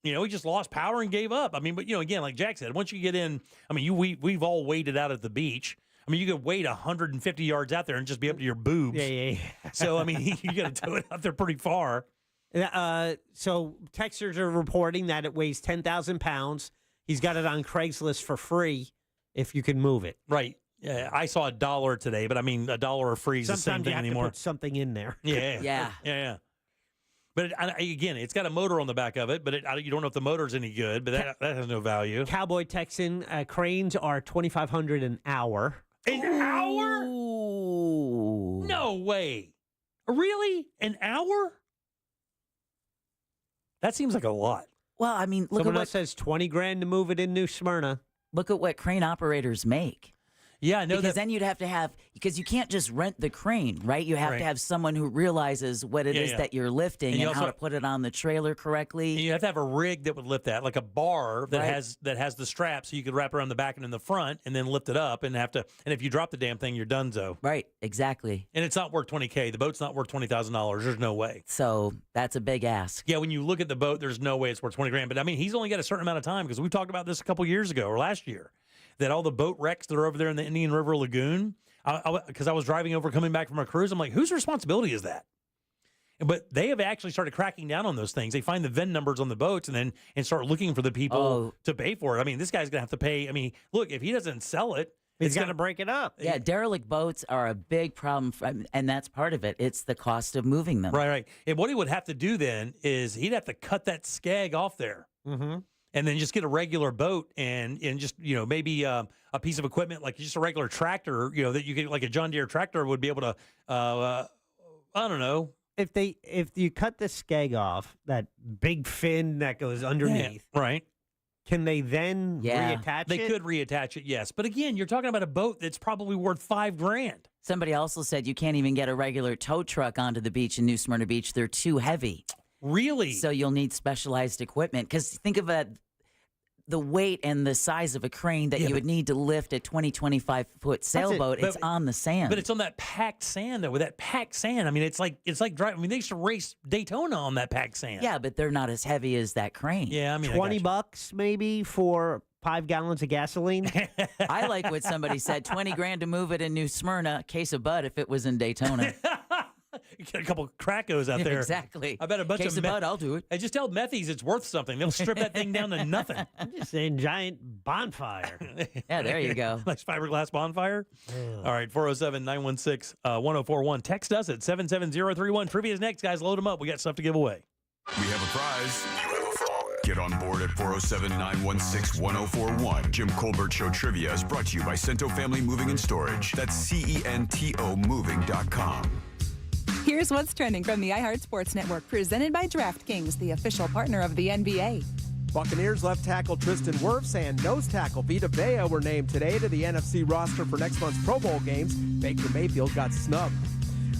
He just lost power and gave up. I mean, but again, like Jack said, once you get in, I mean, we've all waded out at the beach. I mean, you could wade 150 yards out there and just be up to your boobs. Yeah. So I mean, you got to tow it out there pretty far. So texters are reporting that it weighs 10,000 pounds. He's got it on Craigslist for free if you can move it. Right. Yeah, I saw $1 today, but I mean, $1 or free is the same Sometimes thing you have anymore. to put something in there. Yeah. But again, it's got a motor on the back of it, but you don't know if the motor's any good, but that has no value. Cowboy Texan cranes are $2,500 an hour. An hour? No way. Really? An hour? That seems like a lot. Well, I mean, look Someone at else says $20,000 to move it in New Smyrna. Look at what crane operators make. Yeah, I know because that. then you'd have to have, because you can't just rent the crane, right? You have Right. to have someone who realizes what it is that you're lifting And and, you how also- to put it on the trailer correctly. And you have to have a rig that would lift that, like a bar that Right. has the strap, so you could wrap around the back and in the front, and then lift it up, and if you drop the damn thing, you're donezo. Right, exactly. And it's not worth $20K. The boat's not worth $20,000. There's no way. So that's a big ask. Yeah, when you look at the boat, there's no way it's worth $20,000. But I mean, he's only got a certain amount of time because we talked about this a couple years ago or last year. That all the boat wrecks that are over there in the Indian River Lagoon, because I was driving over coming back from a cruise, I'm like, whose responsibility is that? But they have actually started cracking down on those things. They find the VIN numbers on the boats and start looking for the people to pay for it. I mean, this guy's going to have to pay. I mean, look, if he doesn't sell it, He's going to break it up. Yeah, derelict boats are a big problem, and that's part of it. It's the cost of moving them. Right. And what he would have to do then is he'd have to cut that skeg off there. Mm-hmm. And then just get a regular boat and just, maybe a piece of equipment, like just a regular tractor, that you get, like a John Deere tractor would be able to, I don't know. If you cut the skeg off, that big fin that goes underneath, right? Can they then reattach it? They could reattach it, yes. But again, you're talking about a boat that's probably worth $5,000. Somebody also said you can't even get a regular tow truck onto the beach in New Smyrna Beach. They're too heavy. Really? So you'll need specialized equipment. Because think of the weight and the size of a crane that you would need to lift a 25-foot sailboat. It's on the sand. But it's on that packed sand, though. With that packed sand, I mean, it's like driving. I mean, they used to race Daytona on that packed sand. Yeah, but they're not as heavy as that crane. Yeah, I mean, $20 maybe for 5 gallons of gasoline. I like what somebody said: $20,000 to move it in New Smyrna. Case of Bud if it was in Daytona. You get a couple of crackos out there. Exactly. I bet a bunch Case of of Bud, I'll do it. I just tell methies it's worth something. They'll strip that thing down to nothing. I'm just saying, giant bonfire. Yeah, there you go. Nice fiberglass bonfire. All right, 407-916-1041. Text us at 77031. Trivia's next, guys. Load them up. We got stuff to give away. We have a prize. Get on board at 407-916-1041. Jim Colbert Show Trivia is brought to you by Cento Family Moving and Storage. That's CENTO moving.com. Here's what's trending from the iHeart Sports Network, presented by DraftKings, the official partner of the NBA. Buccaneers left tackle Tristan Wirfs and nose tackle Vita Vea were named today to the NFC roster for next month's Pro Bowl games. Baker Mayfield got snubbed.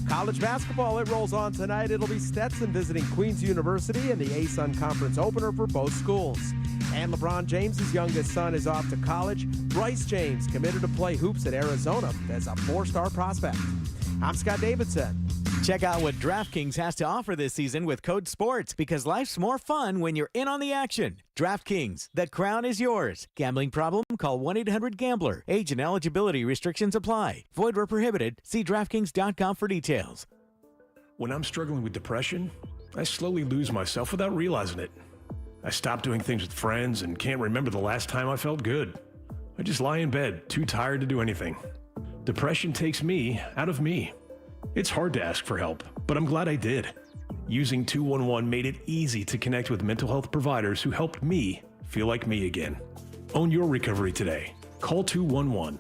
College basketball, it rolls on tonight. It'll be Stetson visiting Queens University in the ASUN Conference opener for both schools. And LeBron James' youngest son is off to college. Bryce James committed to play hoops at Arizona as a 4-star prospect. I'm Scott Davidson. Check out what DraftKings has to offer this season with code SPORTS, because life's more fun when you're in on the action. DraftKings, the crown is yours. Gambling problem? Call 1-800-GAMBLER. Age and eligibility restrictions apply. Void where prohibited. See DraftKings.com for details. When I'm struggling with depression, I slowly lose myself without realizing it. I stop doing things with friends and can't remember the last time I felt good. I just lie in bed, too tired to do anything. Depression takes me out of me. It's hard to ask for help, but I'm glad I did. Using 211 made it easy to connect with mental health providers who helped me feel like me again. Own your recovery today. Call 211.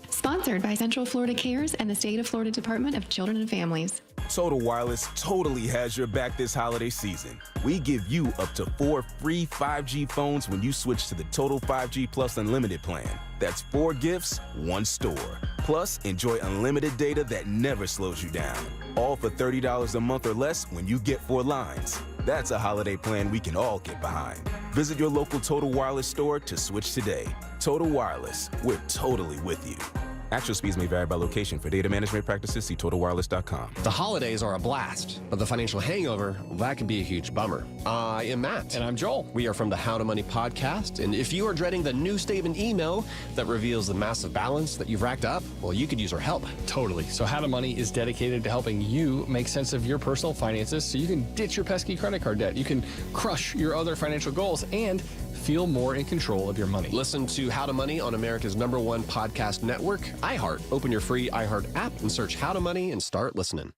Sponsored by Central Florida Cares and the State of Florida Department of Children and Families. Total Wireless totally has your back this holiday season. We give you up to 4 free 5G phones when you switch to the Total 5G Plus Unlimited plan. That's 4 gifts, 1 store. Plus, enjoy unlimited data that never slows you down. All for $30 a month or less when you get 4 lines. That's a holiday plan we can all get behind. Visit your local Total Wireless store to switch today. Total Wireless, we're totally with you. Actual speeds may vary by location. For data management practices, see TotalWireless.com. The holidays are a blast, but the financial hangover, that can be a huge bummer. I am Matt. And I'm Joel. We are from the How to Money podcast, and if you are dreading the new statement email that reveals the massive balance that you've racked up, well, you could use our help. Totally. So How to Money is dedicated to helping you make sense of your personal finances so you can ditch your pesky credit card debt. You can crush your other financial goals and feel more in control of your money. Listen to How to Money on America's #1 podcast network, iHeart. Open your free iHeart app and search How to Money and start listening.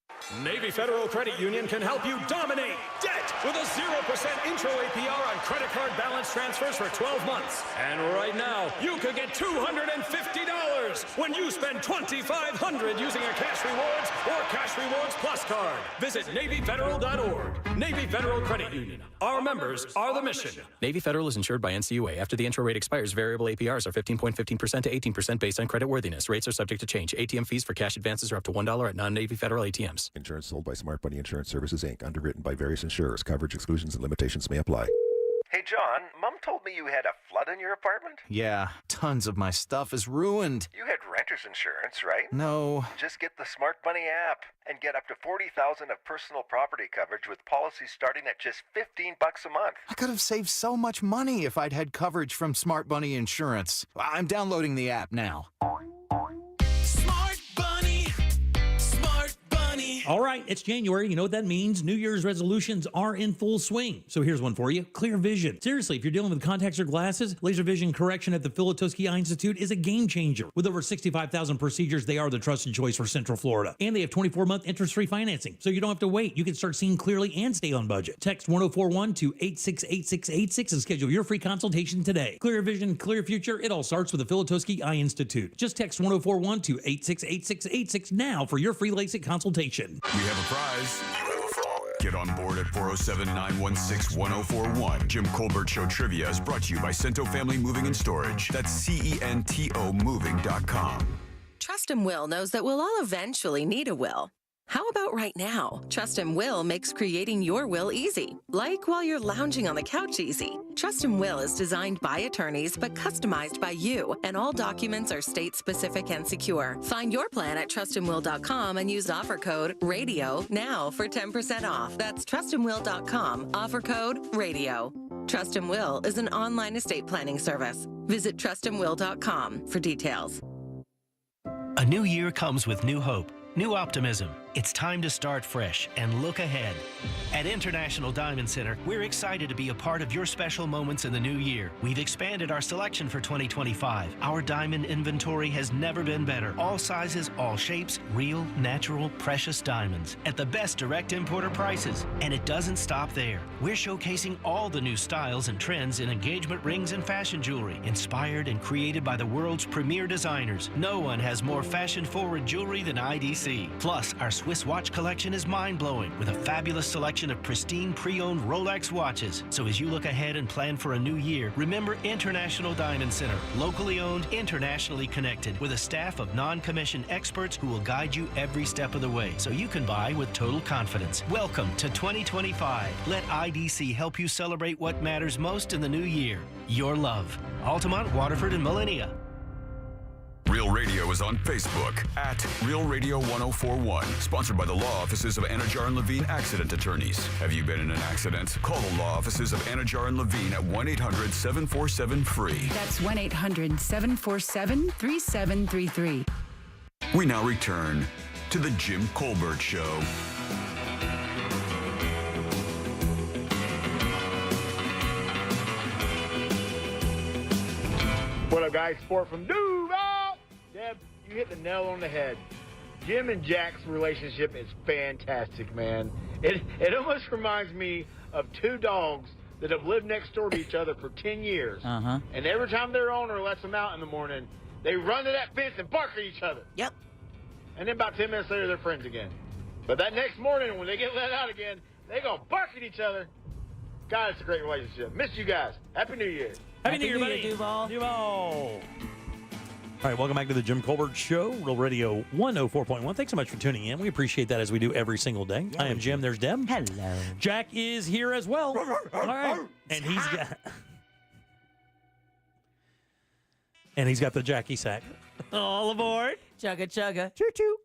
Navy Federal Credit Union can help you dominate debt with a 0% intro APR on credit card balance transfers for 12 months. And right now, you could get $250 when you spend $2,500 using a Cash Rewards or Cash Rewards Plus card. Visit NavyFederal.org. Navy Federal Credit Union. Our members are the mission. Navy Federal is insured by NCUA. After the intro rate expires, variable APRs are 15.15% to 18% based on credit worthiness. Rates are subject to change. ATM fees for cash advances are up to $1 at non-Navy Federal ATMs. Insurance sold by Smart Money Insurance Services, Inc., underwritten by various insurers. Coverage exclusions and limitations may apply. Hey, John, Mom told me you had a flood in your apartment? Yeah, tons of my stuff is ruined. You had renter's insurance, right? No. Just get the Smart Money app and get up to $40,000 of personal property coverage with policies starting at just $15 a month. I could have saved so much money if I'd had coverage from Smart Money Insurance. I'm downloading the app now. All right, it's January. You know what that means. New Year's resolutions are in full swing. So here's one for you. Clear vision. Seriously, if you're dealing with contacts or glasses, laser vision correction at the Filatowski Eye Institute is a game changer. With over 65,000 procedures, they are the trusted choice for Central Florida. And they have 24-month interest-free financing, so you don't have to wait. You can start seeing clearly and stay on budget. Text 1041 to 868686 and schedule your free consultation today. Clear vision, clear future. It all starts with the Filatowski Eye Institute. Just text 1041 to 868686 now for your free LASIK consultation. We have a prize. Get on board at 407-916-1041. Jim Colbert Show Trivia is brought to you by Cento Family Moving and Storage. That's CENTO moving.com. Trust and Will knows that we'll all eventually need a will. How about right now? Trust and Will makes creating your will easy, like while you're lounging on the couch easy. Trust and Will is designed by attorneys but customized by you, and all documents are state-specific and secure. Find your plan at trustandwill.com and use offer code RADIO now for 10% off. That's trustandwill.com, offer code RADIO. Trust and Will is an online estate planning service. Visit trustandwill.com for details. A new year comes with new hope, new optimism. It's time to start fresh and look ahead. At International Diamond Center, we're excited to be a part of your special moments in the new year. We've expanded our selection for 2025. Our diamond inventory has never been better. All sizes, all shapes, real, natural, precious diamonds at the best direct importer prices. And it doesn't stop there. We're showcasing all the new styles and trends in engagement rings and fashion jewelry, inspired and created by the world's premier designers. No one has more fashion-forward jewelry than IDC. Plus, our Swiss watch collection is mind-blowing with a fabulous selection of pristine pre-owned Rolex watches. So as you look ahead and plan for a new year, remember International Diamond Center, locally owned, internationally connected, with a staff of non-commissioned experts who will guide you every step of the way so you can buy with total confidence. Welcome to 2025. Let IDC help you celebrate what matters most in the new year. Your love. Altamont, Waterford, and Millenia. Real Radio is on Facebook at Real Radio 1041. Sponsored by the law offices of Anajar and Levine Accident Attorneys. Have you been in an accident? Call the law offices of Anajar and Levine at 1-800-747-FREE. That's 1-800-747-3733. We now return to the Jim Colbert Show. What up, guys? Sport from Duval. Deb, you hit the nail on the head. Jim and Jack's relationship is fantastic, man. It almost reminds me of two dogs that have lived next door to each other for 10 years. And every time their owner lets them out in the morning, they run to that fence and bark at each other. Yep. And then about 10 minutes later, they're friends again. But that next morning, when they get let out again, they go bark at each other. God, it's a great relationship. Miss you guys. Happy New Year. Happy New Year, buddy. Duval. Duval. All right, welcome back to the Jim Colbert Show, Real Radio 104.1. Thanks so much for tuning in. We appreciate that as we do every single day. I am Jim. There's Deb. Hello. Jack is here as well. All right. And he's got... And he's got the Jackie sack. All aboard. Chugga chugga. Choo choo.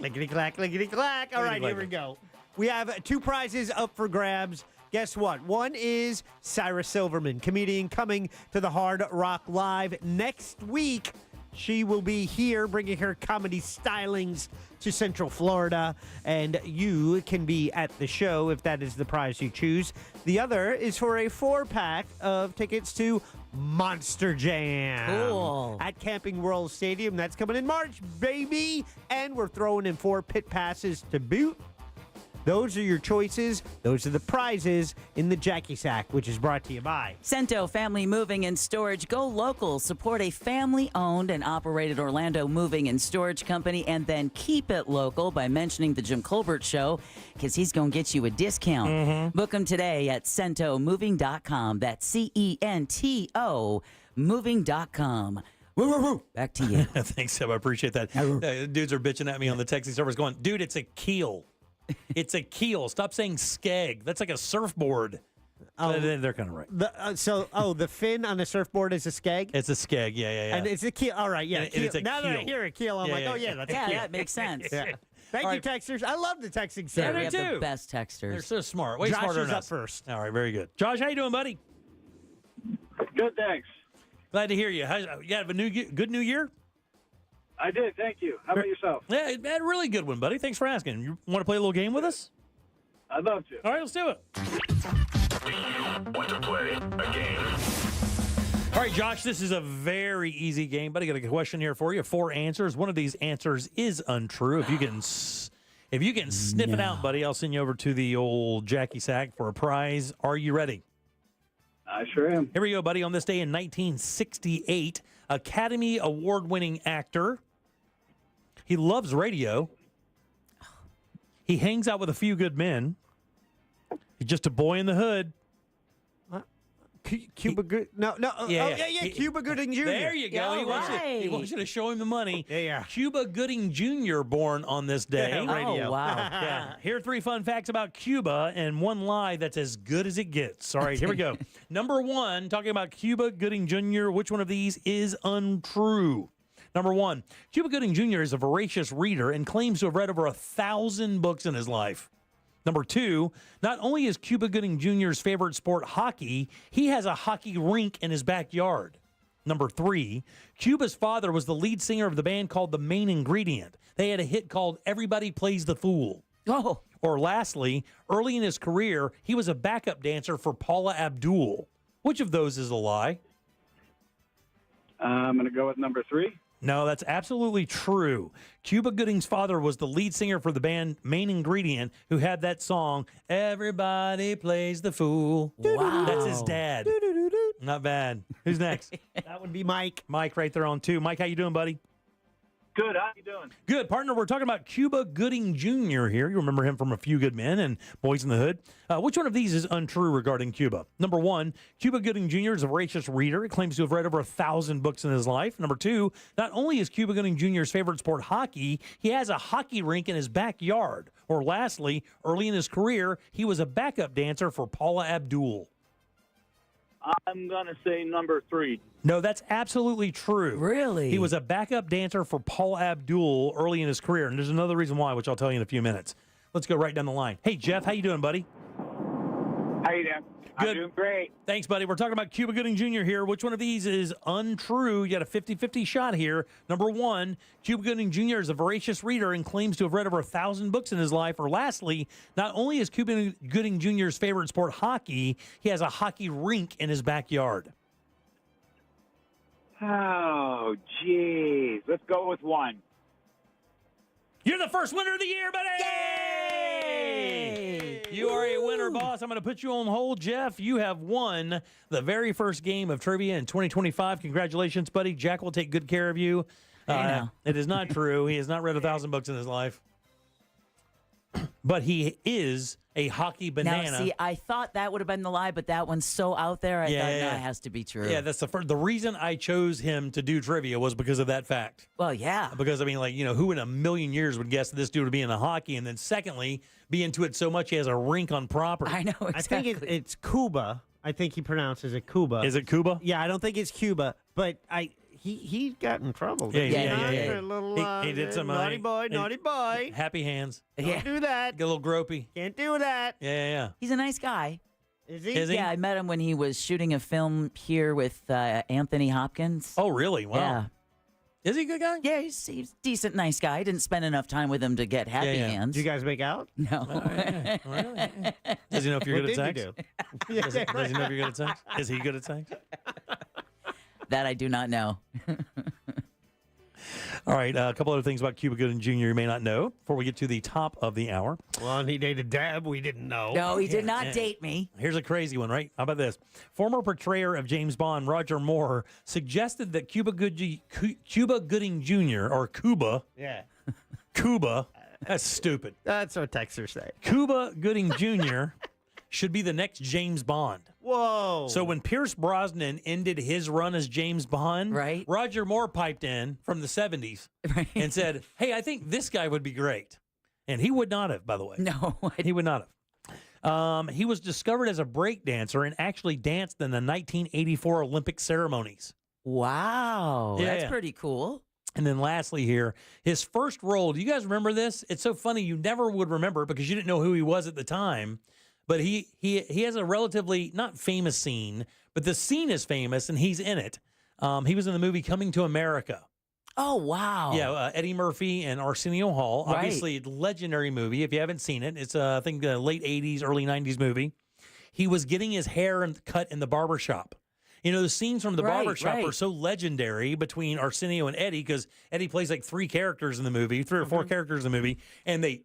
Lickety clack, lickety clack. All right, here we go. We have 2 prizes up for grabs. Guess what? One is Sarah Silverman, comedian, coming to the Hard Rock Live next week. She will be here bringing her comedy stylings to Central Florida, and you can be at the show if that is the prize you choose. The other is for a 4-pack of tickets to Monster Jam. Cool. At Camping World Stadium. That's coming in March, baby. And we're throwing in 4 pit passes to boot. Those are your choices. Those are the prizes in the Jackie Sack, which is brought to you by Cento Family Moving and Storage. Go local. Support a family-owned and operated Orlando moving and storage company, and then keep it local by mentioning the Jim Colbert Show, because he's going to get you a discount. Book them today at CentoMoving.com. That's CENTO Moving.com. Woo, woo, woo. Back to you. Thanks, Seb. I appreciate that. Dudes are bitching at me on the texting servers going, dude, it's a keel. It's a keel. Stop saying skeg. That's like a surfboard. Oh, they're kind of right. The fin on a surfboard is a skeg? It's a skeg, yeah. And it's a keel. All right, yeah. And it's a now that I keel. hear a keel, I'm that's a keel. That makes sense. Yeah. Thank you, texters. I love the texting Yeah, service. we have the best texters. They're so smart. Way Josh smarter is than up us. first. All right, very good. Josh, how you doing, buddy? Good, thanks. Glad to hear you. You have a good new year? I did, thank you. How about yourself? Yeah, had a really good one, buddy. Thanks for asking. You want to play a little game with us? I'd love to. All right, let's do it. Want to play a game? All right, Josh, this is a very easy game, buddy. Got a question here for you. 4 answers. One of these answers is untrue. If you can sniff it out, buddy, I'll send you over to the old Jackie Sack for a prize. Are you ready? I sure am. Here we go, buddy. On this day in 1968, Academy Award-winning actor. He loves radio. He hangs out with a few good men. He's just a boy in the hood. Cuba Gooding. Cuba Gooding Jr. There you go. Yeah, he wants you to show him the money. Yeah. Cuba Gooding Jr. born on this day. Yeah, radio. Oh, wow. Yeah. Here are 3 fun facts about Cuba and 1 lie that's as good as it gets. All right, here we go. Number 1, talking about Cuba Gooding Jr., which one of these is untrue? Number 1, Cuba Gooding Jr. is a voracious reader and claims to have read over 1,000 books in his life. Number 2, not only is Cuba Gooding Jr.'s favorite sport hockey, he has a hockey rink in his backyard. Number 3, Cuba's father was the lead singer of the band called The Main Ingredient. They had a hit called Everybody Plays the Fool. Oh. Or lastly, early in his career, he was a backup dancer for Paula Abdul. Which of those is a lie? I'm going to go with number 3. No, that's absolutely true. Cuba Gooding's father was the lead singer for the band Main Ingredient, who had that song, Everybody Plays the Fool. Wow. That's his dad. Not bad. Who's next? That would be Mike. Mike right there on 2. Mike, how you doing, buddy? Good, how you doing? Good, partner. We're talking about Cuba Gooding Jr. here. You remember him from A Few Good Men and Boys in the Hood. Which one of these is untrue regarding Cuba? Number 1, Cuba Gooding Jr. is a voracious reader. He claims to have read over 1,000 books in his life. Number 2, not only is Cuba Gooding Jr.'s favorite sport hockey, he has a hockey rink in his backyard. Or lastly, early in his career, he was a backup dancer for Paula Abdul. I'm going to say number 3. No, that's absolutely true. Really? He was a backup dancer for Paula Abdul early in his career, and there's another reason why, which I'll tell you in a few minutes. Let's go right down the line. Hey, Jeff, how you doing, buddy? How you doing? Good. I'm doing great. Thanks, buddy. We're talking about Cuba Gooding Jr. here. Which one of these is untrue? You got a 50-50 shot here. Number 1, Cuba Gooding Jr. is a voracious reader and claims to have read over 1,000 books in his life. Or lastly, not only is Cuba Gooding Jr.'s favorite sport hockey, he has a hockey rink in his backyard. Oh, jeez. Let's go with 1. You're the first winner of the year, buddy! Yay! You are a winner, boss. I'm going to put you on hold, Jeff. You have won the very first game of trivia in 2025. Congratulations, buddy. Jack will take good care of you. It is not true. He has not read 1,000 books in his life. But he is a hockey banana. Now, see, I thought that would have been the lie, but that one's so out there, I thought, no, it has to be true. Yeah, that's the reason I chose him to do trivia was because of that fact. Well, yeah. Because, I mean, like, who in a million years would guess this dude would be into hockey? And then secondly, be into it so much he has a rink on property. I know, exactly. I think it's Cuba. I think he pronounces it Cuba. Is it Cuba? Yeah, I don't think it's Cuba, but he got in trouble. Yeah. A little, He did some naughty boy. Happy hands. Don't do that. Get a little gropey. Can't do that. Yeah. He's a nice guy. Is he? Yeah, I met him when he was shooting a film here with Anthony Hopkins. Oh, really? Wow. Yeah. Is he a good guy? Yeah, he's a decent, nice guy. I didn't spend enough time with him to get happy hands. Did you guys make out? No. Does he know if you're What good at did sex? you do? Does he know if you're good at sex? Is he good at sex? That I do not know. All right, a couple other things about Cuba Gooding Jr. you may not know before we get to the top of the hour. Well, he dated Deb. We didn't know. No, he did not date me. Here's a crazy one, right? How about this? Former portrayer of James Bond, Roger Moore, suggested that Cuba Gooding Jr., or Cuba, Cuba, that's stupid. That's what Texers say. Cuba Gooding Jr. should be the next James Bond. Whoa. So when Pierce Brosnan ended his run as James Bond, right, Roger Moore piped in from the 70s and said, hey, I think this guy would be great. And he would not have, by the way. No. He would not have. He was discovered as a break dancer and actually danced in the 1984 Olympic ceremonies. Wow. Yeah. That's pretty cool. And then lastly here, his first role, do you guys remember this? It's so funny, you never would remember it because you didn't know who he was at the time. But he has a relatively, not famous scene, but the scene is famous and he's in it. He was in the movie Coming to America. Oh, wow. Yeah, Eddie Murphy and Arsenio Hall. Right. Obviously, legendary movie. If you haven't seen it, it's, I think, a late 80s, early 90s movie. He was getting his hair cut in the barbershop. You know, the scenes from the barbershop are so legendary between Arsenio and Eddie because Eddie plays like three characters in the movie, 3 or 4 characters in the movie, and they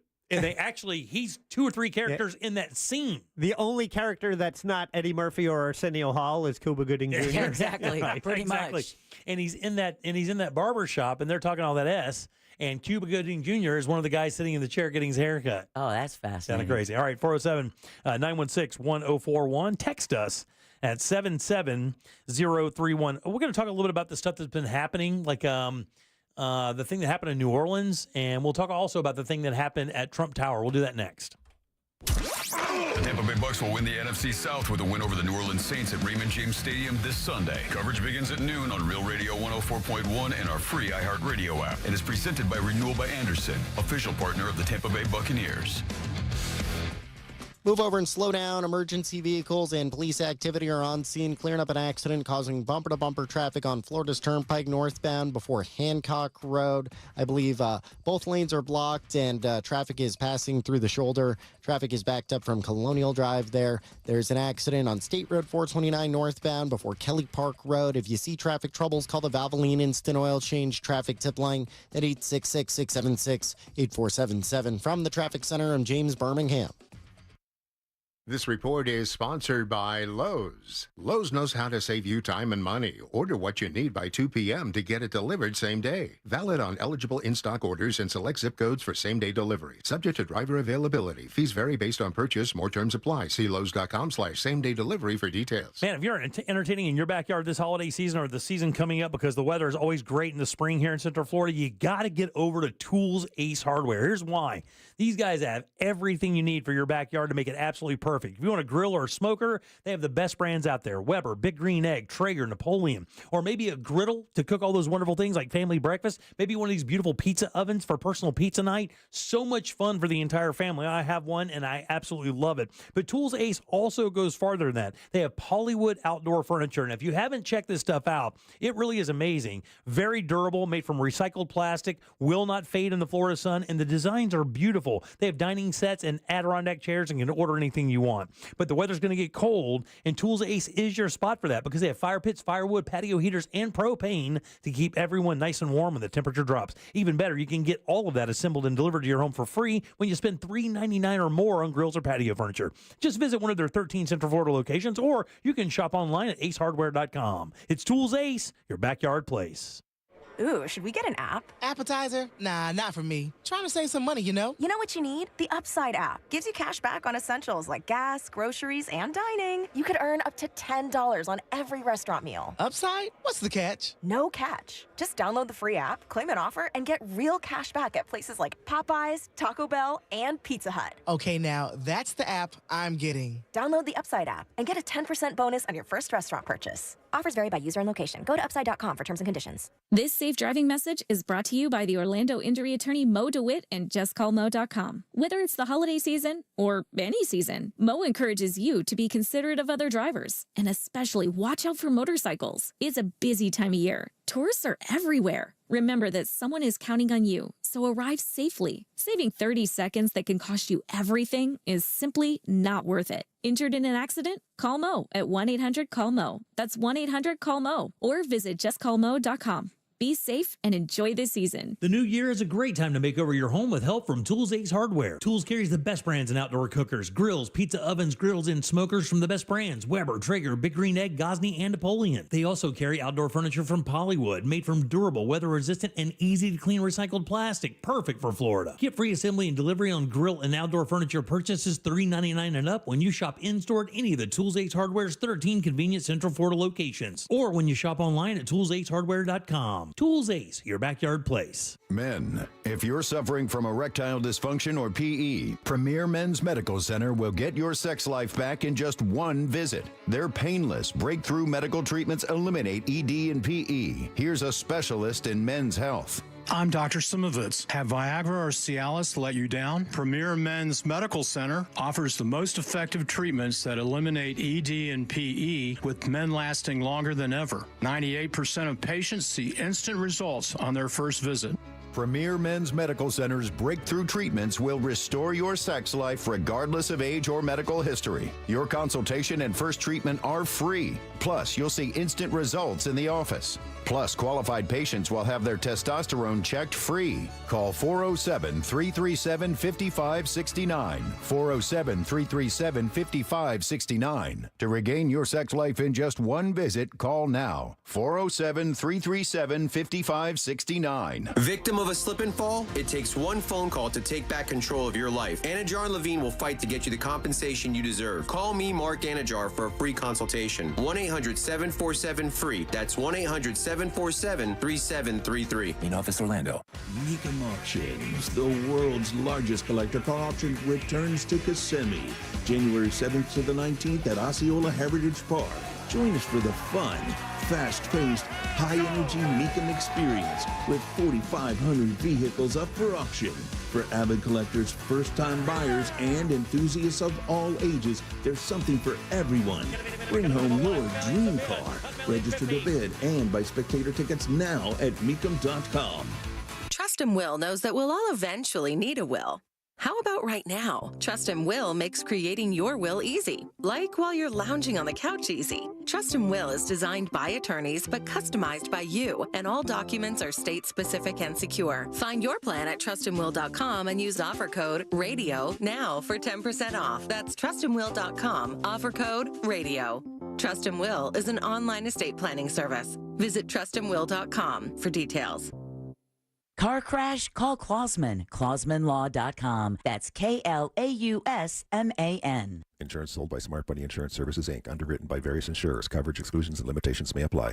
actually, he's 2 or 3 characters in that scene. The only character that's not Eddie Murphy or Arsenio Hall is Cuba Gooding Jr. Yeah, exactly. Right, Pretty exactly. much. And he's in that barber shop, and they're talking all that S. And Cuba Gooding Jr. is one of the guys sitting in the chair getting his hair cut. Oh, that's fascinating. Kind of crazy. All right, 407-916-1041. Text us at 77031. We're going to talk a little bit about the stuff that's been happening, like the thing that happened in New Orleans, and we'll talk also about the thing that happened at Trump Tower. We'll do that next. The Tampa Bay Bucks will win the NFC South with a win over the New Orleans Saints at Raymond James Stadium this Sunday. Coverage begins at noon on Real Radio 104.1 and our free iHeartRadio app. And is presented by Renewal by Anderson, official partner of the Tampa Bay Buccaneers. Move over and slow down. Emergency vehicles and police activity are on scene, clearing up an accident causing bumper-to-bumper traffic on Florida's Turnpike northbound before Hancock Road. I believe both lanes are blocked and traffic is passing through the shoulder. Traffic is backed up from Colonial Drive there. There's an accident on State Road 429 northbound before Kelly Park Road. If you see traffic troubles, call the Valvoline Instant Oil Change traffic tip line at 866-676-8477. From the Traffic Center, I'm James Birmingham. This report is sponsored by Lowe's. Lowe's knows how to save you time and money. Order what you need by 2 p.m. to get it delivered same day. Valid on eligible in-stock orders and select zip codes for same-day delivery. Subject to driver availability. Fees vary based on purchase. More terms apply. See Lowe's.com/same-day delivery for details. Man, if you're entertaining in your backyard this holiday season or the season coming up because the weather is always great in the spring here in Central Florida, you got to get over to Tools Ace Hardware. Here's why. These guys have everything you need for your backyard to make it absolutely perfect. If you want a grill or a smoker, they have the best brands out there. Weber, Big Green Egg, Traeger, Napoleon. Or maybe a griddle to cook all those wonderful things like family breakfast. Maybe one of these beautiful pizza ovens for personal pizza night. So much fun for the entire family. I have one, and I absolutely love it. But Tools Ace also goes farther than that. They have Polywood outdoor furniture. And if you haven't checked this stuff out, it really is amazing. Very durable, made from recycled plastic, will not fade in the Florida sun, and the designs are beautiful. They have dining sets and Adirondack chairs and can order anything you want. But the weather's going to get cold, and Tools Ace is your spot for that because they have fire pits, firewood, patio heaters, and propane to keep everyone nice and warm when the temperature drops. Even better, you can get all of that assembled and delivered to your home for free when you spend $3.99 or more on grills or patio furniture. Just visit one of their 13 Central Florida locations, or you can shop online at acehardware.com. It's Tools Ace, your backyard place. Ooh, should we get an app? Appetizer? Nah, not for me. Trying to save some money, you know? You know what you need? The Upside app. Gives you cash back on essentials like gas, groceries, and dining. You could earn up to $10 on every restaurant meal. Upside? What's the catch? No catch. Just download the free app, claim an offer, and get real cash back at places like Popeyes, Taco Bell, and Pizza Hut. Okay, now that's the app I'm getting. Download the Upside app and get a 10% bonus on your first restaurant purchase. Offers vary by user and location. Go to upside.com for terms and conditions. This safe driving message is brought to you by the Orlando injury attorney Mo DeWitt and JustCallMo.com. Whether it's the holiday season or any season, Mo encourages you to be considerate of other drivers and especially watch out for motorcycles. It's a busy time of year. Tourists are everywhere. Remember that someone is counting on you, so arrive safely. Saving 30 seconds that can cost you everything is simply not worth it. Injured in an accident? Call Mo at 1-800-CALL-MO. That's 1-800-CALL-MO. Or visit justcallmo.com. Be safe and enjoy this season. The new year is a great time to make over your home with help from Tools Ace Hardware. Tools carries the best brands in outdoor cookers, grills, pizza ovens, grills, and smokers from the best brands: Weber, Traeger, Big Green Egg, Gosney, and Napoleon. They also carry outdoor furniture from Polywood, made from durable, weather-resistant, and easy-to-clean recycled plastic, perfect for Florida. Get free assembly and delivery on grill and outdoor furniture purchases $3.99 and up when you shop in-store at any of the Tools Ace Hardware's 13 convenient Central Florida locations, or when you shop online at toolsacehardware.com. Tools Ace, your backyard place. Men, if you're suffering from erectile dysfunction or PE, Premier Men's Medical Center will get your sex life back in just one visit. Their painless, breakthrough medical treatments eliminate ED and PE. Here's a specialist in men's health. I'm Dr. Simovitz. Have Viagra or Cialis let you down? Premier Men's Medical Center offers the most effective treatments that eliminate ED and PE, with men lasting longer than ever. 98% of patients see instant results on their first visit. Premier Men's Medical Center's breakthrough treatments will restore your sex life regardless of age or medical history. Your consultation and first treatment are free. Plus, you'll see instant results in the office. Plus, qualified patients will have their testosterone checked free. Call 407-337-5569. 407-337-5569. To regain your sex life in just one visit, call now. 407-337-5569. Victim of a slip and fall? It takes one phone call to take back control of your life. Anajar and Levine will fight to get you the compensation you deserve. Call me, Mark Anajar, for a free consultation. 1-800-747-FREE. That's 1-800-747-3733. In Office Orlando. Mecum Auctions, the world's largest collector car auction, returns to Kissimmee, January 7th to the 19th at Osceola Heritage Park. Join us for the fun, fast-paced, high-energy Mecum experience with 4,500 vehicles up for auction. For avid collectors, first-time buyers, and enthusiasts of all ages, there's something for everyone. Bring home your dream car. Register to bid and buy spectator tickets now at Mecum.com. Trust Will knows that we'll all eventually need a will. How about right now? Trust Will makes creating your will easy, like while you're lounging on the couch easy. Trust Will is designed by attorneys but customized by you, and all documents are state-specific and secure. Find your plan at trustandwill.com and use offer code RADIO now for 10% off. That's trustandwill.com, offer code RADIO. Trust Will is an online estate planning service. Visit trustandwill.com for details. Car crash? Call Klausman. KlausmanLaw.com. That's KLAUSMAN. Insurance sold by Smart Bunny Insurance Services, Inc., underwritten by various insurers. Coverage exclusions and limitations may apply.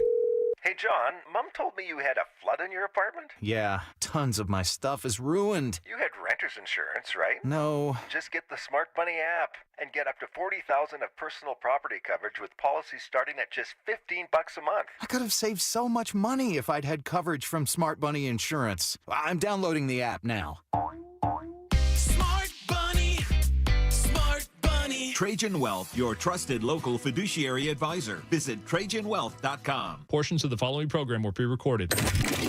Hey, John, Mom told me you had a flood in your apartment? Yeah, tons of my stuff is ruined. You had renter's insurance, right? No. Just get the Smart Bunny app and get up to $40,000 of personal property coverage with policies starting at just $15 a month. I could have saved so much money if I'd had coverage from Smart Bunny Insurance. I'm downloading the app now. Smart Bunny. Smart Bunny. Trajan Wealth, your trusted local fiduciary advisor. Visit TrajanWealth.com. Portions of the following program were pre-recorded.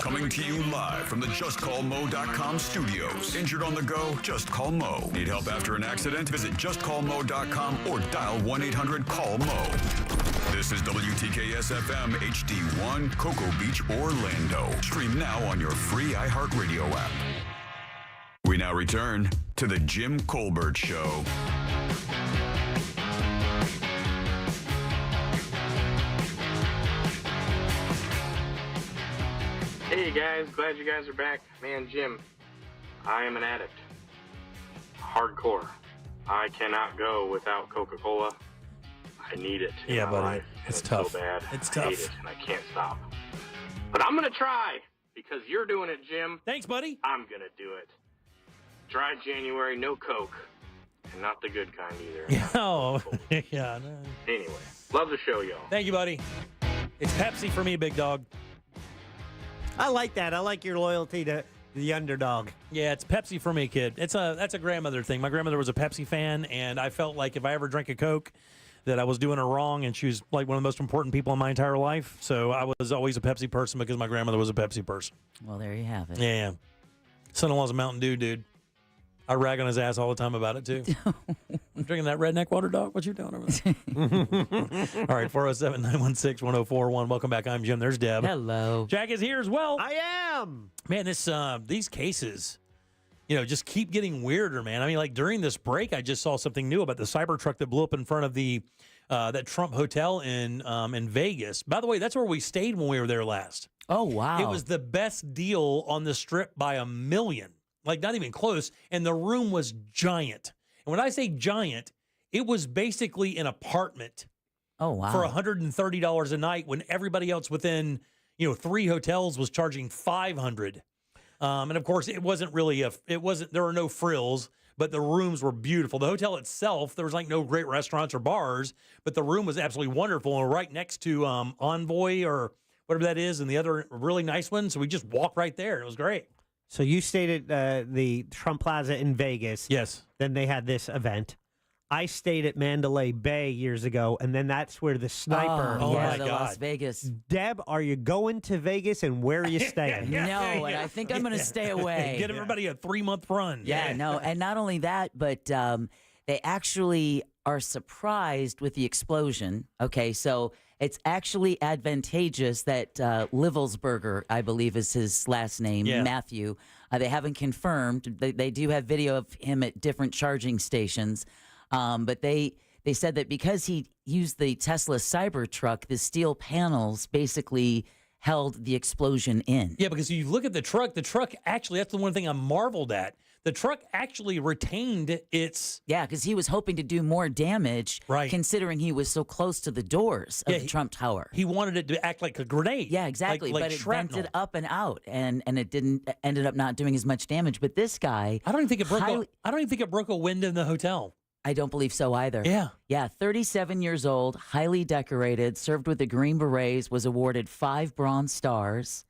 Coming to you live from the JustCallMo.com studios. Injured on the go? Just call Mo. Need help after an accident? Visit JustCallMo.com or dial 1-800-CALL-MO. This is WTKS-FM HD1, Cocoa Beach, Orlando. Stream now on your free iHeartRadio app. We now return to the Jim Colbert Show. Hey, Hey guys, glad you guys are back. Man, Jim, I am an addict. Hardcore. I cannot go without Coca-Cola. I need it in my life. It's tough. So bad. It's I hate tough. it, and I can't stop. But I'm gonna try because you're doing it, Jim. Thanks, buddy. I'm gonna do it. Dry January, no Coke, and not the good kind either. Oh, yeah. No. Anyway, love the show, y'all. Thank you, buddy. It's Pepsi for me, big dog. I like that. I like your loyalty to the underdog. Yeah, it's Pepsi for me, kid. That's a grandmother thing. My grandmother was a Pepsi fan, and I felt like if I ever drank a Coke, that I was doing her wrong, and she was like one of the most important people in my entire life. So I was always a Pepsi person because my grandmother was a Pepsi person. Well, there you have it. Yeah. Son-in-law's a Mountain Dew, dude. I rag on his ass all the time about it, too. I'm drinking that redneck water, dog. What you doing over there? All right, 407-916-1041. Welcome back. I'm Jim. There's Deb. Hello. Jack is here as well. I am. Man, these cases, just keep getting weirder, man. I mean, like during this break, I just saw something new about the Cybertruck that blew up in front of the that Trump hotel in Vegas. By the way, that's where we stayed when we were there last. Oh, wow. It was the best deal on the Strip by a million. Like, not even close. And the room was giant. And when I say giant, it was basically an apartment. Oh, wow. For $130 a night when everybody else within, 3 hotels was charging $500. And of course, it wasn't really there were no frills, but the rooms were beautiful. The hotel itself, there was like no great restaurants or bars, but the room was absolutely wonderful. And right next to Envoy or whatever that is, and the other really nice one. So we just walked right there. It was great. So you stayed at the Trump Plaza in Vegas. Yes. Then they had this event. I stayed at Mandalay Bay years ago, and then that's where the sniper. Oh yeah, the Las Vegas. Deb, are you going to Vegas, and where are you staying? No, and I think I'm going to stay away. Get everybody a 3-month run. Yeah, no, and not only that, but they actually are surprised with the explosion. Okay, so it's actually advantageous that Livelsberger, I believe is his last name, Matthew. They haven't confirmed. They do have video of him at different charging stations. But they said that because he used the Tesla Cybertruck, the steel panels basically held the explosion in. Yeah, because you look at the truck actually, that's the one thing I marveled at. The truck actually retained its... Yeah, because he was hoping to do more damage, considering he was so close to the doors of the Trump Tower. He wanted it to act like a grenade. Yeah, exactly. Like but shrapnel. It vented up and out, and it ended up not doing as much damage. But this guy... I don't even think it broke a window in the hotel. I don't believe so either. Yeah. Yeah, 37 years old, highly decorated, served with the Green Berets, was awarded 5 Bronze Stars.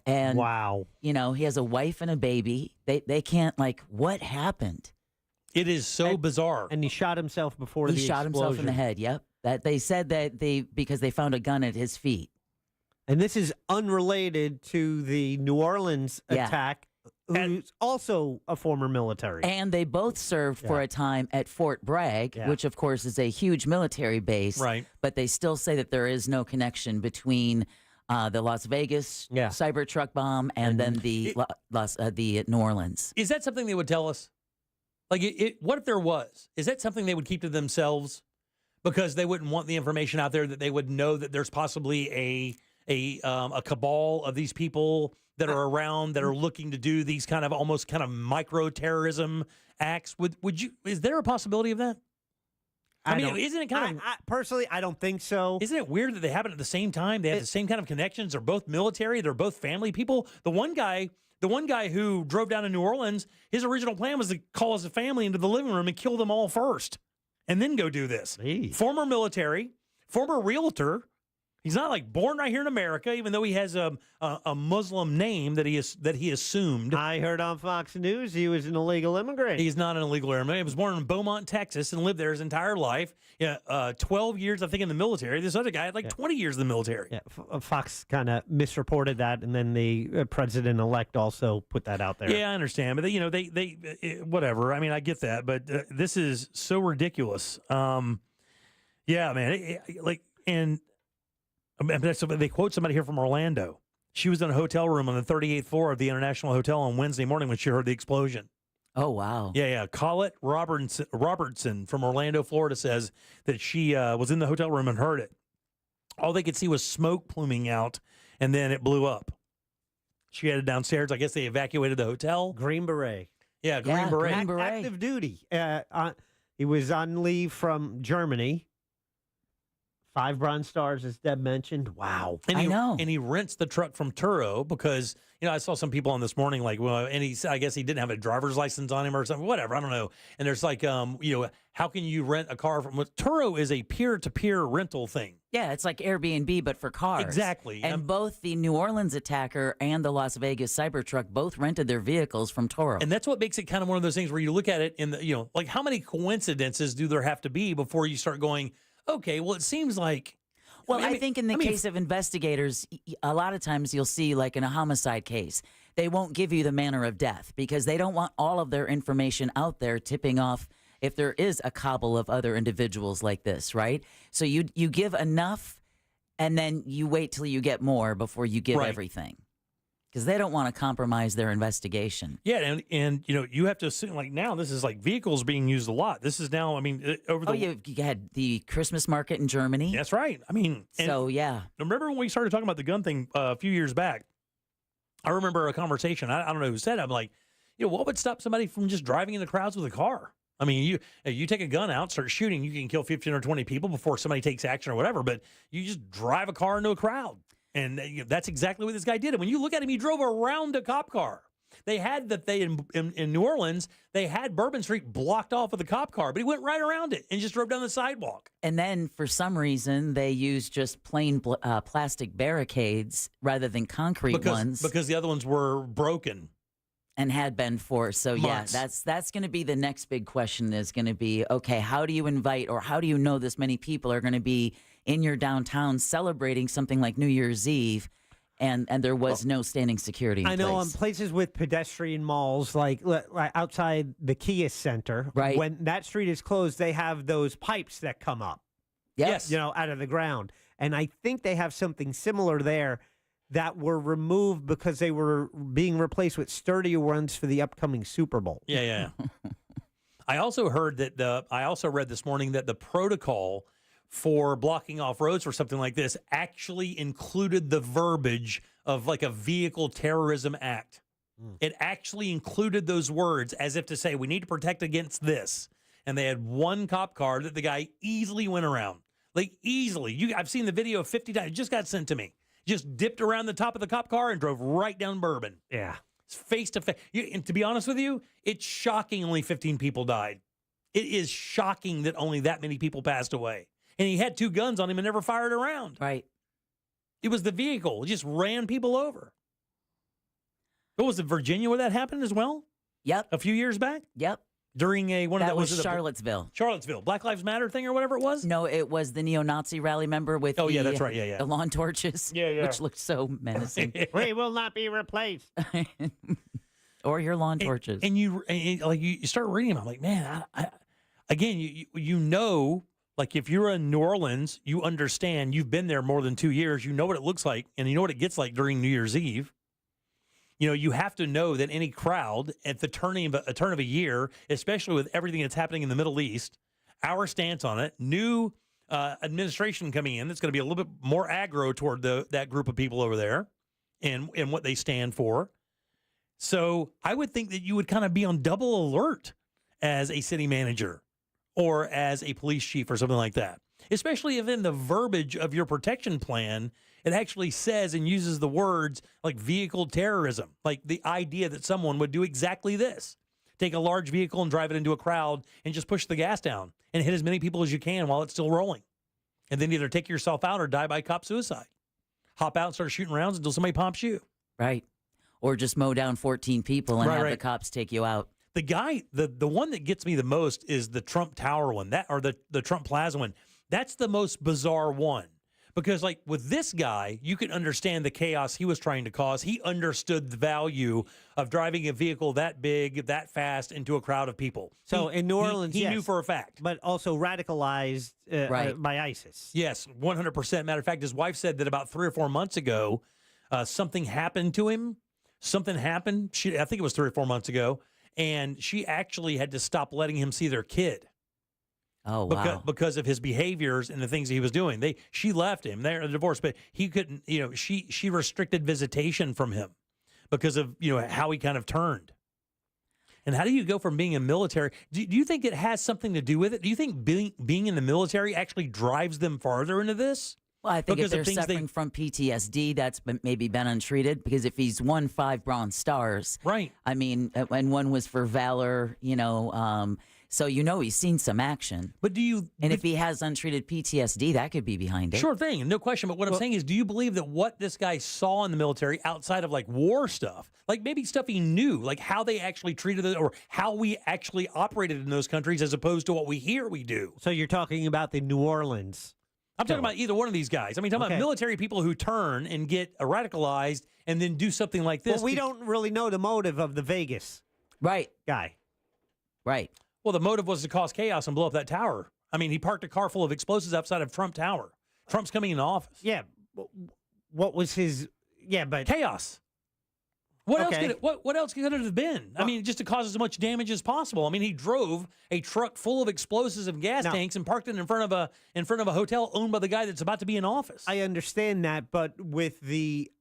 And wow. He has a wife and a baby. They can't, what happened? It is so bizarre. And he shot himself before the explosion. He shot himself in the head, yep. That they said that because they found a gun at his feet. And this is unrelated to the New Orleans attack. Who's also a former military. And they both served for a time at Fort Bragg, which, of course, is a huge military base. Right. But they still say that there is no connection between the Las Vegas Cybertruck bomb and then the New Orleans. Is that something they would tell us? Like, what if there was? Is that something they would keep to themselves because they wouldn't want the information out there that they would know that there's possibly a cabal of these people that are around that are looking to do these kind of micro terrorism acts? Would you? Is there a possibility of that? I mean, isn't it kind of personally? I don't think so. Isn't it weird that they happen at the same time? They have the same kind of connections. They're both military. They're both family people. The one guy who drove down to New Orleans, his original plan was to call his family into the living room and kill them all first, and then go do this. Former military, former realtor. He's not born right here in America, even though he has a Muslim name that he assumed. I heard on Fox News he was an illegal immigrant. He's not an illegal immigrant. He was born in Beaumont, Texas, and lived there his entire life. 12 years, I think, in the military. This other guy had 20 years in the military. Yeah, Fox kind of misreported that, and then the president-elect also put that out there. Yeah, I understand, but they whatever. I mean, I get that, but this is so ridiculous. Yeah, man, and. They quote somebody here from Orlando. She was in a hotel room on the 38th floor of the International Hotel on Wednesday morning when she heard the explosion. Oh, wow. Yeah. Collette Robertson from Orlando, Florida says that she was in the hotel room and heard it. All they could see was smoke pluming out, and then it blew up. She headed downstairs. I guess they evacuated the hotel. Green Beret. Yeah, Green Beret. Green Beret. Active duty. He was on leave from Germany. 5 Bronze Stars, as Deb mentioned. Wow. And I know. And he rents the truck from Turo because, I saw some people on this morning like, well, and I guess he didn't have a driver's license on him or something, whatever. I don't know. And there's like, how can you rent a car from Turo is a peer-to-peer rental thing. Yeah, it's like Airbnb, but for cars. Exactly. And both the New Orleans attacker and the Las Vegas Cybertruck both rented their vehicles from Toro. And that's what makes it kind of one of those things where you look at it in the, like how many coincidences do there have to be before you start going, okay, well, it seems like. Well, I think in the case of investigators, a lot of times you'll see, like in a homicide case, they won't give you the manner of death because they don't want all of their information out there tipping off if there is a cabal of other individuals like this, right? So you give enough and then you wait till you get more before you give everything. Because they don't want to compromise their investigation. Yeah, and you have to assume, like now, this is like vehicles being used a lot. This is now, over the... you had the Christmas market in Germany. That's right. Yeah. Remember when we started talking about the gun thing a few years back? I remember a conversation. I don't know who said it. I'm like, what would stop somebody from just driving in the crowds with a car? I mean, you take a gun out, start shooting, you can kill 15 or 20 people before somebody takes action or whatever, but you just drive a car into a crowd. And that's exactly what this guy did. And when you look at him, he drove around a cop car. They had in New Orleans, they had Bourbon Street blocked off with a cop car, but he went right around it and just drove down the sidewalk. And then for some reason, they used just plain plastic barricades rather than concrete ones. Because the other ones were broken. And had been for. So, months. Yeah, that's going to be the next big question is going to be, okay, how do you invite or how do you know this many people are going to be in your downtown celebrating something like New Year's Eve and there was no standing security in I know place. on places with pedestrian malls, like outside the Kia Center, right. When that street is closed, they have those pipes that come up. Yes. Out of the ground. And I think they have something similar there that were removed because they were being replaced with sturdier ones for the upcoming Super Bowl. Yeah. I also heard that I also read this morning that the protocol for blocking off roads for something like this actually included the verbiage of like a vehicle terrorism act. It actually included those words as if to say, we need to protect against this. And they had one cop car that the guy easily went around. Like easily. I've seen the video 50 times. It just got sent to me. Just dipped around the top of the cop car and drove right down Bourbon. Yeah. It's face to face. And to be honest with you, it's shocking only 15 people died. It is shocking that only that many people passed away. And he had 2 guns on him and never fired around. Right. It was the vehicle. It just ran people over. What was it, Virginia where that happened as well? Yep. A few years back? Yep. During that was Charlottesville. Charlottesville. Black Lives Matter thing or whatever it was? No, it was the neo-Nazi rally, member with yeah, that's right. Yeah. The lawn torches. Yeah. Which looked so menacing. We will not be replaced. Or your lawn torches. And you start reading them. I'm like, man, again, you know, like if you're in New Orleans, you understand, you've been there more than 2 years, you know what it looks like, and you know what it gets like during New Year's Eve. You have to know that any crowd at the turn of a year, especially with everything that's happening in the Middle East, our stance on it, new administration coming in that's going to be a little bit more aggro toward that group of people over there and what they stand for. So I would think that you would kind of be on double alert as a city manager or as a police chief or something like that, especially if in the verbiage of your protection plan, it actually says and uses the words like vehicle terrorism, like the idea that someone would do exactly this. Take a large vehicle and drive it into a crowd and just push the gas down and hit as many people as you can while it's still rolling. And then either take yourself out or die by cop suicide. Hop out and start shooting rounds until somebody pops you. Right. Or just mow down 14 people and have the cops take you out. The guy, the one that gets me the most is the Trump Tower one, the Trump Plaza one. That's the most bizarre one. Because, like, with this guy, you can understand the chaos he was trying to cause. He understood the value of driving a vehicle that big, that fast into a crowd of people. So in New Orleans, he knew for a fact. But also radicalized by ISIS. Yes, 100%. Matter of fact, his wife said that about 3 or 4 months ago, something happened to him. Something happened. I think it was 3 or 4 months ago. And she actually had to stop letting him see their kid. Oh, wow. Because of his behaviors and the things he was doing. She left him. They're divorced, but he couldn't, she restricted visitation from him because of how he kind of turned. And how do you go from being in military? Do you think it has something to do with it? Do you think being in the military actually drives them farther into this? Well, I think because if they're suffering from PTSD, that's maybe been untreated. Because if he's won 5 Bronze Stars, right? I mean, and one was for valor, so he's seen some action. But if he has untreated PTSD, that could be behind it. Sure thing, no question. But what I'm saying is, do you believe that what this guy saw in the military, outside of like war stuff, like maybe stuff he knew, like how they actually treated it, or how we actually operated in those countries, as opposed to what we hear we do? So you're talking about the New Orleans. I'm talking about either one of these guys. I mean, talking about military people who turn and get radicalized and then do something like this. Well, we don't really know the motive of the Vegas guy. Right. Well, the motive was to cause chaos and blow up that tower. I mean, he parked a car full of explosives outside of Trump Tower. Trump's coming into office. Yeah. What was his... Yeah, but... Chaos. What else could it have been? I mean, just to cause as much damage as possible. I mean, he drove a truck full of explosives and gas tanks and parked it in front of a hotel owned by the guy that's about to be in office. I understand that, but with the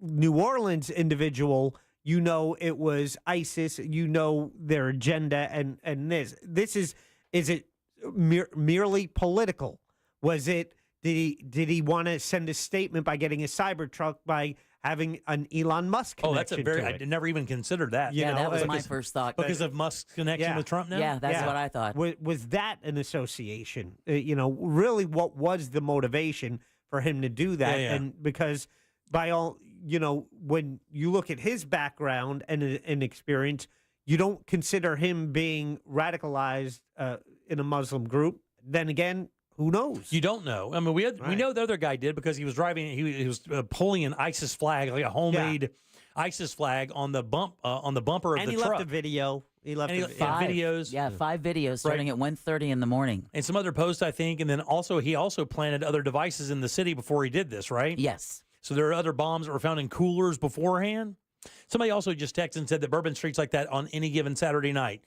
New Orleans individual, it was ISIS. Their agenda, and this is it merely political? Was it? Did he want to send a statement by getting a Cybertruck by having an Elon Musk connection? I never even considered that. That was my first thought. Because of Musk's connection with Trump now? Yeah, that's what I thought. Was that an association? Really, what was the motivation for him to do that? Yeah. And because by all, when you look at his background and experience, you don't consider him being radicalized in a Muslim group. Then again, who knows? You don't know. I mean, we know the other guy did, because he was driving. He was pulling an ISIS flag, like a homemade ISIS flag, on the bumper of the truck. And he left a video. He left 5 videos. Yeah, 5 videos starting at 1:30 in the morning. And some other posts, I think. And then he also planted other devices in the city before he did this, right? Yes. So there are other bombs that were found in coolers beforehand. Somebody also just texted and said that Bourbon Street's like that on any given Saturday night.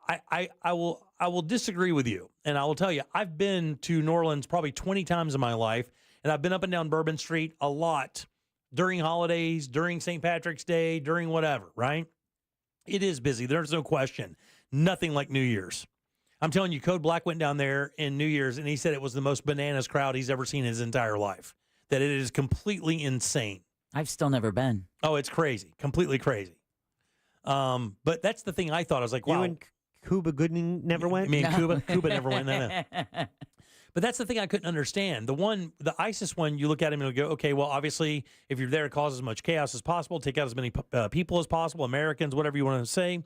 I will disagree with you, and I will tell you, I've been to New Orleans probably 20 times in my life, and I've been up and down Bourbon Street a lot during holidays, during St. Patrick's Day, during whatever, right? It is busy. There's no question. Nothing like New Year's. I'm telling you, Code Black went down there in New Year's, and he said it was the most bananas crowd he's ever seen in his entire life, that it is completely insane. I've still never been. Oh, it's crazy. Completely crazy. But that's the thing I thought. I was like, wow. You and Cuba Gooding never went? Me and Cuba never went. No. But that's the thing I couldn't understand. The ISIS one, you look at him and you go, okay, well, obviously, if you're there to cause as much chaos as possible, take out as many people as possible, Americans, whatever you want to say,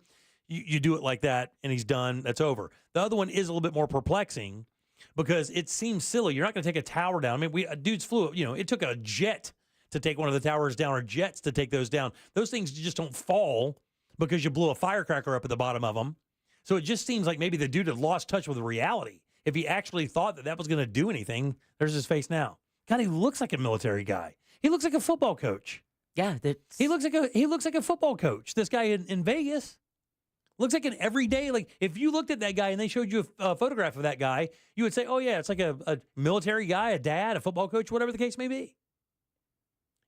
you do it like that, and he's done. That's over. The other one is a little bit more perplexing, because it seems silly. You're not going to take a tower down. I mean, dudes flew, it took a jet to take one of the towers down, or jets to take those down. Those things just don't fall because you blew a firecracker up at the bottom of them. So it just seems like maybe the dude had lost touch with reality. If he actually thought that was going to do anything, there's his face now. God, he looks like a military guy. He looks like a football coach. Yeah, he looks like a football coach. This guy in Vegas looks like an everyday. Like, if you looked at that guy and they showed you a photograph of that guy, you would say, "Oh yeah, it's like a military guy, a dad, a football coach, whatever the case may be."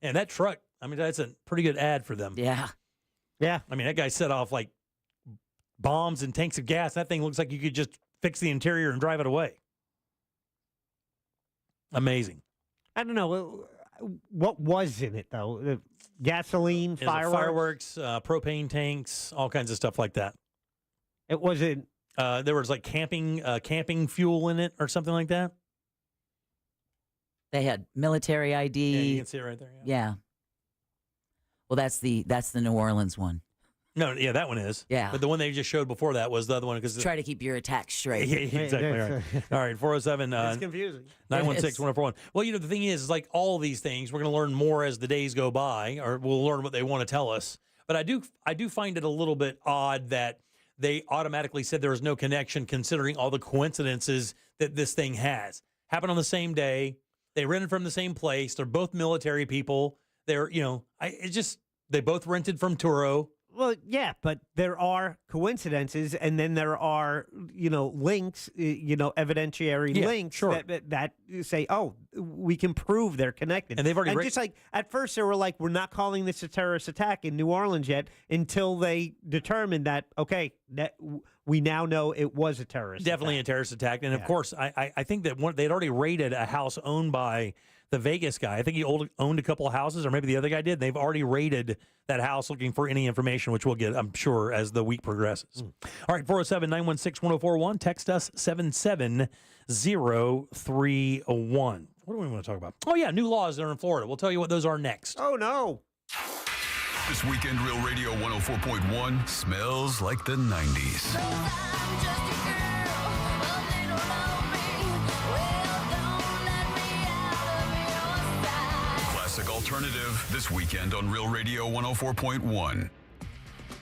And that truck, I mean, that's a pretty good ad for them. Yeah. I mean, that guy set off like bombs and tanks of gas. That thing looks like you could just fix the interior and drive it away. Amazing. I don't know. What was in it, though? Gasoline, fireworks, propane tanks, all kinds of stuff like that. It wasn't... there was like camping fuel in it or something like that. They had military ID. Yeah, you can see it right there. Yeah. Well, that's the New Orleans one. No, yeah, that one is. Yeah. But the one they just showed before that was the other one. Try to keep your attacks straight. Yeah, exactly. All right. All right, 407. It's confusing. 916-1041. Well, the thing is like all these things, we're going to learn more as the days go by, or we'll learn what they want to tell us. But I do find it a little bit odd that they automatically said there was no connection, considering all the coincidences that this thing has. Happened on the same day. They rented from the same place. They're both military people. They're, they both rented from Turo. Well, yeah, but there are coincidences, and then there are, links, evidentiary links that say, oh, we can prove they're connected. And they've already just like at first they were like, we're not calling this a terrorist attack in New Orleans yet until they determined that, okay, that we now know it was a terrorist Definitely attack. a terrorist attack. And of course, I think that they'd already raided a house owned by the Vegas guy. I think he owned a couple of houses, or maybe the other guy did. They've already raided that house looking for any information, which we'll get, I'm sure, as the week progresses. All right, 407-916-1041. Text us 77031. What do we want to talk about? Oh, yeah, new laws that are in Florida. We'll tell you what those are next. Oh, no. This weekend, Real Radio 104.1 smells like the 90s. Classic alternative this weekend on Real Radio 104.1.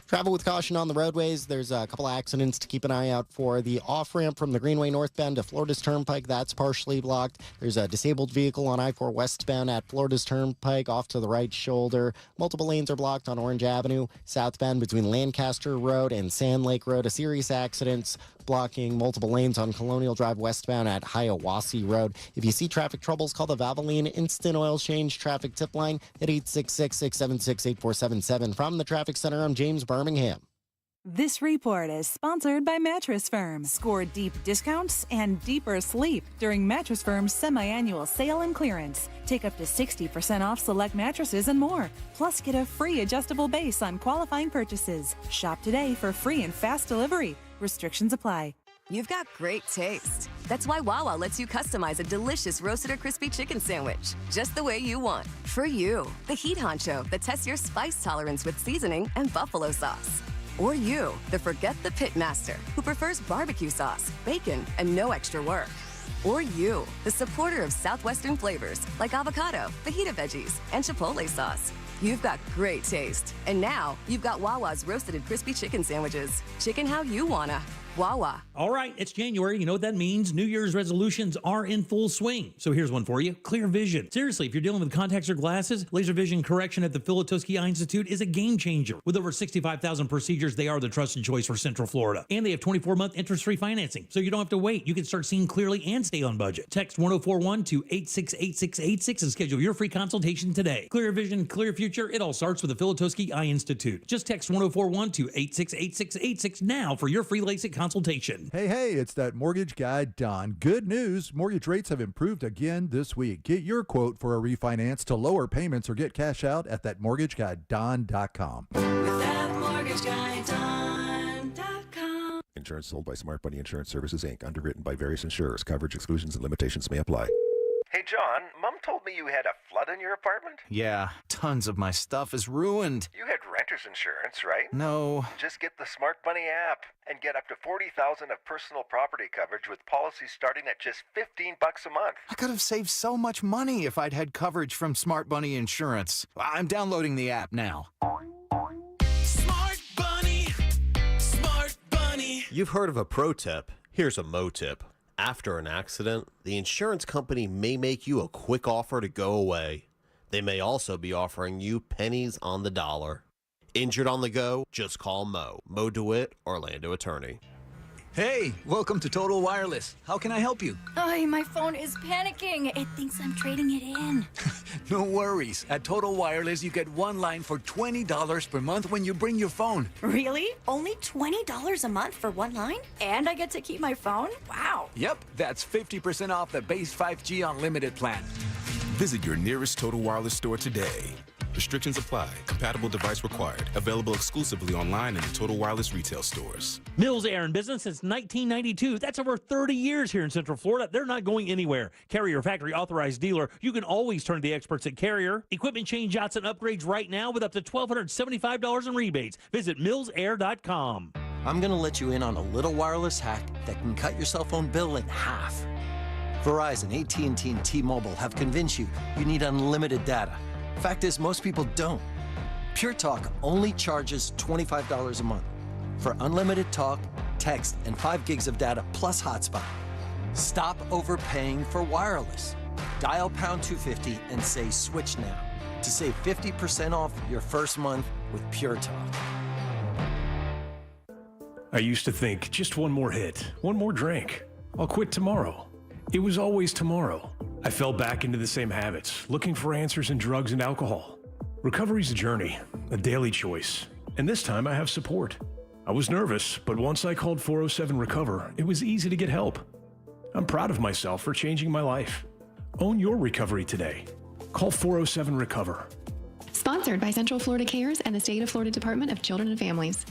Travel with caution on the roadways. There's a couple accidents to keep an eye out for. The off-ramp from the Greenway northbound to Florida's Turnpike, that's partially blocked. There's a disabled vehicle on I-4 westbound at Florida's Turnpike off to the right shoulder. Multiple lanes are blocked on Orange Avenue. Southbound between Lancaster Road and Sand Lake Road. A serious accidents blocking multiple lanes on Colonial Drive westbound at Hiawassee Road. If you see traffic troubles, call the Valvoline Instant Oil Change Traffic Tip Line at 866-676-8477. From the Traffic Center, I'm James Birmingham. This report is sponsored by Mattress Firm. Score deep discounts and deeper sleep during Mattress Firm's semi-annual sale and clearance. Take up to 60% off select mattresses and more. Plus, get a free adjustable base on qualifying purchases. Shop today for free and fast delivery. Restrictions apply. You've got great taste. That's why Wawa lets you customize a delicious roasted or crispy chicken sandwich, just the way you want. For you, the Heat Honcho that tests your spice tolerance with seasoning and buffalo sauce. Or you, the Forget the Pit Master, who prefers barbecue sauce, bacon, and no extra work. Or you, the supporter of Southwestern flavors like avocado, fajita veggies, and chipotle sauce. You've got great taste. And now, you've got Wawa's roasted and crispy chicken sandwiches. Chicken how you wanna. Wawa. All right, it's January. You know what that means? New Year's resolutions are in full swing. So here's one for you. Clear vision. Seriously, if you're dealing with contacts or glasses, laser vision correction at the Filatowski Eye Institute is a game changer. With over 65,000 procedures, they are the trusted choice for Central Florida. And they have 24-month interest-free financing, so you don't have to wait. You can start seeing clearly and stay on budget. Text 1041 to 868686 and schedule your free consultation today. Clear vision, clear future. It all starts with the Filatowski Eye Institute. Just text 1041 to 868686 now for your free LASIK consultation. Hey, it's that mortgage guy, Don. Good news. Mortgage rates have improved again this week. Get your quote for a refinance to lower payments or get cash out at thatmortgageguyDon.com. With thatmortgageguyDon.com. Insurance sold by Smart Money Insurance Services, Inc., underwritten by various insurers. Coverage exclusions and limitations may apply. Hey, John, Mom told me you had a flood in your apartment? Yeah, tons of my stuff is ruined. You had renter's insurance, right? No. Just get the Smart Money app and get up to $40,000 of personal property coverage with policies starting at just $15 a month. I could have saved so much money if I'd had coverage from Smart Money Insurance. I'm downloading the app now. Smart Bunny. Smart Bunny. You've heard of a pro tip. Here's a mo tip. After an accident, the insurance company may make you a quick offer to go away. They may also be offering you pennies on the dollar. Injured on the go? Just call Mo. Mo DeWitt, Orlando attorney. Hey, welcome to Total Wireless. How can I help you? Oh, my phone is panicking. It thinks I'm trading it in. No worries. At Total Wireless, you get one line for $20 per month when you bring your phone. Really? Only $20 a month for one line? And I get to keep my phone? Wow. Yep, that's 50% off the base 5G unlimited plan. Visit your nearest Total Wireless store today. Restrictions apply. Compatible device required. Available exclusively online in the Total Wireless retail stores. Mills Air in business since 1992. That's over 30 years here in Central Florida. They're not going anywhere. Carrier factory authorized dealer. You can always turn to the experts at Carrier. Equipment change-outs and upgrades right now with up to $1,275 in rebates. Visit millsair.com. I'm going to let you in on a little wireless hack that can cut your cell phone bill in half. Verizon, AT&T, and T-Mobile have convinced you need unlimited data. Fact is, most people don't. Pure Talk only charges $25 a month for unlimited talk, text, and 5 gigs of data plus hotspot. Stop overpaying for wireless. Dial pound 250 and say switch now to save 50% off your first month with Pure Talk. I used to think, just one more hit, one more drink. I'll quit tomorrow. It was always tomorrow. I fell back into the same habits, looking for answers in drugs and alcohol. Recovery's a journey, a daily choice. And this time I have support. I was nervous, but once I called 407 Recover, it was easy to get help. I'm proud of myself for changing my life. Own your recovery today. Call 407 Recover. Sponsored by Central Florida Cares and the State of Florida Department of Children and Families.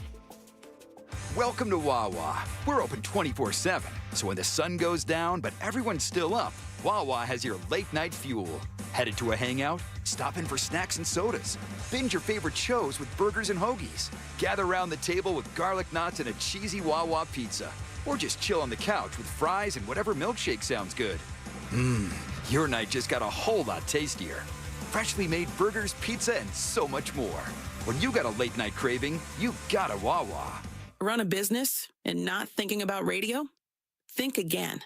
Welcome to Wawa. We're open 24/7, so when the sun goes down but everyone's still up, Wawa has your late night fuel. Headed to a hangout? Stop in for snacks and sodas. Binge your favorite shows with burgers and hoagies. Gather around the table with garlic knots and a cheesy Wawa pizza. Or just chill on the couch with fries and whatever milkshake sounds good. Your night just got a whole lot tastier. Freshly made burgers, pizza, and so much more. When you got a late night craving, you got a Wawa. Run a business and not thinking about radio? Think again.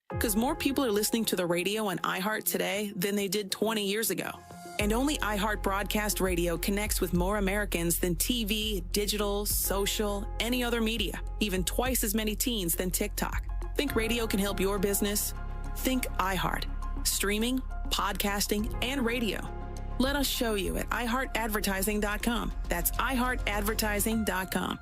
Because more people are listening to the radio on iHeart today than they did 20 years ago. And only iHeart Broadcast Radio connects with more Americans than TV, digital, social, any other media, even twice as many teens than TikTok. Think radio can help your business? Think iHeart. Streaming, podcasting, and radio. Let us show you at iHeartAdvertising.com. That's iHeartAdvertising.com.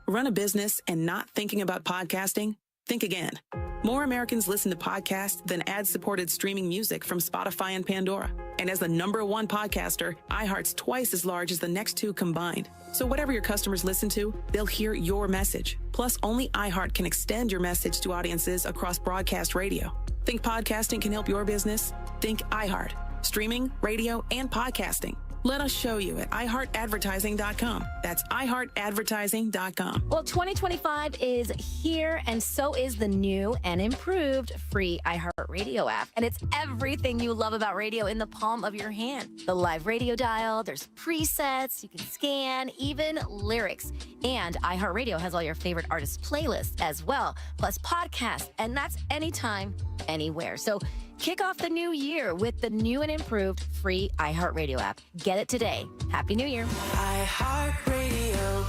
Run a business and not thinking about podcasting? Think again. More Americans listen to podcasts than ad-supported streaming music from Spotify and Pandora. And as the #1 podcaster, iHeart's twice as large as the next two combined. So whatever your customers listen to, they'll hear your message. Plus, only iHeart can extend your message to audiences across broadcast radio. Think podcasting can help your business? Think iHeart. Streaming, radio, and podcasting. Let us show you at iHeartAdvertising.com. That's iHeartAdvertising.com. Well, 2025 is here, and so is the new and improved free iHeartRadio app. And it's everything you love about radio in the palm of your hand. The live radio dial, there's presets, you can scan, even lyrics. And iHeartRadio has all your favorite artists' playlists as well, plus podcasts, and that's anytime, anywhere. So kick off the new year with the new and improved free iHeartRadio app. Get it today. Happy New Year. iHeartRadio.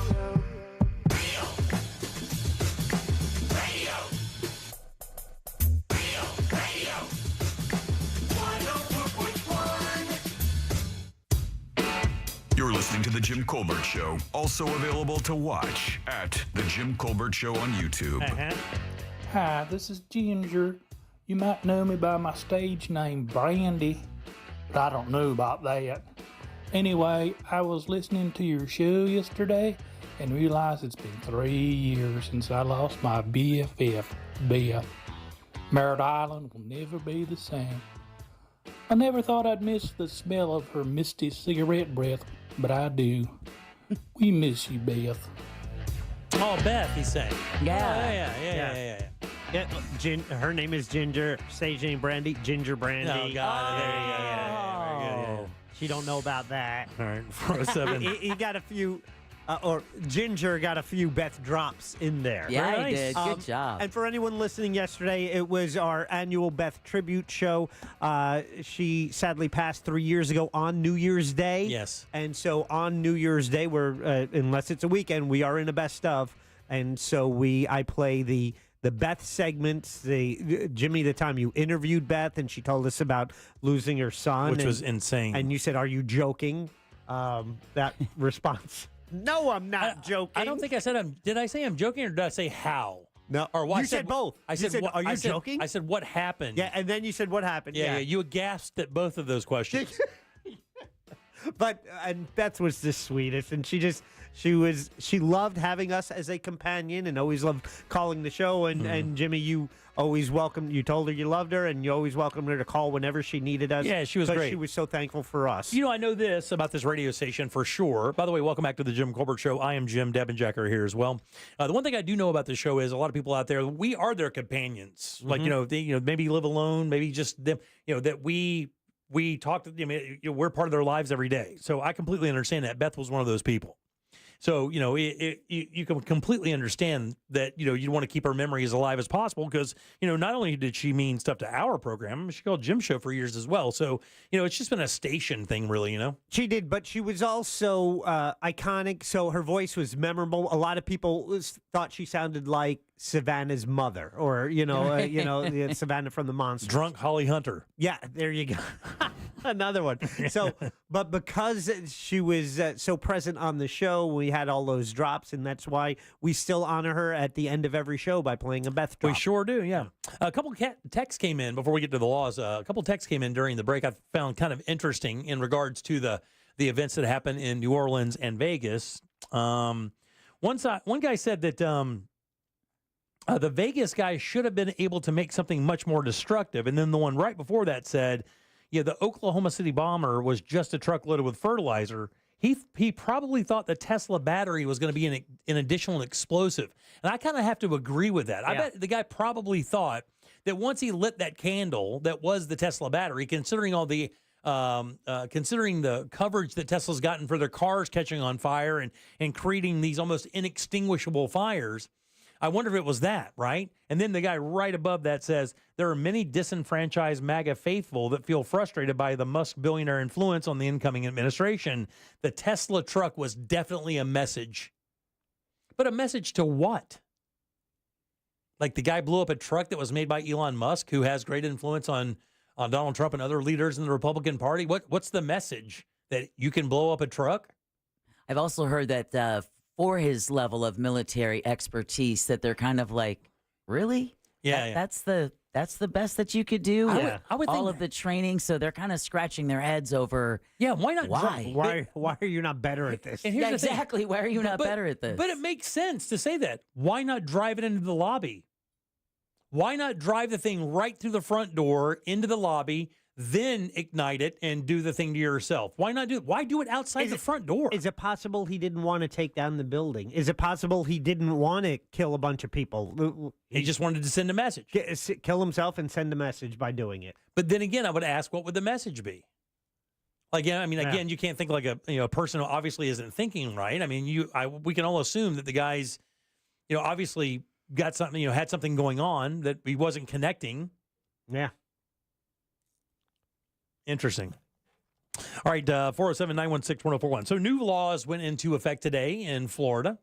You're listening to The Jim Colbert Show, also available to watch at The Jim Colbert Show on YouTube. Hi, this is Ginger. You might know me by my stage name, Brandy, but I don't know about that. Anyway, I was listening to your show yesterday and realized it's been 3 years since I lost my BFF, Beth. Merritt Island will never be the same. I never thought I'd miss the smell of her misty cigarette breath, but I do. We miss you, Beth. Oh, Beth, he's saying. Yeah, her name is Ginger. Stage name Brandy. Ginger Brandy. Oh, God. There you go. Yeah, very good. She don't know about that. All right, 407. he got a few, or Ginger got a few Beth drops in there. Yeah, he did. Good job. And for anyone listening yesterday, it was our annual Beth tribute show. She sadly passed 3 years ago on New Year's Day. Yes. And so on New Year's Day, unless it's a weekend, we are in a best of. And so I play the Beth segments. Jimmy, the time you interviewed Beth and she told us about losing her son. Which was insane. And you said, "Are you joking?" That response. No, I'm not joking. I don't think I said did I say I'm joking or did I say how? No. Or why? You said both. I said, "Are you joking?" I said, what happened? Yeah, and then you said, "What happened?" Yeah. You gasped at both of those questions. But Beth was the sweetest, and she loved having us as a companion, and always loved calling the show. And Jimmy, you always welcomed. You told her you loved her, and you always welcomed her to call whenever she needed us. Yeah, she was great. She was so thankful for us. You know, I know this about this radio station for sure. By the way, welcome back to the Jim Colbert Show. I am Jim. Deb and Jack are here as well. The one thing I do know about the show is a lot of people out there, we are their companions. Like they maybe live alone, maybe just them. That we talk to them. We're part of their lives every day. So I completely understand that. Beth was one of those people. So, you can completely understand that, you want to keep her memory as alive as possible because, not only did she mean stuff to our program, she called Jim Show for years as well. So, it's just been a station thing, really, She did, but she was also iconic. So her voice was memorable. A lot of people thought she sounded like Savannah's mother or, the Savannah from the Monsters. Drunk Holly Hunter. Yeah, there you go. Another one. So, but because she was so present on the show, we had all those drops, and that's why we still honor her at the end of every show by playing a Beth drop. We sure do, yeah. A couple texts came in before we get to the laws. A couple texts came in during the break I found kind of interesting in regards to the events that happened in New Orleans and Vegas. One guy said that the Vegas guy should have been able to make something much more destructive, and then the one right before that said, yeah, the Oklahoma City bomber was just a truck loaded with fertilizer. He probably thought the Tesla battery was going to be an additional explosive. And I kind of have to agree with that. I bet the guy probably thought that once he lit that candle that was the Tesla battery, considering all the considering the coverage that Tesla's gotten for their cars catching on fire and creating these almost inextinguishable fires, I wonder if it was that, right? And then the guy right above that says, there are many disenfranchised MAGA faithful that feel frustrated by the Musk billionaire influence on the incoming administration. The Tesla truck was definitely a message. But a message to what? Like the guy blew up a truck that was made by Elon Musk, who has great influence on Donald Trump and other leaders in the Republican Party. What's the message? That you can blow up a truck? I've also heard that for his level of military expertise, that they're kind of like, really? Yeah, That's the best that you could do. I would all think of the training, so they're kind of scratching their heads over. Yeah, why not? Why? Why are you not better at this? And here's the thing. Exactly. Why are you not better at this? But it makes sense to say that. Why not drive it into the lobby? Why not drive the thing right through the front door into the lobby, then ignite it and do the thing to yourself? Why not do it? Why do it outside the front door? Is it possible he didn't want to take down the building? Is it possible he didn't want to kill a bunch of people? He just wanted to send a message. Kill himself and send a message by doing it. But then again, I would ask, what would the message be? Like, again, you can't think like a person who obviously isn't thinking right. I mean, we can all assume that the guy's, obviously got something, had something going on that he wasn't connecting. Yeah. Interesting. All right, 407-916-1041. So new laws went into effect today in Florida.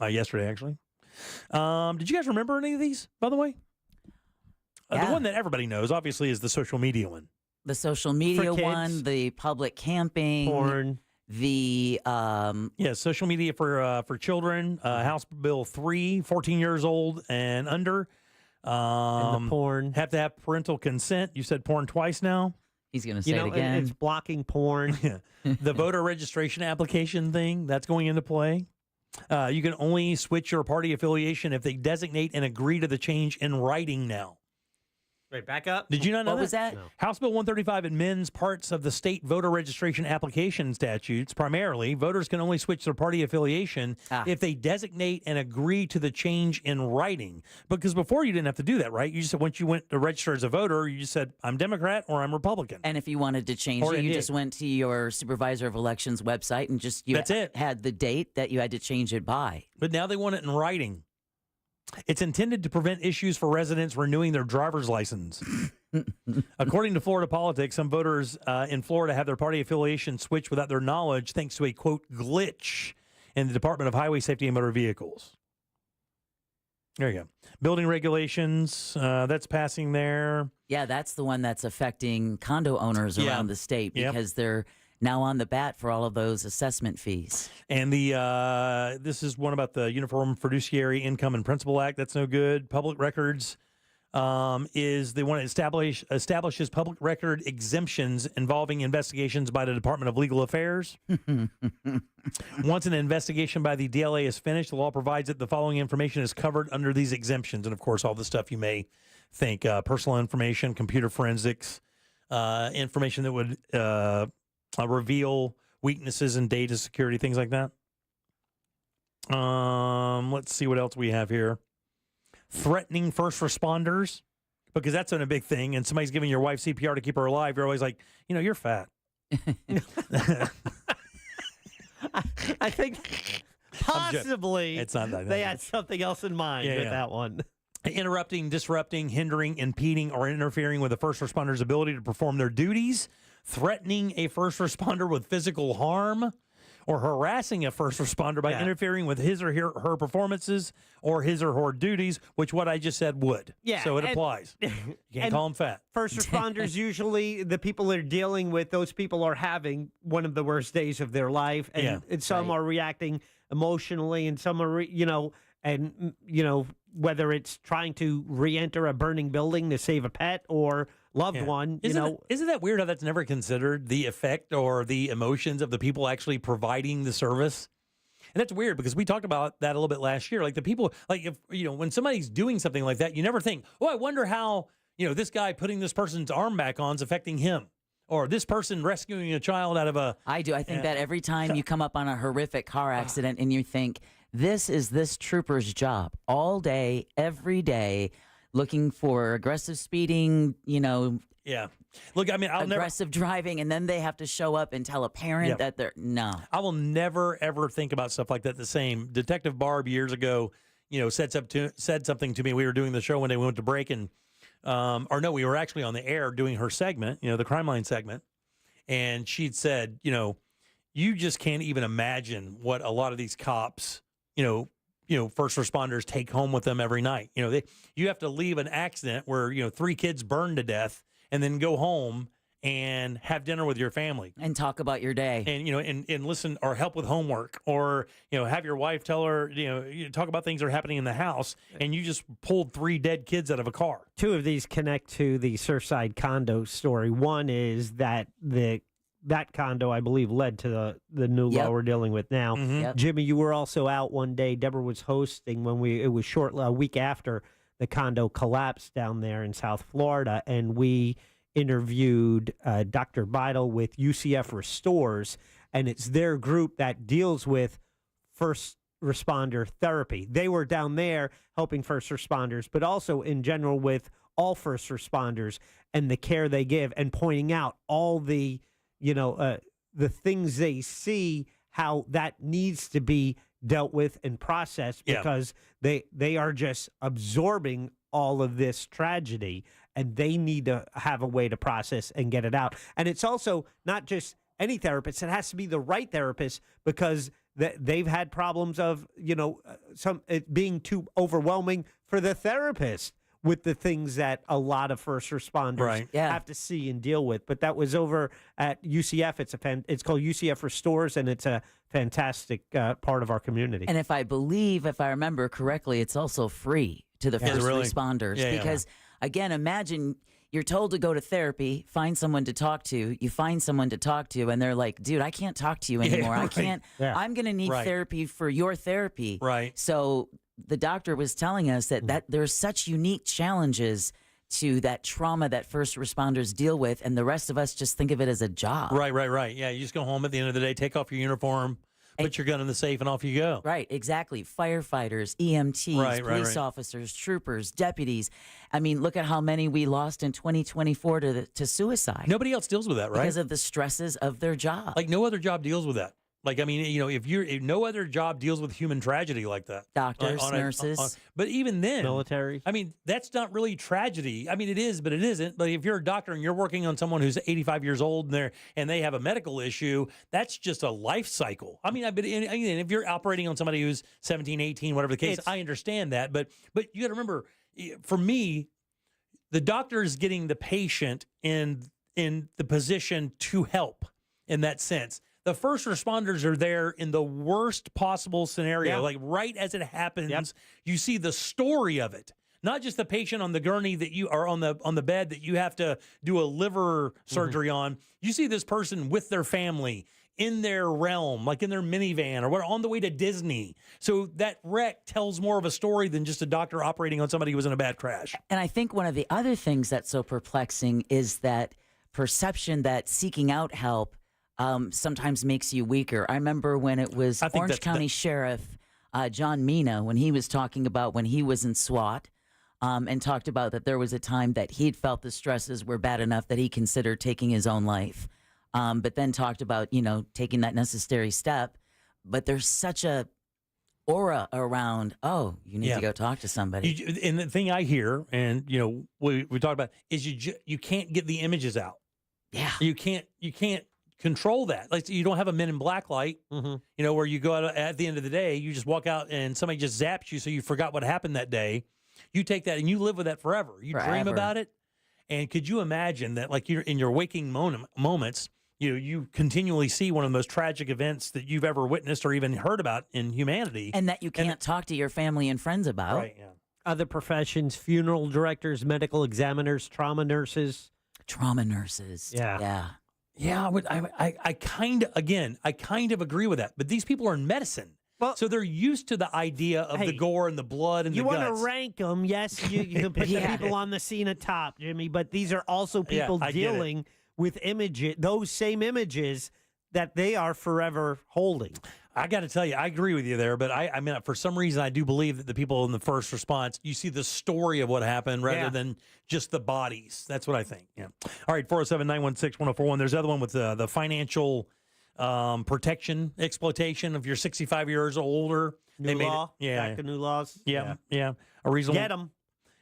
Yesterday, actually. Did you guys remember any of these, by the way? The one that everybody knows, obviously, is the social media one. The social media one, the public camping. Porn. The social media for children. House Bill 3, 14 years old and under. And the porn. Have to have parental consent. You said porn twice now. He's going to say it again. It's blocking porn. The voter registration application thing, that's going into play. You can only switch your party affiliation if they designate and agree to the change in writing now. Wait, back up. Did you not know What was that? No. House Bill 135 amends parts of the state voter registration application statutes. Primarily, voters can only switch their party affiliation if they designate and agree to the change in writing. Because before you didn't have to do that, right? You just said once you went to register as a voter, you just said, I'm Democrat or I'm Republican. And if you wanted to change it, you just went to your Supervisor of Elections website and just had the date that you had to change it by. But now they want it in writing. It's intended to prevent issues for residents renewing their driver's license. According to Florida Politics, some voters in Florida have their party affiliation switched without their knowledge thanks to a, quote, glitch in the Department of Highway Safety and Motor Vehicles. There you go. Building regulations, that's passing there. Yeah, that's the one that's affecting condo owners around the state because they're now on the bat for all of those assessment fees. And this is one about the Uniform Fiduciary Income and Principal Act. That's no good. Public records is they want to establishes public record exemptions involving investigations by the Department of Legal Affairs. Once an investigation by the DLA is finished, the law provides that the following information is covered under these exemptions. And, of course, all the stuff you may think, personal information, computer forensics, information that would reveal weaknesses in data security, things like that. Let's see what else we have here. Threatening first responders, because that's been a big thing. And somebody's giving your wife CPR to keep her alive. You're always like, you're fat. I think Possibly. It's not that. They had something else in mind with that one. Interrupting, disrupting, hindering, impeding, or interfering with a first responder's ability to perform their duties, threatening a first responder with physical harm, or harassing a first responder by interfering with his or her performances or his or her duties, which what I just said would. Yeah. So it applies. You can't call them fat. First responders, usually the people they're dealing with, those people are having one of the worst days of their life. And, and some are reacting emotionally and some are, whether it's trying to re-enter a burning building to save a pet or loved one, Isn't that weird how that's never considered the effect or the emotions of the people actually providing the service? And that's weird because we talked about that a little bit last year. Like the people, like if, when somebody's doing something like that, you never think, oh, I wonder how, this guy putting this person's arm back on is affecting him. Or this person rescuing a child out of a... I do. I think that every time you come up on a horrific car accident and you think, this is this trooper's job all day, every day, looking for aggressive speeding, Yeah. Look, I mean, aggressive driving, and then they have to show up and tell a parent that they're... No. I will never, ever think about stuff like that the same. Detective Barb years ago, said something to me. We were doing the show one day. We went to break and... we were actually on the air doing her segment, the Crime Line segment. And she'd said, you just can't even imagine what a lot of these cops, first responders take home with them every night. You have to leave an accident where, 3 kids burned to death and then go home and have dinner with your family and talk about your day and and listen or help with homework or have your wife tell her talk about things that are happening in the house, and you just pulled 3 dead kids out of a car. 2 of these connect to the Surfside condo story. One is that that condo, I believe, led to the new law we're dealing with now. Jimmy, you were also out one day. Deborah was hosting when it was a week after the condo collapsed down there in South Florida, and we interviewed Dr. Beidel with UCF Restores, and it's their group that deals with first responder therapy. They were down there helping first responders, but also in general with all first responders and the care they give and pointing out all the, the things they see, how that needs to be dealt with and processed because they are just absorbing all of this tragedy. And they need to have a way to process and get it out. And it's also not just any therapist. It has to be the right therapist because they've had problems of, it being too overwhelming for the therapist with the things that a lot of first responders have to see and deal with. But that was over at UCF. It's called UCF Restores, and it's a fantastic part of our community. And if I remember correctly, it's also free to the first responders because... Again, imagine you're told to go to therapy, find someone to talk to. You find someone to talk to, and they're like, dude, I can't talk to you anymore. I can't. I'm going to need therapy for your therapy. Right. So the doctor was telling us that there's such unique challenges to that trauma that first responders deal with, and the rest of us just think of it as a job. Right. Yeah, you just go home at the end of the day, take off your uniform, put your gun in the safe, and off you go. Right, exactly. Firefighters, EMTs, police officers, troopers, deputies. I mean, look at how many we lost in 2024 to suicide. Nobody else deals with that, right? Because of the stresses of their job. Like no other job deals with that. Like, I mean, if no other job deals with human tragedy like that. Doctors, nurses. But even then. Military. I mean, that's not really tragedy. I mean, it is, but it isn't. But if you're a doctor and you're working on someone who's 85 years old and they have a medical issue, that's just a life cycle. I mean, if you're operating on somebody who's 17, 18, whatever the case, I understand that. But you got to remember, for me, the doctor is getting the patient in the position to help in that sense. The first responders are there in the worst possible scenario. Like right as it happens, you see the story of it. Not just the patient on the gurney that you are on the bed that you have to do a liver surgery on. You see this person with their family in their realm, like in their minivan or on the way to Disney. So that wreck tells more of a story than just a doctor operating on somebody who was in a bad crash. And I think one of the other things that's so perplexing is that perception that seeking out help sometimes makes you weaker. I remember when it was Orange County Sheriff John Mina, when he was talking about when he was in SWAT and talked about that there was a time that he'd felt the stresses were bad enough that he considered taking his own life, but then talked about, taking that necessary step. But there's such a aura around, oh, you need to go talk to somebody. And the thing I hear, and we talk about, is you can't get the images out. Yeah, you can't control that. Like you don't have a Men in Black light, where you go out at the end of the day, you just walk out and somebody just zaps you, so you forgot what happened that day. You take that and you live with that forever. You dream about it, and could you imagine that? Like you're in your waking moments. You continually see one of the most tragic events that you've ever witnessed or even heard about in humanity. And that you can't talk to your family and friends about. Right, yeah. Other professions, funeral directors, medical examiners, trauma nurses. Trauma nurses. Yeah. Yeah, I kind of agree with that. But these people are in medicine. Well, so they're used to the idea of the gore and the blood and the guts. You want to rank them, yes, you can put the people on the scene at top, Jimmy, but these are also people dealing with those same images that they are forever holding. I got to tell you, I agree with you there, but I mean, for some reason, I do believe that the people in the first response, you see the story of what happened rather than just the bodies. That's what I think. Yeah. All right, 407-916-1041. There's the other one with the financial protection exploitation if you're 65 years or older. New law. Back to new laws. Yeah. A reasonable. Get them.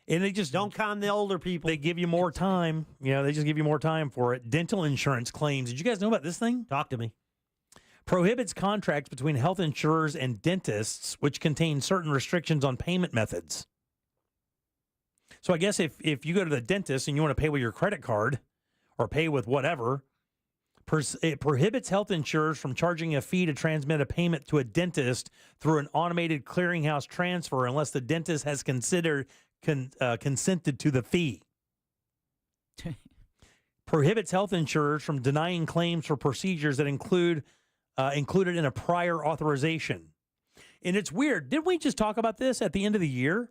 And they just don't con the older people. They give you more time. They just give you more time for it. Dental insurance claims. Did you guys know about this thing? Talk to me. Prohibits contracts between health insurers and dentists, which contain certain restrictions on payment methods. So I guess if you go to the dentist and you want to pay with your credit card or pay with whatever, it prohibits health insurers from charging a fee to transmit a payment to a dentist through an automated clearinghouse transfer unless the dentist has consented to the fee. Prohibits health insurers from denying claims for procedures that included in a prior authorization. And it's weird. Didn't we just talk about this at the end of the year?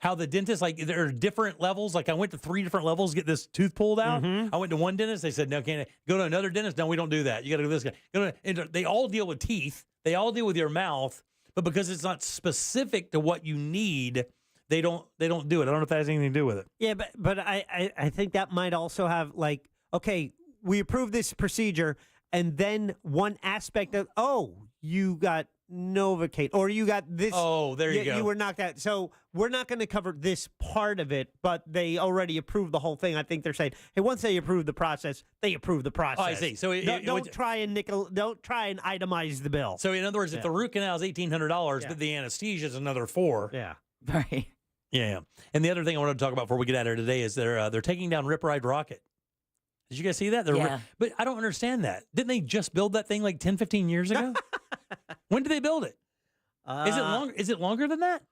How the dentist, like, there are different levels. Like, I went to 3 different levels to get this tooth pulled out. I went to one dentist. They said, no, can't I? Go to another dentist. No, we don't do that. You got to go to this guy. And they all deal with teeth. They all deal with your mouth. But because it's not specific to what you need, they don't do it. I don't know if that has anything to do with it. Yeah, but I think that might also have, like, okay, we approve this procedure, and then one aspect of, you got Novocaine, or you got this. Oh, there you go. You were knocked out. So we're not going to cover this part of it, but they already approved the whole thing. I think they're saying, hey, once they approve the process, they approve the process. Oh, I see. So don't try and itemize the bill. So in other words, if the root canal is $1,800, but the anesthesia is another $400. Yeah. Right. Yeah. And the other thing I wanted to talk about before we get out of here today is they're taking down Rip Ride Rocket. Did you guys see that? But I don't understand that. Didn't they just build that thing like 10, 15 years ago? When did they build it? Is it longer than that?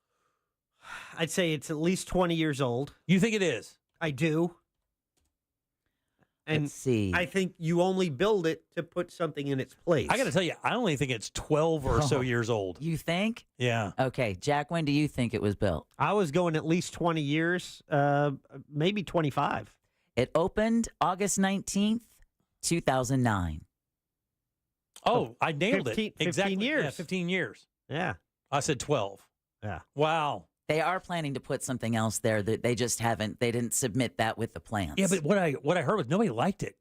I'd say it's at least 20 years old. You think it is? I do. And let's see. I think you only build it to put something in its place. I got to tell you, I only think it's 12 or so years old. You think? Yeah. Okay, Jack, when do you think it was built? I was going at least 20 years, maybe 25. It opened August 19th, 2009. Oh, I nailed it. Exactly. 15 years. Yeah, 15 years. Yeah. I said 12. Yeah. Wow. They are planning to put something else there that they just haven't. They didn't submit that with the plans. Yeah, but what I heard was nobody liked it.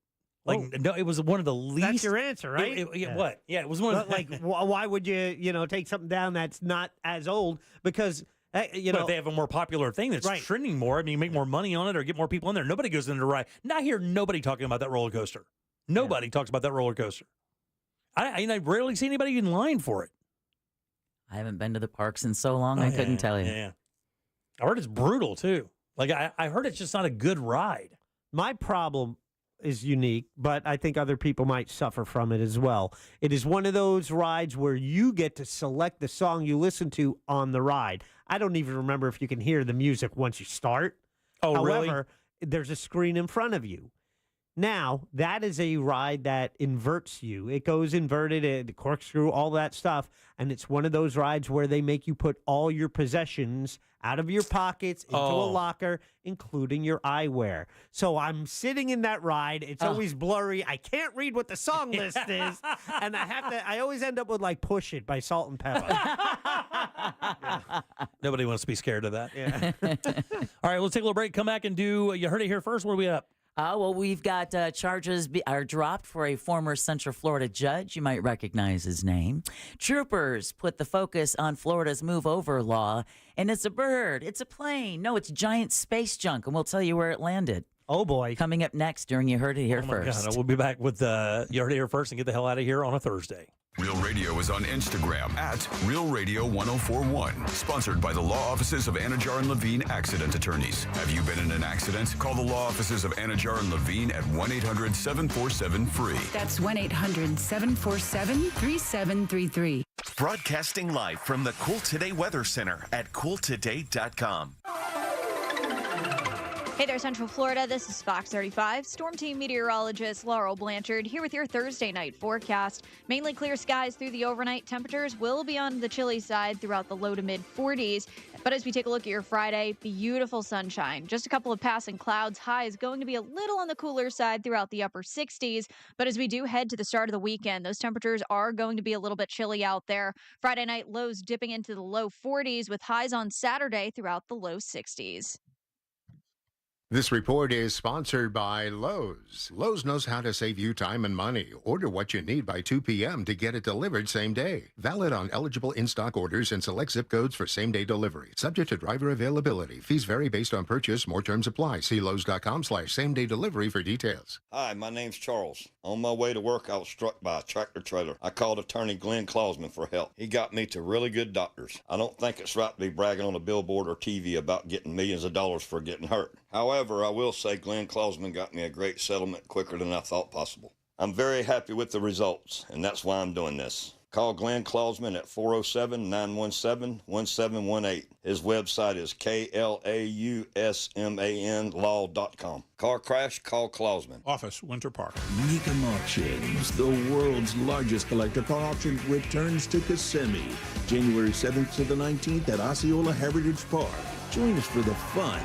Like, no, it was one of the least. That's your answer, right? What? Yeah, it was one of the. Like, why would you, take something down that's not as old? Because, but if they have a more popular thing that's trending more, I mean, you make more money on it or get more people in there. Nobody goes into the ride. Now I hear nobody talking about that roller coaster. Nobody talks about that roller coaster. I rarely see anybody in line for it. I haven't been to the parks in so long, I couldn't tell you. Yeah. I heard it's brutal, too. Like, I heard it's just not a good ride. My problem is unique, but I think other people might suffer from it as well. It is one of those rides where you get to select the song you listen to on the ride. I don't even remember if you can hear the music once you start. Oh, really? However, there's a screen in front of you. Now, that is a ride that inverts you. It goes inverted, corkscrew, all that stuff. And it's one of those rides where they make you put all your possessions out of your pockets into a locker, including your eyewear. So I'm sitting in that ride. It's always blurry. I can't read what the song list is. And I always end up with, like, Push It by Salt and Pepper. Nobody wants to be scared of that. Yeah. All right, let's take a little break. Come back and do, you heard it here first. What are we up? Well, we've got charges are dropped for a former Central Florida judge. You might recognize his name. Troopers put the focus on Florida's move over law, and it's a bird. It's a plane. No, it's giant space junk, and we'll tell you where it landed. Oh, boy. Coming up next during You Heard It Here First. God, we'll be back with You Heard It Here First and get the hell out of here on a Thursday. Real Radio is on Instagram at Real Radio 1041. Sponsored by the law offices of Anajar and Levine Accident Attorneys. Have you been in an accident? Call the law offices of Anajar and Levine at 1-800-747-FREE. That's 1-800-747-3733. Broadcasting live from the Cool Today Weather Center at cooltoday.com. Hey there, Central Florida. This is Fox 35. Storm Team meteorologist Laurel Blanchard here with your Thursday night forecast. Mainly clear skies through the overnight. Temperatures will be on the chilly side throughout the low to mid 40s. But as we take a look at your Friday, beautiful sunshine. Just a couple of passing clouds. High is going to be a little on the cooler side throughout the upper 60s. But as we do head to the start of the weekend, those temperatures are going to be a little bit chilly out there. Friday night lows dipping into the low 40s with highs on Saturday throughout the low 60s. This report is sponsored by Lowe's. Lowe's knows how to save you time and money. Order what you need by 2 p.m. to get it delivered same day. Valid on eligible in-stock orders and select zip codes for same-day delivery. Subject to driver availability. Fees vary based on purchase. More terms apply. See Lowe's.com/same-day delivery for details. Hi, my name's Charles. On my way to work, I was struck by a tractor trailer. I called attorney Glenn Klausman for help. He got me to really good doctors. I don't think it's right to be bragging on a billboard or TV about getting millions of dollars for getting hurt. However, I will say Glenn Klausman got me a great settlement quicker than I thought possible. I'm very happy with the results, and that's why I'm doing this. Call Glenn Klausman at 407-917-1718. His website is KLAUSMAN law.com. Car crash, call Klausman. Office, Winter Park. Mecum Auctions, the world's largest collector car auction, returns to Kissimmee, January 7th to the 19th at Osceola Heritage Park. Join us for the fun,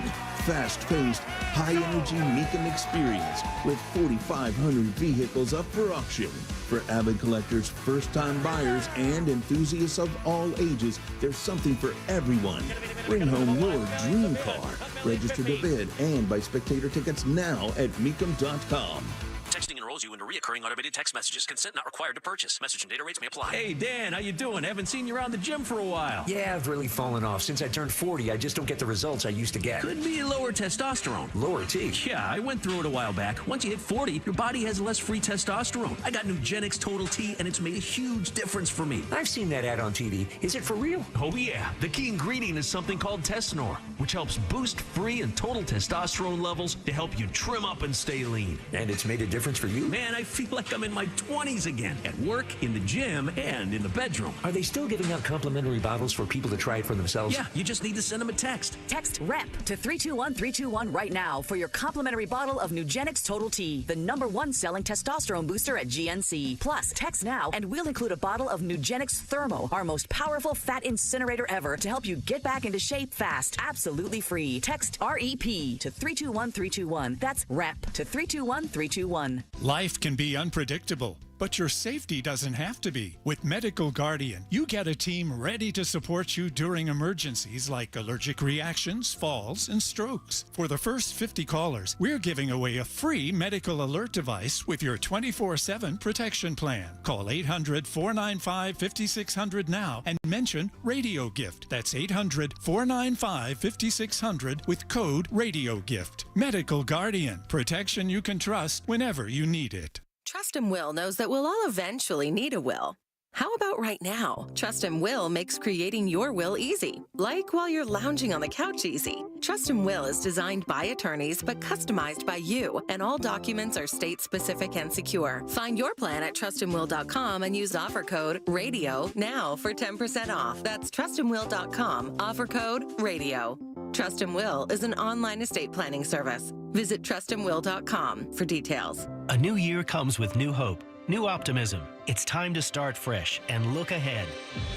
fast-paced, high-energy Mecum experience with 4,500 vehicles up for auction. For avid collectors, first-time buyers, and enthusiasts of all ages, there's something for everyone. Bring home your dream car. Register to bid and buy spectator tickets now at Mecum.com. Texting enrolls you into reoccurring automated text messages. Consent not required to purchase. Message and data rates may apply. Hey, Dan, how you doing? Haven't seen you around the gym for a while. Yeah, I've really fallen off. Since I turned 40, I just don't get the results I used to get. Could be lower testosterone. Lower T? Yeah, I went through it a while back. Once you hit 40, your body has less free testosterone. I got Nugenix Total T, and it's made a huge difference for me. I've seen that ad on TV. Is it for real? Oh, yeah. The key ingredient is something called Tesnor, which helps boost free and total testosterone levels to help you trim up and stay lean. And it's made a difference for you? Man, I feel like I'm in my 20s again. At work, in the gym, and in the bedroom. Are they still giving out complimentary bottles for people to try it for themselves? Yeah, you just need to send them a text. Text REP to 321-321 right now for your complimentary bottle of Nugenix Total T, the #1 selling testosterone booster at GNC. Plus, text now and we'll include a bottle of Nugenix Thermo, our most powerful fat incinerator ever, to help you get back into shape fast. Absolutely free. Text REP to 321-321. That's REP to 321-321. Life can be unpredictable, but your safety doesn't have to be. With Medical Guardian, you get a team ready to support you during emergencies like allergic reactions, falls, and strokes. For the first 50 callers, we're giving away a free medical alert device with your 24/7 protection plan. Call 800-495-5600 now and mention Radio Gift. That's 800-495-5600 with code Radio Gift. Medical Guardian, protection you can trust whenever you need it. Trustin' Will knows that we'll all eventually need a will. How about right now? Trustin' Will makes creating your will easy, like while you're lounging on the couch easy. Trustin' Will is designed by attorneys but customized by you, and all documents are state-specific and secure. Find your plan at trustinwill.com and use offer code RADIO now for 10% off. That's trustinwill.com, offer code RADIO. Trustin' Will is an online estate planning service. Visit trustinwill.com for details. A new year comes with new hope, new optimism, It's time to start fresh and look ahead.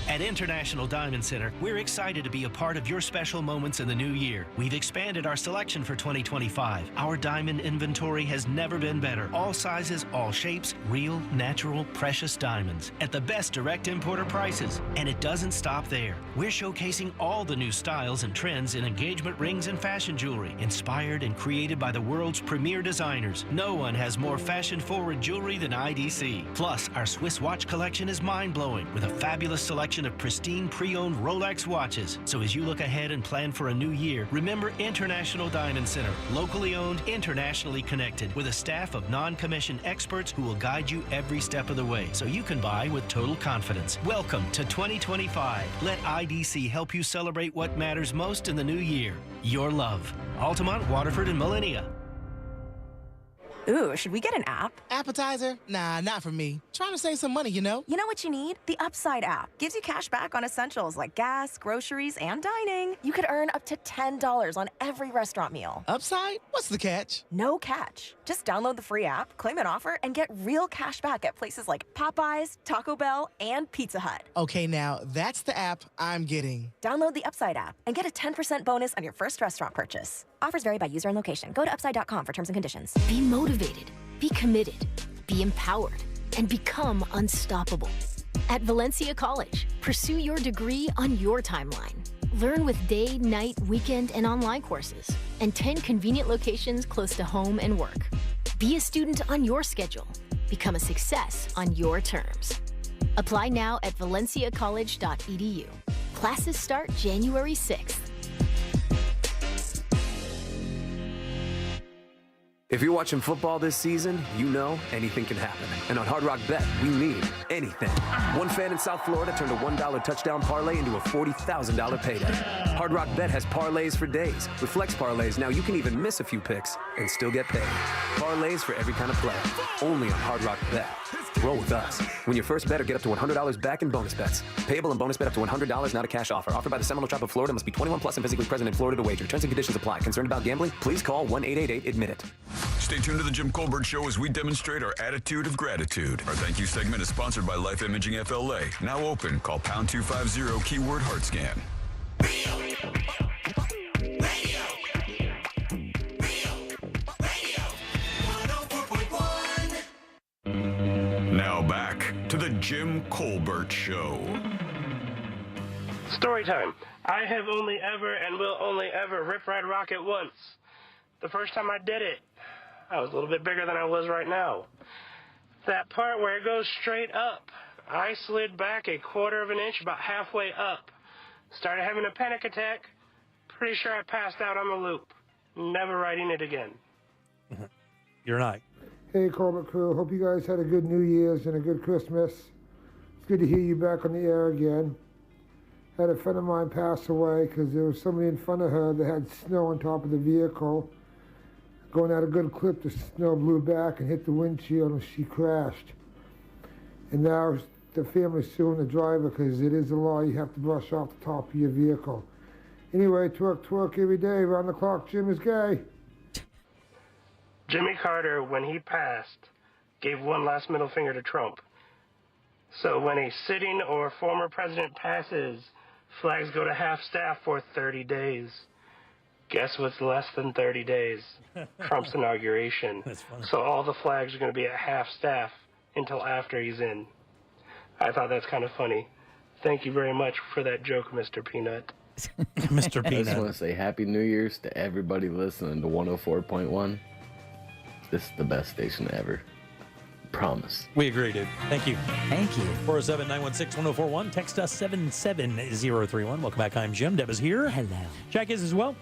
At International Diamond Center, we're excited to be a part of your special moments in the new year. We've expanded our selection for 2025. Our diamond inventory has never been better. All sizes, all shapes, real, natural, precious diamonds at the best direct importer prices. And it doesn't stop there. We're showcasing all the new styles and trends in engagement rings and fashion jewelry, inspired and created by the world's premier designers. No one has more fashion-forward jewelry than IDC. Plus, our Swiss watch collection is mind-blowing with a fabulous selection of pristine pre-owned Rolex watches. So as you look ahead and plan for a new year, remember International Diamond Center, locally owned, internationally connected, with a staff of non-commissioned experts who will guide you every step of the way so you can buy with total confidence. Welcome to 2025. Let IDC help you celebrate what matters most in the new year. Your love. Altamont, Waterford, and Millennia. Ooh, should we get an app? Appetizer? Nah, not for me. Trying to save some money, you know? You know what you need? The Upside app. Gives you cash back on essentials like gas, groceries, and dining. You could earn up to $10 on every restaurant meal. Upside? What's the catch? No catch. Just download the free app, claim an offer, and get real cash back at places like Popeyes, Taco Bell, and Pizza Hut. Okay, now that's the app I'm getting. Download the Upside app and get a 10% bonus on your first restaurant purchase. Offers vary by user and location. Go to upside.com for terms and conditions. Be motivated, be committed, be empowered, and become unstoppable. At Valencia College, pursue your degree on your timeline. Learn with day, night, weekend, and online courses, and 10 convenient locations close to home and work. Be a student on your schedule. Become a success on your terms. Apply now at valenciacollege.edu. Classes start January 6th. If you're watching football this season, you know anything can happen. And on Hard Rock Bet, we mean anything. One fan in South Florida turned a $1 touchdown parlay into a $40,000 payday. Hard Rock Bet has parlays for days. With Flex Parlays, now you can even miss a few picks and still get paid. Parlays for every kind of play. Only on Hard Rock Bet. Roll with us. Win your first bet or get up to $100 back in bonus bets. Payable in bonus bet up to $100, not a cash offer. Offered by the Seminole Tribe of Florida. Must be 21 plus and physically present in Florida to wager. Terms and conditions apply. Concerned about gambling? Please call 1-888-ADMIT-IT. Stay tuned to the Jim Colbert Show as we demonstrate our attitude of gratitude. Our thank you segment is sponsored by Life Imaging FLA. Now open. Call pound 250 keyword heart scan. Now back to the Jim Colbert Show. Story time. I have only ever and will only ever rip ride rock at once. The first time I did it, I was a little bit bigger than I was right now. That part where it goes straight up, I slid back a quarter of an inch, about halfway up. Started having a panic attack. Pretty sure I passed out on the loop. Never riding it again. You're not. Hey, Colbert Crew. Hope you guys had a good New Year's and a good Christmas. It's good to hear you back on the air again. Had a friend of mine pass away because there was somebody in front of her that had snow on top of the vehicle. Going at a good clip, the snow blew back and hit the windshield and she crashed. And now the family's suing the driver because it is a law. You have to brush off the top of your vehicle. Anyway, twerk every day. Around the clock, Jim is gay. Jimmy Carter, when he passed, gave one last middle finger to Trump. So when a sitting or former president passes, flags go to half-staff for 30 days. Guess what's less than 30 days? Trump's inauguration. That's funny. So all the flags are going to be at half-staff until after he's in. I thought that's kind of funny. Thank you very much for that joke, Mr. Peanut. Mr. I Peanut. just want to say Happy New Year's to everybody listening to 104.1. This is the best station ever. Promise. We agree, dude. Thank you. Thank you. 407-916-1041. Text us 77031. Welcome back. I'm Jim. Deb is here. Hello. Jack is as well.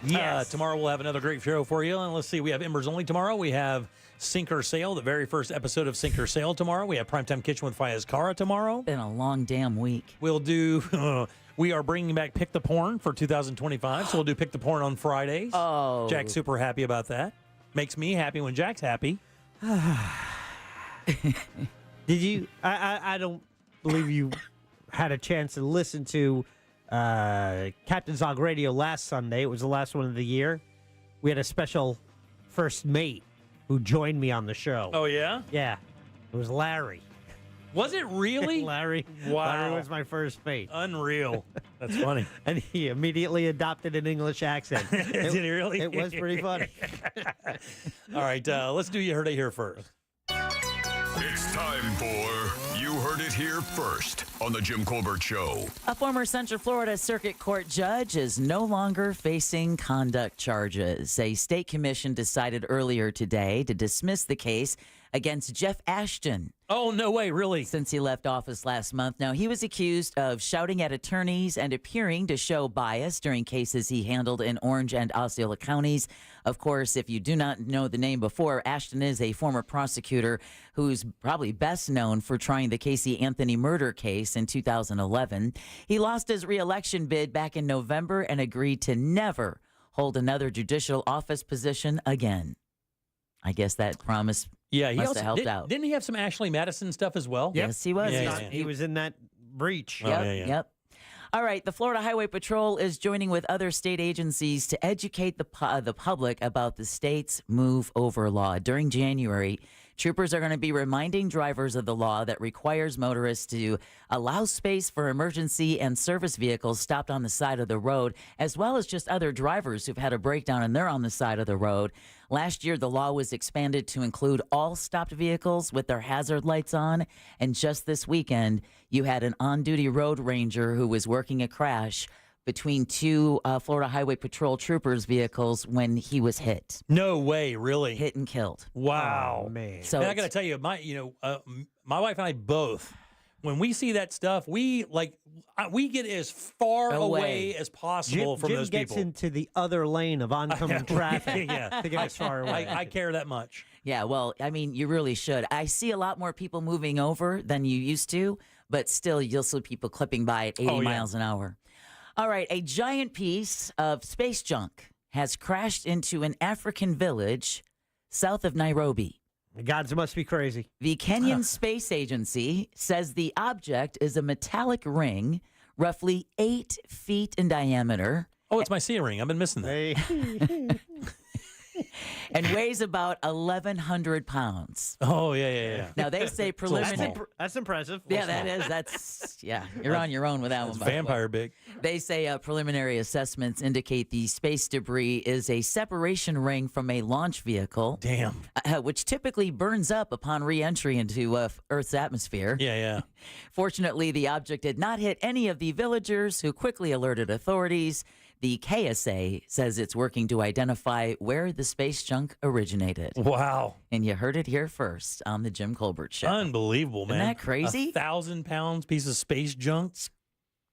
Yes. Tomorrow we'll have another great show for you. And let's see. We have Embers Only tomorrow. We have Sink or Sail, the very first episode of Sink or Sail tomorrow. We have Primetime Kitchen with Fayez Kara tomorrow. Been a long damn week. We'll do... we are bringing back Pick the Porn for 2025. So we'll do Pick the Porn on Fridays. Oh. Jack's super happy about that. Makes me happy when Jack's happy. Did you? I don't believe you had a chance to listen to Captain Zog Radio last Sunday. It was the last one of the year. We had a special first mate who joined me on the show. Oh, yeah? Yeah. It was Larry. Was it really? Larry. Wow. Larry was my first mate. Unreal. That's funny. And he immediately adopted an English accent. Did he really? It was pretty funny. All right, let's do You Heard It Here first. It's time for You Heard It Here First on The Jim Colbert Show. A former Central Florida Circuit Court judge is no longer facing conduct charges. A state commission decided earlier today to dismiss the case against Jeff Ashton. Oh, no way, really? Since he left office last month. Now, he was accused of shouting at attorneys and appearing to show bias during cases he handled in Orange and Osceola counties. Of course, if you do not know the name before, Ashton is a former prosecutor who's probably best known for trying the Casey Anthony murder case in 2011. He lost his re-election bid back in November and agreed to never hold another judicial office position again. I guess that promise he must also have helped out. Didn't he have some Ashley Madison stuff as well? Yes, he was. He was in that breach. Yep. All right, the Florida Highway Patrol is joining with other state agencies to educate the public about the state's move over law. During January, troopers are going to be reminding drivers of the law that requires motorists to allow space for emergency and service vehicles stopped on the side of the road, as well as just other drivers who've had a breakdown and they're on the side of the road. Last year, the law was expanded to include all stopped vehicles with their hazard lights on. And just this weekend, you had an on-duty road ranger who was working a crash between two Florida Highway Patrol troopers' vehicles when he was hit. No way, really? Hit and killed. Wow. Oh, man. So and I got to tell you, my wife and I both, when we see that stuff, we get as far away as possible from Jim those gets people. into the other lane of oncoming traffic Yeah. to get as far away. I care that much. Yeah, well, I mean, you really should. I see a lot more people moving over than you used to, but still, you'll see people clipping by at 80 miles an hour. All right, a giant piece of space junk has crashed into an African village south of Nairobi. The gods must be crazy. The Kenyan Space Agency says the object is a metallic ring, roughly 8 feet in diameter. Oh, it's my sea ring. I've been missing that. And weighs about 1,100 pounds. Oh, yeah. Now, they say preliminary. That's impressive. Yeah, that is. That's, you're on your own with that one. by the way. Vampire big. They say preliminary assessments indicate the space debris is a separation ring from a launch vehicle. Damn. Which typically burns up upon re-entry into Earth's atmosphere. Yeah. Fortunately, the object did not hit any of the villagers, who quickly alerted authorities. The KSA says it's working to identify where the space junk originated. Wow. And you heard it here first on the Jim Colbert Show. Unbelievable, man. Isn't that crazy? 1,000 pounds piece of space junk.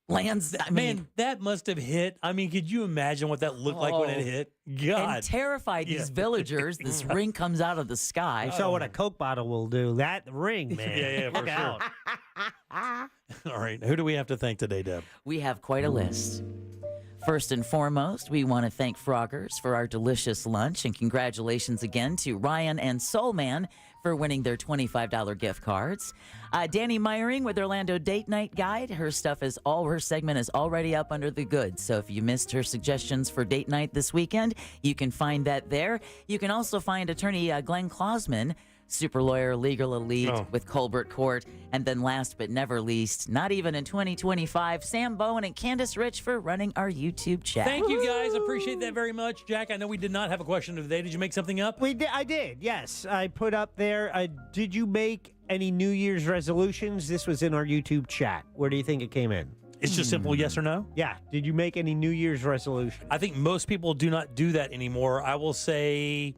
Lands, man, that must have hit. I mean, could you imagine what that looked like when it hit? God. And terrified these villagers. This ring comes out of the sky. You saw what a Coke bottle will do. That ring, man. Yeah, for Look out. All right. Who do we have to thank today, Deb? We have quite a list. First and foremost, we want to thank Froggers for our delicious lunch, and congratulations again to Ryan and Soulman for winning their $25 gift cards. Danny Meyering with Orlando Date Night Guide. Her segment is already up under the goods. So if you missed her suggestions for date night this weekend, you can find that there. You can also find attorney Glenn Klausman, super lawyer, legal elite with Colbert Court. And then last but never least, not even in 2025, Sam Bowen and Candace Rich for running our YouTube chat. Thank you, guys. Appreciate that very much. Jack, I know we did not have a question of the day. Did you make something up? I did, yes. I put up there, did you make any New Year's resolutions? This was in our YouTube chat. Where do you think it came in? It's just simple yes or no? Yeah. Did you make any New Year's resolution? I think most people do not do that anymore. I will say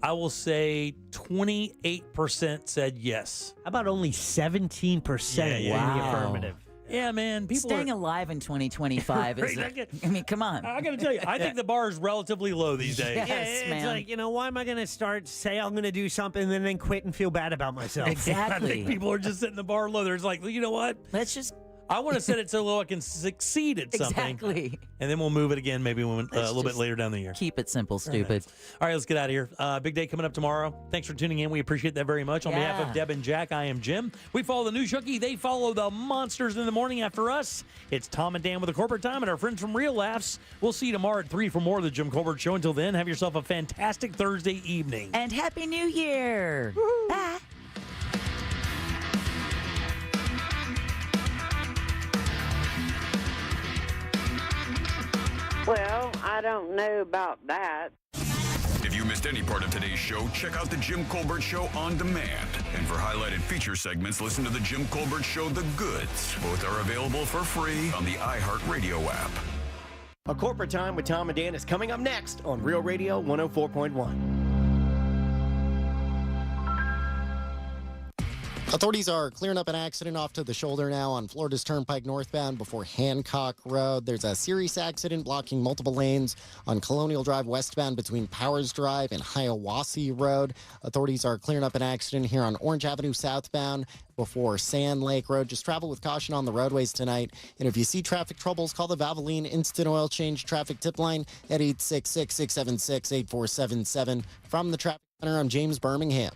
28% said yes. How about only 17% in the affirmative? Yeah, man. People Staying alive in 2025 is, I mean, come on. I got to tell you, I think the bar is relatively low these days. Yes, it's man. like, why am I going to say I'm going to do something and then quit and feel bad about myself? Exactly. I think people are just setting the bar low. They're just like, you know what? Let's just... I want to set it so low I can succeed at something. Exactly. And then we'll move it again maybe when, a little bit later down the year. Keep it simple, stupid. All right, let's get out of here. Big day coming up tomorrow. Thanks for tuning in. We appreciate that very much. On behalf of Deb and Jack, I am Jim. We follow the News Junkie. They follow the monsters in the morning after us. It's Tom and Dan with the Corporate Time and our friends from Real Laughs. We'll see you tomorrow at 3 for more of the Jim Colbert Show. Until then, have yourself a fantastic Thursday evening. And Happy New Year. Bye. Well, I don't know about that. If you missed any part of today's show, check out The Jim Colbert Show on demand. And for highlighted feature segments, listen to The Jim Colbert Show The Goods. Both are available for free on the iHeartRadio app. A Corporate Time with Tom and Dan is coming up next on Real Radio 104.1. Authorities are clearing up an accident off to the shoulder now on Florida's Turnpike northbound before Hancock Road. There's a serious accident blocking multiple lanes on Colonial Drive westbound between Powers Drive and Hiawassee Road. Authorities are clearing up an accident here on Orange Avenue southbound before Sand Lake Road. Just travel with caution on the roadways tonight. And if you see traffic troubles, call the Valvoline Instant Oil Change Traffic Tip Line at 866-676-8477. From the Traffic Center, I'm James Birmingham.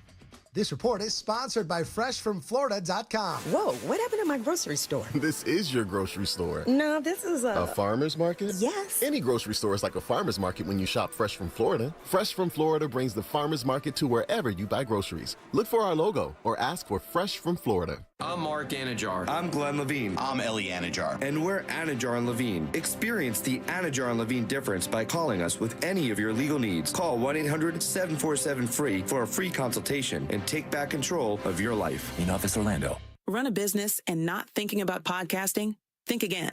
This report is sponsored by FreshFromFlorida.com. Whoa, what happened to my grocery store? This is your grocery store. No, this is a farmer's market? Yes. Any grocery store is like a farmer's market when you shop Fresh from Florida. Fresh from Florida brings the farmer's market to wherever you buy groceries. Look for our logo or ask for Fresh from Florida. I'm Mark Anajar. I'm Glenn Levine. I'm Ellie Anajar. And we're Anajar and Levine. Experience the Anajar and Levine difference by calling us with any of your legal needs. Call 1-800-747-FREE for a free consultation and take back control of your life. In Office, Orlando. Run a business and not thinking about podcasting? Think again.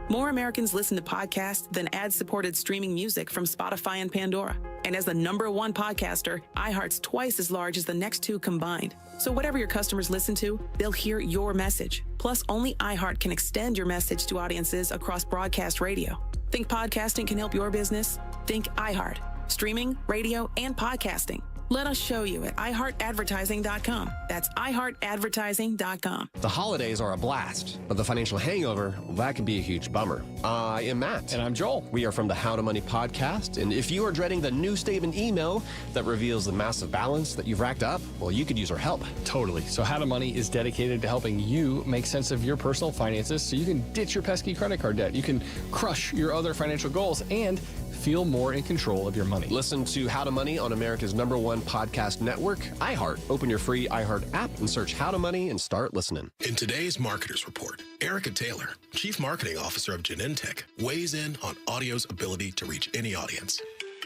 More Americans listen to podcasts than ad-supported streaming music from Spotify and Pandora. And as the #1 podcaster, iHeart's twice as large as the next two combined. So whatever your customers listen to, they'll hear your message. Plus, only iHeart can extend your message to audiences across broadcast radio. Think podcasting can help your business? Think iHeart. Streaming, radio, and podcasting. Let us show you at iHeartAdvertising.com. That's iHeartAdvertising.com. The holidays are a blast, but the financial hangover, that can be a huge bummer. I am Matt. And I'm Joel. We are from the How to Money podcast, and if you are dreading the new statement email that reveals the massive balance that you've racked up, well, you could use our help. Totally. So How to Money is dedicated to helping you make sense of your personal finances so you can ditch your pesky credit card debt. You can crush your other financial goals and feel more in control of your money. Listen to How to Money on America's #1 podcast network, iHeart. Open your free iHeart app and search How to Money and start listening. In today's Marketers Report, Erica Taylor, Chief Marketing Officer of Genentech, weighs in on audio's ability to reach any audience.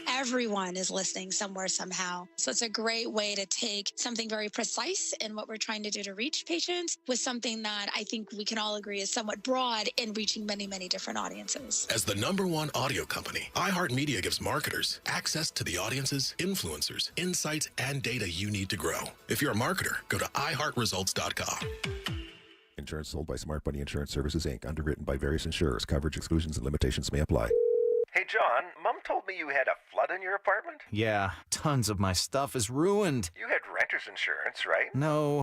Everyone is listening somewhere, somehow. So it's a great way to take something very precise in what we're trying to do to reach patients with something that I think we can all agree is somewhat broad in reaching many, many different audiences. As the #1 audio company, iHeartMedia gives marketers access to the audiences, influencers, insights, and data you need to grow. If you're a marketer, go to iHeartResults.com. Insurance sold by Smart Money Insurance Services, Inc., underwritten by various insurers. Coverage, exclusions, and limitations may apply. Hey, John, Mom told me you had a flood in your apartment? Yeah, tons of my stuff is ruined. You had renter's insurance, right? No.